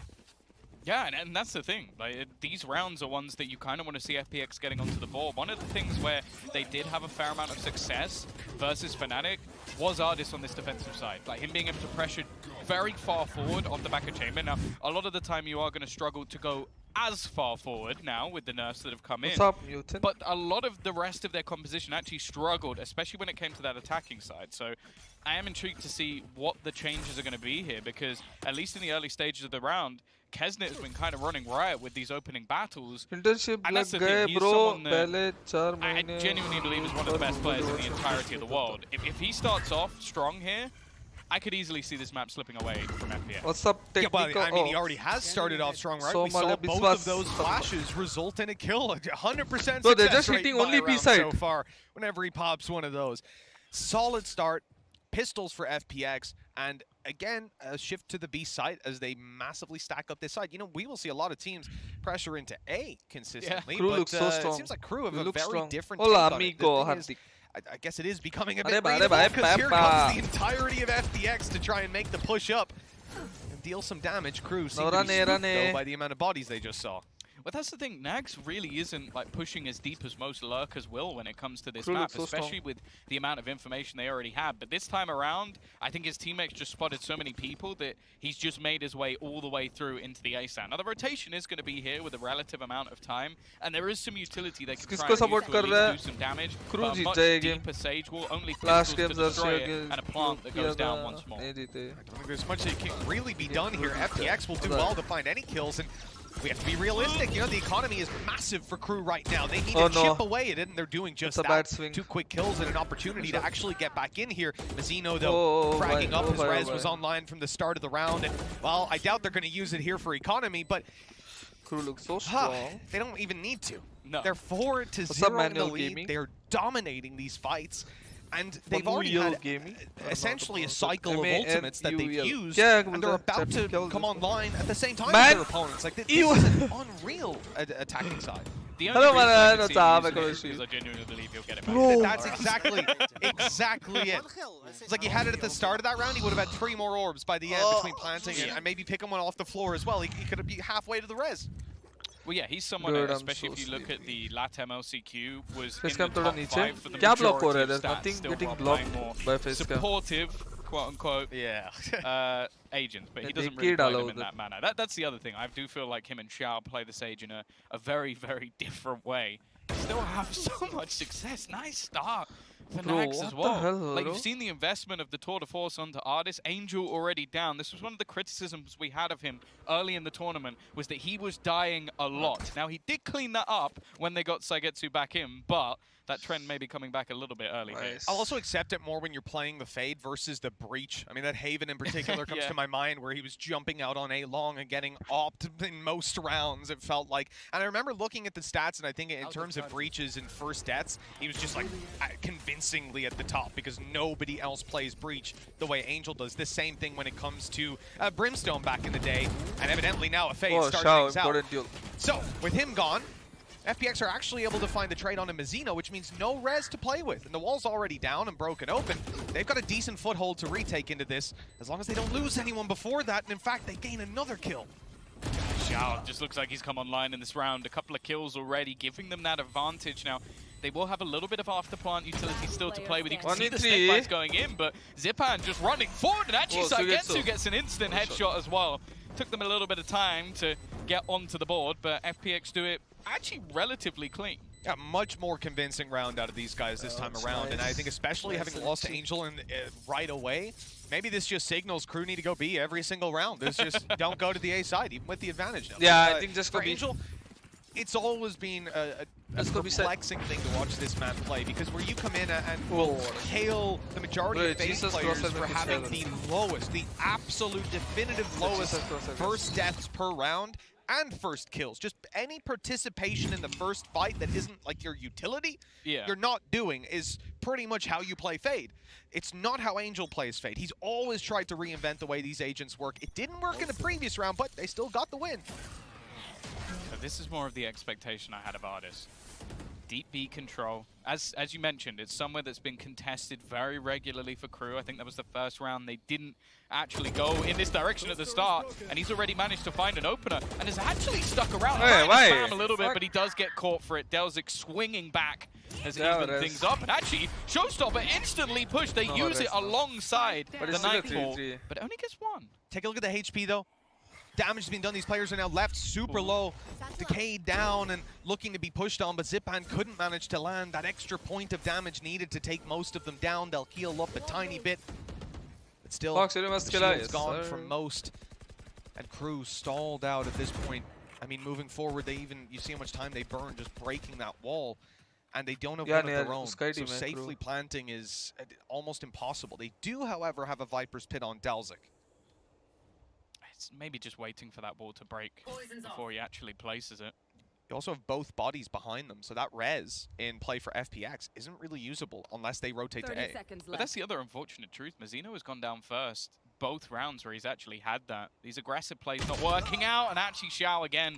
Speaker 12: Yeah, and that's the thing. Like, these rounds are ones that you kind of want to see FPX getting onto the board. One of the things where they did have a fair amount of success versus Fnatic was Ardis on this defensive side. Like, him being able to pressure very far forward off the back of chamber. Now, a lot of the time you are going to struggle to go as far forward now with the nerfs that have come in. But a lot of the rest of their composition actually struggled, especially when it came to that attacking side. So I am intrigued to see what the changes are going to be here, because at least in the early stages of the round, Kesnet has been kind of running riot with these opening battles. And that's the thing, he's someone that I genuinely believe is one of the best players in the entirety of the world. If he starts off strong here, I could easily see this map slipping away from FPX.
Speaker 4: What's up, technical?
Speaker 10: Yeah, but, I mean, he already has started off strong, right? We saw both of those flashes result in a kill. 100%
Speaker 4: so they're just hitting only B side
Speaker 10: so far whenever he pops one of those. Solid start. pistols for FPX, and again, a shift to the B site as they massively stack up this side. You know, we will see a lot of teams pressure into A consistently,
Speaker 4: Crew
Speaker 10: but
Speaker 4: looks so strong.
Speaker 10: it seems like Crew have a very
Speaker 4: strong.
Speaker 10: different
Speaker 4: Hola,
Speaker 10: take on
Speaker 4: amigo,
Speaker 10: it. I guess it is becoming a bit
Speaker 4: Arriba,
Speaker 10: readable, because here comes
Speaker 4: Pepa.
Speaker 10: the entirety of FPX to try and make the push up and deal some damage. Crew seem to be spooked, though, by the amount of bodies they just saw.
Speaker 12: Well, that's the thing. Nags really isn't like pushing as deep as most lurkers will when it comes to this
Speaker 4: Crew
Speaker 12: map,
Speaker 4: looks so
Speaker 12: especially
Speaker 4: strong.
Speaker 12: with the amount of information they already have. But this time around, I think his teammates just spotted so many people that he's just made his way all the way through into the A site. Now, the rotation is going to be here with a relative amount of time, and there is some utility they can try and use to at least do some damage.
Speaker 4: Crew
Speaker 12: But a much deeper Sage will only pistols to destroy it, and a plant that goes down once more.
Speaker 10: I don't think there's much that can really be done here. FPX will do well to find any kills, and we have to be realistic. You know, the economy is massive for Crew right now. They need to chip away at it, and they're doing just that. 2 quick kills and an opportunity to actually get back in here. Mazzino, though, fragging up. His res was online from the start of the round, and, well, I doubt they're going to use it here for economy, but
Speaker 4: Crew looks so strong.
Speaker 10: they don't even need to.
Speaker 12: No.
Speaker 10: They're 4-0 in the lead. They're dominating these fights. And they've already had essentially a cycle of ultimates that they've used, and they're about to come online at the same time as their opponents. Like, this is an unreal attacking side.
Speaker 12: The only reason I can see him using it is I genuinely believe he'll get it back.
Speaker 10: That's exactly it. It's like he had it at the start of that round. He would have had 3 more orbs by the end between planting and maybe picking one off the floor as well. He could be halfway to the res.
Speaker 12: Well, yeah, he's someone, especially if you look at the LATAM LCQ, was in the top 5 for the
Speaker 4: क्या block हो
Speaker 12: majority
Speaker 4: रहा है?
Speaker 12: of
Speaker 4: There's
Speaker 12: stats,
Speaker 4: nothing
Speaker 12: still
Speaker 4: getting
Speaker 12: playing
Speaker 4: blocked
Speaker 12: more
Speaker 4: by facecam.
Speaker 12: supportive, quote-unquote, agent, but he doesn't really play them in that manner. That's the other thing. I do feel like him and Xiao play the Sage in a very, very different way. Still have so much success. Nice start for Nags as well. Like, you've seen the investment of the tour de force onto Ardis. Angel already down. This was one of the criticisms we had of him early in the tournament, was that he was dying a lot. Now, he did clean that up when they got Saigetsu back in, but that trend may be coming back a little bit early here.
Speaker 10: I'll also accept it more when you're playing the Fade versus the Breach. I mean, that Haven in particular comes to my mind, where he was jumping out on A long and getting opt in most rounds, it felt like. And I remember looking at the stats, and I think in terms of breaches and first deaths, he was just like convincingly at the top, because nobody else plays Breach the way Angel does. The same thing when it comes to Brimstone back in the day, and evidently now a Fade starting things out. So, with him gone, FPX are actually able to find the trade on a Mazzino, which means no res to play with. And the wall's already down and broken open. They've got a decent foothold to retake into this, as long as they don't lose anyone before that. And in fact, they gain another kill.
Speaker 12: Xiao just looks like he's come online in this round. A couple of kills already, giving them that advantage. Now, they will have a little bit of after-plant utility still to play with. You can see the snake bites going in, but Zipan just running forward. And actually, Saigetsu gets an instant headshot as well. Took them a little bit of time to get onto the board, but FPX do it actually relatively clean.
Speaker 10: Yeah, much more convincing round out of these guys this time around, and I think especially having lost to Angel right away, maybe this just signals Crew need to go B every single round. This just don't go to the A side, even with the advantage now.
Speaker 4: Yeah, I think just
Speaker 10: for Angel, it's always been a perplexing thing to watch this man play, because where you come in and will hail the majority of base players for having the lowest, the absolute definitive lowest first deaths per round, and first kills. Just any participation in the first fight that isn't like your utility, you're not doing, is pretty much how you play Fade. It's not how Angel plays Fade. He's always tried to reinvent the way these agents work. It didn't work in the previous round, but they still got the win.
Speaker 12: So this is more of the expectation I had of Ardis. Deep B control. As you mentioned, it's somewhere that's been contested very regularly for Crew. I think that was the first round they didn't actually go in this direction at the start, and he's already managed to find an opener and has actually stuck around trying to spam a little bit, but he does get caught for it. Delzik swinging back has evened things up, and actually Showstopper instantly pushed. They use it alongside the Nightfall, but only gets one.
Speaker 10: Take a look at the HP though. Damage has been done. These players are now left super low, decayed down and looking to be pushed on, but Zipan couldn't manage to land that extra point of damage needed to take most of them down. They'll heal up a tiny bit, but still, the shield's gone from most, and Crew stalled out at this point. I mean, moving forward, you see how much time they burn just breaking that wall, and they don't have one of their own, so safely planting is almost impossible. They do, however, have a Viper's Pit on Delzik.
Speaker 12: Maybe just waiting for that wall to break before he actually places it.
Speaker 10: You also have both bodies behind them, so that res in play for FPX isn't really usable unless they rotate to A.
Speaker 12: But that's the other unfortunate truth. Mazzino has gone down first both rounds where he's actually had that. These aggressive plays not working out, and actually Xiao again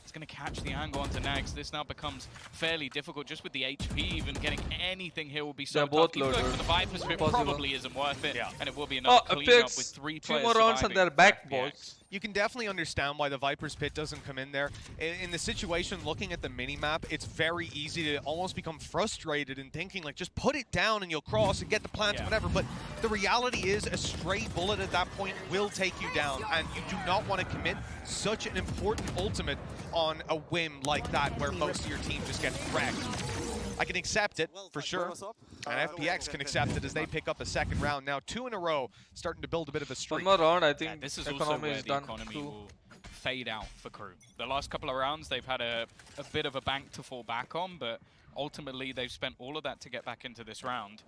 Speaker 12: is going to catch the angle onto Nags. This now becomes fairly difficult just with the HP. Even getting anything here will be so tough. Even going for the Viper's Pit probably isn't worth it, and it will be another cleanup with 3 players.
Speaker 4: 2 more rounds on their back, boys.
Speaker 10: You can definitely understand why the Viper's Pit doesn't come in there. In the situation, looking at the mini-map, it's very easy to almost become frustrated and thinking, like, just put it down and you'll cross and get the plants, whatever. But the reality is a stray bullet at that point will take you down, and you do not want to commit such an important ultimate on a whim like that where most of your team just gets wrecked. I can accept it, for sure. And FPX can accept it as they pick up a second round. Now 2 in a row, starting to build a bit of a streak.
Speaker 4: One more round, I think
Speaker 12: this is also where the economy will fade out for Crew. The last couple of rounds, they've had a bit of a bank to fall back on, but ultimately they've spent all of that to get back into this round.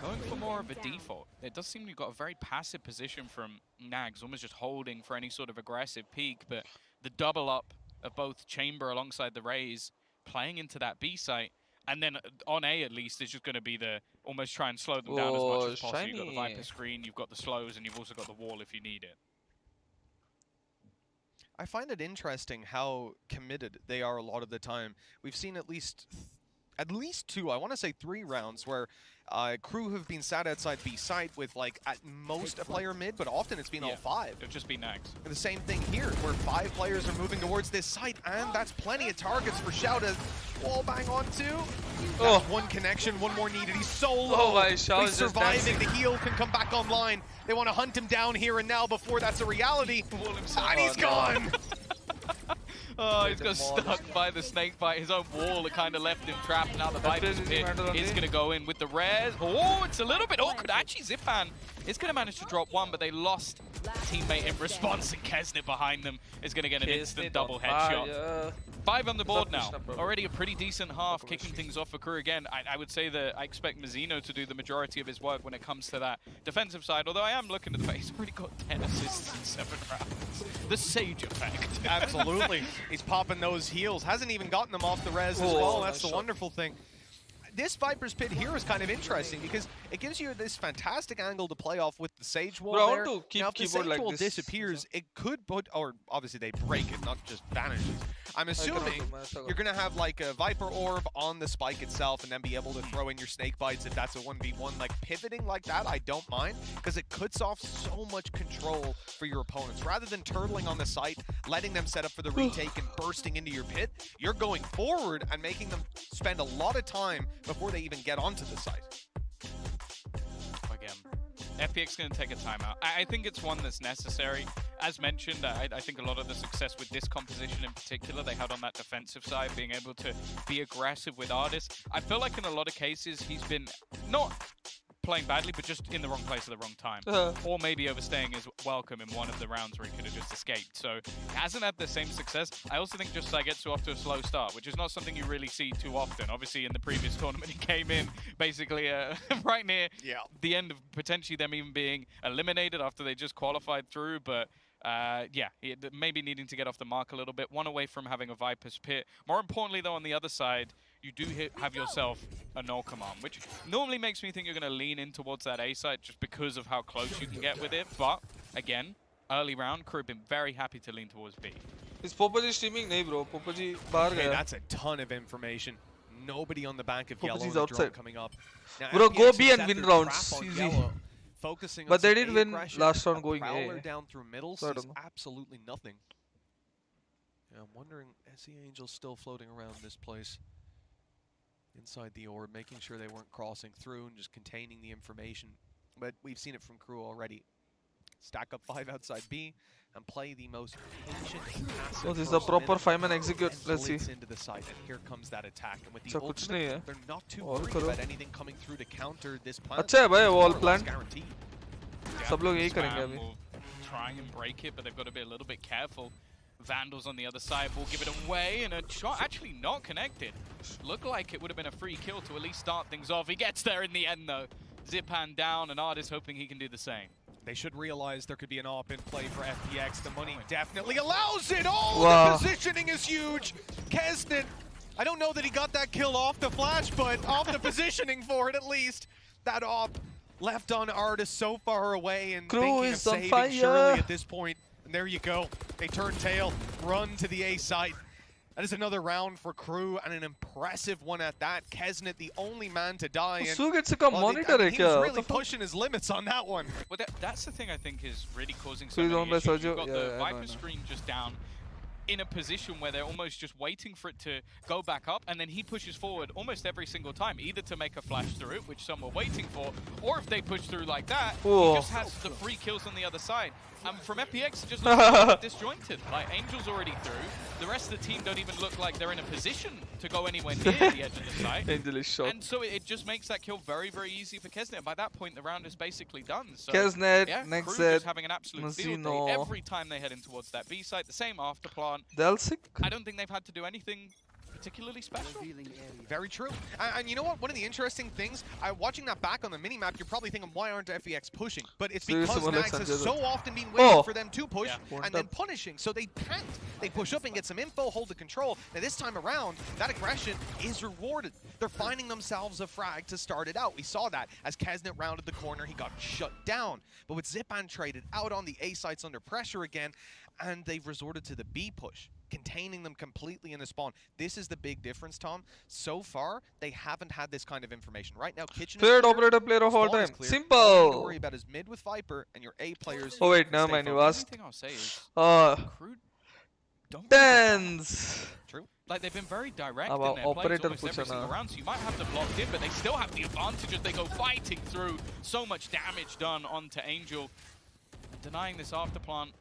Speaker 12: Going for more of a default. It does seem you've got a very passive position from Nags, almost just holding for any sort of aggressive peak, but the double up of both Chamber alongside the Raze, playing into that B site, and then on A at least is just going to be the almost try and slow them down as much as possible. You've got the Viper screen, you've got the slows, and you've also got the wall if you need it.
Speaker 10: I find it interesting how committed they are a lot of the time. We've seen at least 2, I want to say 3 rounds where Crew have been sat outside B site with, like, at most a player mid, but often it's been all 5.
Speaker 12: It'll just be Nags.
Speaker 10: And the same thing here, where 5 players are moving towards this site, and that's plenty of targets for Xiao to wall bang onto. That's one connection, one more needed. He's so low. He's surviving. The heal can come back online. They want to hunt him down here and now before that's a reality. And he's gone.
Speaker 12: Oh, he's got stuck by the snake bite. His own wall that kind of left him trapped. Now the Viper's Pit is going to go in with the res. Oh, it's a little bit awkward. Actually, Zipan is going to manage to drop 1, but they lost a teammate in response, and Kesnit behind them is going to get an instant double headshot. 5 on the board now. Already a pretty decent half, kicking things off for Crew again. I would say that I expect Mazzino to do the majority of his work when it comes to that defensive side, although I am looking at the face. He's already got 10 assists in 7 rounds. The Sage effect.
Speaker 10: Absolutely. He's popping those heals. Hasn't even gotten them off the res as well. That's the wonderful thing. This Viper's Pit here is kind of interesting because it gives you this fantastic angle to play off with the Sage wall there. Now, if the Sage wall disappears, it could put, or obviously they break it, not just vanishes. I'm assuming you're going to have like a Viper Orb on the spike itself and then be able to throw in your snake bites if that's a 1v1. Like pivoting like that, I don't mind because it cuts off so much control for your opponents. Rather than turtling on the site, letting them set up for the retake and bursting into your pit, you're going forward and making them spend a lot of time before they even get onto the site.
Speaker 12: Again, FPX is going to take a timeout. I think it's one that's necessary. As mentioned, I think a lot of the success with this composition in particular, they had on that defensive side, being able to be aggressive with artists. I feel like in a lot of cases, he's been not playing badly, but just in the wrong place at the wrong time. Or maybe overstaying his welcome in one of the rounds where he could have just escaped. So he hasn't had the same success. I also think just Saigetsu off to a slow start, which is not something you really see too often. Obviously, in the previous tournament, he came in basically right near the end of potentially them even being eliminated after they just qualified through. But yeah, maybe needing to get off the mark a little bit. One away from having a Viper's Pit. More importantly, though, on the other side, you do have yourself a null command, which normally makes me think you're going to lean in towards that A site just because of how close you can get with it. But, again, early round, Crew have been very happy to lean towards B.
Speaker 4: Is Popaji streaming? No, bro. Popaji bahar gaya.
Speaker 10: That's a ton of information. Nobody on the bank of yellow
Speaker 4: Popaji's outside
Speaker 10: coming up. Now,
Speaker 4: bro,
Speaker 10: FPX
Speaker 4: go B and win
Speaker 10: their
Speaker 4: rounds.
Speaker 10: trap on
Speaker 4: Easy.
Speaker 10: yellow, focusing
Speaker 4: But
Speaker 10: on
Speaker 4: they
Speaker 10: some
Speaker 4: did win
Speaker 10: aggression.
Speaker 4: last round
Speaker 10: A
Speaker 4: going
Speaker 10: prowler
Speaker 4: A.
Speaker 10: down through middle
Speaker 4: So I
Speaker 10: sees
Speaker 4: don't know.
Speaker 10: absolutely nothing. Yeah, I'm wondering, SE Angel's still floating around this place. Inside the orb, making sure they weren't crossing through and just containing the information. But we've seen it from Crew already. Stack up 5 outside B and play the most patient, passive.
Speaker 4: So this is a proper 5-man execute. Let's see.
Speaker 10: Into the site, and here comes that attack. And with the
Speaker 4: So kuch nahi hai.
Speaker 10: they're not too
Speaker 4: All
Speaker 10: worried
Speaker 4: karo.
Speaker 10: about anything coming through to counter this plan.
Speaker 4: अच्छा है भाई, wall
Speaker 10: More or less
Speaker 4: plant.
Speaker 10: guaranteed.
Speaker 4: सब लोग यही करेंगे अभी.
Speaker 12: Will try and break it, but they've got to be a little bit careful. Vandals on the other side will give it away, and a shot actually not connected. Looked like it would have been a free kill to at least start things off. He gets there in the end, though. Zipan down, and Ardis hoping he can do the same.
Speaker 10: They should realize there could be an AWP in play for FPX. The money definitely allows it. Oh,
Speaker 4: wow.
Speaker 10: The positioning is huge. Kesnet, I don't know that he got that kill off the flash, but off the positioning for it at least. That AWP left on Ardis so far away and thinking of saving surely at this point. And there you go. They turn tail, run to the A site. That is another round for Crew, and an impressive one at that. Kesnet, the only man to die. And,
Speaker 4: he was
Speaker 10: really pushing his limits on that one.
Speaker 12: Well, that's the thing I think is really causing so many issues. You've got the Viper screen just down in a position where they're almost just waiting for it to go back up, and then he pushes forward almost every single time, either to make a flash through it, which some were waiting for, or if they push through like that, he just has the free kills on the other side. From FPX, it just looks like disjointed. Like, Angel's already through. The rest of the team don't even look like they're in a position to go anywhere near the edge of the site.
Speaker 4: Angel is shot.
Speaker 12: And so it just makes that kill very, very easy for Kesnet. By that point, the round is basically done. So,
Speaker 4: Kesnet,
Speaker 12: yeah,
Speaker 4: next
Speaker 12: Crew just having an absolute field day every time they head in towards that B site. The same after plant. I don't think they've had to do anything particularly special.
Speaker 10: Very true. And you know what? One of the interesting things, watching that back on the minimap, you're probably thinking, why aren't FPX pushing? But it's because Nags has so often been waiting for them to push and then punishing. So they can't. They push up and get some info, hold the control. Now this time around, that aggression is rewarded. They're finding themselves a frag to start it out. We saw that as Kesnet rounded the corner, he got shut down. But with Zipan traded out on the A sites under pressure again, and they've resorted to the B push, containing them completely in the spawn. This is the big difference, Tom. So far, they haven't had this kind of information. Right now, Kitchen
Speaker 4: favorite operator player of all time. Simple.
Speaker 10: All you need to worry about is mid with Viper and your A players.
Speaker 4: Oh wait, no, man, you asked.
Speaker 12: The only thing
Speaker 4: I'll
Speaker 12: I'll say is,
Speaker 4: Crew
Speaker 12: don't
Speaker 4: dance.
Speaker 10: True.
Speaker 12: Like, they've been very direct in their plays almost every single round, so you might have them blocked in, but they still have the advantage as they go fighting through. So much damage done onto Angel. And denying this after plant,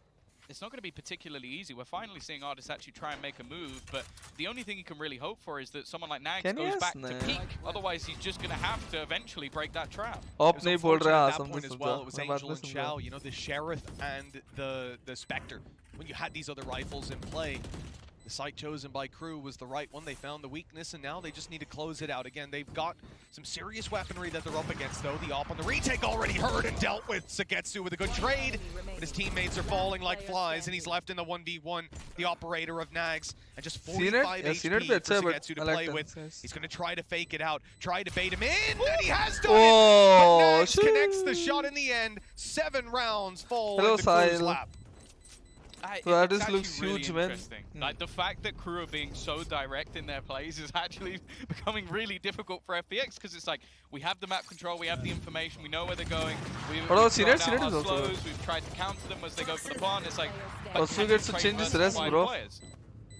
Speaker 12: it's not going to be particularly easy. We're finally seeing Ardis actually try and make a move, but the only thing he can really hope for is that someone like Nags goes back to peak. Otherwise, he's just going to have to eventually break that trap.
Speaker 10: At that point as well, it was Angel and Shao, you know, the Sheriff and the Spectre. When you had these other rifles in play, the site chosen by Crew was the right one. They found the weakness, and now they just need to close it out. Again, they've got some serious weaponry that they're up against, though. The AWP on the retake already heard and dealt with. Sagetsu with a good trade, but his teammates are falling like flies, and he's left in the 1v1, the operator of Nags, and just 45 HP for Sagetsu to play with. He's going to try to fake it out, try to bait him in, and he has done it! But Nags connects the shot in the end. 7 rounds fall into Crew's lap.
Speaker 4: That looks really huge, man.
Speaker 12: Like, the fact that Crew are being so direct in their plays is actually becoming really difficult for FPX, because it's like, we have the map control, we have the information, we know where they're going. We've tried to counter them as they go for the plant. It's like,
Speaker 4: also gets to change his rest, bro.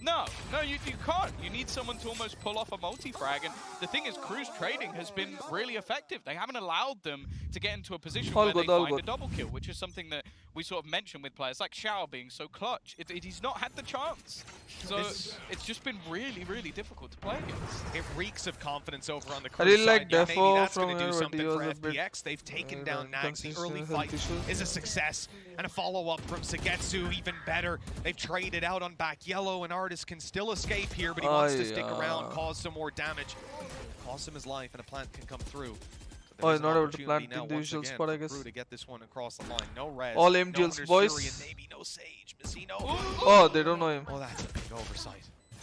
Speaker 12: No, you can't. You need someone to almost pull off a multi-frag, and the thing is, Crew's trading has been really effective. They haven't allowed them to get into a position where they find a double kill, which is something that we sort of mentioned with players like Shao being so clutch. He's not had the chance. So it's just been really, really difficult to play against.
Speaker 10: It reeks of confidence over on the Crew side. Maybe that's going to do something for FPX. They've taken down Nags. The early fight is a success, and a follow-up from Sagetsu, even better. They've traded out on back yellow, and Ardis can still escape here, but he wants to stick around, cause some more damage, cost him his life, and a plant can come through.
Speaker 4: So he's not able to plant in the usual spot, I guess.
Speaker 10: To get this one across the line. No res,
Speaker 4: all aim duels, boys.
Speaker 10: Maybe no Sage. Masino.
Speaker 4: Oh, they don't know him.
Speaker 10: Oh, that's a big oversight.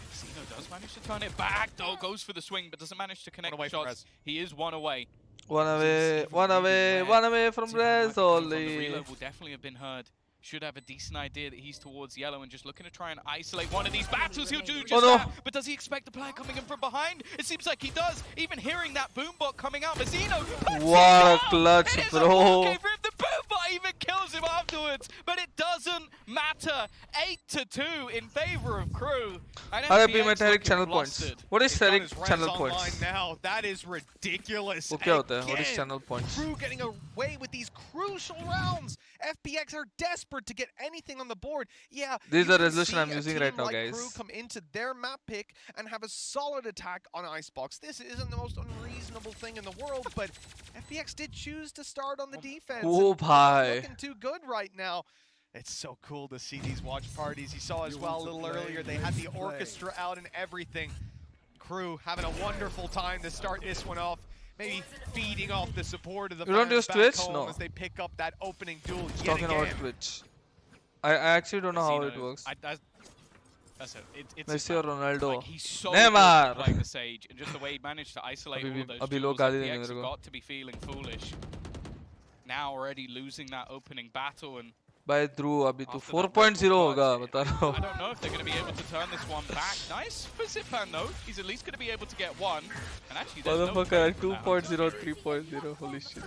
Speaker 12: Masino does manage to turn it back, though. Goes for the swing, but doesn't manage to connect shots. He is one away.
Speaker 4: One away from res only.
Speaker 12: The reload will definitely have been heard. Should have a decent idea that he's towards yellow and just looking to try and isolate one of these battles. He'll do just that. But does he expect the player coming in from behind? It seems like he does. Even hearing that boombot coming out, Masino.
Speaker 4: What a clutch, bro.
Speaker 12: The boombot even kills him afterwards. But it doesn't matter. 8-2 in favor of Crew.
Speaker 4: I'll be my Tarek channel points. What is Tarek channel points?
Speaker 10: Now, that is ridiculous.
Speaker 4: Okay, what is channel points?
Speaker 10: Crew getting away with these crucial rounds. FPX are desperate to get anything on the board. Yeah,
Speaker 4: this is the resolution I'm using right now, guys.
Speaker 10: Crew come into their map pick and have a solid attack on Icebox. This isn't the most unreasonable thing in the world, but FPX did choose to start on the defense.
Speaker 4: Oh, bye.
Speaker 10: Looking too good right now. It's so cool to see these watch parties. You saw as well a little earlier, they had the orchestra out and everything. Crew having a wonderful time to start this one off. maybe feeding off the support of the
Speaker 4: You don't use
Speaker 10: back
Speaker 4: Twitch?
Speaker 10: home
Speaker 4: No.
Speaker 10: as they pick up that opening duel yet
Speaker 4: Talking
Speaker 10: again.
Speaker 4: about Twitch. I actually don't know how it works.
Speaker 12: That's it. It's
Speaker 4: Messi or Ronaldo?
Speaker 12: like he's so
Speaker 4: Neymar!
Speaker 12: good at playing the Sage, and just the way he managed to isolate all of those duels, FPX have got to be feeling foolish. Now already losing that opening battle, and
Speaker 4: By Drew, अभी तो 4.0 होगा बता रहा हूँ.
Speaker 12: I don't know if they're going to be able to turn this one back. Nice for Zipan though. He's at least going to be able to get one. And actually, there's no
Speaker 4: Motherfucker, 2.0, 3.0. Holy shit.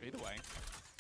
Speaker 12: Either way,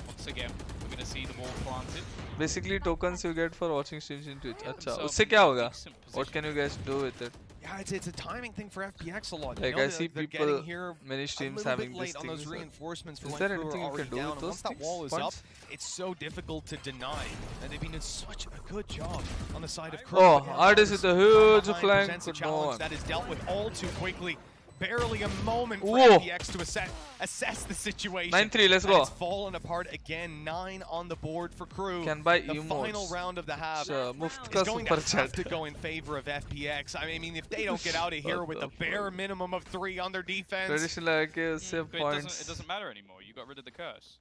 Speaker 12: once again, we're going to see the wall planted.
Speaker 4: Basically, tokens you get for watching streams in Twitch. अच्छा,
Speaker 12: So
Speaker 4: उससे क्या होगा? What can you guys do with it?
Speaker 10: Yeah, it's a timing thing for FPX a lot.
Speaker 4: Like
Speaker 10: you know,
Speaker 4: I see people, many streams having
Speaker 10: late
Speaker 4: these
Speaker 10: on those
Speaker 4: things.
Speaker 10: reinforcements for
Speaker 4: Is
Speaker 10: when
Speaker 4: there
Speaker 10: crew
Speaker 4: anything
Speaker 10: are
Speaker 4: you
Speaker 10: already
Speaker 4: can do
Speaker 10: down,
Speaker 4: with
Speaker 10: and
Speaker 4: those
Speaker 10: once that wall is up, it's so difficult to deny. And they've been doing such a good job on the side of crew.
Speaker 4: Oh, Artis with a huge flank.
Speaker 10: Presents a challenge that is dealt with all too quickly. Barely a moment for
Speaker 4: Whoa.
Speaker 10: FPX to assess the situation.
Speaker 4: 9-3, let's go.
Speaker 10: It's fallen apart again. 9 on the board for crew.
Speaker 4: Can buy
Speaker 10: the
Speaker 4: emotes.
Speaker 10: final round of the half
Speaker 4: Muft
Speaker 10: is
Speaker 4: ka
Speaker 10: going
Speaker 4: super
Speaker 10: to have
Speaker 4: chat.
Speaker 10: to go in favor of FPX. I mean, if they don't get out of here with a bare minimum of 3 on their defense,
Speaker 4: Traditional like
Speaker 12: But
Speaker 4: points.
Speaker 12: it doesn't matter anymore. You got rid of the curse.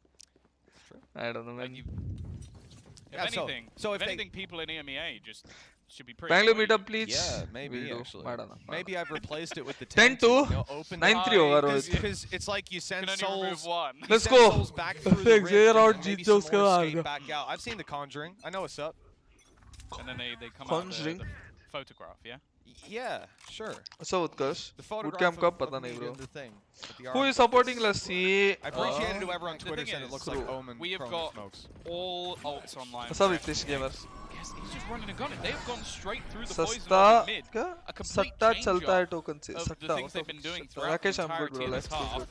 Speaker 4: I don't know, man.
Speaker 12: If
Speaker 10: so
Speaker 12: if
Speaker 10: if
Speaker 12: anything, people in EMEA just should be pretty.
Speaker 4: Bangalore meetup, please.
Speaker 10: Yeah, maybe actually. Maybe I've replaced it with the
Speaker 4: 10-2, 9-3 होगा Rohit.
Speaker 10: Because it's like you send souls.
Speaker 4: Let's go.
Speaker 10: Souls back through the rift and maybe some more
Speaker 4: Xset
Speaker 10: escape back out. I've seen The Conjuring. I know what's up.
Speaker 12: And then they come out the photograph, yeah.
Speaker 10: Yeah, sure.
Speaker 4: So Utkarsh,
Speaker 10: The
Speaker 4: bootcamp
Speaker 10: photograph
Speaker 4: kab
Speaker 10: of
Speaker 4: pata
Speaker 10: me
Speaker 4: nahi bro.
Speaker 10: and the thing.
Speaker 4: Who is supporting Lassi?
Speaker 10: I appreciated whoever on Twitter
Speaker 12: thing
Speaker 10: said it
Speaker 12: is,
Speaker 10: looks like Omen.
Speaker 12: We have
Speaker 10: Chrome
Speaker 12: got
Speaker 10: smokes.
Speaker 12: all ults online.
Speaker 4: What's up with this gamer?
Speaker 12: Yes, he's just running and gunning. They've gone straight through the poison
Speaker 4: Sasta
Speaker 12: mid.
Speaker 4: क्या?
Speaker 12: A complete
Speaker 4: सट्टा
Speaker 12: change
Speaker 4: चलता है
Speaker 12: up
Speaker 4: token से.
Speaker 12: of the
Speaker 4: सट्टा.
Speaker 12: things they've been doing throughout the
Speaker 4: Rakesh, I'm good,
Speaker 12: entirety
Speaker 4: bro.
Speaker 12: of
Speaker 4: Let's
Speaker 12: this
Speaker 4: go.
Speaker 12: half.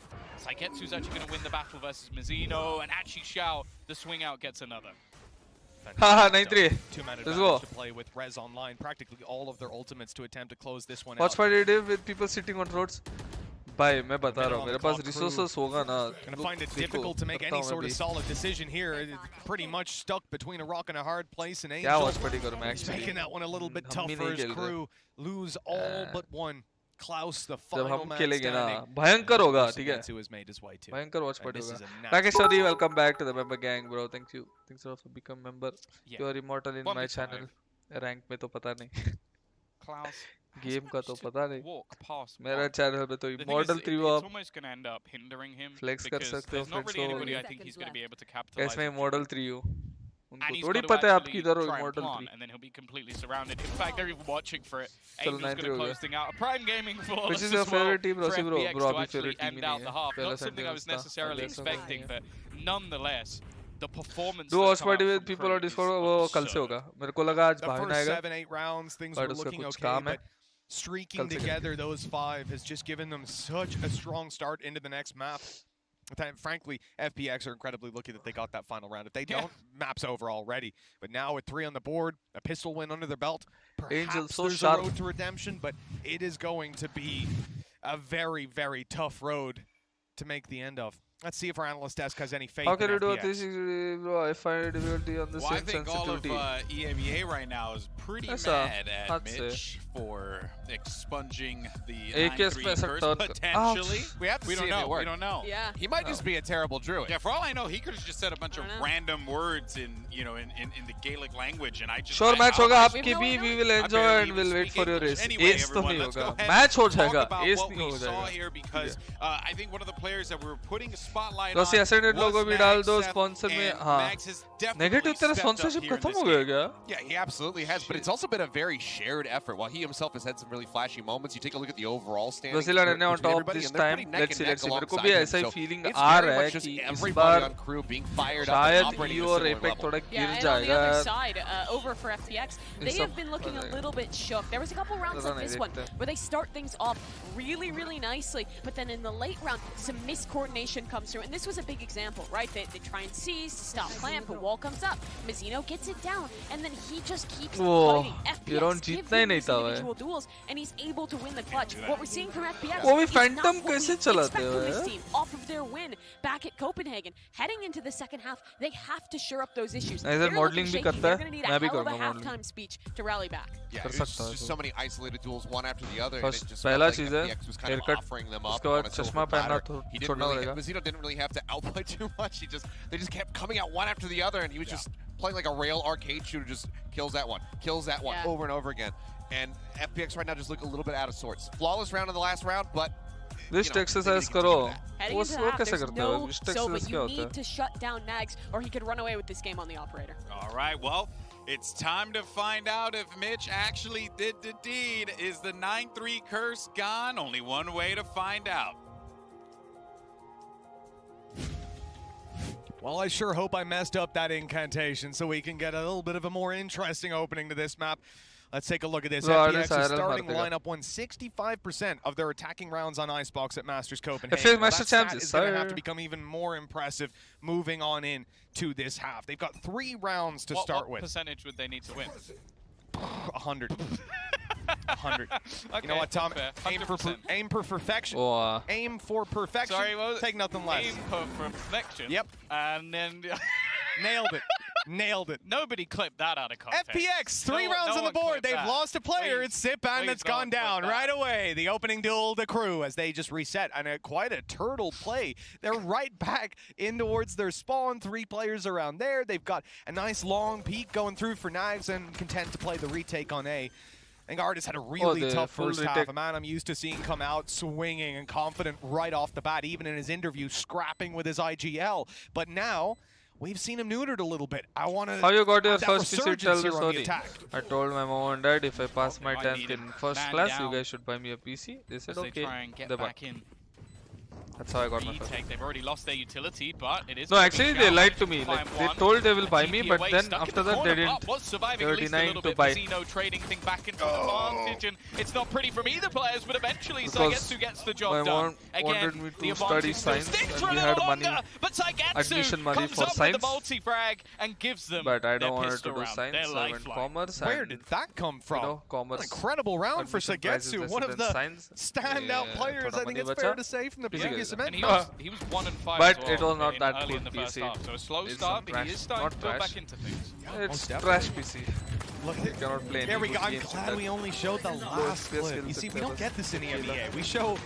Speaker 12: Saigetsu's actually going to win the battle versus Mizzino, and actually Xiao, the swing out gets another.
Speaker 4: Haha, 9-3.
Speaker 10: Two-man
Speaker 4: Let's go.
Speaker 10: advantage to play with Rez online. Practically all of their ultimates to attempt to close this one
Speaker 4: Watch
Speaker 10: out.
Speaker 4: what they did with people sitting on roads. भाई मैं बता रहा हूँ मेरे पास resources होगा ना.
Speaker 10: Gonna find it difficult to make any sort of solid decision here. It's pretty much stuck between a rock and a hard place. And
Speaker 4: क्या
Speaker 10: Angel
Speaker 4: watch party करूँ मैं
Speaker 10: is
Speaker 4: actually.
Speaker 10: making that one a little bit
Speaker 4: हम
Speaker 10: tough
Speaker 4: भी
Speaker 10: for
Speaker 4: नहीं
Speaker 10: his
Speaker 4: खेल रहे.
Speaker 10: crew. Lose all but one. Klaus, the
Speaker 4: जब
Speaker 10: final
Speaker 4: हम
Speaker 10: man
Speaker 4: खेलेंगे ना
Speaker 10: standing.
Speaker 4: भयंकर होगा ठीक है.
Speaker 10: Who has made his way to.
Speaker 4: भयंकर watch
Speaker 10: And
Speaker 4: party
Speaker 10: this
Speaker 4: होगा.
Speaker 10: is a nasty
Speaker 4: Rakesh Shodhi, welcome back to the member gang, bro. Thank you. Thanks for become member.
Speaker 12: Yeah.
Speaker 4: You are immortal in my channel. Rank में तो पता नहीं.
Speaker 12: Klaus
Speaker 4: Game का तो पता नहीं.
Speaker 12: walk past
Speaker 4: मेरा channel में तो
Speaker 12: The thing
Speaker 4: immortal
Speaker 12: is,
Speaker 4: 3
Speaker 12: it's
Speaker 4: हुआ.
Speaker 12: almost going to end up hindering him
Speaker 4: Flex कर
Speaker 12: because
Speaker 4: सकते हो
Speaker 12: there's not
Speaker 4: friends
Speaker 12: really
Speaker 4: को.
Speaker 12: anybody I think he's going to be able to capitalize.
Speaker 4: इसमें immortal 3 हो.
Speaker 12: And
Speaker 4: उनको
Speaker 12: he's
Speaker 4: थोड़ी
Speaker 12: got to
Speaker 4: पता है आपकी
Speaker 12: actually
Speaker 4: इधर हो
Speaker 12: try and
Speaker 4: immortal
Speaker 12: plant,
Speaker 4: 3.
Speaker 12: and then he'll be completely surrounded. In fact, they're even watching for it.
Speaker 4: चलो
Speaker 12: Angel's
Speaker 4: 9-3
Speaker 12: going to
Speaker 4: हो
Speaker 12: close
Speaker 4: गया.
Speaker 12: thing out. A Prime Gaming for
Speaker 4: Which
Speaker 12: us
Speaker 4: is
Speaker 12: as
Speaker 4: your
Speaker 12: well
Speaker 4: favorite team,
Speaker 12: for
Speaker 4: Rossi bro?
Speaker 12: FPX
Speaker 4: Bro,
Speaker 12: to
Speaker 4: अभी
Speaker 12: actually
Speaker 4: favorite team
Speaker 12: end
Speaker 4: ही
Speaker 12: out
Speaker 4: नहीं
Speaker 12: the
Speaker 4: है.
Speaker 12: half.
Speaker 4: पहला
Speaker 12: Not something I was
Speaker 4: sentence था.
Speaker 12: necessarily
Speaker 4: अगला सब
Speaker 12: expecting,
Speaker 4: नहीं है.
Speaker 12: but nonetheless, the performance.
Speaker 4: Do
Speaker 12: that
Speaker 4: watch
Speaker 12: come
Speaker 4: party
Speaker 12: out
Speaker 4: with
Speaker 12: from
Speaker 4: people
Speaker 12: Crew
Speaker 4: on Discord
Speaker 12: is
Speaker 4: वो कल से
Speaker 12: absurd.
Speaker 4: होगा. मेरे को लगा आज
Speaker 10: The
Speaker 4: भागना
Speaker 10: first
Speaker 4: आएगा.
Speaker 10: 7-8 rounds, things
Speaker 4: But
Speaker 10: were
Speaker 4: उसका
Speaker 10: looking
Speaker 4: कुछ
Speaker 10: okay,
Speaker 4: काम है.
Speaker 10: but streaking
Speaker 4: कल से
Speaker 10: together those 5 has just given them such a strong start into the next map. Frankly, FPX are incredibly lucky that they got that final round. If they don't, map's over already. But now with 3 on the board, a pistol win under their belt, perhaps
Speaker 4: so
Speaker 10: there's
Speaker 4: sharp.
Speaker 10: a road to redemption, but it is going to be a very, very tough road to make the end of. Let's see if our analyst desk has any faith
Speaker 4: How can
Speaker 10: in
Speaker 4: you do
Speaker 10: FPX.
Speaker 4: this, bro? I find difficulty on the
Speaker 5: Well, I
Speaker 4: same
Speaker 5: think all of
Speaker 4: sensitivity.
Speaker 5: EMEA right now is pretty
Speaker 4: Yes,
Speaker 5: mad
Speaker 4: sir.
Speaker 5: at Mitch for expunging the
Speaker 4: AKS
Speaker 5: 9-3
Speaker 4: पे
Speaker 5: curse,
Speaker 4: सकता
Speaker 5: potentially.
Speaker 6: We have to see
Speaker 5: don't
Speaker 6: if
Speaker 5: know.
Speaker 6: it works.
Speaker 5: We don't know.
Speaker 2: Yeah.
Speaker 6: He might just be a terrible druid.
Speaker 5: Yeah, for all I know, he could have just said a bunch of
Speaker 2: know.
Speaker 5: random words in the Gaelic language, and I just
Speaker 4: Sure, match होगा आपकी
Speaker 2: no
Speaker 4: भी.
Speaker 2: idea.
Speaker 4: We will
Speaker 5: I
Speaker 4: enjoy
Speaker 5: barely
Speaker 4: and we'll
Speaker 5: even
Speaker 4: wait
Speaker 5: speak
Speaker 4: for your
Speaker 5: English.
Speaker 4: race.
Speaker 5: Anyway,
Speaker 4: Ace तो
Speaker 5: everyone,
Speaker 4: नहीं
Speaker 5: let's go
Speaker 4: होगा.
Speaker 5: ahead
Speaker 4: Match हो
Speaker 5: and talk
Speaker 4: जाएगा.
Speaker 5: about
Speaker 4: Ace
Speaker 5: what
Speaker 4: नहीं
Speaker 5: we
Speaker 4: हो
Speaker 5: saw
Speaker 4: जाएगा.
Speaker 5: here because I think one of the players that we were putting a spotlight
Speaker 4: Rossi
Speaker 5: on
Speaker 4: Ascended
Speaker 5: was
Speaker 4: logo भी डाल दो
Speaker 5: Max,
Speaker 4: sponsor में.
Speaker 5: and
Speaker 4: हाँ.
Speaker 5: Max has definitely
Speaker 4: Negative तेरा
Speaker 5: stepped up
Speaker 4: sponsorship
Speaker 5: here in
Speaker 4: खत्म
Speaker 5: this
Speaker 4: हो गया
Speaker 5: game.
Speaker 4: क्या?
Speaker 6: Yeah, he absolutely has, but it's also been a very shared effort. While he himself has had some really flashy moments, you take a look at the overall standings
Speaker 4: Rossi on
Speaker 6: between
Speaker 4: top
Speaker 6: everybody,
Speaker 4: this
Speaker 6: and they're
Speaker 4: time.
Speaker 6: pretty neck
Speaker 4: Let's
Speaker 6: and
Speaker 4: see.
Speaker 6: neck
Speaker 4: मेरे को
Speaker 6: alongside
Speaker 4: भी
Speaker 6: him.
Speaker 4: ऐसा ही
Speaker 6: So
Speaker 4: feeling
Speaker 6: it's
Speaker 4: uh
Speaker 6: very
Speaker 4: रहा है
Speaker 6: much just
Speaker 4: कि इस
Speaker 6: everybody
Speaker 4: bar
Speaker 6: on crew being fired up and
Speaker 4: शायद
Speaker 6: operating at
Speaker 4: EU
Speaker 6: a
Speaker 4: और
Speaker 6: similar
Speaker 4: Apex
Speaker 6: level.
Speaker 4: थोड़ा
Speaker 2: Yeah,
Speaker 4: गिर
Speaker 2: and on the
Speaker 4: जाएगा.
Speaker 2: other side, over for FPX, they
Speaker 4: सब
Speaker 2: have been looking a little bit shook. There was a couple rounds
Speaker 4: पता
Speaker 2: like
Speaker 4: नहीं
Speaker 2: this one
Speaker 4: देखते.
Speaker 2: where they start things off really, really nicely, but then in the late round, some miscoordination comes through, and this was a big example, right? They try and seize, stop plant, but wall comes up. Mizzino gets it down, and then he just keeps fighting. FPX gives him these individual duels, and he's able to win the clutch. What we're seeing from FPX is not what we expect from this team off of their win back at Copenhagen. Heading into the second half, they have to shore up those issues. They're looking shaky. They're going to need a hell of a halftime speech to rally back.
Speaker 17: Yeah, it was just so many isolated duels, one after the other.
Speaker 4: First,
Speaker 17: and it just
Speaker 4: पहला
Speaker 17: felt like
Speaker 4: चीज़ है,
Speaker 17: FPX was kind of
Speaker 4: haircut.
Speaker 17: offering them up
Speaker 4: उसके बाद
Speaker 17: on a silver
Speaker 4: चश्मा पहनना
Speaker 17: platter. He didn't
Speaker 4: छोड़ना
Speaker 17: really,
Speaker 4: पड़ेगा.
Speaker 17: Mizzino didn't really have to output too much. They just kept coming out one after the other, and he was just playing like a rail arcade shooter. Just kills that one over and over again. And FPX right now just look a little bit out of sorts. Flawless round in the last round, but
Speaker 4: Wrist exercise करो.
Speaker 2: Heading into the half, there's no but you need to shut down Nags, or he could run away with this game on the operator.
Speaker 5: All right, well, it's time to find out if Mitch actually did the deed. Is the 9-3 curse gone? Only one way to find out.
Speaker 10: Well, I sure hope I messed up that incantation so we can get a little bit of a more interesting opening to this map. Let's take a look at this. FPX's starting lineup won 65% of their attacking rounds on Icebox at Masters Copenhagen. That stat is going to have to become even more impressive moving on in to this half. They've got 3 rounds to start with.
Speaker 12: What percentage would they need to win?
Speaker 10: 100. 100.
Speaker 12: Okay,
Speaker 10: you know what, Tom? Aim for perfection. Aim for perfection.
Speaker 12: Sorry, well,
Speaker 10: take nothing less.
Speaker 12: Aim for perfection.
Speaker 10: Yep.
Speaker 12: And then
Speaker 10: nailed it. Nailed it.
Speaker 12: Nobody clipped that out of context.
Speaker 10: FPX, 3 rounds on the board. They've lost a player. It's Sipan that's gone down right away. The opening duel, the crew, as they just reset. And quite a turtle play. They're right back in towards their spawn. 3 players around there. They've got a nice long peek going through for Nags and content to play the retake on A. I think Artis had a really tough first half. A man I'm used to seeing come out swinging and confident right off the bat, even in his interview, scrapping with his IGL. But now, we've seen him neutered a little bit. I want to.
Speaker 4: How you got your first PC? Tell the story. I told my mom and dad if I pass my 10th in first class, you guys should buy me a PC. They said okay.
Speaker 12: They try and get back in.
Speaker 4: That's how I got my first.
Speaker 12: They've already lost their utility, but it is.
Speaker 4: No, actually they lied to me. Like, they told they will buy me, but then after that they didn't.
Speaker 12: They were denying to buy. Trading thing back into advantage, and it's not pretty from either players, but eventually Saigetsu gets the job done.
Speaker 4: My mom wanted me to study science, and we had money, admission money for science.
Speaker 12: And gives them
Speaker 4: but I don't want to do science, so I went commerce.
Speaker 10: Where did that come from?
Speaker 4: You know, commerce.
Speaker 10: An incredible round for Saigetsu, one of the standout players, I think it's fair to say, from the previous event.
Speaker 12: And he was 1 and 5
Speaker 4: but
Speaker 12: as well,
Speaker 4: it was not that
Speaker 12: early
Speaker 4: good
Speaker 12: in the first
Speaker 4: PC.
Speaker 12: half. So a slow start, but he is starting to build back into things.
Speaker 4: It's trash PC.
Speaker 10: Look,
Speaker 4: you cannot play
Speaker 10: there we go. I'm glad we only showed the last clip. You see, we don't get this in the NBA. We show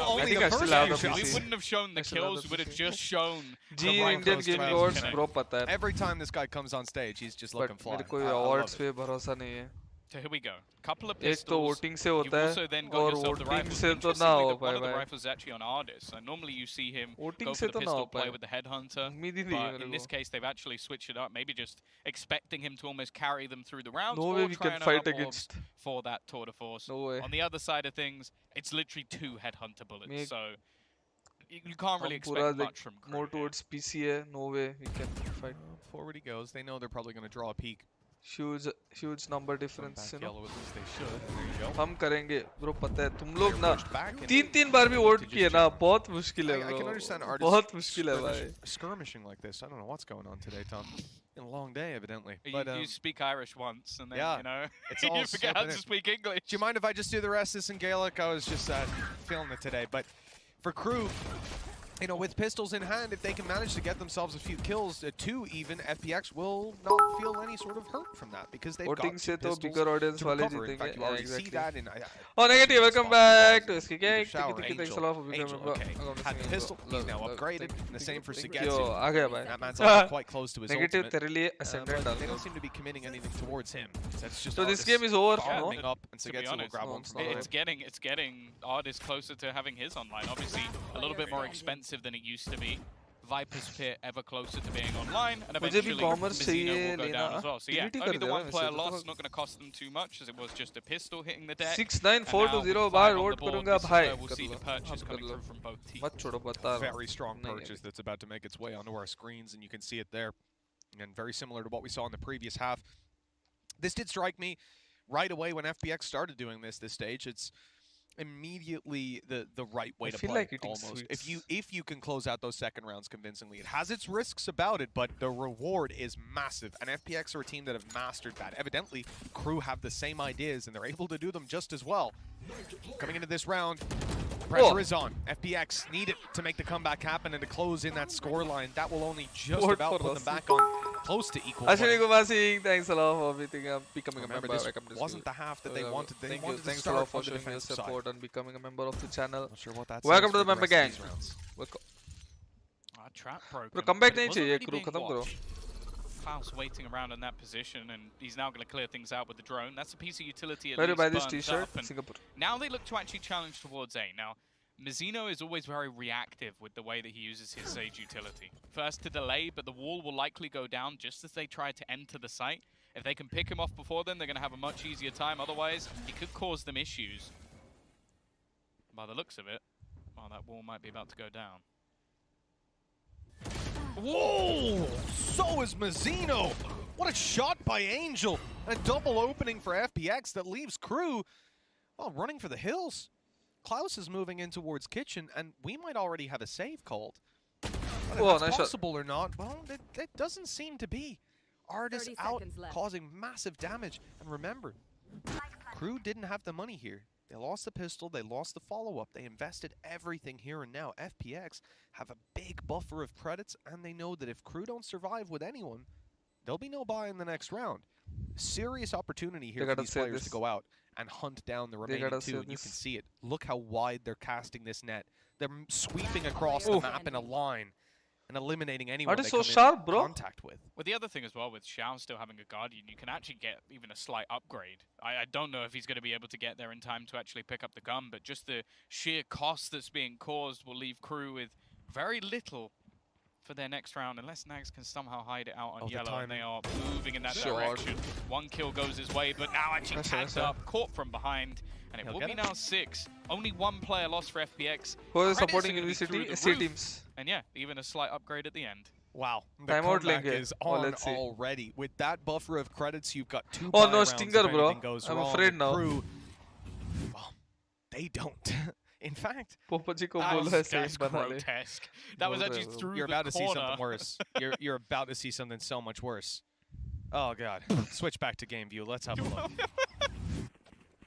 Speaker 10: only the first few shots.
Speaker 12: We wouldn't have shown the kills. We would have just shown
Speaker 4: the Indian game awards, bro. Pata hai.
Speaker 10: Every time this guy comes on stage, he's just looking fly.
Speaker 4: मेरे कोई awards पे भरोसा नहीं है.
Speaker 12: So here we go. Couple of
Speaker 4: एक तो
Speaker 12: pistols.
Speaker 4: voting से होता है और voting से तो ना हो पाए
Speaker 12: भाई. Rifles actually on Ardis. So normally you see him go for the pistol play with the headhunter. But in this case they've actually switched it up. Maybe just expecting him to almost carry them through the rounds.
Speaker 4: No way we can fight against
Speaker 12: for that tour de force.
Speaker 4: No way.
Speaker 12: On the other side of things, it's literally 2 headhunter bullets. So you can't really expect much from crew.
Speaker 4: More towards PC hai. No way we can fight.
Speaker 10: Forward he goes. They know they're probably going to draw a peek.
Speaker 4: Huge number difference, you know.
Speaker 10: हम
Speaker 4: करेंगे bro. पता है तुम लोग ना 3 बार भी vote किए ना बहुत मुश्किल है
Speaker 10: bro. I can understand artists
Speaker 4: बहुत मुश्किल है भाई.
Speaker 10: Skirmishing like this. I don't know what's going on today, Tom. Been a long day, evidently.
Speaker 12: You speak Irish once, and then you know
Speaker 10: it's all
Speaker 12: you forget how to speak English.
Speaker 10: Do you mind if I just do the rest of this in Gaelic? I was just feeling it today, but for crew. You know, with pistols in hand, if they can manage to get themselves a few kills, 2 even, FPX will not feel any sort of hurt from that because they've got pistols
Speaker 4: bigger audience
Speaker 10: to recover. In fact, you already see that in...
Speaker 4: Oh, negative, welcome back to SKRossi. Thanks a lot for becoming a
Speaker 10: member. Had the pistol, he's now upgraded, and the same for Saigetsu. That man's
Speaker 4: also
Speaker 10: quite close to his ultimate. They don't seem to be committing anything towards him. That's just
Speaker 4: so this game is over,
Speaker 10: up, and Saigetsu will grab one.
Speaker 12: It's getting Ardis closer to having his online. Obviously, a little bit more expensive than it used to be. Viper's Pit ever closer to being online, and eventually Mizzino will go down as well. So yeah, only the 1 player loss, not going to cost them too much, as it was just a pistol hitting the deck.
Speaker 4: 69420 bar vote करूँगा भाई.
Speaker 12: We'll see the purchase coming through from both teams.
Speaker 4: मत छोड़ो बता.
Speaker 10: Very strong purchase that's about to make its way onto our screens, and you can see it there. And very similar to what we saw in the previous half. This did strike me right away when FPX started doing this stage. immediately the right way to play.
Speaker 4: Like
Speaker 10: almost if you can close out those second rounds convincingly. It has its risks about it, but the reward is massive. And FPX are a team that have mastered that. Evidently, Crew have the same ideas and they're able to do them just as well. Coming into this round, pressure is on. FPX need it to make the comeback happen and to close in that score line. That will only just about put them back on close to equal.
Speaker 4: Thanks a lot for becoming a member.
Speaker 10: This wasn't the half that they wanted.
Speaker 4: Thanks a lot for showing your support and becoming a member of the channel.
Speaker 10: Not sure what that's.
Speaker 4: Welcome to the member gang.
Speaker 12: Trap broken.
Speaker 4: Bro, comeback nahi chahiye. Crew khatam karo.
Speaker 12: Faust waiting around in that position, and he's now going to clear things out with the drone. That's a piece of utility.
Speaker 4: Where do you buy this t-shirt? Singapore.
Speaker 12: Now they look to actually challenge towards A. Now, Mizzino is always very reactive with the way that he uses his Sage utility. First to delay, but the wall will likely go down just as they try to enter the site. If they can pick him off before then, they're going to have a much easier time. Otherwise, he could cause them issues. By the looks of it, well, that wall might be about to go down.
Speaker 10: Whoa! So is Mizzino. What a shot by Angel. A double opening for FPX that leaves Crew, well, running for the hills. Klaus is moving in towards Kitchen, and we might already have a save called. Whether that's possible or not, well, that doesn't seem to be. Artis out causing massive damage. And remember, Crew didn't have the money here. They lost the pistol, they lost the follow-up, they invested everything here and now. FPX have a big buffer of credits, and they know that if Crew don't survive with anyone, there'll be no buy in the next round. Serious opportunity here for these players to go out and hunt down the remaining two, and you can see it. Look how wide they're casting this net. They're sweeping across the map in a line and eliminating anyone they come in contact with.
Speaker 12: Well, the other thing as well, with Xiao still having a Guardian, you can actually get even a slight upgrade. I don't know if he's going to be able to get there in time to actually pick up the gun, but just the sheer cost that's being caused will leave Crew with very little for their next round, unless Nags can somehow hide it out on yellow, and they are moving in that direction. One kill goes his way, but now actually tagged up, caught from behind, and it will be now 6. Only one player lost for FPX.
Speaker 4: Who is supporting VCT? SC teams.
Speaker 12: And yeah, even a slight upgrade at the end.
Speaker 10: Wow, the comeback is on already. With that buffer of credits, you've got 2
Speaker 4: Oh no, Stinger, bro. I'm afraid now.
Speaker 10: Crew, well, they don't. In fact,
Speaker 12: that's grotesque. That was actually through
Speaker 10: You're about
Speaker 12: the
Speaker 10: to see something worse. You're about to see something so much worse. Oh god. Switch back to game view. Let's have a look.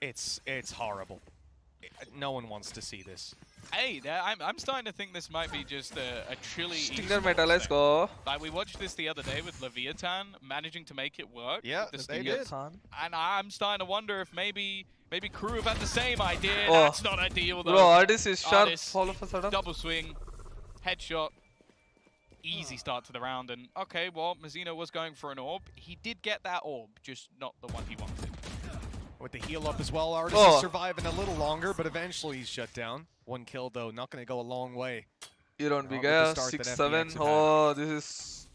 Speaker 10: It's horrible. No one wants to see this.
Speaker 12: Hey, I'm starting to think this might be just a chilly
Speaker 4: Stinger meta, let's go.
Speaker 12: Like, we watched this the other day with Leviathan managing to make it work.
Speaker 10: Yeah, they did.
Speaker 12: And I'm starting to wonder if maybe Crew have had the same idea. That's not ideal, though.
Speaker 4: Bro, Artis is sharp all of a sudden.
Speaker 12: Double swing, headshot, easy start to the round. And okay, well, Mizzino was going for an orb. He did get that orb, just not the one he wanted.
Speaker 10: With the heal up as well, Artis is surviving a little longer, but eventually he's shut down. 1 kill, though, not going to go a long way.
Speaker 4: You don't be guy 6-7. Oh, this is.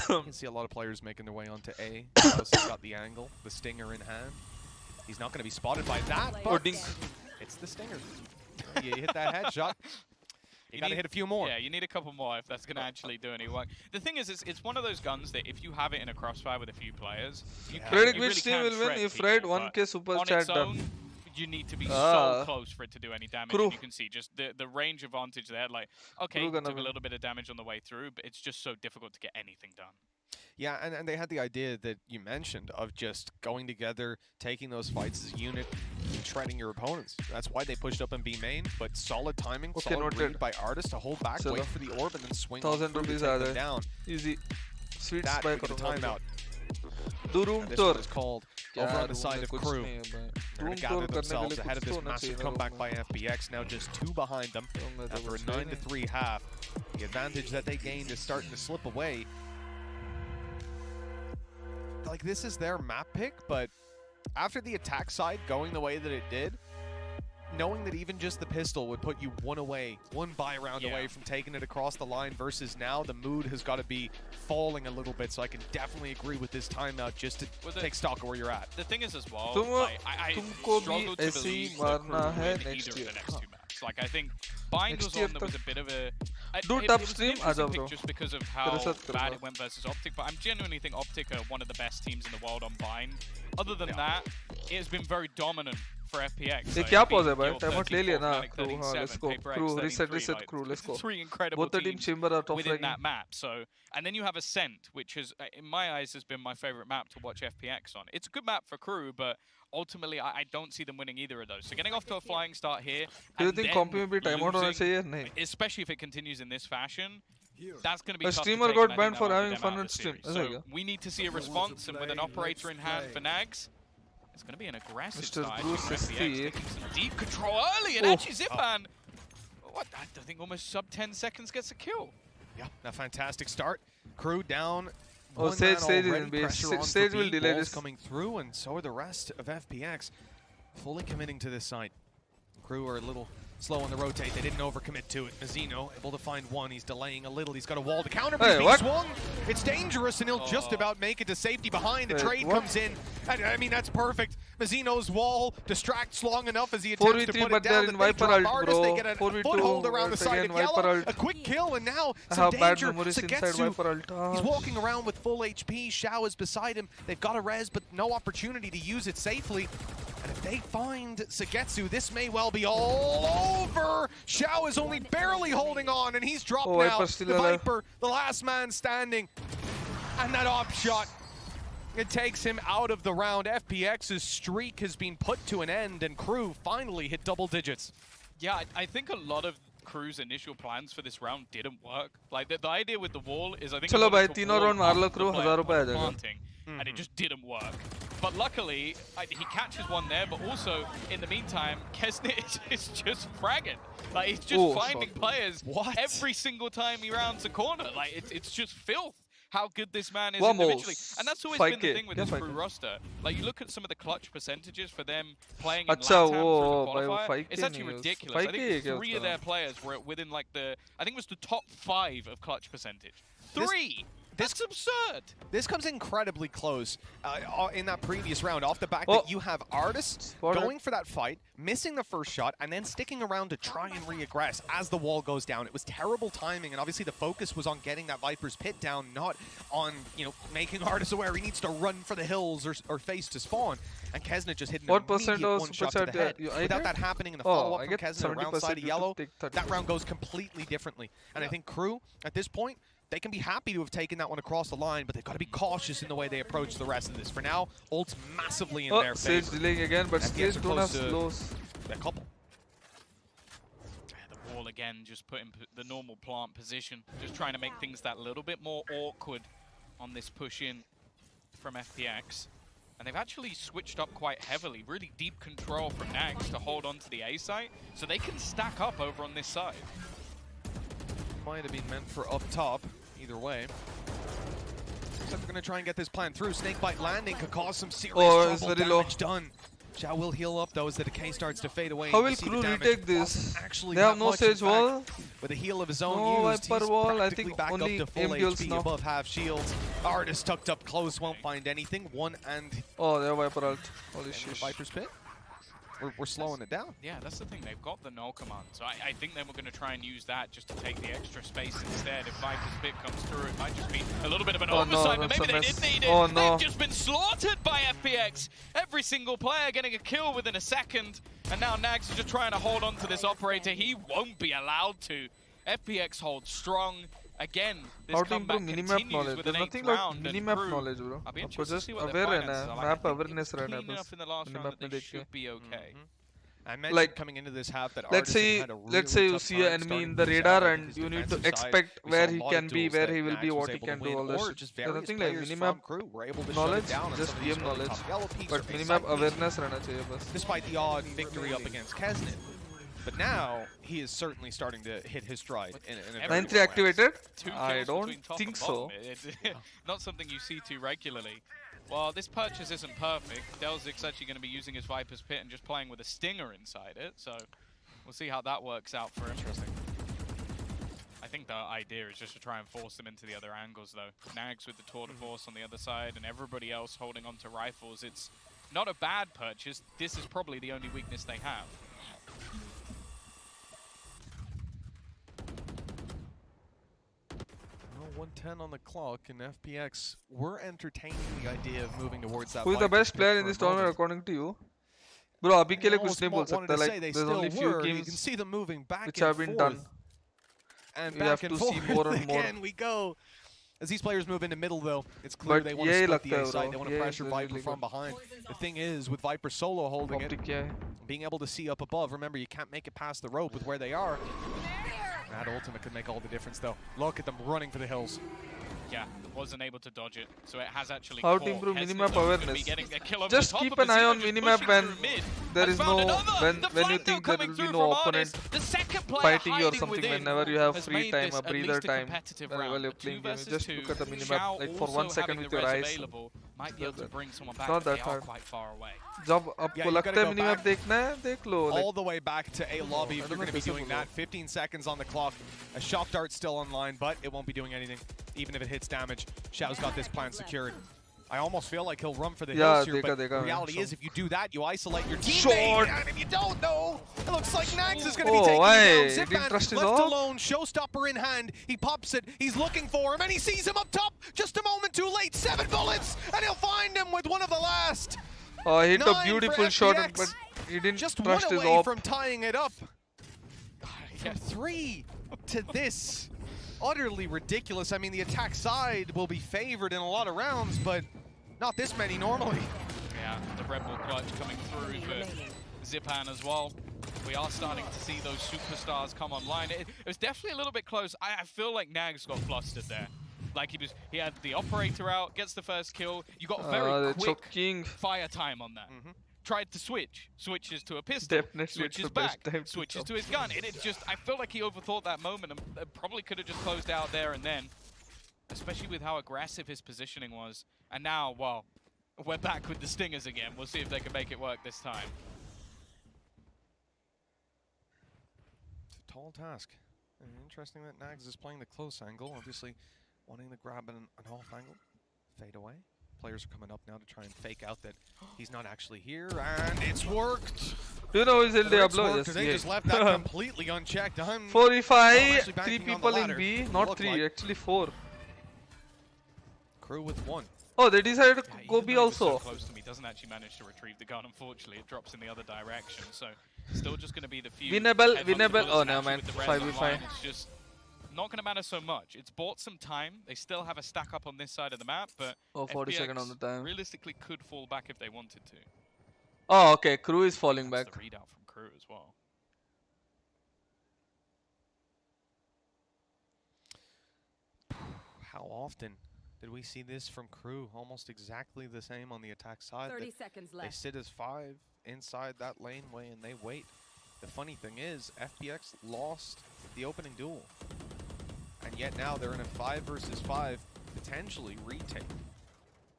Speaker 10: You can see a lot of players making their way onto A. He's got the angle, the stinger in hand. He's not going to be spotted by that. It's the stinger. You hit that headshot. You got to hit a few more.
Speaker 12: Yeah, you need a couple more if that's going to actually do any work. The thing is, it's one of those guns that if you have it in a crossfire with a few players, you
Speaker 4: predict which team will win if Red 1k super chat done.
Speaker 12: You need to be so close for it to do any damage. And you can see just the range advantage there. Like, okay, it took a little bit of damage on the way through, but it's just so difficult to get anything done.
Speaker 10: Yeah, and they had the idea that you mentioned of just going together, taking those fights as a unit, and shredding your opponents. That's why they pushed up in B main, but solid timing, solid read by Artis to hold back, wait for the orb, and then swing
Speaker 4: 1,000 rupees are down. Easy. Sweet spy
Speaker 10: the timeout.
Speaker 4: This one
Speaker 10: is called over on the side of Crew. They're going to gather themselves ahead of this massive comeback by FPX. Now just 2 behind them after a 9-3 half. The advantage that they gained is starting to slip away. Like, this is their map pick, but after the attack side going the way that it did, knowing that even just the pistol would put you 1 buy round away from taking it across the line versus now, the mood has got to be falling a little bit, so I can definitely agree with this timeout just to take stock of where you're at.
Speaker 12: The thing is as well, like, I struggle to believe that Crew will win either of the next 2 maps. Like, I think Bind was on, there was a bit of a...
Speaker 4: Do top stream,
Speaker 12: just because of how bad it went versus Optic, but I genuinely think Optic are one of the best teams in the world on Bind. Other than that, it has been very dominant for FPX.
Speaker 4: ये क्या pause है भाई? Timeout ले लिया ना? Crew, हाँ, let's go. Crew, reset, crew, let's go.
Speaker 12: Three incredible
Speaker 4: Both the team chamber are top
Speaker 12: within that map. So, and then you have Ascent, which is, in my eyes, has been my favorite map to watch FPX on. It's a good map for Crew, but ultimately, I don't see them winning either of those. So getting off to a flying start here.
Speaker 4: Do you think Compy में भी timeout होना चाहिए? नहीं.
Speaker 12: Especially if it continues in this fashion. That's going to be
Speaker 4: a
Speaker 12: tough
Speaker 4: streamer
Speaker 12: to take,
Speaker 4: got banned for having fun on stream.
Speaker 12: So we need to see a response, and with an operator in hand for Nags, it's going to be an aggressive side. Taking some deep control early, and actually Zipan, what, I think almost sub 10 seconds gets a kill.
Speaker 10: Yeah, a fantastic start. Crew down.
Speaker 4: Oh, Sage will delay this.
Speaker 10: Coming through, and so are the rest of FPX. Fully committing to this side. Crew are a little slow on the rotate. They didn't overcommit to it. Mazzino able to find one. He's delaying a little. He's got a wall to counter, but he's being swung. It's dangerous, and he'll just about make it to safety behind. The trade comes in. I mean, that's perfect. Mazzino's wall distracts long enough as he attempts to put it down. They get a foothold around the side of yellow. A quick kill, and now some danger. Sagetsu, he's walking around with full HP. Xiao is beside him. They've got a res, but no opportunity to use it safely. And if they find Sagetsu, this may well be all over. Xiao is only barely holding on, and he's dropped now. The Viper, the last man standing. And that op shot, it takes him out of the round. FPX's streak has been put to an end, and Crew finally hit double digits.
Speaker 12: Yeah, I think a lot of Crew's initial plans for this round didn't work. Like, the idea with the wall is, I think,
Speaker 4: चलो भाई तीनों round मार लो Crew, 1000 रुपए आ जाएगा.
Speaker 12: And it just didn't work. But luckily, he catches one there, but also, in the meantime, Xset is just fragging. Like, he's just finding players every single time he rounds a corner. Like, it's just filth how good this man is individually. And that's always been the thing with this Crew roster. Like, you look at some of the clutch percentages for them playing in LATAM through the qualifier, it's actually ridiculous. I think 3 of their players were within, like, I think it was the top 5 of clutch percentage. 3! That's absurd.
Speaker 10: This comes incredibly close in that previous round, off the back that you have Artists going for that fight, missing the first shot, and then sticking around to try and re-aggress as the wall goes down. It was terrible timing, and obviously the focus was on getting that Viper's pit down, not on, you know, making Artists aware he needs to run for the hills or face to spawn. And Xset just hit an immediate one shot to the head. Without that happening in the follow-up from Xset around side of yellow, that round goes completely differently. And I think Crew, at this point, they can be happy to have taken that one across the line, but they've got to be cautious in the way they approach the rest of this. For now, ult's massively in their favor.
Speaker 4: Sage delaying again, but Sage don't have slows.
Speaker 10: A couple.
Speaker 12: The wall again, just put in the normal plant position, just trying to make things that little bit more awkward on this push in from FPX. And they've actually switched up quite heavily, really deep control from Nags to hold on to the A site, so they can stack up over on this side.
Speaker 10: Might have been meant for up top, either way. Looks like we're gonna try and get this plan through. Snakebite landing could cause some serious trouble. Damage done. Xiao will heal up though as the decay starts to fade away.
Speaker 4: How will Crew retake this? They have no Sage wall.
Speaker 10: With a heal of his own used,
Speaker 4: Viper wall. I think
Speaker 10: back
Speaker 4: only
Speaker 10: up to full
Speaker 4: duels
Speaker 10: HP
Speaker 4: now.
Speaker 10: above half shields. Artist tucked up close, won't find anything. One and
Speaker 4: they have Viper ult. Holy shit.
Speaker 10: Viper's pit. We're slowing it down.
Speaker 12: Yeah, that's the thing. They've got the null command. So I think then we're going to try and use that just to take the extra space instead. If Viper's pit comes through, it might just be a little bit of an oversight, but maybe they did need it. They've just been slaughtered by FPX. Every single player getting a kill within a second. And now Nags is just trying to hold on to this operator. He won't be allowed to. FPX holds strong. Again, this comeback continues with an 8th round.
Speaker 4: Minimap knowledge, bro.
Speaker 12: I'll be interested to see what their finances are like. Clean enough in the last round that they should be okay.
Speaker 10: I mentioned coming into this half that
Speaker 4: let's say you see an enemy in the radar and you need to expect where he can be, where he will be, what he can do, all this shit. There's nothing like minimap knowledge, just game knowledge. But minimap awareness रहना चाहिए बस.
Speaker 10: Despite the odd victory up against Xset. But now, he is certainly starting to hit his stride.
Speaker 4: 9-3 activated? I don't think so.
Speaker 12: It's not something you see too regularly. Well, this purchase isn't perfect. Delzic's actually going to be using his Viper's Pit and just playing with a stinger inside it. So, we'll see how that works out for him.
Speaker 10: Interesting.
Speaker 12: I think the idea is just to try and force them into the other angles, though. Nags with the Tour de Force on the other side and everybody else holding on to rifles. It's not a bad purchase. This is probably the only weakness they have.
Speaker 10: 1:10 on the clock, and FPX were entertaining the idea of moving towards that.
Speaker 4: Who is the best player in this tournament according to you? Bro, अभी के लिए कुछ नहीं बोल सकता. Like
Speaker 10: they
Speaker 4: there's
Speaker 10: still
Speaker 4: only few
Speaker 10: were. You
Speaker 4: games
Speaker 10: can see them moving back
Speaker 4: which
Speaker 10: and
Speaker 4: have been
Speaker 10: forth.
Speaker 4: done.
Speaker 10: And
Speaker 4: We
Speaker 10: back
Speaker 4: have
Speaker 10: and
Speaker 4: to
Speaker 10: forth
Speaker 4: see more and more.
Speaker 10: again we go. As these players move into middle, though, it's clear they want to split the A side. They want to pressure Viper from behind. The thing is, with Viper solo holding it, being able to see up above, remember, you can't make it past the rope with where they are. That ultimate could make all the difference, though. Look at them running for the hills.
Speaker 12: Yeah, wasn't able to dodge it, so it has actually.
Speaker 4: How to improve minimap awareness? Just keep an eye on minimap when there is no when you think there will be no opponent fighting you or something. Whenever you have free time, a breather time, while you're playing game, you just look at the minimap like for 1 second with your eyes.
Speaker 12: Might be able to bring someone back.
Speaker 4: Not that hard.
Speaker 12: Quite far away.
Speaker 4: जब आपको लगता है minimap देखना है, देख लो.
Speaker 10: All the way back to A lobby if you're going to be doing that. 15 seconds on the clock. A shock dart's still online, but it won't be doing anything, even if it hits damage. Xiao's got this plan secured. I almost feel like he'll run for the hills here, but the reality is if you do that, you isolate your teammate, and if you don't know, it looks like Nags is going to be taking you down. Zipman left alone, showstopper in hand, he pops it, he's looking for him, and he sees him up top, just a moment too late, 7 bullets, and he'll find him with one of the last.
Speaker 4: Oh, he hit a beautiful shot, but he didn't
Speaker 10: just
Speaker 4: trust
Speaker 10: one
Speaker 4: his
Speaker 10: away
Speaker 4: op.
Speaker 10: from tying it up. From 3 to this. Utterly ridiculous. I mean, the attack side will be favored in a lot of rounds, but not this many normally.
Speaker 12: Yeah, the Red Bull clutch coming through for Zipan as well. We are starting to see those superstars come online. It was definitely a little bit close. I feel like Nags got flustered there. Like he had the operator out, gets the first kill. You got very quick fire time on that. Tried to switches to a pistol, switches back, switches to his gun. And it just, I feel like he overthought that moment and probably could have just closed out there and then. Especially with how aggressive his positioning was. And now, well, we're back with the Stingers again. We'll see if they can make it work this time.
Speaker 10: It's a tall task. And interesting that Nags is playing the close angle, obviously wanting to grab an off angle, fade away. Players are coming up now to try and fake out that he's not actually here, and it's worked.
Speaker 4: Do you know who's in Diablo?
Speaker 10: Yes, they just left that completely unchecked.
Speaker 4: 45, 3 people in B, not 3, actually 4.
Speaker 10: Crew with 1.
Speaker 4: Oh, they decided to go B also.
Speaker 12: So close to me, doesn't actually manage to retrieve the gun. Unfortunately, it drops in the other direction. So still just going to be the few.
Speaker 4: Winnable. Oh no, man. 5v5.
Speaker 12: It's just not going to matter so much. It's bought some time. They still have a stack up on this side of the map, but
Speaker 4: 40
Speaker 12: FPX
Speaker 4: seconds on the time.
Speaker 12: Realistically, could fall back if they wanted to.
Speaker 4: Oh, okay. Crew is falling back.
Speaker 12: The readout from Crew as well.
Speaker 10: How often did we see this from Crew? Almost exactly the same on the attack side.
Speaker 8: 30 seconds left.
Speaker 10: They sit as 5 inside that laneway and they wait. The funny thing is, FPX lost the opening duel. And yet now they're in a 5 versus 5, potentially retake.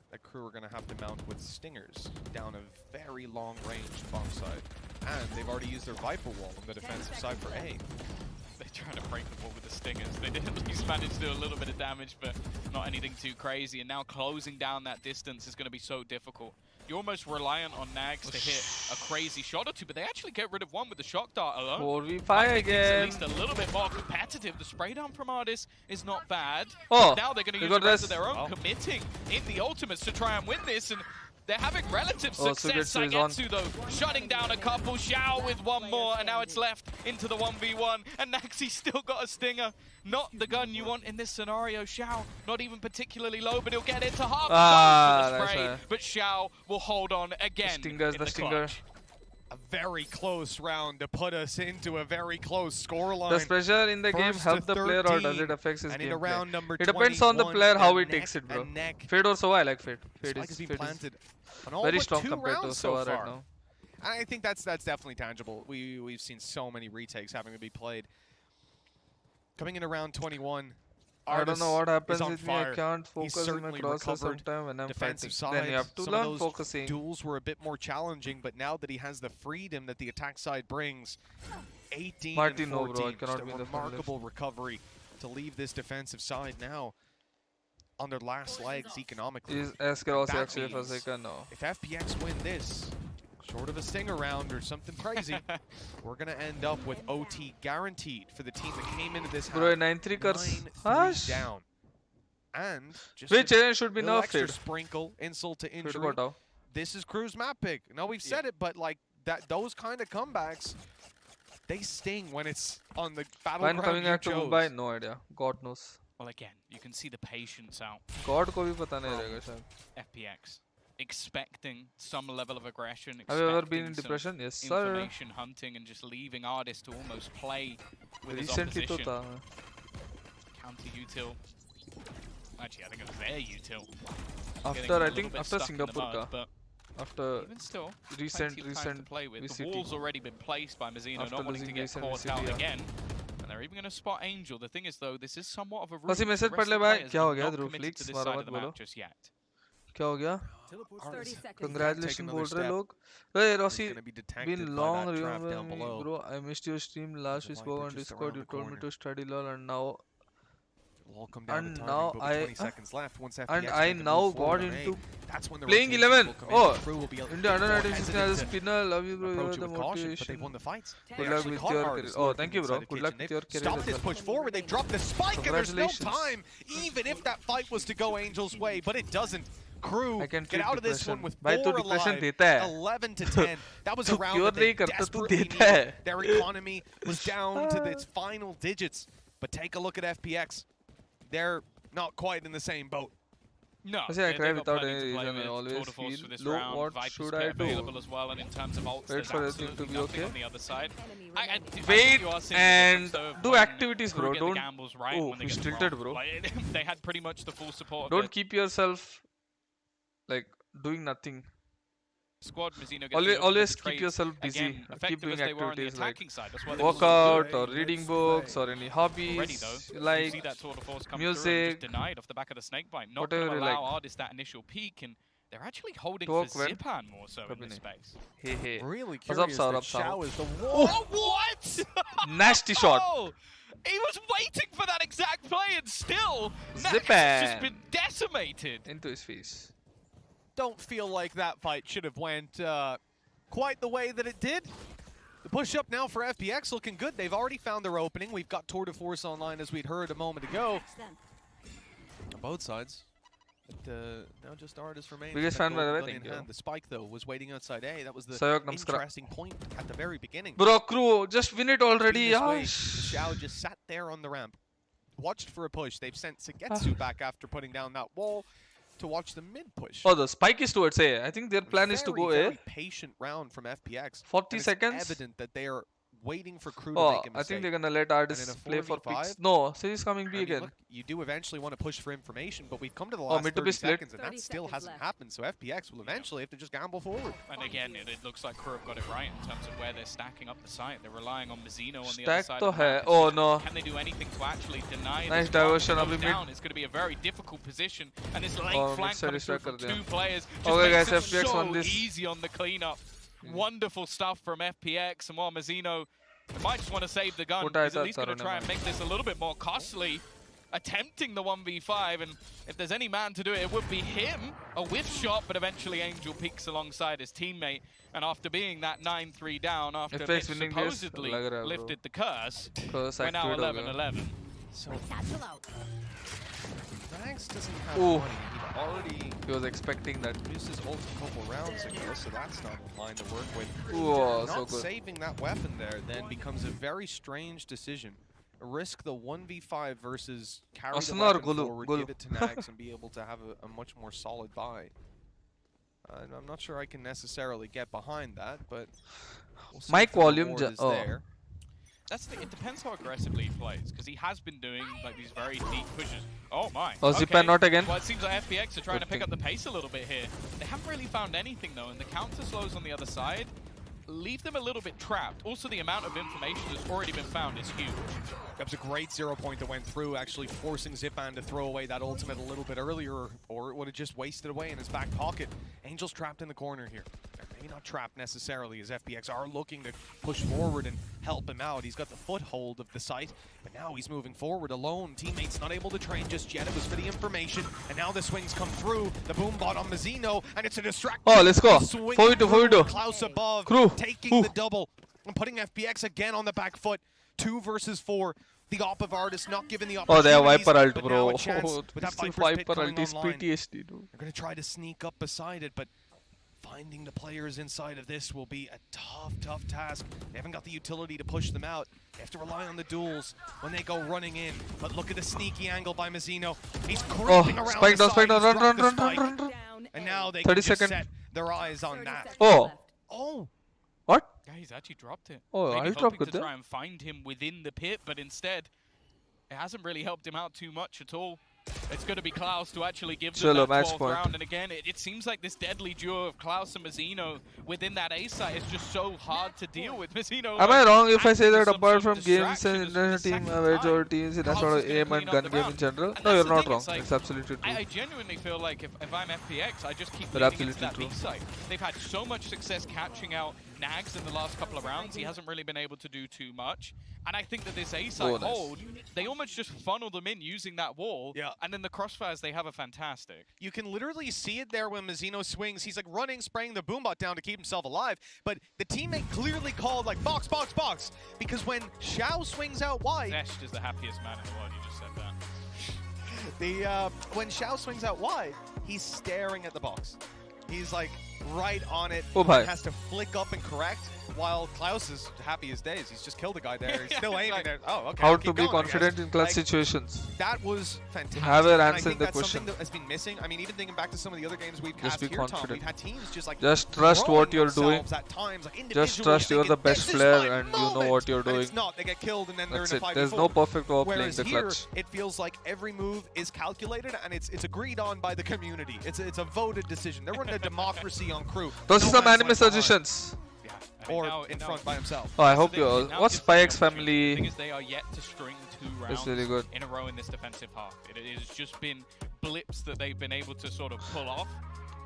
Speaker 10: That Crew are going to have to mount with Stingers down a very long range bomb side. And they've already used their Viper wall on the defensive side for A.
Speaker 12: They're trying to break the wall with the Stingers. They did at least manage to do a little bit of damage, but not anything too crazy. And now closing down that distance is going to be so difficult. You're almost reliant on Nags to hit a crazy shot or two, but they actually get rid of one with the shock dart alone.
Speaker 4: 4v5 again.
Speaker 12: At least a little bit more competitive. The spray down from Ardis is not bad.
Speaker 4: Oh,
Speaker 12: now they're going to use the rest of their own, committing in the ultimates to try and win this. And they're having relative success. Sagetsu, though, shutting down a couple. Xiao with one more, and now it's left into the 1v1. And Naxi's still got a stinger. Not the gun you want in this scenario. Xiao, not even particularly low, but he'll get it to half the spray. But Xiao will hold on again.
Speaker 4: Stingers, the stinger.
Speaker 10: A very close round to put us into a very close scoreline.
Speaker 4: Does pressure in the game help the player or does it affect his gameplay? It depends on the player how he takes it, bro. Fade or Sova, I like Fade. Fade is very strong compared to Sova right now.
Speaker 10: I think that's definitely tangible. We've seen so many retakes having to be played. Coming into round 21,
Speaker 4: I don't know what happens with me. I can't focus on my crosser sometime when I'm fighting. Then you have to learn focusing.
Speaker 10: Duels were a bit more challenging, but now that he has the freedom that the attack side brings, 18 and 14, just a remarkable recovery to leave this defensive side now on their last legs economically.
Speaker 4: Is SKRossi actually for a second? No.
Speaker 10: If FPX win this, short of a stinger round or something crazy, we're going to end up with OT guaranteed for the team that came into this half 9-3 down. And just
Speaker 4: which should be
Speaker 10: extra
Speaker 4: nerfed.
Speaker 10: sprinkle, insult to injury. This is Crew's map pick. No, we've said it, but like that those kind of comebacks, they sting when it's on the battleground.
Speaker 4: When coming out to Mumbai, no idea. God knows.
Speaker 12: Well, again, you can see the patience out.
Speaker 4: God को भी पता नहीं रहेगा शायद.
Speaker 12: FPX expecting some level of aggression.
Speaker 4: Have you ever been in depression? Yes, sir.
Speaker 12: Information hunting and just leaving artists to almost play with
Speaker 4: Recently
Speaker 12: his opposition.
Speaker 4: तो था.
Speaker 12: Counter util. Actually, I think it was their util.
Speaker 4: After I think after Singapore ka. After
Speaker 12: even still,
Speaker 4: recent
Speaker 12: to play with.
Speaker 4: VCT.
Speaker 12: The wall's already been placed by Mazzino,
Speaker 4: After
Speaker 12: not wanting to get
Speaker 4: recent
Speaker 12: caught
Speaker 4: VCT,
Speaker 12: out
Speaker 4: yeah.
Speaker 12: again. And they're even going to spot Angel. The thing is, though, this is somewhat of a
Speaker 4: Fasi message पढ़ ले भाई. क्या हो गया ध्रुव flix? मारा मत बोलो.
Speaker 12: Just yet.
Speaker 4: क्या हो गया? Congratulations बोल रहे लोग. Hey Rossi, been long remembering bro. I missed your stream. Last we spoke on Discord. You told me to study LOL, and now. And now I now got into playing 11. Oh, India under 96 as a spinner. Love you, bro. You're the motivation. Good luck with your career. Oh, thank you, bro. Good luck with your career.
Speaker 10: Stop this push forward. They dropped the spike, and there's no time, even if that fight was to go Angel's way, but it doesn't. Crew get out of this one with 4 alive, 11 to 10. That was a round that they desperately needed. Their economy was down to its final digits. But take a look at FPX. They're not quite in the same boat.
Speaker 12: No,
Speaker 4: I cry without any reason. I always feel low. What should I do?
Speaker 12: As well, and in terms of ults,
Speaker 4: wait for everything to be okay.
Speaker 12: On the other side.
Speaker 4: Wait and do activities, bro. Don't.
Speaker 12: Right
Speaker 4: oh, he's tilted, bro.
Speaker 12: Like, they had pretty much the full support.
Speaker 4: Don't keep yourself like doing nothing.
Speaker 12: Squad Mazzino
Speaker 4: always keep yourself busy.
Speaker 12: Again,
Speaker 4: keep doing activities like
Speaker 12: workout
Speaker 4: or reading books or any hobbies like music.
Speaker 12: Denied off the back of the snake bite. Not going to allow artists that initial peak, and they're actually holding for Zipan more so in this space.
Speaker 4: Hey, hey.
Speaker 10: Really curious that Xiao is the wall.
Speaker 12: Oh, what?
Speaker 4: Nasty shot.
Speaker 12: Oh, he was waiting for that exact play, and still
Speaker 4: Zipan
Speaker 12: has just been decimated
Speaker 4: into his face.
Speaker 10: Don't feel like that fight should have went quite the way that it did. The push up now for FPX looking good. They've already found their opening. We've got Tour de Force online, as we'd heard a moment ago. On both sides. But now just artists remain.
Speaker 4: Biggest fan by the way, thank you.
Speaker 10: The spike though was waiting outside A. That was the interesting point at the very beginning.
Speaker 4: Bro, crew, just win it already.
Speaker 10: Xiao just sat there on the ramp, watched for a push. They've sent Sugetsu back after putting down that wall to watch the mid push.
Speaker 4: Oh, the spike is towards A. I think their plan is to go A.
Speaker 10: Very patient round from FPX.
Speaker 4: 40 seconds.
Speaker 10: It's evident that they are waiting for Crew to make a mistake.
Speaker 4: I think they're gonna let artists play for picks. No, so he's coming B again.
Speaker 10: Look, you do eventually want to push for information, but we've come to the last 30 seconds, and that still hasn't happened. So FPX will eventually have to just gamble forward.
Speaker 12: And again, it looks like Crew have got it right in terms of where they're stacking up the site. They're relying on Mazzino on the other side.
Speaker 4: To hai. Oh no.
Speaker 12: Can they do anything to actually deny
Speaker 4: nice diversion of
Speaker 12: down? It's going to be a very difficult position, and this late flank coming through from 2 players just
Speaker 4: okay,
Speaker 12: makes
Speaker 4: guys,
Speaker 12: it
Speaker 4: FPX
Speaker 12: so
Speaker 4: won this.
Speaker 12: easy on the cleanup. Wonderful stuff from FPX, and while Mazzino might just want to save the gun, he's at least going to try and make this a little bit more costly, attempting the 1v5, and if there's any man to do it, it would be him. A whiff shot, but eventually Angel peeks alongside his teammate, and after being that 9-3 down, after Mitch supposedly lifted the curse, we're now 11-11.
Speaker 10: So Max doesn't have money.
Speaker 4: He was expecting that.
Speaker 10: Used his ult a couple rounds ago, so that's not in line to work with.
Speaker 4: Ooh,
Speaker 10: not saving that weapon there then becomes a very strange decision. Risk the 1v5 versus carry the weapon forward, give it to Nax, and be able to have a much more solid buy. I'm not sure I can necessarily get behind that, but we'll see
Speaker 4: mic volume
Speaker 10: is there.
Speaker 12: That's the, it depends how aggressively he plays, because he has been doing like these very deep pushes. Oh my.
Speaker 4: Oh, Zipan not again.
Speaker 12: Well, it seems like FPX are trying to pick up the pace a little bit here. They haven't really found anything though, and the counter slows on the other side leave them a little bit trapped. Also, the amount of information that's already been found is huge.
Speaker 10: That was a great 0 point that went through, actually forcing Zipan to throw away that ultimate a little bit earlier, or it would have just wasted away in his back pocket. Angel's trapped in the corner here. Maybe not trapped necessarily, as FPX are looking to push forward and help him out. He's got the foothold of the site, but now he's moving forward alone. Teammates not able to train just yet. It was for the information, and now the swings come through. The boom bot on Mazzino, and it's a distraction.
Speaker 4: Oh, let's go. 4v2.
Speaker 10: Klaus above,
Speaker 4: Crew.
Speaker 10: taking the double, and putting FPX again on the back foot. 2 versus 4. The op of artists not given the opportunity.
Speaker 4: Oh, they have Viper ult, bro.
Speaker 10: With that Viper ult is PTSD, dude. They're going to try to sneak up beside it, but Finding the players inside of this will be a tough task. They haven't got the utility to push them out. They have to rely on the duels when they go running in. But look at the sneaky angle by Mazzino. He's creeping around
Speaker 4: spike
Speaker 10: the
Speaker 4: down,
Speaker 10: side.
Speaker 4: run.
Speaker 10: And now they
Speaker 4: 30
Speaker 10: can just
Speaker 4: seconds.
Speaker 10: set their eyes on that.
Speaker 4: Oh. What?
Speaker 12: Yeah, he's actually dropped it.
Speaker 4: Oh,
Speaker 12: Maybe
Speaker 4: I dropped
Speaker 12: hoping
Speaker 4: it
Speaker 12: to
Speaker 4: there.
Speaker 12: try and find him within the pit, but instead, it hasn't really helped him out too much at all. It's going to be Klaus to actually give them that 12th round. And again, it seems like this deadly duo of Klaus and Mazzino within that A site is just so hard to deal with. Mazzino.
Speaker 4: Am I wrong if I say that apart from games and international team, major teams, that's sort of aim and gun game in general? No, you're not wrong. It's absolutely true.
Speaker 12: I genuinely feel like if I'm FPX, I just keep leaning into that B site. They've had so much success catching out Nags in the last couple of rounds. He hasn't really been able to do too much. And I think that this A site hold, they almost just funnel them in using that wall.
Speaker 10: Yeah.
Speaker 12: And then the crossfires they have are fantastic.
Speaker 10: You can literally see it there when Mazzino swings. He's like running, spraying the boombot down to keep himself alive. But the teammate clearly called like box. Because when Xiao swings out wide.
Speaker 12: Zest is the happiest man in the world. You just said that.
Speaker 10: When Xiao swings out wide, he's staring at the box. He's like right on it. Has to flick up and correct. While Klaus is happy as days. He's just killed a guy there. He's still aiming there. Oh, okay.
Speaker 4: How to be confident in clutch situations.
Speaker 10: That was fantastic.
Speaker 4: Have an answer
Speaker 10: I think
Speaker 4: in the
Speaker 10: that's
Speaker 4: question.
Speaker 10: Something that has been missing. I mean, even thinking back to some of the other games we've
Speaker 4: Just
Speaker 10: had
Speaker 4: be
Speaker 10: here, Tom,
Speaker 4: confident.
Speaker 10: we've had teams just like
Speaker 4: Just trust what you're doing.
Speaker 10: at times, like
Speaker 4: Just trust you're the best player and you know what you're doing.
Speaker 10: It's not. They get killed and then they're in a 5v4.
Speaker 4: There's no perfect way of playing
Speaker 10: Whereas
Speaker 4: the
Speaker 10: here,
Speaker 4: clutch.
Speaker 10: it feels like every move is calculated and it's agreed on by the community. It's a voted decision. They're running a democracy on crew.
Speaker 4: Those are some anime suggestions.
Speaker 10: Or in front by himself.
Speaker 4: Oh, I hope you all. What's FPX family?
Speaker 12: The thing is, they are yet to string 2 rounds
Speaker 4: really good.
Speaker 12: in a row in this defensive half. It has just been blips that they've been able to sort of pull off.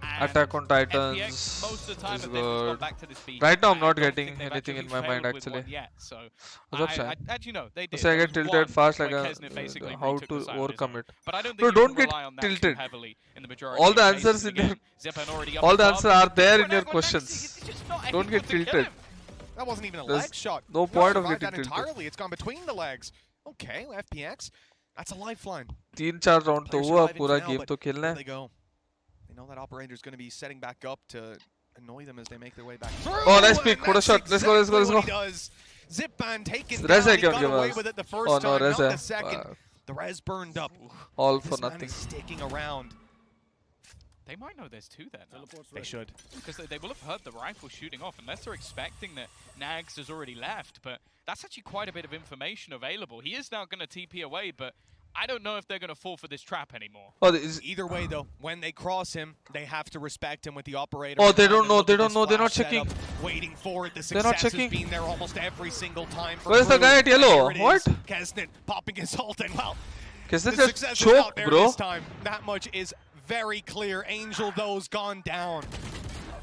Speaker 12: And
Speaker 4: Attack on Titans
Speaker 12: FPX, most of the time
Speaker 4: is
Speaker 12: they've just gone
Speaker 4: good.
Speaker 12: back to this beat.
Speaker 4: Right now I'm
Speaker 12: I
Speaker 4: not
Speaker 12: don't
Speaker 4: getting
Speaker 12: think they've
Speaker 4: anything in
Speaker 12: actually
Speaker 4: my mind
Speaker 12: failed with
Speaker 4: actually.
Speaker 12: one yet, so
Speaker 4: What's up, Shai?
Speaker 12: as you know, they did.
Speaker 4: So I
Speaker 12: There
Speaker 4: get
Speaker 12: was
Speaker 4: tilted
Speaker 12: one
Speaker 4: fast
Speaker 12: where
Speaker 4: like
Speaker 12: Kesnet basically
Speaker 4: how
Speaker 12: retook the
Speaker 4: to
Speaker 12: side on his
Speaker 4: overcome
Speaker 12: own.
Speaker 4: it.
Speaker 12: But I don't think
Speaker 4: No,
Speaker 12: you can
Speaker 4: don't get
Speaker 12: rely on that too
Speaker 4: tilted.
Speaker 12: heavily in the majority
Speaker 4: All
Speaker 12: of
Speaker 4: the
Speaker 12: cases.
Speaker 4: answers in
Speaker 12: Again,
Speaker 4: there.
Speaker 12: Zepan already up
Speaker 4: All the
Speaker 12: above.
Speaker 4: answers are there in your
Speaker 12: He's
Speaker 4: questions.
Speaker 12: just not
Speaker 4: Don't
Speaker 12: able
Speaker 4: get
Speaker 12: to kill
Speaker 4: tilted.
Speaker 12: him.
Speaker 10: That wasn't even a
Speaker 4: There's
Speaker 10: leg shot.
Speaker 4: no point of
Speaker 10: survived
Speaker 4: getting
Speaker 10: that
Speaker 4: tilted.
Speaker 10: entirely. It's gone between the legs. Okay, FPX. That's a lifeline.
Speaker 4: 3-4 round तो
Speaker 10: Players
Speaker 4: हुआ
Speaker 10: surviving
Speaker 4: पूरा
Speaker 10: for now,
Speaker 4: game
Speaker 10: but
Speaker 4: तो खेलना
Speaker 10: where
Speaker 4: है.
Speaker 10: they go. They know that operator's going to be setting back up to annoy them as they make their way back through.
Speaker 4: Oh, nice pick.
Speaker 10: And
Speaker 4: What a
Speaker 10: that's
Speaker 4: shot. Let's go.
Speaker 10: exactly what he does. Zip ban taken down.
Speaker 4: Res
Speaker 10: He
Speaker 4: hai kya
Speaker 10: got
Speaker 4: unke
Speaker 10: away
Speaker 4: paas?
Speaker 10: with it the first
Speaker 4: Oh no,
Speaker 10: time,
Speaker 4: res
Speaker 10: not
Speaker 4: hai.
Speaker 10: the second. The res burned up.
Speaker 4: All for
Speaker 10: This man
Speaker 4: nothing.
Speaker 10: is sticking around.
Speaker 12: They might know there's 2 there now.
Speaker 10: They should.
Speaker 12: Because they will have heard the rifle shooting off, unless they're expecting that Nags has already left. But that's actually quite a bit of information available. He is now going to TP away, but I don't know if they're going to fall for this trap anymore.
Speaker 4: Oh,
Speaker 10: Either way, though, when they cross him, they have to respect him with the operator.
Speaker 4: Oh, they don't
Speaker 10: And
Speaker 4: know.
Speaker 10: look
Speaker 4: They
Speaker 10: at
Speaker 4: don't
Speaker 10: this
Speaker 4: know. They're not
Speaker 10: flash
Speaker 4: checking.
Speaker 10: setup, waiting for it. The
Speaker 4: They're not
Speaker 10: success has
Speaker 4: checking.
Speaker 10: been there almost every single time. For
Speaker 4: Where's the
Speaker 10: Crew.
Speaker 4: guy at yellow?
Speaker 10: There it
Speaker 4: What?
Speaker 10: is. Kesnet popping his ult, and well,
Speaker 4: Kesnet
Speaker 10: the
Speaker 4: just
Speaker 10: success is
Speaker 4: choked,
Speaker 10: not there
Speaker 4: bro.
Speaker 10: this time. That much is very clear. Angel, though's gone down.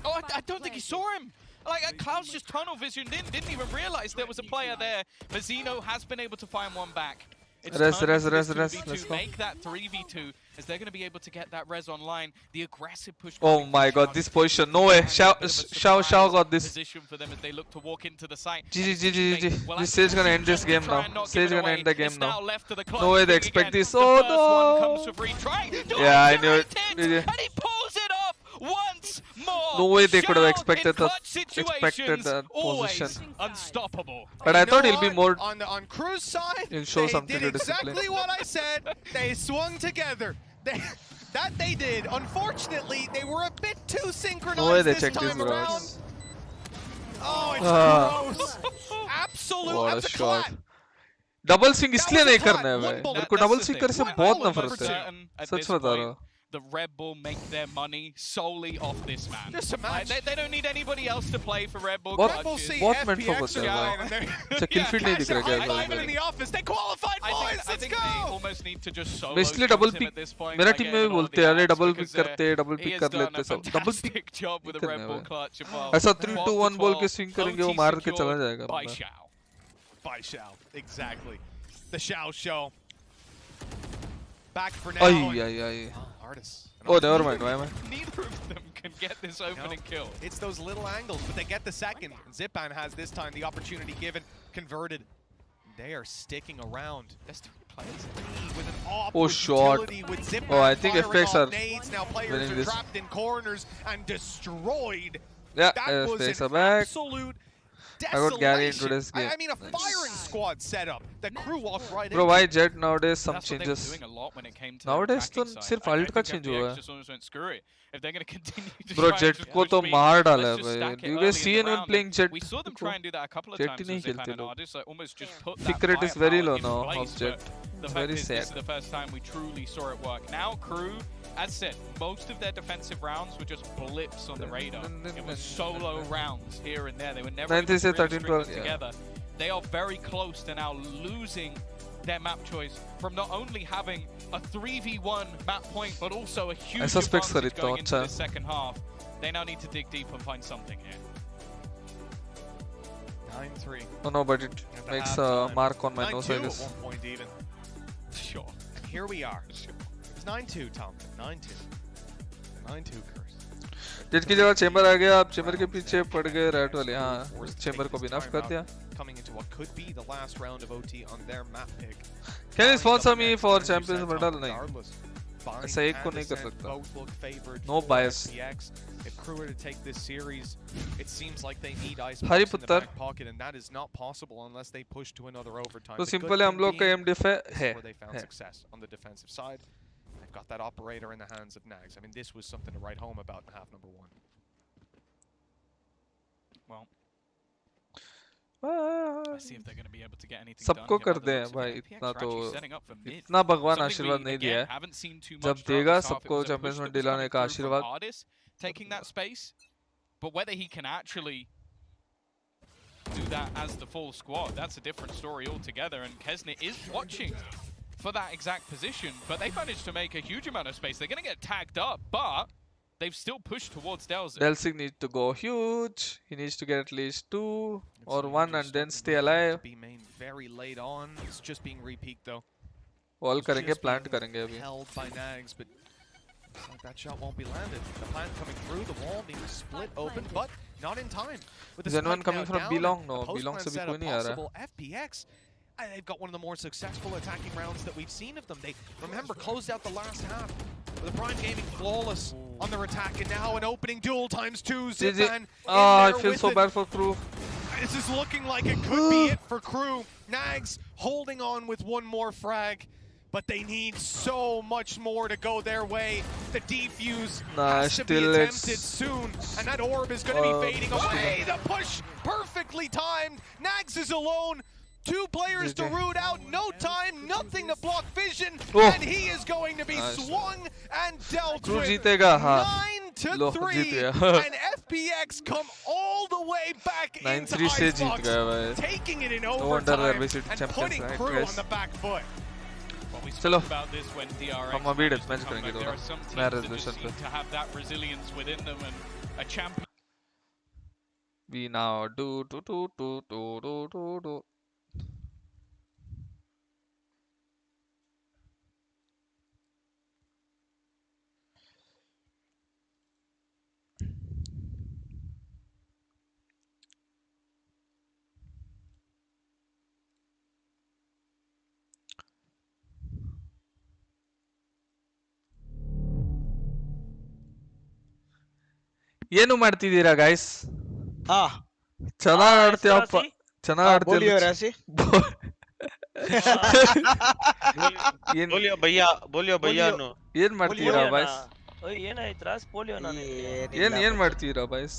Speaker 12: Oh, I don't think he saw him. Like, Klaus just tunnel visioned in, didn't even realize there was a player there. Mazzino has been able to find one back. It's
Speaker 4: Res,
Speaker 12: time
Speaker 4: res,
Speaker 12: for
Speaker 4: res,
Speaker 12: this
Speaker 4: res.
Speaker 12: 2v2,
Speaker 4: Let's go.
Speaker 12: make that 3v2, as they're going to be able to get that res online. The aggressive push.
Speaker 4: Oh my god, this position. No way. Xiao got this.
Speaker 12: Position for them as they look to walk into the site.
Speaker 4: GG. This Sage gonna end this game now. Sage gonna end the game now. No way they expect this. Oh no. Yeah, I knew it.
Speaker 12: And he pulls it off once more.
Speaker 4: No way they could have expected
Speaker 12: situations,
Speaker 4: that
Speaker 12: always
Speaker 4: position.
Speaker 12: Unstoppable.
Speaker 4: But I thought he'll be more.
Speaker 10: On Crew's side,
Speaker 4: He'll show
Speaker 10: they
Speaker 4: something
Speaker 10: did
Speaker 4: to discipline.
Speaker 10: exactly what I said. They swung together. That they did. Unfortunately, they were a bit too synchronized
Speaker 4: No way they
Speaker 10: this
Speaker 4: checked
Speaker 10: time
Speaker 4: this,
Speaker 10: around.
Speaker 4: bros.
Speaker 10: Oh, it's gross. Absolute.
Speaker 4: What a
Speaker 10: That's a
Speaker 4: shot.
Speaker 10: clap.
Speaker 4: Double swing इसलिए नहीं
Speaker 10: clap,
Speaker 4: करना है
Speaker 10: one
Speaker 4: भाई
Speaker 10: bullet.
Speaker 4: मेरे को double swing करने से बहुत नफरत है
Speaker 12: Certain at
Speaker 4: सच
Speaker 12: this
Speaker 4: बता
Speaker 12: point,
Speaker 4: रहा हूँ
Speaker 12: the Red Bull make their money solely off this man.
Speaker 10: Just a match.
Speaker 12: They don't need anybody else to play for Red Bull.
Speaker 4: बहुत मेंट फोकस है भाई अच्छा किल फीड नहीं दिख रहा क्या
Speaker 10: in the office. They qualified, boys.
Speaker 12: I think they almost need to just solo
Speaker 4: basically
Speaker 12: jump
Speaker 4: double
Speaker 12: him
Speaker 4: pick
Speaker 12: at this point.
Speaker 4: मेरा
Speaker 12: like,
Speaker 4: team
Speaker 12: get
Speaker 4: में भी
Speaker 12: him all
Speaker 4: बोलते
Speaker 12: the
Speaker 4: हैं अरे
Speaker 12: outs
Speaker 4: डबल
Speaker 12: because,
Speaker 4: पिक करते double
Speaker 12: he
Speaker 4: pick
Speaker 12: has
Speaker 4: कर
Speaker 12: done
Speaker 4: लेते
Speaker 12: a
Speaker 4: सब double pick
Speaker 12: fantastic job with the Red Bull clutch as well.
Speaker 4: ऐसा 3-2-1 बोल के
Speaker 12: 12
Speaker 4: स्विंग करेंगे वो
Speaker 12: OT
Speaker 4: मार के
Speaker 12: secured
Speaker 4: चला जाएगा
Speaker 12: by
Speaker 4: बंदा
Speaker 12: Xiao.
Speaker 10: By Xiao, exactly. The Xiao show. Back for now.
Speaker 4: Ay.
Speaker 10: Artists.
Speaker 4: Oh, never mind. Why am I?
Speaker 12: Neither of them can get this opening kill.
Speaker 10: It's those little angles, but they get the second. Zipan has this time the opportunity given, converted. They are sticking around.
Speaker 12: There's 3 players.
Speaker 10: With an
Speaker 4: Oh, shot. Oh, I think FPX are winning this.
Speaker 10: Trapped in corners and destroyed.
Speaker 4: Yeah,
Speaker 10: that was
Speaker 4: FPX
Speaker 10: an
Speaker 4: are back.
Speaker 10: absolute
Speaker 4: I got Gary in
Speaker 10: desolation.
Speaker 4: today's game.
Speaker 10: I mean, a firing squad setup. The crew walked right in.
Speaker 4: Bro, why Jet nowadays some
Speaker 12: That's
Speaker 4: changes?
Speaker 12: what they were doing a lot when it came to
Speaker 4: Nowadays तो
Speaker 12: attacking side.
Speaker 4: सिर्फ
Speaker 12: I
Speaker 4: alt का
Speaker 12: think
Speaker 4: change
Speaker 12: FPX
Speaker 4: हुआ है.
Speaker 12: just almost went, screw it. If they're going to continue to
Speaker 4: Bro,
Speaker 12: try
Speaker 4: Jet
Speaker 12: and just
Speaker 4: को
Speaker 12: push
Speaker 4: तो
Speaker 12: me,
Speaker 4: मार डाला
Speaker 12: let's
Speaker 4: है
Speaker 12: just
Speaker 4: भाई.
Speaker 12: stack it
Speaker 4: You
Speaker 12: early
Speaker 4: guys
Speaker 12: in
Speaker 4: see
Speaker 12: the
Speaker 4: anyone
Speaker 12: round.
Speaker 4: playing Jet?
Speaker 12: We saw them try and do that a couple of
Speaker 4: Jet
Speaker 12: times
Speaker 4: ही नहीं
Speaker 12: as they
Speaker 4: खेलते
Speaker 12: kind of
Speaker 4: लोग.
Speaker 12: just like almost just put that
Speaker 4: Tick rate is very
Speaker 12: firepower
Speaker 4: low
Speaker 12: in
Speaker 4: now
Speaker 12: place,
Speaker 4: of Jet.
Speaker 12: but the
Speaker 4: It's
Speaker 12: fact
Speaker 4: very
Speaker 12: is this is
Speaker 4: sad.
Speaker 12: the first time we truly saw it work. Now crew, as said, most of their defensive rounds were just blips on the radar. It was solo rounds here and there. They were never
Speaker 4: 9-3 से
Speaker 12: really
Speaker 4: 13-12,
Speaker 12: string them together. They are very close to now losing their map choice from not only having a 3v1 map point but also a huge advantage going into the second half. They now need to dig deep and find something here.
Speaker 10: 9-3.
Speaker 4: Oh no, but it makes a mark on my nose, I guess.
Speaker 10: At one point even.
Speaker 12: Sure.
Speaker 10: And here we are. It's 9-2, Tom. 9-2. 9-2 curse.
Speaker 4: Jet की जगह chamber आ गया. आप chamber के पीछे पड़ गए red वाले. हाँ, चेंबर को भी नफ कर दिया.
Speaker 10: Coming into what could be the last round of OT on their map pick.
Speaker 4: Can you sponsor me for Champions Medal? नहीं. ऐसा एक को नहीं कर सकता. No bias.
Speaker 10: If crew were to take this series, it seems like they need ice
Speaker 4: Hari
Speaker 10: in the
Speaker 4: Puttar.
Speaker 10: back pocket, and that is not possible unless they push to another overtime.
Speaker 4: तो
Speaker 10: The good
Speaker 4: simple है हम
Speaker 10: thing
Speaker 4: लोग का
Speaker 10: being,
Speaker 4: aim diff है.
Speaker 10: this is where they found success on the defensive side. They've got that operator in the hands of Nags. I mean, this was something to write home about in half number one.
Speaker 12: Well, let's see if they're going to be able to get anything done.
Speaker 4: सबको कर दे भाई. इतना भगवान आशीर्वाद नहीं दिया है. जब देगा सबको चैंपियंस में दिलाने का आशीर्वाद.
Speaker 12: Taking that space, but whether he can actually do that as the full squad, that's a different story altogether. And Kesnet is watching for that exact position, but they managed to make a huge amount of space. They're going to get tagged up, but they've still pushed towards Delzig.
Speaker 4: Delzig needs to go huge. He needs to get at least 2 or 1 and then stay alive.
Speaker 10: Be main very late on. It's just being re-peaked though.
Speaker 4: All करेंगे, plant करेंगे अभी.
Speaker 10: Held by Nags, but looks like that shot won't be landed. The plant coming through, the wall being split open, but not in time.
Speaker 4: Is anyone coming from Belong? No, Belong से भी कोई नहीं आ रहा.
Speaker 10: FPX, they've got one of the more successful attacking rounds that we've seen of them. They, remember, closed out the last half with the Prime Gaming flawless on their attack, and now an opening duel ×2. Zipan
Speaker 4: I feel so bad for crew.
Speaker 10: This is looking like it could be it for crew. Nags holding on with one more frag, but they need so much more to go their way. The defuse has to be attempted soon, and that orb is going to be fading away. The push perfectly timed. Nags is alone. 2 players to root out, no time, nothing to block vision, and he is going to be swung and dealt with. 9-3, and FPX come all the way back into Icebox, taking it in overtime and putting crew on the back foot.
Speaker 4: चलो हम अभी deathmatch करेंगे दोनों मैं resolution पे. We now do. ಏನು ಮಾಡ್ತಿದ್ದೀರಾ guys? ಚೆನ್ನಾಗಿ ಆಡ್ತೀಯಪ್ಪ. ಚೆನ್ನಾಗಿ ಆಡ್ತೀಯ. ಏನ್ ಮಾಡ್ತೀರಾ ಬಾಯ್ಸ್? ಏನ್ ಮಾಡ್ತೀರಾ ಬಾಯ್ಸ್?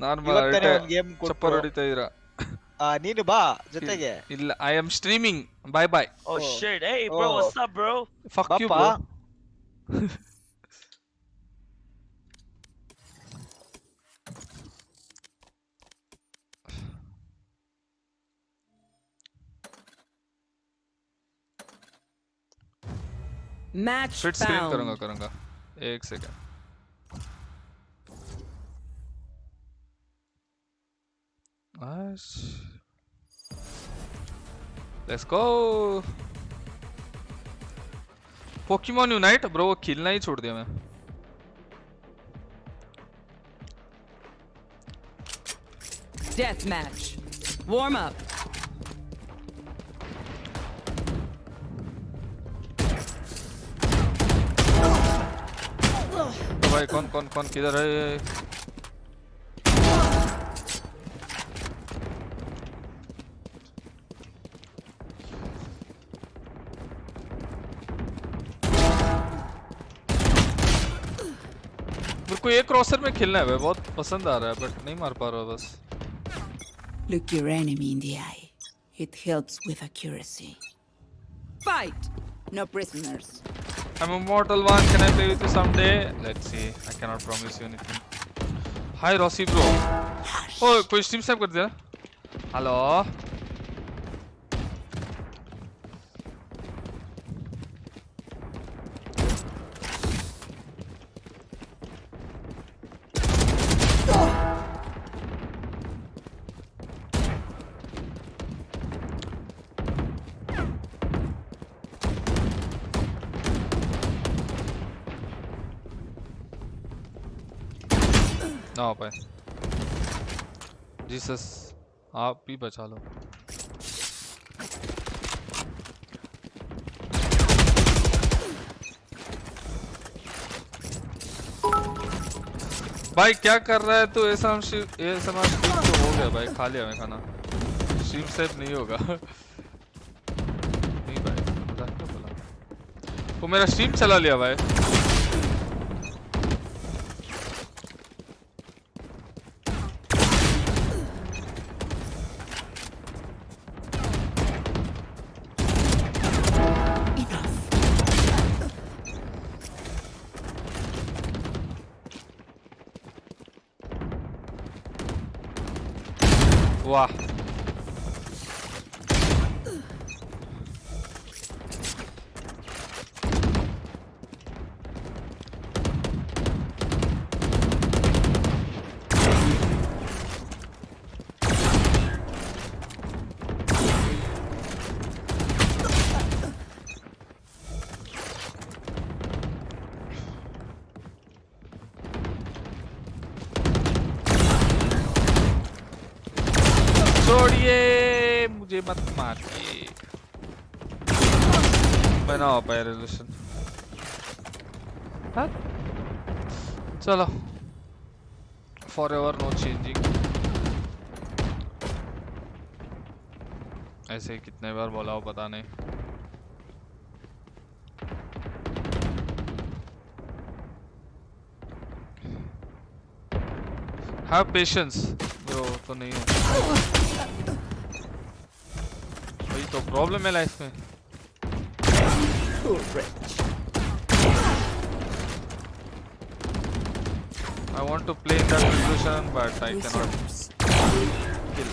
Speaker 4: ನಾರ್ಮಲ್ ಚಪ್ಪರ್ ಹೊಡಿತಾ ಇದೀರಾ?
Speaker 16: ನೀನು ಬಾ ಜೊತೆಗೆ.
Speaker 4: ಇಲ್ಲ, I am streaming. Bye bye.
Speaker 18: Oh shit. Hey bro, what's up bro?
Speaker 4: Fuck you bro.
Speaker 8: Match
Speaker 4: fit screen
Speaker 8: found.
Speaker 4: करूंगा 1 second. Nice. Let's go. Pokemon Unite bro, वो खेलना ही छोड़ दिया मैं.
Speaker 8: Deathmatch. Warm up.
Speaker 4: भाई कौन किधर है? मेरे को एक क्रॉसर में खेलना है भाई, बहुत पसंद आ रहा है बट नहीं मार पा रहा बस.
Speaker 8: Look your enemy in the eye. It helps with accuracy. Fight! No prisoners.
Speaker 4: I'm immortal one. Can I play with you someday? Let's see. I cannot promise you anything. Hi Rossi bro. Oh, कोई stream snap कर दिया? Hello. ना पाए. Jesus आप भी बचा लो. भाई क्या कर रहा है तू? ऐसा स्ट्रीम तो हो गया भाई, खा लिया मैं खाना. स्ट्रीम सेव नहीं होगा. नहीं भाई मजाक क्यों बोला? वो मेरा स्ट्रीम चला लिया भाई. वाह छोड़िए मुझे मत मारिए. बनाओ पाए रेजोल्यूशन. चलो फॉरएवर नो चेंजिंग. ऐसे कितने बार बोला हो पता नहीं. Have patience bro. तो नहीं हो वही तो प्रॉब्लम है लाइफ में. I want to play in that resolution but I cannot kill.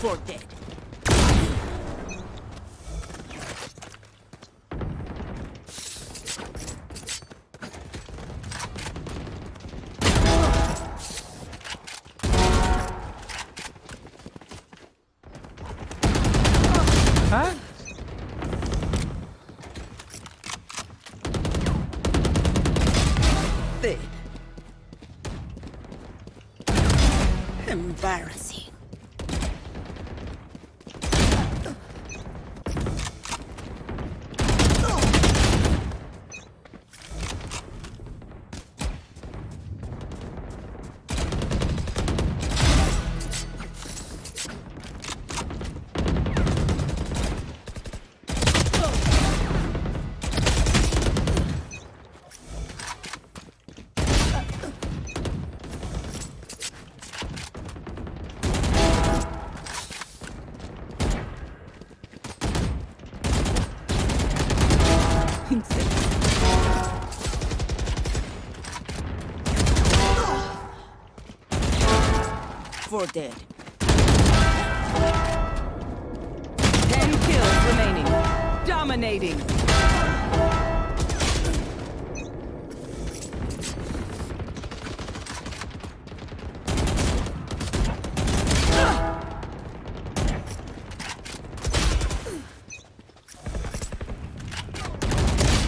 Speaker 4: Huh?
Speaker 8: Embarrassing. For dead. 10 kills remaining. Dominating.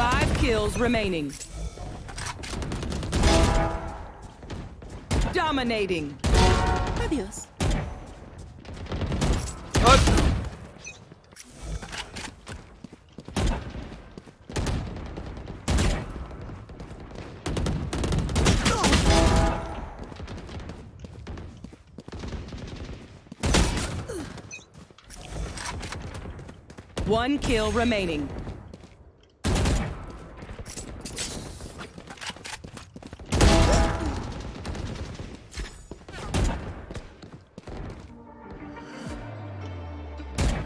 Speaker 8: Five kills remaining. Dominating. Adios. One kill remaining.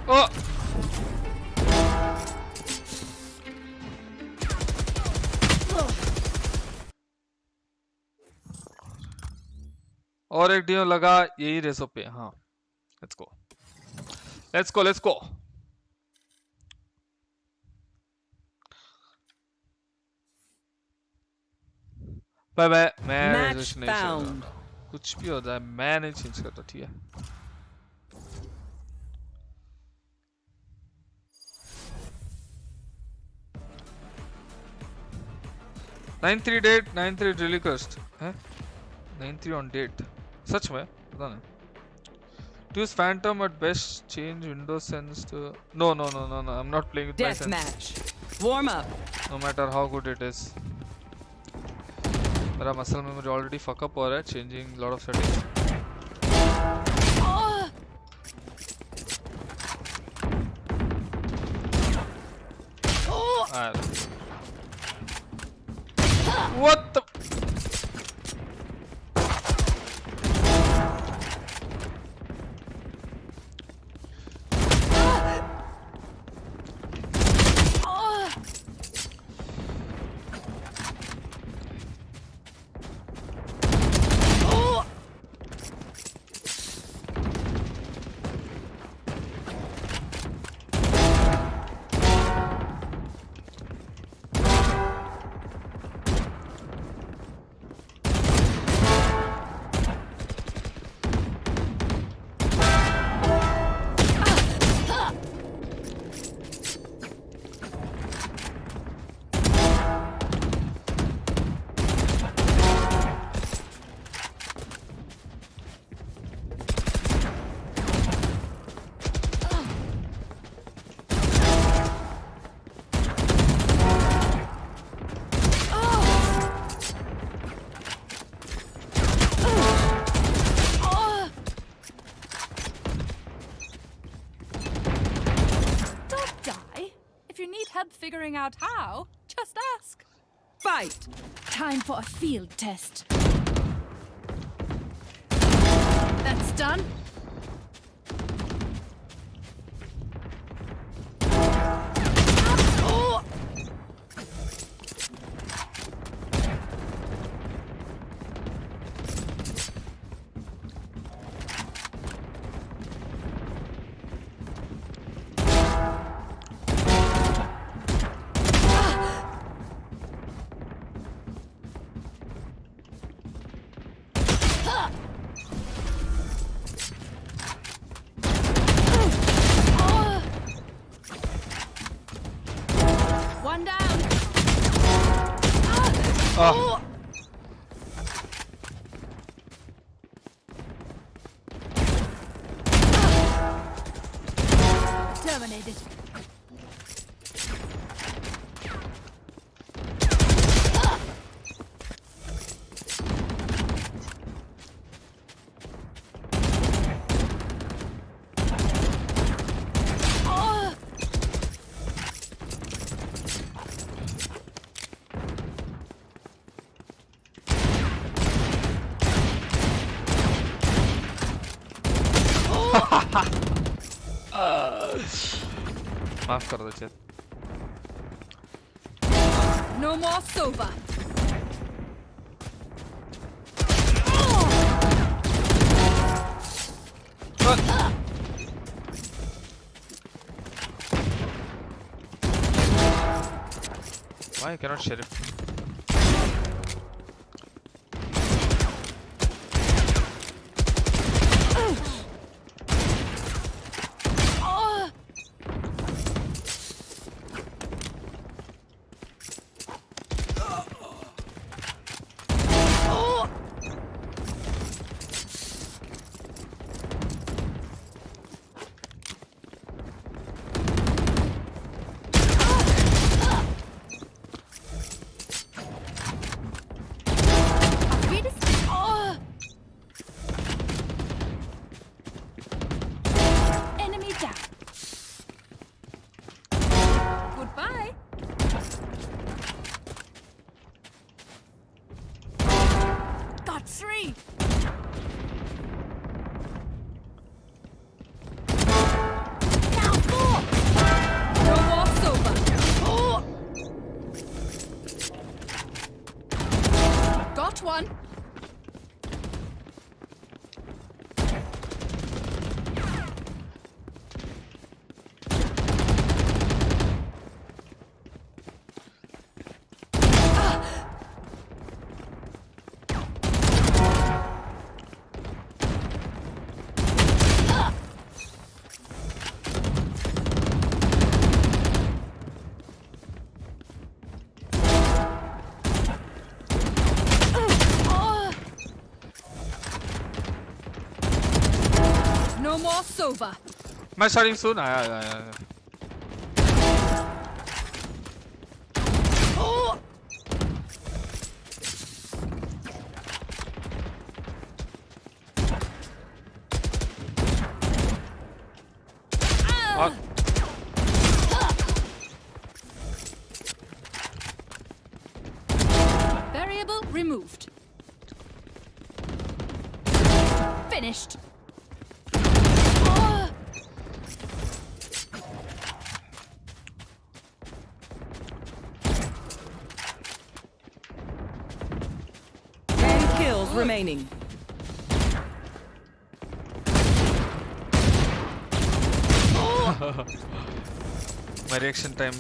Speaker 4: Oh! और एक do लगा यही रेसो पे हाँ let's go मैं resolution नहीं change कुछ भी होता है मैं नहीं चेंज करता ठीक है (9-3 date 9-3 really cursed हैं 9-3 on date सच में पता नहीं to use phantom at best change window sense to no I'm not playing with
Speaker 8: Deathmatch. Warm up.
Speaker 4: No matter how good it is मेरा muscle memory already fuck up हो रहा है changing lot of settings what the
Speaker 8: Figuring out how, just ask. Fight! Time for a field test. That's done. One down.
Speaker 4: Oh.
Speaker 8: Terminated.
Speaker 4: माफ कर दो चेत
Speaker 8: No more soba.
Speaker 4: Why cannot sheriff?
Speaker 8: one. No more Sova.
Speaker 4: Am I starting soon? Yeah.
Speaker 8: Oh. Variable removed. Finished.
Speaker 19: Remaining.
Speaker 4: My reaction time.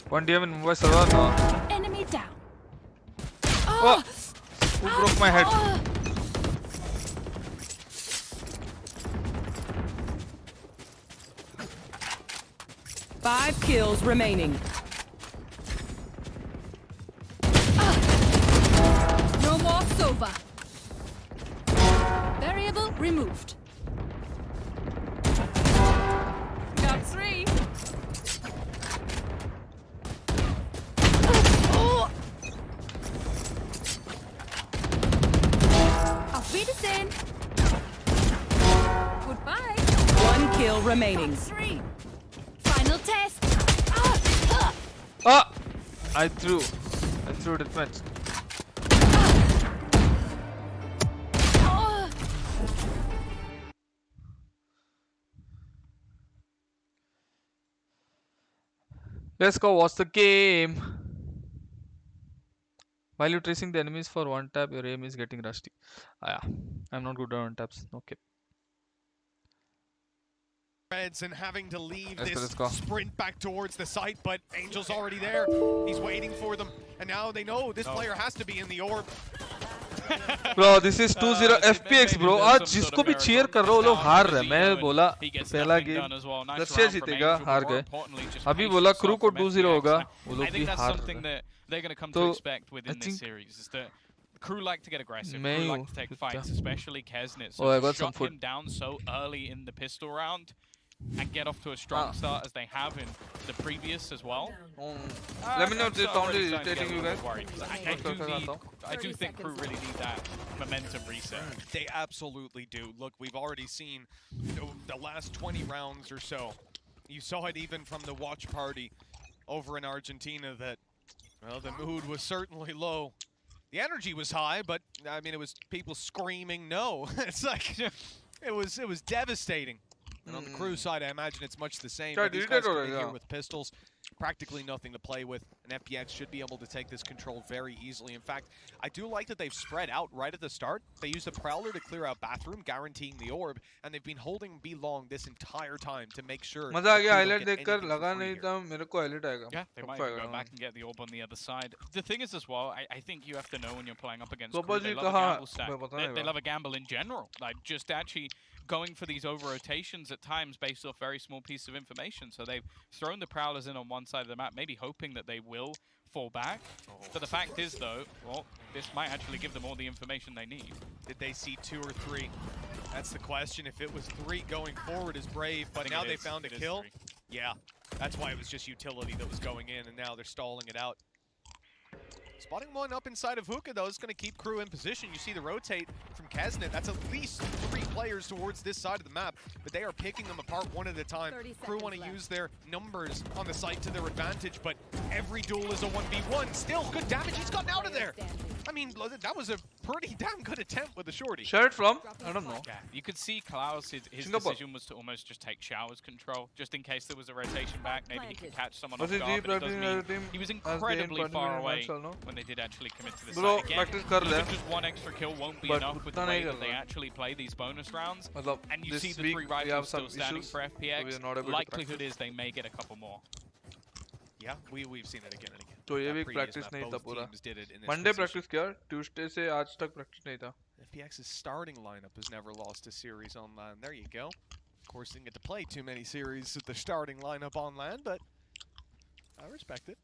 Speaker 4: One DM in Mumbai server, no.
Speaker 8: Enemy down.
Speaker 4: Oh! Who broke my head?
Speaker 19: Five kills remaining.
Speaker 8: No more Sova. Variable removed. Got three. Auf Wiedersehen. Goodbye.
Speaker 19: One kill remaining.
Speaker 8: Three. Final test.
Speaker 4: Ah! I threw Deathmatch. Let's go watch the game. While you're tracing the enemies for one tap, your aim is getting rusty. Yeah, I'm not good on taps. Okay.
Speaker 10: Reds and having to leave this sprint back towards the site, but Angel's already there. He's waiting for them, and now they know this player has to be in the orb.
Speaker 4: Bro, this is 2-0 FPX, bro. आज जिसको भी cheer कर रहे हो लोग हार रहे हैं. मैं बोला पहला गेम रशिया जीतेगा, हार गए. अभी बोला क्रू को 2-0 होगा, वो लोग भी हार रहे हैं. तो I think
Speaker 1: Crew like to get aggressive. Crew like to take fights, especially Kesnit.
Speaker 4: Oh, I got
Speaker 1: shot
Speaker 4: some food.
Speaker 1: him down so early in the pistol round and get off to a strong start as they have in the previous as well.
Speaker 4: Let me know if this sound is irritating you guys.
Speaker 1: I do think Crew really need that momentum reset.
Speaker 10: They absolutely do. Look, we've already seen the last 20 rounds or so. You saw it even from the watch party over in Argentina that, well, the mood was certainly low. The energy was high, but I mean, it was people screaming no. It's like, it was devastating. And on the Crew side, I imagine it's much the same. These guys coming here with pistols, practically nothing to play with. And FPX should be able to take this control very easily. In fact, I do like that they've spread out right at the start. They used a Prowler to clear out Bathroom, guaranteeing the orb, and they've been holding B long this entire time to make sure.
Speaker 4: मजा आ गया highlight देखकर लगा नहीं था मेरे को highlight आएगा.
Speaker 1: Yeah, they might go back and get the orb on the other side. The thing is as well, I think you have to know when you're playing up against Crew, they love a gamble stack. They love a gamble in general. Like just actually going for these over rotations at times based off very small piece of information. So they've thrown the Prowlers in on one side of the map, maybe hoping that they will fall back. But the fact is though, well, this might actually give them all the information they need.
Speaker 10: Did they see 2 or 3? That's the question. If it was 3 going forward is brave, but now they found a kill. Yeah, that's why it was just utility that was going in, and now they're stalling it out. Spotting one up inside of Hookah, though, is going to keep Crew in position. You see the rotate from Kesnet. That's at least 3 players towards this side of the map, but they are picking them apart one at a time. Crew want to use their numbers on the site to their advantage, but every duel is a 1v1. Still, good damage. He's gotten out of there. I mean, that was a pretty damn good attempt with the shorty.
Speaker 4: Share it from? I don't know.
Speaker 12: Yeah, you could see Klaus, his decision was to almost just take Shower's control, just in case there was a rotation back. Maybe he could catch someone off guard, but it doesn't mean he was incredibly far away when they did actually commit to this side. Again, even just 1 extra kill won't be enough with the way that they actually play these bonus rounds. And you see the 3 rifles still standing for FPX. Likelihood is they may get a couple more.
Speaker 10: Yeah, we've seen it again and again.
Speaker 4: तो ये week practice नहीं था पूरा. Monday practice किया, Tuesday से आज तक practice नहीं था.
Speaker 10: FPX's starting lineup has never lost a series on LAN. There you go. Of course, didn't get to play too many series with the starting lineup on LAN, but I respect it.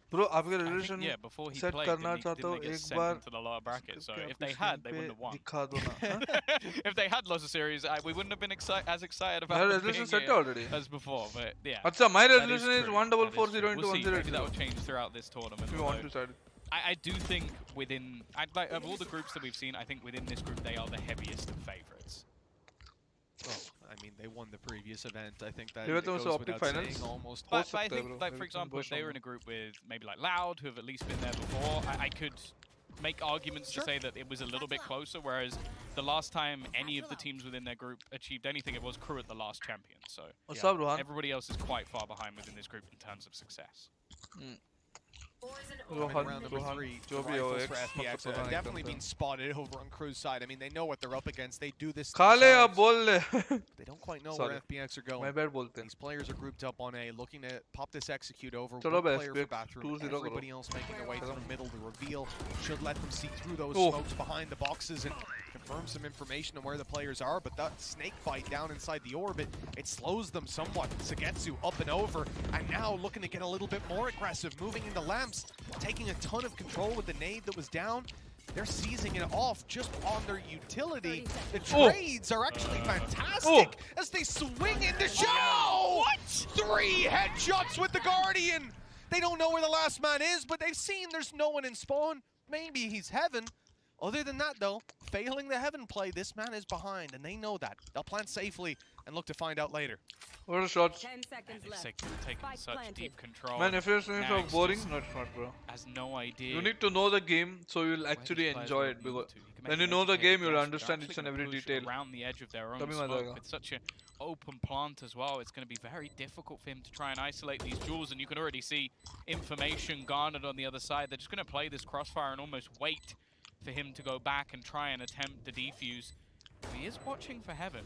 Speaker 4: Bro, आपके resolution
Speaker 12: before he
Speaker 4: set
Speaker 12: played,
Speaker 4: करना चाहता हूँ एक बार.
Speaker 12: To the lower bracket, so if they had, they wouldn't have won.
Speaker 4: दिखा दो ना.
Speaker 12: If they had lost a series, we wouldn't have been as excited about
Speaker 4: my resolution set already
Speaker 12: as before. But yeah.
Speaker 4: अच्छा, my resolution is 1440 into
Speaker 12: we'll see.
Speaker 4: 102.
Speaker 12: Maybe that will change throughout this tournament.
Speaker 4: If you want to start.
Speaker 12: I do think within, like, of all the groups that we've seen, I think within this group they are the heaviest of favorites.
Speaker 10: Well, I mean, they won the previous event. I think that
Speaker 4: it
Speaker 10: goes
Speaker 4: also
Speaker 10: without
Speaker 4: finals.
Speaker 10: saying almost.
Speaker 12: But I think, like, for example, if they were in a group with maybe like Loud, who have at least been there before, I could make arguments to say that it was a little bit closer, whereas the last time any of the teams within their group achieved anything, it was Crew at the last champion. So everybody else is quite far behind within this group in terms of success.
Speaker 10: Round number 3, the rifles for FPX have definitely been spotted over on Crew's side. I mean, they know what they're up against. They do this themselves. They don't quite know where FPX are going.
Speaker 4: My bad bolte.
Speaker 10: These players are grouped up on A, looking to pop this execute over.
Speaker 4: Chalo
Speaker 10: One player for bathroom. Everybody else making their way through the middle. The reveal should let them see through those smokes behind the boxes and confirm some information on where the players are. But that snake bite down inside the orbit, it slows them somewhat. Sagetsu up and over, and now looking to get a little bit more aggressive, moving into lamps, taking a ton of control with the nade that was down. They're seizing it off just on their utility. The trades are actually fantastic as they swing into show. What? 3 headshots with the Guardian. They don't know where the last man is, but they've seen there's no one in spawn. Maybe he's Heaven. Other than that, though, failing the Heaven play, this man is behind, and they know that. They'll plant safely and look to find out later.
Speaker 4: What are shots?
Speaker 12: 10 seconds left. Taking such deep control.
Speaker 4: Man, if it's not boring, no, it's not, bro.
Speaker 12: Has no idea.
Speaker 4: You need to know the game so you'll actually enjoy it. Because when you know the game, you'll understand each and every detail.
Speaker 12: Around the edge of their own smoke with such an open plant as well, it's going to be very difficult for him to try and isolate these duels. And you can already see information garnered on the other side. They're just going to play this crossfire and almost wait for him to go back and try and attempt the defuse. He is watching for Heaven.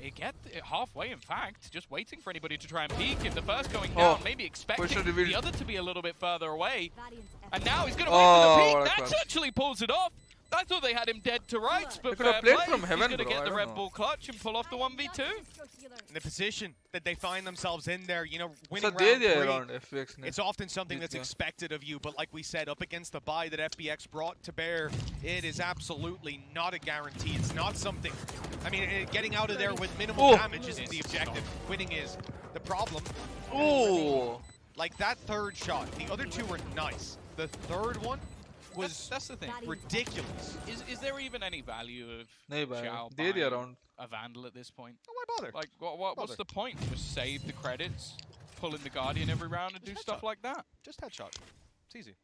Speaker 12: You get halfway, in fact, just waiting for anybody to try and peek. If the first going down, maybe expecting the other to be a little bit further away. And now he's going to wait for the peek. That actually pulls it off. I thought they had him dead to rights, but fair play. He's going to get the Red Bull clutch and pull off the 1v2.
Speaker 10: The position that they find themselves in there, you know, winning round 3, it's often something that's expected of you, but like we said, up against the buy that FPX brought to bear, it is absolutely not a guarantee. It's not something, I mean, getting out of there with minimal damage isn't the objective. Winning is the problem. Like that third shot, the other 2 were nice. The third one was
Speaker 12: that's the thing.
Speaker 10: Ridiculous.
Speaker 12: Is there even any value of Xiao
Speaker 4: buying
Speaker 12: a Vandal at this point?
Speaker 10: Oh, why bother?
Speaker 12: Like, what's the point? Just save the credits, pull in the Guardian every round, and do stuff like that.
Speaker 10: Just headshot. It's easy.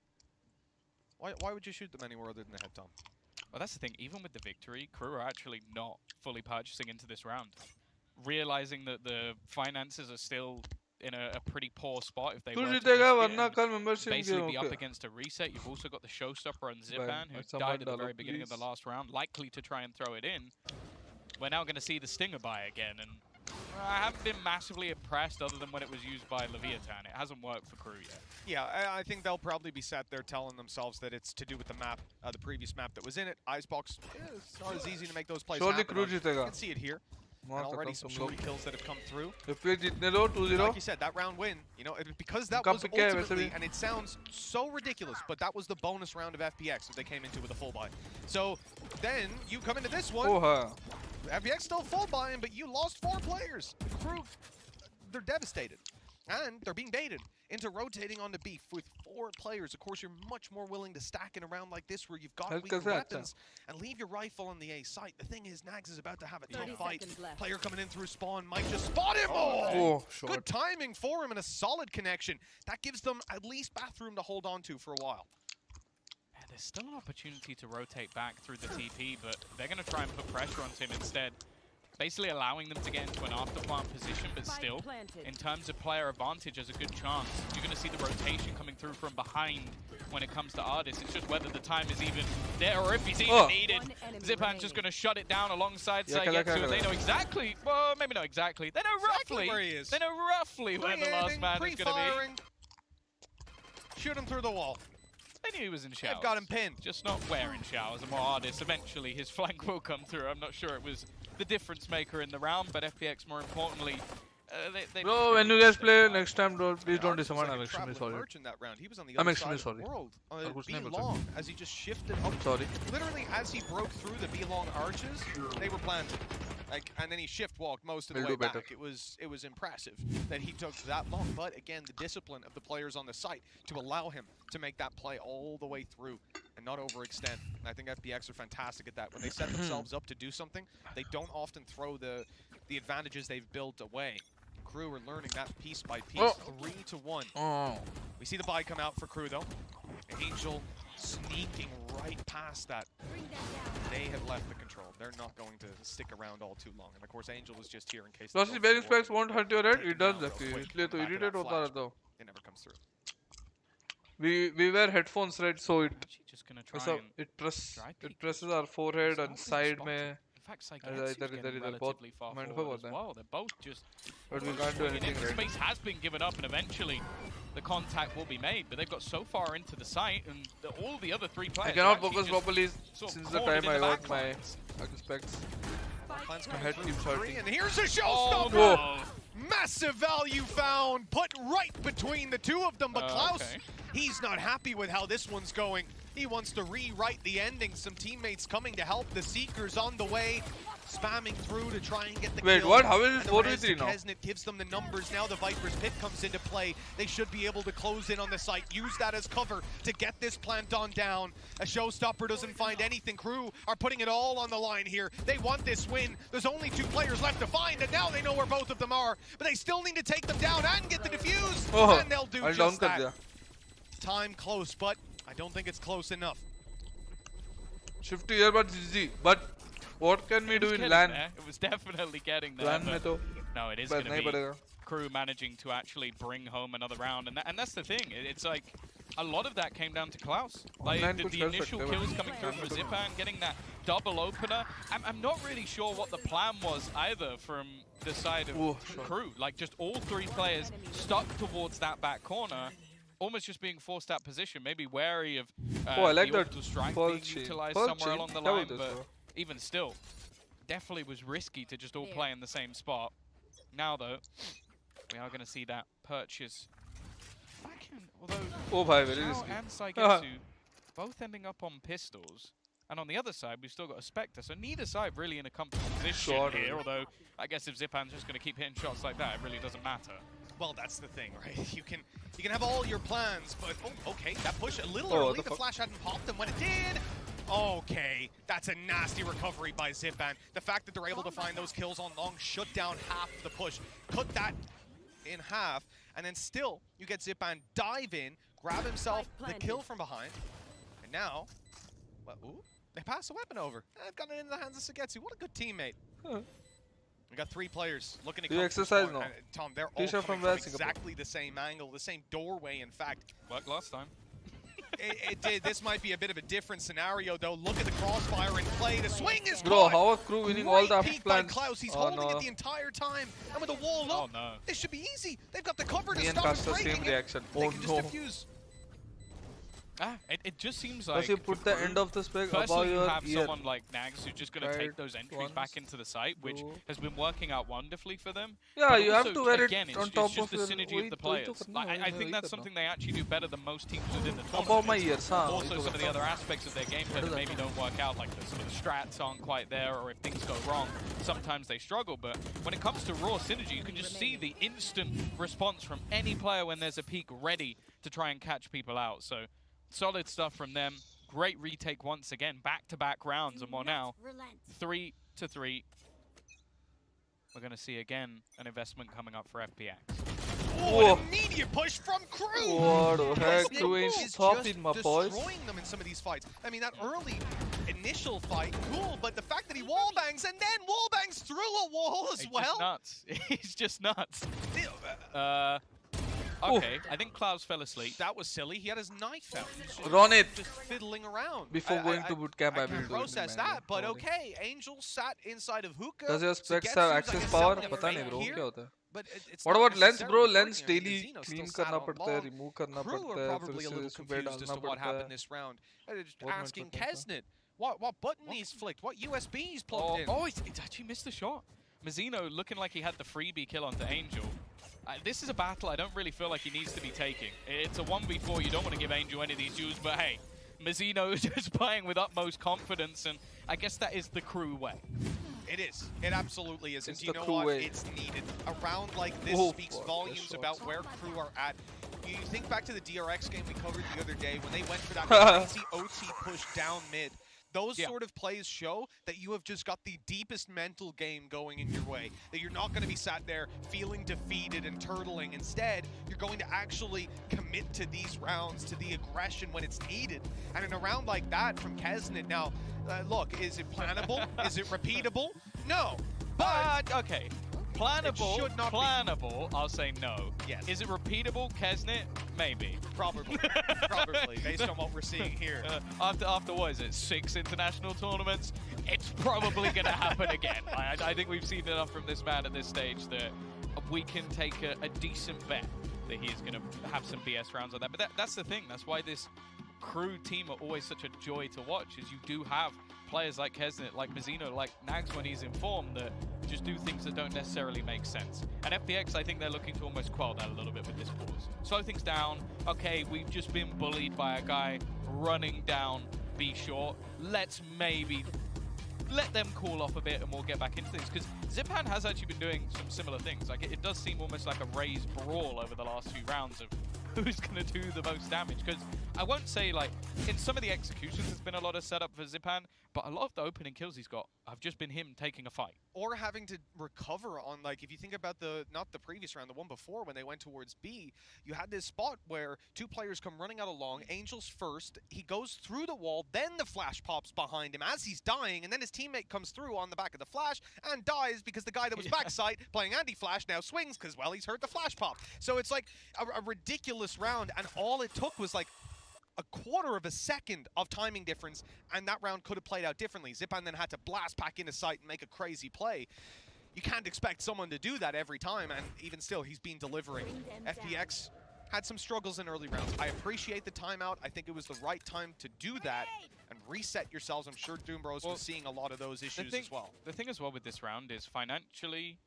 Speaker 10: Why would you shoot them anywhere other than the head, Tom?
Speaker 12: Well, that's the thing. Even with the victory, Crew are actually not fully purchasing into this round, realizing that the finances are still in a pretty poor spot if they were to basically be up against a reset. You've also got the showstopper on Zipan, who died at the very beginning of the last round, likely to try and throw it in. We're now going to see the Stinger buy again, and I haven't been massively impressed other than when it was used by Leviathan. It hasn't worked for Crew yet.
Speaker 10: Yeah, I think they'll probably be sat there telling themselves that it's to do with the map, the previous map that was in it. Icebox, it's not as easy to make those plays happen. You can see it here. And already some shorty kills that have come through. Like you said, that round win, you know, because that was ultimately, and it sounds so ridiculous, but that was the bonus round of FPX that they came into with a full buy. So then you come into this one, FPX still full buying, but you lost 4 players. The Crew, they're devastated. And they're being baited into rotating onto B with 4 players. Of course, you're much more willing to stack in a round like this where you've got weaker weapons and leave your rifle on the A site. The thing is, Nags is about to have a tough fight. Player coming in through spawn might just spot him. Oh, good timing for him and a solid connection. That gives them at least bathroom to hold on to for a while.
Speaker 12: Yeah, there's still an opportunity to rotate back through the TP, but they're going to try and put pressure onto him instead. Basically allowing them to get into an after-plant position, but still, in terms of player advantage, there's a good chance. You're going to see the rotation coming through from behind when it comes to Ardis. It's just whether the time is even there or if he's even needed. Zipan's just going to shut it down alongside Saigetsu. They know exactly, well, maybe not exactly. They know roughly where he is. They know roughly where the last man is going to be.
Speaker 10: Shoot him through the wall.
Speaker 12: They knew he was in showers.
Speaker 10: They've got him pinned.
Speaker 12: Just not where in showers. And more Ardis, eventually his flank will come through. I'm not sure it was the difference maker in the round, but FPX more importantly,
Speaker 4: bro, when you guys play next time, please don't disappoint. I'm extremely sorry. I'm extremely sorry.
Speaker 10: B-long, as he just shifted up.
Speaker 4: Sorry.
Speaker 10: Literally, as he broke through the B-long arches, they were planted. And then he shift walked most of the way back. It was impressive that he took that long, but again, the discipline of the players on the site to allow him to make that play all the way through and not overextend. And I think FPX are fantastic at that. When they set themselves up to do something, they don't often throw the advantages they've built away. Crew are learning that piece by piece. 3-1. We see the buy come out for Crew though. Angel sneaking right past that. They have left the control. They're not going to stick around all too long. And of course, Angel is just here in case.
Speaker 4: Plus, bearing specs won't hurt your head. It does actually. It irritate hota hai though.
Speaker 10: It never comes through.
Speaker 4: We wear headphones, right? So it
Speaker 12: just gonna try
Speaker 4: it presses our forehead and side mein.
Speaker 12: In fact, Saigetsu's getting relatively far forward as well. They're both just...
Speaker 4: But we can't do anything, right?
Speaker 12: Space has been given up, and eventually the contact will be made. But they've got so far into the site, and all the other 3 players...
Speaker 4: I cannot focus properly since the time I got my specs. My head keeps hurting.
Speaker 10: And here's a showstopper! Massive value found, put right between the 2 of them. But Klaus, he's not happy with how this one's going. He wants to rewrite the ending. Some teammates coming to help. The Seekers on the way, spamming through to try and get the kill.
Speaker 4: Wait, what? How is it 4v3 now?
Speaker 10: It gives them the numbers. Now the Viper's Pit comes into play. They should be able to close in on the site. Use that as cover to get this plant on down. A showstopper doesn't find anything. Crew are putting it all on the line here. They want this win. There's only 2 players left to find, and now they know where both of them are. But they still need to take them down and get the defuse, and they'll do just that. Time close, but I don't think it's close enough.
Speaker 4: Shift to here, but easy. But what can we do in LAN?
Speaker 12: It was definitely getting there. No, it is going to be Crew managing to actually bring home another round, and that's the thing. It's like a lot of that came down to Klaus. Like the initial kills coming through from Zipan, getting that double opener. I'm not really sure what the plan was either from the side of Crew. Like just all 3 players stuck towards that back corner. Almost just being forced out position, maybe wary of
Speaker 4: I like
Speaker 12: the
Speaker 4: that
Speaker 12: orbital strike being utilized somewhere along the line, but even still, definitely was risky to just all play in the same spot. Now though, we are going to see that purchase backhand, although
Speaker 4: very risky.
Speaker 12: and Saigetsu both ending up on pistols. And on the other side, we've still got a Spectre, so neither side really in a comfortable position here, although I guess if Zipan's just going to keep hitting shots like that, it really doesn't matter.
Speaker 10: Well, that's the thing, right? You can have all your plans, but okay, that push a little early. The flash hadn't popped, and when it did, okay, that's a nasty recovery by Zipan. The fact that they're able to find those kills on long, shut down half the push, cut that in half, and then still you get Zipan dive in, grab himself the kill from behind, and now, they pass the weapon over. They've gotten it into the hands of Saigetsu. What a good teammate. We got 3 players looking to
Speaker 4: do you exercise now?
Speaker 10: Tom, they're all coming from exactly the same angle, the same doorway, in fact.
Speaker 12: Worked last time.
Speaker 10: It did. This might be a bit of a different scenario, though. Look at the crossfire in play. The swing is
Speaker 4: Bro, how are Crew winning all the plans?
Speaker 10: Klaus. He's holding it the entire time. And with the wall up, this should be easy. They've got the cover to stop it breaking.
Speaker 4: Same reaction.
Speaker 10: They can just defuse.
Speaker 12: It just seems like...
Speaker 4: Does he put the end of the spec above
Speaker 12: Firstly, you
Speaker 4: your
Speaker 12: have
Speaker 4: ear?
Speaker 12: someone like Nags who's just going to take those entries back into the site, which has been working out wonderfully for them.
Speaker 4: Yeah,
Speaker 12: but
Speaker 4: you
Speaker 12: also,
Speaker 4: have to wear
Speaker 12: again,
Speaker 4: it on
Speaker 12: it's
Speaker 4: top
Speaker 12: just
Speaker 4: of
Speaker 12: the synergy of the players. I think that's something they actually do better than most teams within the tournament.
Speaker 4: Above my ears, huh?
Speaker 12: Also, some of the other aspects of their gameplay that maybe don't work out, like some of the strats aren't quite there, or if things go wrong, sometimes they struggle. But when it comes to raw synergy, you can just see the instant response from any player when there's a peak ready to try and catch people out. So solid stuff from them. Great retake once again, back-to-back rounds, and well now, 3-3. We're going to see again an investment coming up for FPX.
Speaker 10: Oh, an immediate push from Crew!
Speaker 4: What the heck? Crew ain't stopping my boys.
Speaker 10: Destroying them in some of these fights. I mean, that early initial fight, cool, but the fact that he wallbangs and then wallbangs through a wall as well.
Speaker 12: He's just nuts. Okay, I think Klaus fell asleep.
Speaker 10: That was silly. He had his knife out.
Speaker 4: Run it!
Speaker 10: Just fiddling around.
Speaker 4: Before going to bootcamp, I will do it.
Speaker 10: Process that, but okay. Angel sat inside of hookah.
Speaker 4: Does your specs have access power? पता नहीं bro क्या होता है? What about lens, bro? Lens daily clean करना पड़ता है, remove करना पड़ता है, फिर से सुबह डालना पड़ता है.
Speaker 10: Just asking Kesnet, what button he's flicked, what USB he's plugged in.
Speaker 12: Oh, it's actually missed the shot. Mazzino looking like he had the freebie kill onto Angel. This is a battle I don't really feel like he needs to be taking. It's a 1v4, you don't want to give Angel any of these duels, but hey, Mazzino is just playing with utmost confidence, and I guess that is the Crew way.
Speaker 10: It is. It absolutely is. And you know what? It's needed. A round like this speaks volumes about where Crew are at. You think back to the DRX game we covered the other day when they went for that crazy OT push down mid. Those sort of plays show that you have just got the deepest mental game going in your way. That you're not going to be sat there feeling defeated and turtling. Instead, you're going to actually commit to these rounds, to the aggression when it's needed. And in a round like that from Kesnet, now, look, is it plannable? Is it repeatable? No. But,
Speaker 12: okay. Plannable, I'll say no.
Speaker 10: Yes.
Speaker 12: Is it repeatable, Kesnet? Maybe.
Speaker 10: Probably, based on what we're seeing here.
Speaker 12: After what is it, 6 international tournaments? It's probably going to happen again. I think we've seen enough from this man at this stage that we can take a decent bet that he's going to have some BS rounds on that. But that's the thing. That's why this Crew team are always such a joy to watch, is you do have players like Kesnet, like Mazzino, like Nags when he's informed, that just do things that don't necessarily make sense. And FPX, I think they're looking to almost quell that a little bit with this pause. Slow things down. Okay, we've just been bullied by a guy running down B short. Let's maybe let them cool off a bit and we'll get back into things. Because Zipan has actually been doing some similar things. Like it does seem almost like a raised brawl over the last few rounds of who's going to do the most damage. Because I won't say, like, in some of the executions there's been a lot of setup for Zipan, but a lot of the opening kills he's got have just been him taking a fight.
Speaker 10: Or having to recover on, like, if you think about not the previous round, the one before when they went towards B, you had this spot where 2 players come running out along, Angel's first, he goes through the wall, then the flash pops behind him as he's dying, and then his teammate comes through on the back of the flash and dies because the guy that was backside playing anti-flash now swings because, well, he's heard the flash pop. So it's like a ridiculous round, and all it took was like a quarter of a second of timing difference, and that round could have played out differently. Zipan then had to blast back into sight and make a crazy play. You can't expect someone to do that every time, and even still, he's been delivering. FPX had some struggles in early rounds. I appreciate the timeout. I think it was the right time to do that and reset yourselves. I'm sure Doombros was seeing a lot of those issues as well.
Speaker 12: The thing as well with this round is financially,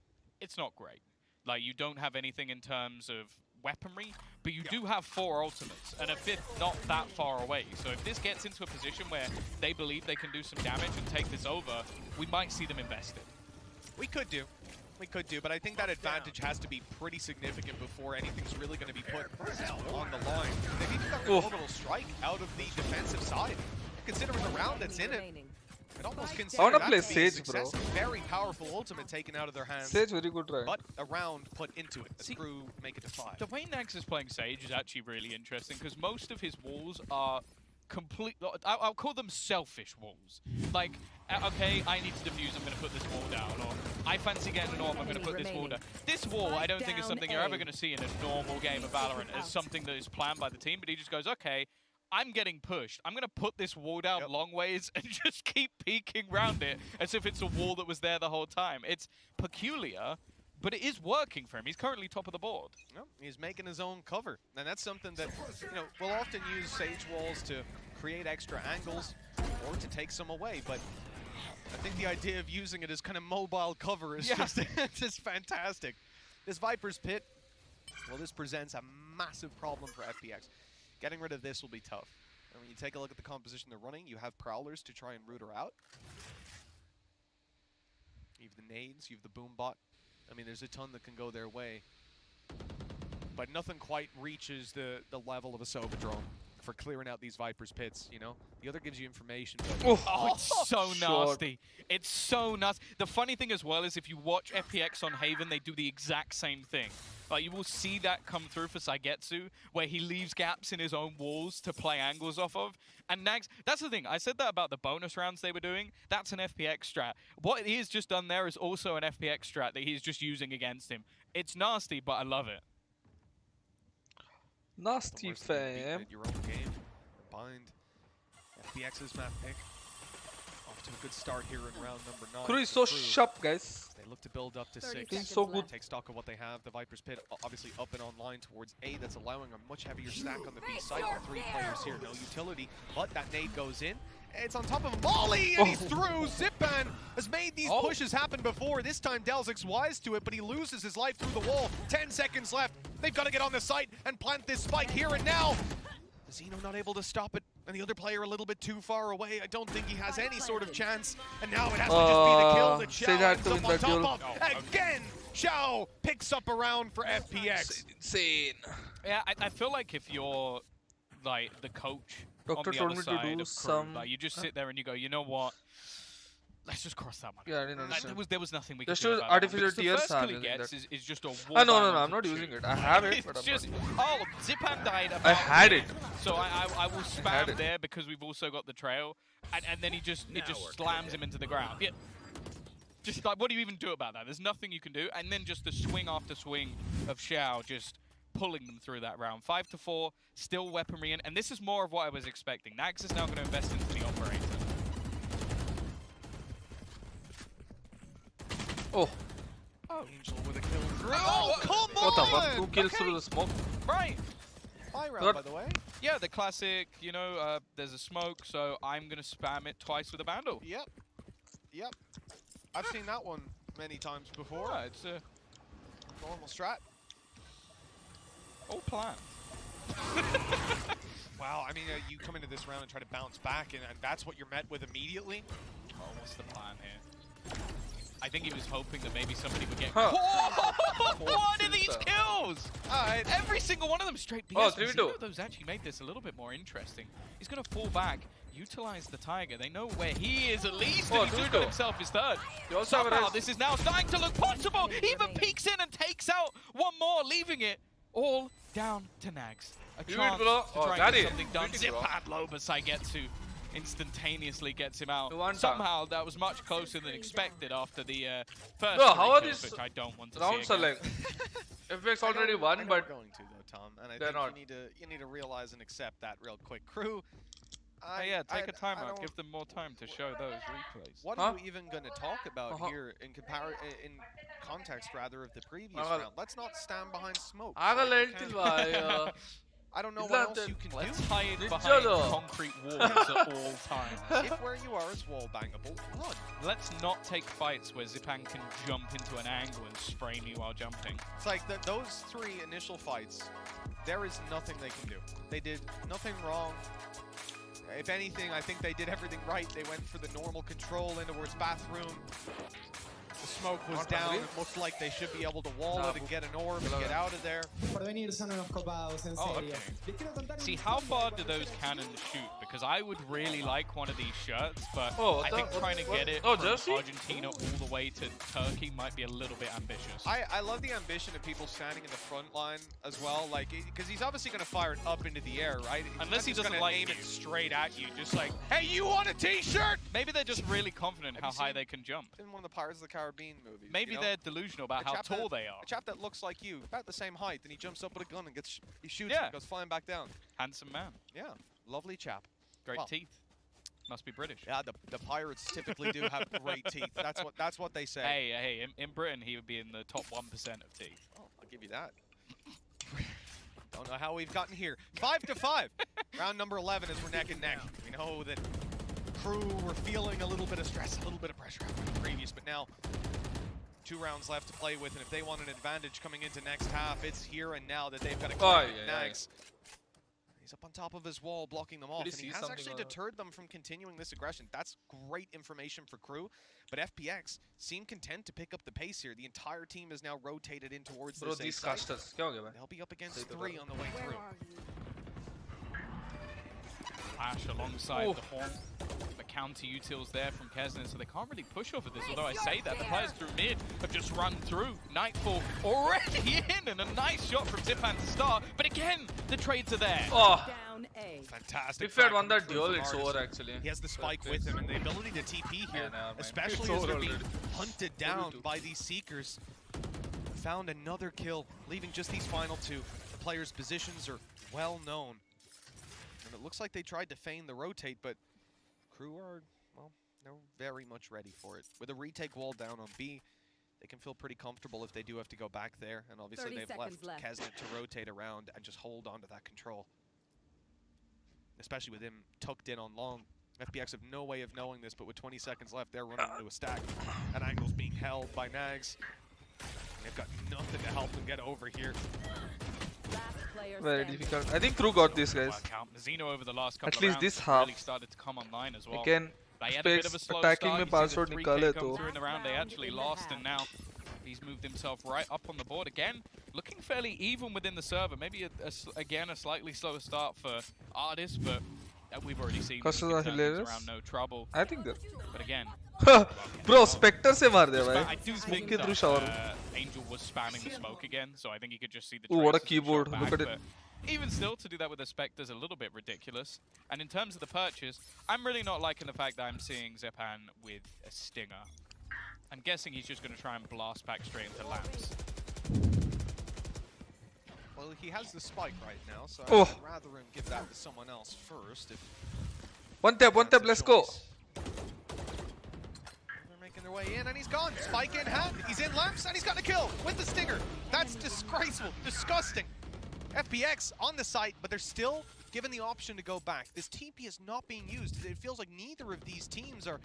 Speaker 12: it's not great. Like, you don't have anything in terms of weaponry, but you do have 4 ultimates and a 5th not that far away. So if this gets into a position where they believe they can do some damage and take this over, we might see them invested.
Speaker 10: We could do, but I think that advantage has to be pretty significant before anything's really going to be put on the line. They've even got an orbital strike out of the defensive side. Considering the round that's in it, it almost considers
Speaker 4: I want to
Speaker 10: that
Speaker 4: play
Speaker 10: to be a
Speaker 4: Sage, bro.
Speaker 10: very powerful ultimate taken out of their hands.
Speaker 4: Sage very good, right?
Speaker 10: But a round put into it. The Crew make it to 5.
Speaker 12: The way Nags is playing Sage is actually really interesting because most of his walls are complete. I'll call them selfish walls. Like, okay, I need to defuse, I'm going to put this wall down. Or I fancy getting an orb, I'm going to put this wall down. This wall, I don't think is something you're ever going to see in a normal game of Valorant. It's something that is planned by the team, but he just goes, okay, I'm getting pushed. I'm going to put this wall down long ways and just keep peeking around it as if it's a wall that was there the whole time. It's peculiar, But it is working for him. He's currently top of the board.
Speaker 10: No, he's making his own cover. And that's something that, we'll often use Sage walls to create extra angles or to take some away. But I think the idea of using it as kind of mobile cover is just fantastic. This Viper's Pit, well, this presents a massive problem for FPX. Getting rid of this will be tough. And when you take a look at the composition they're running, you have Prowlers to try and root her out. You have the nades, you have the boom bot. I mean, there's a ton that can go their way. But nothing quite reaches the level of a Sova drone for clearing out these Viper's pits, The other gives you information. But
Speaker 12: it's so nasty. It's so nasty. The funny thing as well is if you watch FPX on Haven, they do the exact same thing. Like, you will see that come through for Saigetsu, where he leaves gaps in his own walls to play angles off of. And Nags, that's the thing. I said that about the bonus rounds they were doing. That's an FPX strat. What he has just done there is also an FPX strat that he's just using against him. It's nasty, but I love it.
Speaker 4: Nasty fam.
Speaker 10: Your own game. Bind. FPX's map pick. Off to a good start here in round number 9.
Speaker 4: Crew is so sharp, guys.
Speaker 10: They look to build up to 6.
Speaker 4: He's so good.
Speaker 10: Take stock of what they have. The Viper's Pit obviously up and online towards A. That's allowing a much heavier stack on the B side. 3 players here, no utility. But that nade goes in. It's on top of Molly, and he's through. Zipan has made these pushes happen before. This time, Delzic's wise to it, but he loses his life through the wall. 10 seconds left. They've got to get on the site and plant this spike here and now. Zeno not able to stop it, and the other player a little bit too far away. I don't think he has any sort of chance. And now it has to just be the kill that Xiao ends up on top of. Again, Xiao picks up a round for FPX.
Speaker 4: Insane.
Speaker 12: Yeah, I feel like if you're, like, the coach
Speaker 4: Doctor
Speaker 12: on the
Speaker 4: told
Speaker 12: other
Speaker 4: me to
Speaker 12: side
Speaker 4: do
Speaker 12: of crew,
Speaker 4: some...
Speaker 12: like, you just sit there and you go, you know what? Let's just cross that one.
Speaker 4: Yeah, I didn't understand.
Speaker 12: There was nothing we could
Speaker 4: Just
Speaker 12: do
Speaker 4: use
Speaker 12: about
Speaker 4: artificial
Speaker 12: that.
Speaker 4: tears.
Speaker 12: The first kill he gets is just a wall.
Speaker 4: No, I'm not using it. I have it, but
Speaker 12: it's
Speaker 4: I'm
Speaker 12: just,
Speaker 4: not.
Speaker 12: Zipan died about
Speaker 4: I had it.
Speaker 12: So I will spam there because we've also got the trail, and then it just slams him into the ground. Yeah. Just like, what do you even do about that? There's nothing you can do. And then just the swing after swing of Xiao just pulling them through that round. 5-4, still weaponry in, and this is more of what I was expecting. Nags is now going to invest into the operator.
Speaker 10: Oh. Angel with a kill through. Oh, come on!
Speaker 4: What the fuck? 2 kills through the smoke.
Speaker 12: Right.
Speaker 10: High round, by the way.
Speaker 12: Yeah, the classic, there's a smoke, so I'm going to spam it twice with a bandle.
Speaker 10: Yep. I've seen that one many times before.
Speaker 12: Yeah, it's a
Speaker 10: normal strat.
Speaker 12: All planned.
Speaker 10: Wow, I mean, you come into this round and try to bounce back, and that's what you're met with immediately.
Speaker 12: Oh, what's the plan here? I think he was hoping that maybe somebody would get... What are these kills? Every single one of them straight BS.
Speaker 4: Oh, 3v2.
Speaker 12: Those actually made this a little bit more interesting. He's going to fall back, utilize the Tiger. They know where he is at least, and he's just got himself his third. Somehow this is now starting to look possible. He even peeks in and takes out one more, leaving it all down to Nags. A chance to try and get something done. Zipan low, but Saigetsu instantaneously gets him out. Somehow that was much closer than expected after the first
Speaker 4: how are
Speaker 12: kills,
Speaker 4: these
Speaker 12: which I don't want to
Speaker 4: rounds
Speaker 12: see
Speaker 4: are like FPX already won, but
Speaker 10: going to though, Tom, and I
Speaker 4: they're
Speaker 10: think
Speaker 4: not.
Speaker 10: you need to realize and accept that real quick. Crew,
Speaker 12: yeah, take a timeout. Give them more time to show those replays.
Speaker 10: What are you even going to talk about here in context rather of the previous round? Let's not stand behind smoke. I don't know what else you can do.
Speaker 12: Let's hide behind concrete walls at all times.
Speaker 10: If where you are is wall bangable, run.
Speaker 12: Let's not take fights where Zipan can jump into an angle and spray me while jumping.
Speaker 10: It's like those 3 initial fights, there is nothing they can do. They did nothing wrong. If anything, I think they did everything right. They went for the normal control in towards bathroom. The smoke was down. It looked like they should be able to wall it and get an orb and get out of there.
Speaker 12: Oh, okay. See, how far do those cannons shoot? Because I would really like one of these shirts, but I think trying to get it from Argentina all the way to Turkey might be a little bit ambitious.
Speaker 10: I love the ambition of people standing in the front line as well, like, because he's obviously going to fire it up into the air, right?
Speaker 12: Unless he doesn't like
Speaker 10: aim it straight at you, just like, hey, you want a t-shirt?
Speaker 12: Maybe they're just really confident how high they can jump.
Speaker 10: In one of the Pirates of the Caribbean movies.
Speaker 12: Maybe they're delusional about how tall they are.
Speaker 10: A chap that looks like you, about the same height, and he jumps up with a gun and he shoots and goes flying back down.
Speaker 12: Handsome man.
Speaker 10: Yeah, lovely chap.
Speaker 12: Great teeth. Must be British.
Speaker 10: Yeah, the Pirates typically do have great teeth. That's what they say.
Speaker 12: Hey, in Britain he would be in the top 1% of teeth.
Speaker 10: Oh, I'll give you that. Don't know how we've gotten here. 5-5. Round number 11 as we're neck and neck. We know that Crew were feeling a little bit of stress, a little bit of pressure after the previous, but now 2 rounds left to play with, and if they want an advantage coming into next half, it's here and now that they've got to clear Nags. He's up on top of his wall, blocking them off, and he has actually deterred them from continuing this aggression. That's great information for Crew, but FPX seem content to pick up the pace here. The entire team is now rotated in towards this A site. They'll be up against 3 on the way through.
Speaker 12: Flash alongside the Horn. The counter utils there from Kesnet, so they can't really push off of this. Although I say that, the players through mid have just run through. Nightfall already in, and a nice shot from Zipan to start. But again, the trades are there.
Speaker 19: Oh, down A.
Speaker 10: Fantastic.
Speaker 4: If he had won that duel, it's over actually.
Speaker 10: He has the spike with him and the ability to TP here, especially as they're being hunted down by these Seekers. Found another kill, leaving just these final 2. The players' positions are well known. And it looks like they tried to feign the rotate, but Crew are, well, they're very much ready for it. With a retake wall down on B, they can feel pretty comfortable if they do have to go back there. And obviously they've left Kesnet to rotate around and just hold on to that control. Especially with him tucked in on long. FPX have no way of knowing this, but with 20 seconds left, they're running into a stack. That angle's being held by Nags. They've got nothing to help them get over here.
Speaker 4: Very difficult. I think Crew got this, guys.
Speaker 12: Zeno over the last couple
Speaker 4: At least this half.
Speaker 12: Really started to come online as well.
Speaker 4: Again, attacking में password निकाले तो.
Speaker 12: During the round, they actually lost, and now he's moved himself right up on the board again. Looking fairly even within the server. Maybe again a slightly slower start for Artist, but we've already seen around no trouble.
Speaker 4: I think that.
Speaker 12: But again,
Speaker 4: bro, Spectre se मार दिया भाई.
Speaker 12: I do think that Angel was spamming the smoke again, so I think he could just see the.
Speaker 4: Ooh, what a keyboard! Look at it.
Speaker 12: Even still, to do that with the Spectre is a little bit ridiculous. And in terms of the purchase, I'm really not liking the fact that I'm seeing Zipan with a Stinger. I'm guessing he's just going to try and blast back straight into Lamps.
Speaker 10: Well, he has the spike right now, so I'd rather him give that to someone else first. If
Speaker 4: one tap, let's go.
Speaker 10: They're making their way in, and he's gone. Spike in hand, he's in Lamps, and he's got a kill with the Stinger. That's disgraceful, disgusting. FPX on the site, but they're still given the option to go back. This TP is not being used. It feels like neither of these teams are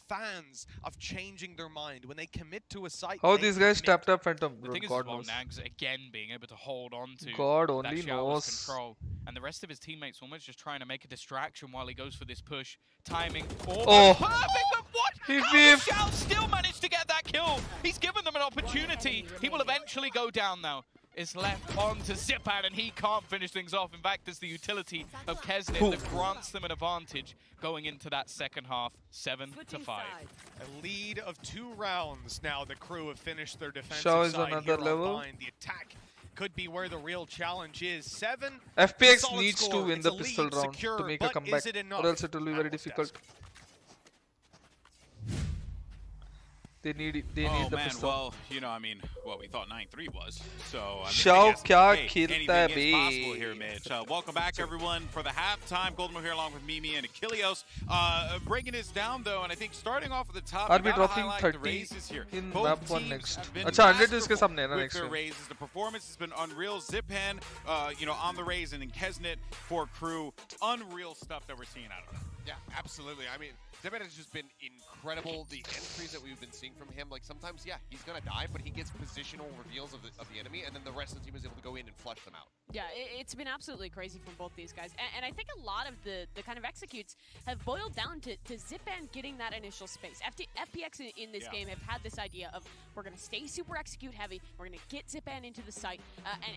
Speaker 10: fans of changing their mind. When they commit to a site,
Speaker 4: how these guys tapped up Phantom?
Speaker 12: The thing is, Nags again being able to hold on to
Speaker 4: God only
Speaker 12: that
Speaker 4: knows.
Speaker 12: Control, and the rest of his teammates almost just trying to make a distraction while he goes for this push. Timing.
Speaker 4: Oh,
Speaker 12: perfect, but what? How Shao still managed to get that kill? He's given them an opportunity. He will eventually go down now. Is left on to Zipan, and he can't finish things off. In fact, there's the utility of Kesnet that grants them an advantage going into that second half, 7-5.
Speaker 10: A lead of 2 rounds now. The Crew have finished their defensive
Speaker 4: Shao is
Speaker 10: side
Speaker 4: another
Speaker 10: here
Speaker 4: level.
Speaker 10: online. The attack could be where the real challenge is. 7.
Speaker 4: FPX needs to win the pistol round to make a comeback, or else it will be very difficult. They need the pistol.
Speaker 5: Well, you know, I mean, what we thought 9-3 was. So, I mean,
Speaker 4: Shao kya
Speaker 5: anything
Speaker 4: khilta
Speaker 5: is possible here, Mitch. Welcome back, everyone, for the halftime. Golden here along with Mimi and Achilleos. Breaking this down, though, and I think starting off at the top,
Speaker 4: are we dropping 30 in map 1 next? Acha, 100 is ke samne na next.
Speaker 5: Their raises, the performance has been unreal. Zipan, you know, on the raise, and then Kesnet for Crew. Unreal stuff that we're seeing out of him.
Speaker 17: Yeah, absolutely. I mean, Zipan has just been incredible. The entries that we've been seeing from him, like sometimes, yeah, he's gonna die, but he gets positional reveals of the enemy, and then the rest of the team is able to go in and flush them out.
Speaker 2: Yeah, it's been absolutely crazy from both these guys. And I think a lot of the kind of executes have boiled down to Zipan getting that initial space. FPX in this game have had this idea of, we're going to stay super execute heavy, we're going to get Zipan into the site,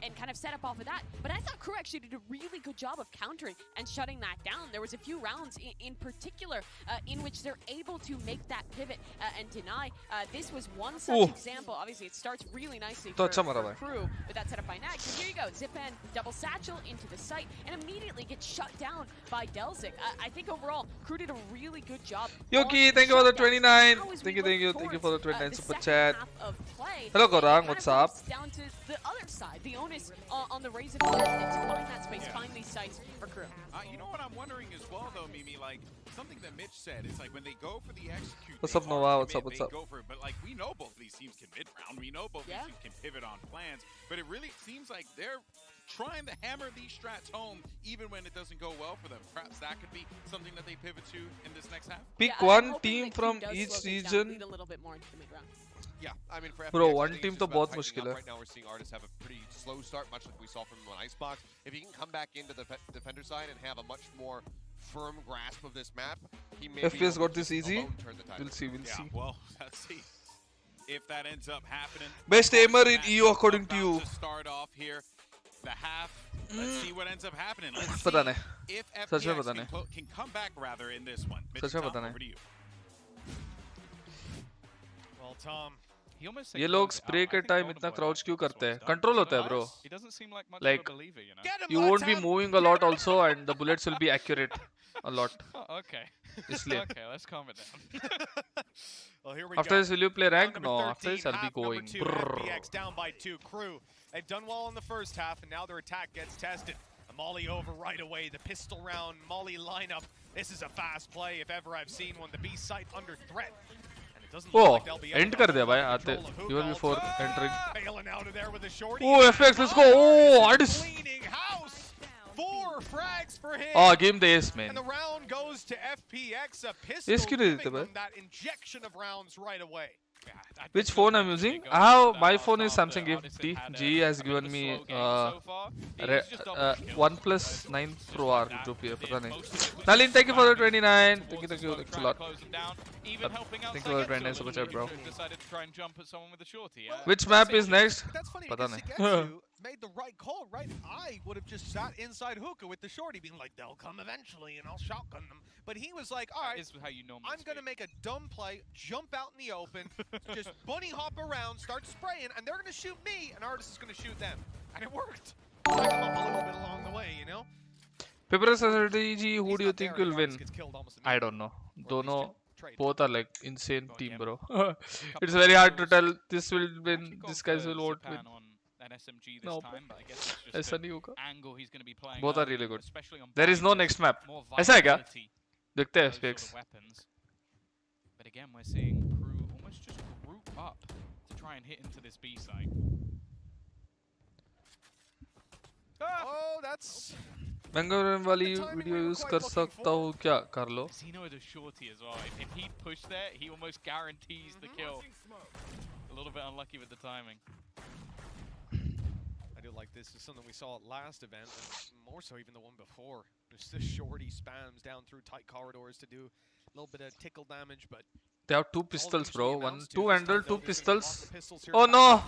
Speaker 2: and kind of set up off of that. But I thought Crew actually did a really good job of countering and shutting that down. There was a few rounds in particular in which they're able to make that pivot and deny. This was one such example. Obviously, it starts really nicely for Crew with that setup by Nags. So here you go, Zipan Double satchel into the site and immediately gets shut down by Delzik. I think overall, Crew did a really good job.
Speaker 4: Yoki, thank you for the 29. Thank you for the 29 super chat. Hello Gorang, what's up?
Speaker 2: Down to the other side, the onus on the Raise and find that space, find these sites for Crew.
Speaker 5: You know what I'm wondering as well, though, Mimi, like something that Mitch said, it's like when they go for the execute.
Speaker 4: What's up, Nova? What's up?
Speaker 5: Go for it, but like we know both of these teams can mid-round. We know both these teams can pivot on plans, but it really seems like they're trying to hammer these strats home even when it doesn't go well for them. Perhaps that could be something that they pivot to in this next half.
Speaker 4: Pick one team from each region.
Speaker 17: Yeah, I mean for FPX,
Speaker 4: bro, one team to बहुत मुश्किल है.
Speaker 17: Right now we're seeing artists have a pretty slow start, much like we saw from the Icebox. If he can come back into the defender side and have a much more firm grasp of this map, he may
Speaker 4: FPX got this easy. We'll see.
Speaker 5: Well, let's see if that ends up happening.
Speaker 4: Best aimer in EU according to you.
Speaker 5: To start off here, the half. Let's see what ends up happening. Let's see if FPX can come back rather in this one. Mitch, Tom, over to you.
Speaker 10: Well, Tom.
Speaker 4: ये लोग spray के time इतना crouch क्यों करते हैं? Control होता है bro. Like you won't be moving a lot also, and the bullets will be accurate a lot.
Speaker 12: Okay.
Speaker 4: इसलिए.
Speaker 12: Okay, let's calm it down.
Speaker 10: Well, here we
Speaker 4: after
Speaker 10: go.
Speaker 4: this, will you play rank? No, after this I'll be going.
Speaker 10: FPX down by 2. Crew. They've done well in the first half, and now their attack gets tested. A Molly over right away. The pistol round Molly lineup. This is a fast play if ever I've seen one. The B site under threat.
Speaker 4: Oh, end कर दिया भाई आते. Even before entering. Oh, FPX, let's go. Oh, artist. Oh, game the ace, man.
Speaker 10: And the round goes to FPX. A
Speaker 4: pistol giving them
Speaker 10: that injection of rounds right away.
Speaker 4: Which phone I'm using? My phone is Samsung G50. G has given me OnePlus 9 Pro R. Nalin, thank you for the 29. Thank you, thanks a lot. Thank you for the 29 super chat, bro. Which map is next? Pata nahi.
Speaker 10: Made the right call, right? I would have just sat inside hookah with the shorty, being like, they'll come eventually and I'll shotgun them. But he was like, all right, I'm going to make a dumb play, jump out in the open, just bunny hop around, start spraying, and they're going to shoot me, and Artist is going to shoot them. And it worked. I come up a little bit along the way, you know?
Speaker 4: Paper Society, who do you think will win? I don't know. Dono, both are like insane team, bro. It's very hard to tell. This will win, this guys will won't win.
Speaker 12: An SMG this time, but I guess it's just the angle he's going to be playing.
Speaker 4: Both are really good. There is no next map. ऐसा है क्या? देखते हैं FPX.
Speaker 12: But again, we're seeing Crew almost just group up to try and hit into this B site.
Speaker 10: Oh, that's.
Speaker 4: Bangalore वाली video use कर सकता हूँ क्या? कर लो.
Speaker 12: Casino with a shorty as well. If he pushed there, he almost guarantees the kill. A little bit unlucky with the timing.
Speaker 10: I do like this is something we saw at last event, and more so even the one before. Just the shorty spams down through tight corridors to do a little bit of tickle damage, but
Speaker 4: they have 2 pistols, bro. 2 Vandal, 2 pistols. Oh no!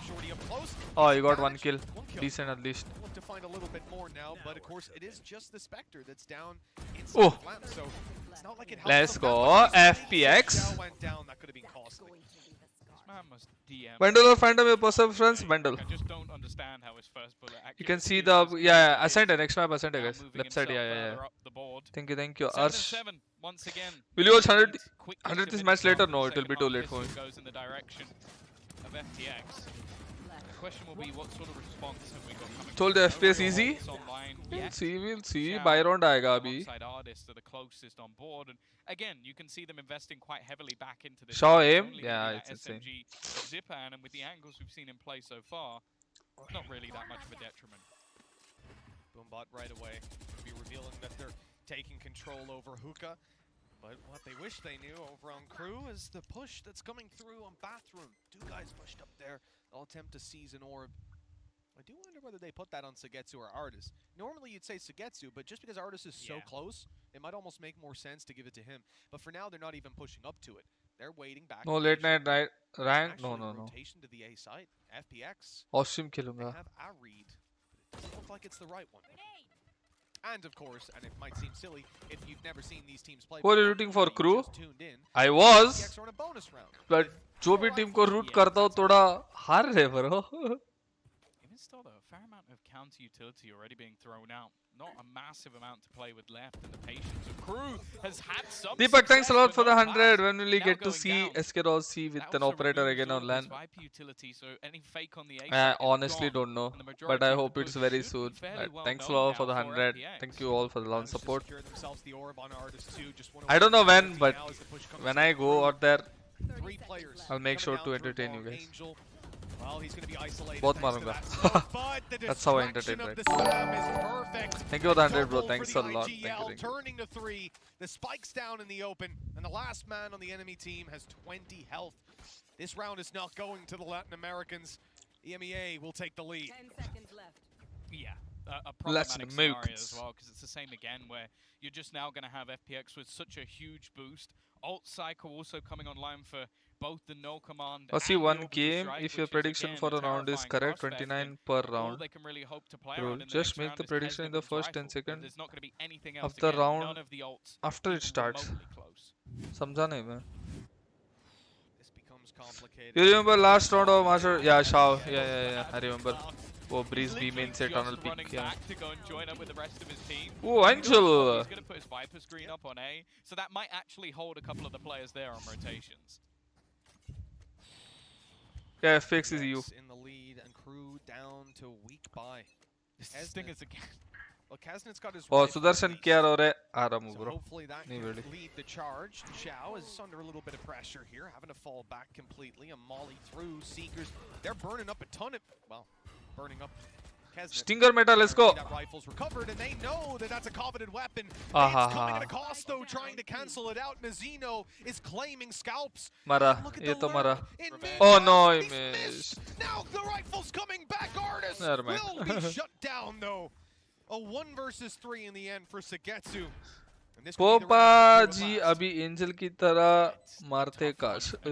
Speaker 4: Oh, you got 1 kill. Decent at least.
Speaker 10: We'll have to find a little bit more now, but of course it is just the Spectre that's down inside
Speaker 4: the
Speaker 10: plant, so it's not like it helps.
Speaker 4: Let's go, FPX.
Speaker 10: Went down, that could have been costly.
Speaker 4: Vandal or Phantom, your personal preference? Vandal.
Speaker 12: I just don't understand how his first bullet actually.
Speaker 4: You can see the Ascent, next map Ascent, guys. Left side, yeah. Thank you. Arsh.
Speaker 12: Once again.
Speaker 4: Will you watch 100 this match later? No, it will be too late for me.
Speaker 12: Goes in the direction of FPX. The question will be what sort of response have we got coming?
Speaker 4: Told the FPS easy. We'll see. Buy round aayega abhi.
Speaker 12: Artists are the closest on board, and again, you can see them investing quite heavily back into this.
Speaker 4: Shaw aim, yeah, it's insane.
Speaker 12: Zipper, and with the angles we've seen in play so far, not really that much of a detriment.
Speaker 10: Boombot right away will be revealing that they're taking control over hookah. But what they wish they knew over on Crew is the push that's coming through on Bathroom. 2 guys pushed up there. They'll attempt to seize an orb. I do wonder whether they put that on Sugetsu or Artis. Normally you'd say Sugetsu, but just because Artis is so close, it might almost make more sense to give it to him. But for now, they're not even pushing up to it. They're waiting back.
Speaker 4: No late night rank. No.
Speaker 10: Rotation to the A site. FPX.
Speaker 4: Awesome kilunga.
Speaker 10: Have a read, but it doesn't look like it's the right one. And of course, and it might seem silly if you've never seen these teams play.
Speaker 4: Who are you rooting for, Crew? I was, but जो भी team को root करता हूँ थोड़ा हार रहे bro.
Speaker 12: Even still, though, a fair amount of counter utility already being thrown out. Not a massive amount to play with left, and the patience of Crew has had some
Speaker 4: Deepak, thanks a lot for the 100. When will we
Speaker 12: now
Speaker 4: get to
Speaker 12: going
Speaker 4: see
Speaker 12: down.
Speaker 4: SKRossi with
Speaker 12: That
Speaker 4: an
Speaker 12: also
Speaker 4: operator
Speaker 12: removes
Speaker 4: again
Speaker 12: all
Speaker 4: on
Speaker 12: of
Speaker 4: LAN?
Speaker 12: his Viper utility, so any fake on the A
Speaker 4: I
Speaker 12: side is
Speaker 4: honestly
Speaker 12: gone,
Speaker 4: don't know,
Speaker 12: and the
Speaker 4: but
Speaker 12: majority
Speaker 4: I
Speaker 12: of the
Speaker 4: hope it's
Speaker 12: push
Speaker 4: very
Speaker 12: should be
Speaker 4: soon.
Speaker 12: fairly well
Speaker 4: Thanks a
Speaker 12: known
Speaker 4: lot for
Speaker 12: now
Speaker 4: the 100.
Speaker 12: FPX.
Speaker 4: Thank you all for the launch support.
Speaker 10: I
Speaker 4: I don't know when, but when I go out there, I'll make sure to entertain you guys. Both marunga. That's how I entertain, right? Thank you for the 100, bro. Thanks a lot. Thank you.
Speaker 10: Turning to 3, the spike's down in the open, and the last man on the enemy team has 20 health. This round is not going to the Latin Americans. EMEA will take the lead.
Speaker 19: 10 seconds left.
Speaker 12: Yeah, a problematic scenario as well, because it's the same again, where you're just now going to have FPX with such a huge boost. Alt cycle also coming online for both the no command
Speaker 4: I'll see
Speaker 12: and
Speaker 4: one
Speaker 12: the orbital
Speaker 4: game
Speaker 12: strike,
Speaker 4: if your
Speaker 12: which is,
Speaker 4: prediction
Speaker 12: again,
Speaker 4: for
Speaker 12: a
Speaker 4: a round is
Speaker 12: terrifying
Speaker 4: correct.
Speaker 12: prospect,
Speaker 4: 29
Speaker 12: and
Speaker 4: per
Speaker 12: all
Speaker 4: round.
Speaker 12: they can really hope to play
Speaker 4: Bro,
Speaker 12: around in the
Speaker 4: just
Speaker 12: next
Speaker 4: make
Speaker 12: round
Speaker 4: the
Speaker 12: is
Speaker 4: prediction in the
Speaker 12: Kesnitman's
Speaker 4: first
Speaker 12: rifle.
Speaker 4: 10 seconds
Speaker 12: There's not going to be anything else
Speaker 4: of the
Speaker 12: again.
Speaker 4: round
Speaker 12: None of the ults
Speaker 4: after it
Speaker 12: even
Speaker 4: starts.
Speaker 12: remotely close.
Speaker 4: समझा नहीं मैं.
Speaker 10: This becomes complicated.
Speaker 4: You remember last round of Master? Yeah, Shao. Yeah. I remember. Oh, Breeze B main set tunnel peak. Yeah.
Speaker 12: To go and join up with the rest of his team.
Speaker 4: Oh, Angel.
Speaker 12: He's going to put his Viper screen up on A, so that might actually hold a couple of the players there on rotations.
Speaker 4: Yeah, FPX is you.
Speaker 10: In the lead and Crew down to weak buy.
Speaker 12: Stingers again.
Speaker 10: Well, Kesnit's got his
Speaker 4: Oh,
Speaker 10: rifle
Speaker 4: Sudarshan
Speaker 10: released.
Speaker 4: kya ho raha hai? Aa
Speaker 10: So
Speaker 4: bro.
Speaker 10: hopefully that
Speaker 4: Nahi
Speaker 10: can
Speaker 4: ready.
Speaker 10: lead the charge. Xiao is under a little bit of pressure here, having to fall back completely. A molly through. Seekers, they're burning up a ton of, well, burning up Kesnit.
Speaker 4: Stinger meta, let's go.
Speaker 10: That rifle's recovered, and they know that that's a coveted weapon.
Speaker 4: Aha.
Speaker 10: It's coming at a cost, though, trying to cancel it out. Mizzino is claiming scalps.
Speaker 4: Mara. Ye to mara. Oh no, I missed.
Speaker 10: Now the rifle's coming back. Artist
Speaker 4: Never mind.
Speaker 10: will be shut down, though. A 1 versus 3 in the end for Sagetsu.
Speaker 4: पोपा जी अभी angel की तरह मारते काश